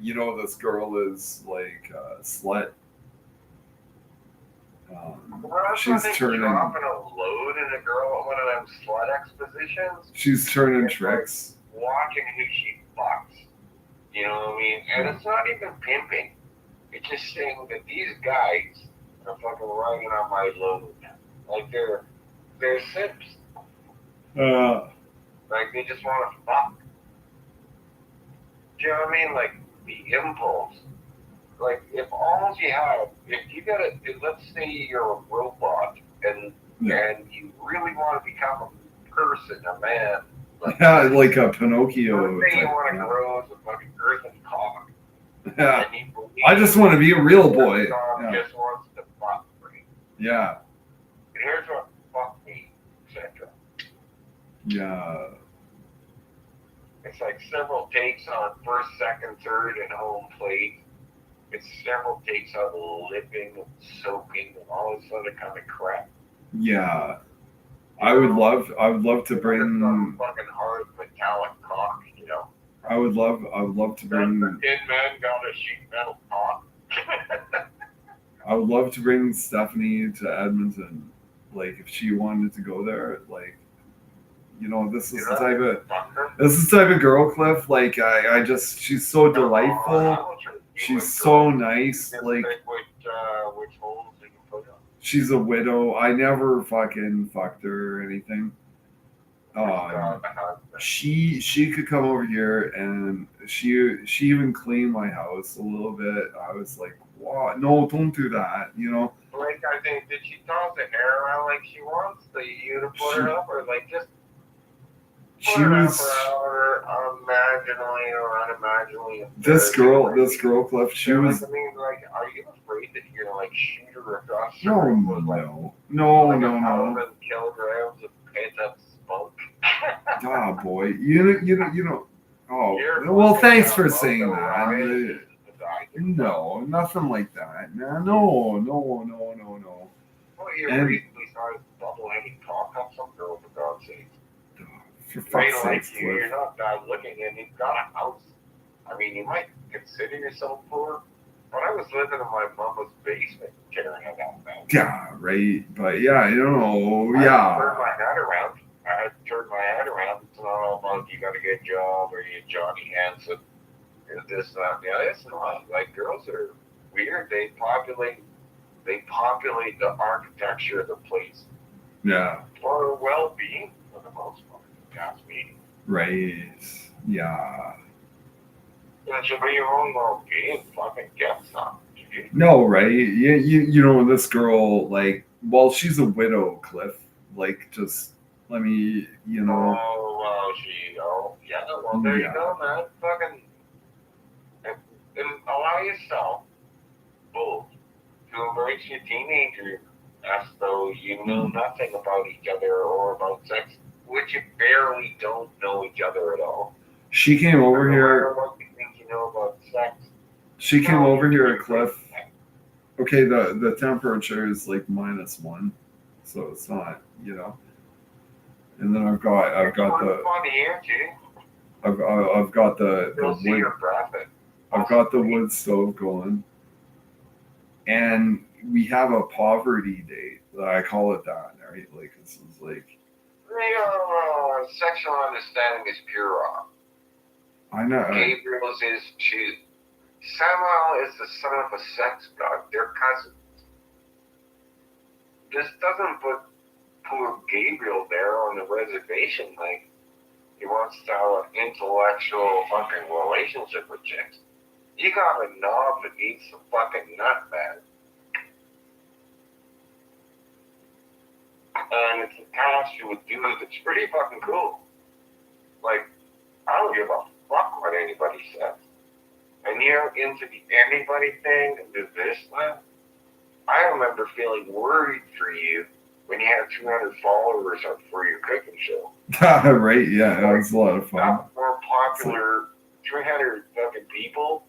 you know this girl is like a slut. Well, that's She's turning. dropping a load in a girl, one of them slut expositions. She's turning It's tricks. Like watching who she fucks. You know what I mean? And it's not even pimping. It's just saying that these guys are fucking riding on my load. Like they're simps. Like they just want to fuck. Do you know what I mean? Like the impulse. Like if all you have, if you gotta, let's say you're a robot and you really want to become a person, a man. Like a Pinocchio. Let's say you want to grow as a fucking earthen cock. Yeah. I just want to be a real boy. Just wants to fuck me. Yeah. And here's what fuck me, etc. Yeah. It's like several takes on first, second, third, and home plate. It's several takes on lipping and soaking and all this other kind of crap. Yeah. I would love to bring fucking hard metallic cock, you know. I would love to bring. The Tin Man got a sheet metal cock. I would love to bring Stephanie to Edmonton. Like if she wanted to go there, like, you know, this is the type of girl, Cliff. Like I just, she's so delightful. She's so nice. Like which holes you can put on. She's a widow. I never fucking fucked her or anything. She could come over here and she even cleaned my house a little bit. I was like, wow, no, don't do that, you know. Like, I think, did she toss the hair around like she wants you to put her up, or like just she was imaginally or unimaginally? This girl, Cliff, she was. I mean, like, are you afraid that you're gonna like shoot her across the No, room with no. 1,000 kilograms of pent up spunk? Ah, boy, you know. Oh, well, thanks for saying that. No, nothing like that. No. Well, you recently started double-headed cock on some girl, for God's sake. For fuck's sake, you're not bad looking, and you've got a house. I mean, you might consider yourself poor, but I was living in my mama's basement carrying it out, man. Yeah, right. But yeah, you know, I had to turn my head around. It's not all about you got a good job or you Johnny Hanson. This, that, yeah, it's not. Like, girls are weird. They populate the architecture of the place. Yeah. For well-being, for the most part. That's me. Right. Yeah. It should be your own well-being. Fucking get some. No, right? You know, this girl, like, well, she's a widow, Cliff. Like, just let me, you know. Yeah. Well, there you go, man. Fucking. And allow yourself both to embrace your teenager as though you know nothing about each other or about sex, which you barely don't know each other at all. She came over here. What you think you know about sex, She came over here at Cliff. Okay, the temperature is like -1, so it's not, you know. And then I've got the I've got the wood. I've got the wood stove going, and we have a poverty date. I call it that, right? Like this is like. Sexual understanding is pure raw. I know. Gabriel's is Samuel is the son of a sex god. They're cousins. This doesn't put poor Gabriel there on the reservation like he wants to have an intellectual fucking relationship with chicks. You got a knob that eats the fucking nut, man. And it's attached to a dude that's pretty fucking cool. Like, I don't give a fuck what anybody says. And you're into the anybody thing and do this, man. I remember feeling worried for you when you had 200 followers up for your cooking show. Right, yeah, it was a lot of fun. That more popular, 300 fucking people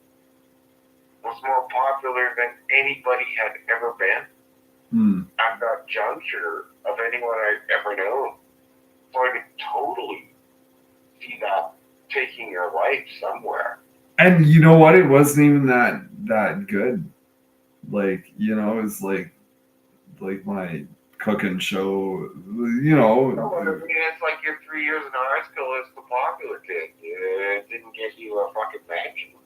was more popular than anybody had ever been at that juncture of anyone I've ever known. So I could totally see that taking your life somewhere. And you know what? It wasn't even that good. Like, you know, it's like my cooking show, you know. No, I mean, it's like you're 3 years in high school as the popular kid. It didn't get you a fucking mansion.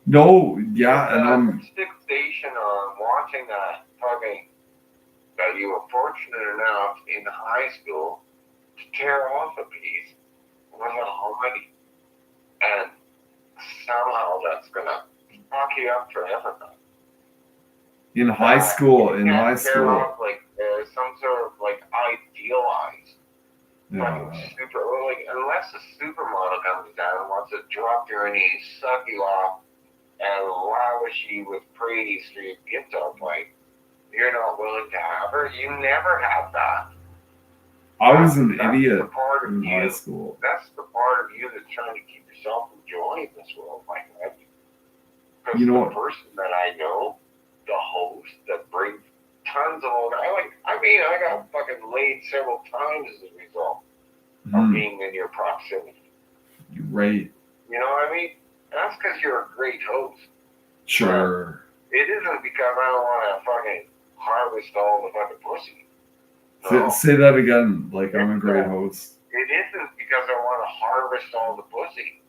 No, yeah, and I'm fixation on watching that fucking that you were fortunate enough in high school to tear off a piece was a hobby, and somehow that's gonna fuck you up forever. in high school. Off, like some sort of like idealized. Yeah. Super, like, unless a supermodel comes down and wants to drop your knees, suck you off, and lavish you with praise for your gift of like, you're not willing to have her. You never have that. I was an idiot in high school. That's the part of you that's trying to keep yourself enjoying this world, my friend. Because You know the person that I know, the host that brings tons of old. I got fucking laid several times as a result of being in your proximity. Right. You know what I mean? That's because you're a great host. Sure. It isn't because I don't want to fucking harvest all the fucking pussy. No. Say that again, like I'm a great host. It isn't because I want to harvest all the pussy.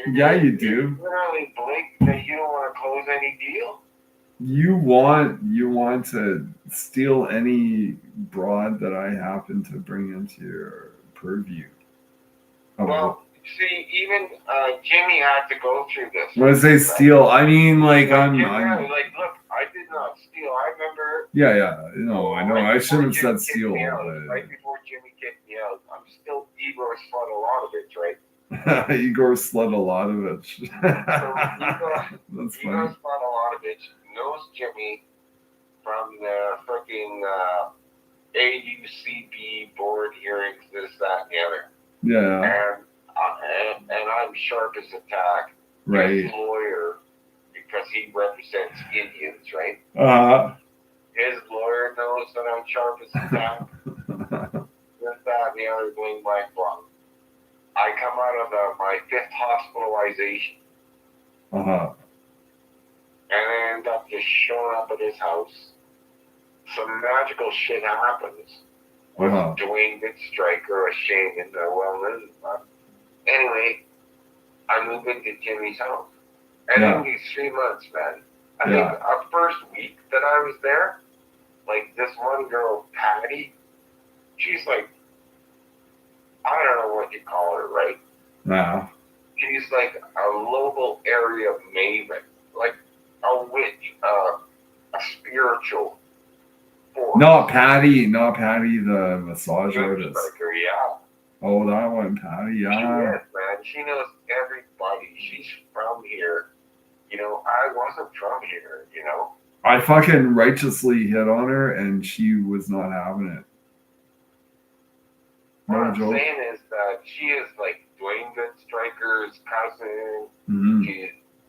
Yeah, you do. It's literally blatant that you don't want to close any deal. You want to steal any broad that I happen to bring into your purview. Well, see, even Jimmy had to go through this. When I say steal, I mean like I'm like, look, I did not steal. I remember. Yeah. No, I know. Right I shouldn't have said steal. Right before Jimmy kicked me out, I'm still Igor Sludalovic, right? Igor Sludalovic. That's funny. Igor Sludalovic knows Jimmy from the freaking AUCB board hearings, this, that, and the other. Yeah. And I'm sharp as a tack. Right. His lawyer, because he represents Indians, right? His lawyer knows that I'm sharp as a tack. This, that, and the other, bling, blank, blank. I come out of my 5th hospitalization. And I end up just showing up at his house. Some magical shit happens. With Dwayne Bitstriker, a shaman, well-known. Anyway, I move into Jimmy's house. And in these 3 months, man, I think our first week that I was there, like this one girl, Patty, she's like, I don't know what you call her, right? Yeah. She's like a local area maven, like a witch, a spiritual force. Not Patty, the massage artist. Yeah. Oh, that one, Patty, yeah. She is, man. She knows everybody. She's from here. You know, I wasn't from here, you know. I fucking righteously hit on her, and she was not having it. What I'm saying is that she is like Wayne Goodstriker's cousin,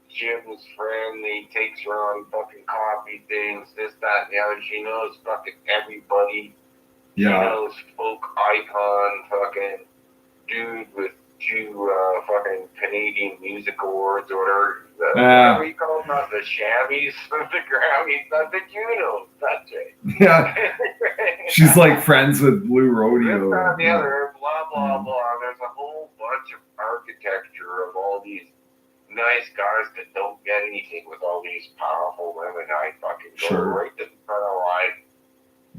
Jim's friend. He takes her on fucking coffee things, this, that, and the other. She knows fucking everybody. She knows folk icon, fucking dude with 2 fucking Canadian Music Awards or whatever. What do you call them? Not the Shammies, the Grammys. Not the Junos. That's right. Yeah. She's like friends with Blue Rodeo. This, that, and the other. Blah, blah, blah. There's a whole bunch of architecture of all these nice guys that don't get anything with all these powerful women. I fucking go right to the front of the line.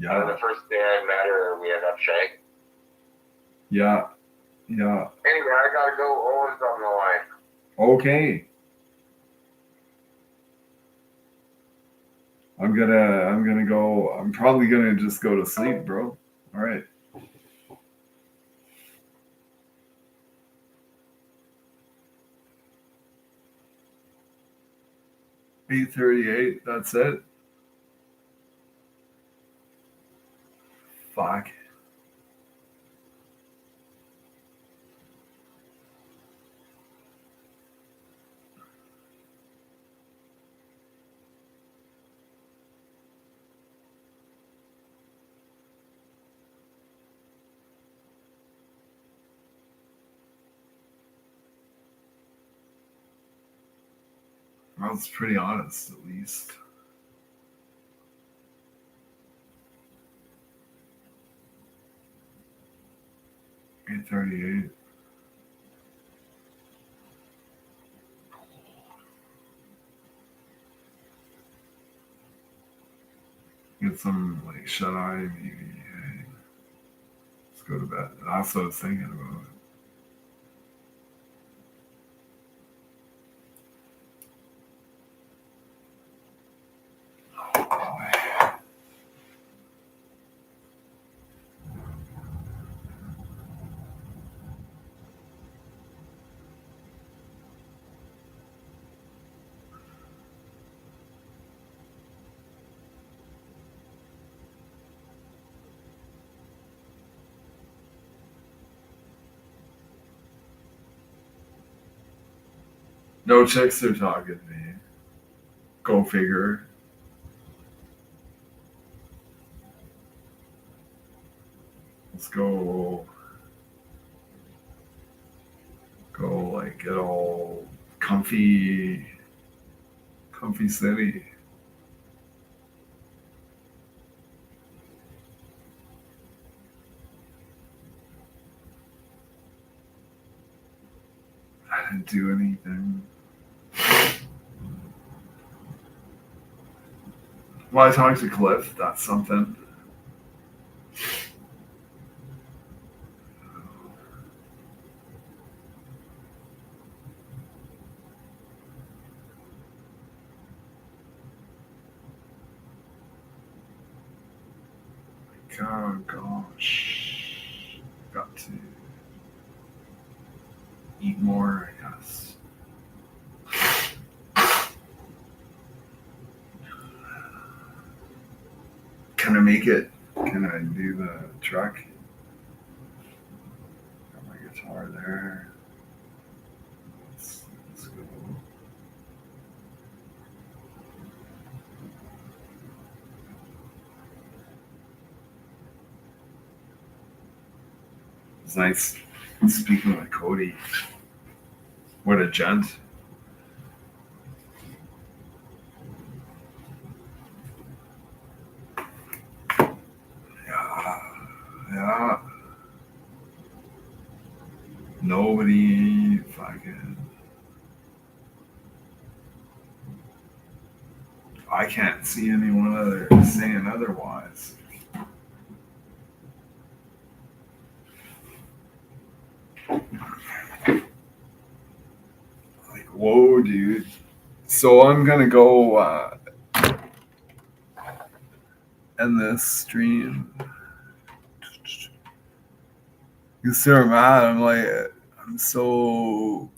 Yeah. And the first day I met her, we ended up shagging. Yeah. Anyway, I gotta go. Owen's on the line. Okay. I'm gonna go. I'm probably gonna just go to sleep, bro. All right. $8:38. That's it. Fuck. I was pretty honest, at least. $8:38. Get some like shut eye, maybe. Hey, let's go to bed. That's what I was thinking about. No chicks are talking to me. Go figure. Let's go like get all comfy city. I didn't do anything. Well, I talked to Cliff. That's something. Oh gosh, got to eat more, I guess. Can I make it? Can I do the truck? Got my guitar there. Let's go. It's nice speaking with Cody. What a gent. Yeah. Nobody fucking. I can't see anyone other saying otherwise. Like, whoa, dude. So I'm gonna go end this stream. You see where I'm at? I'm so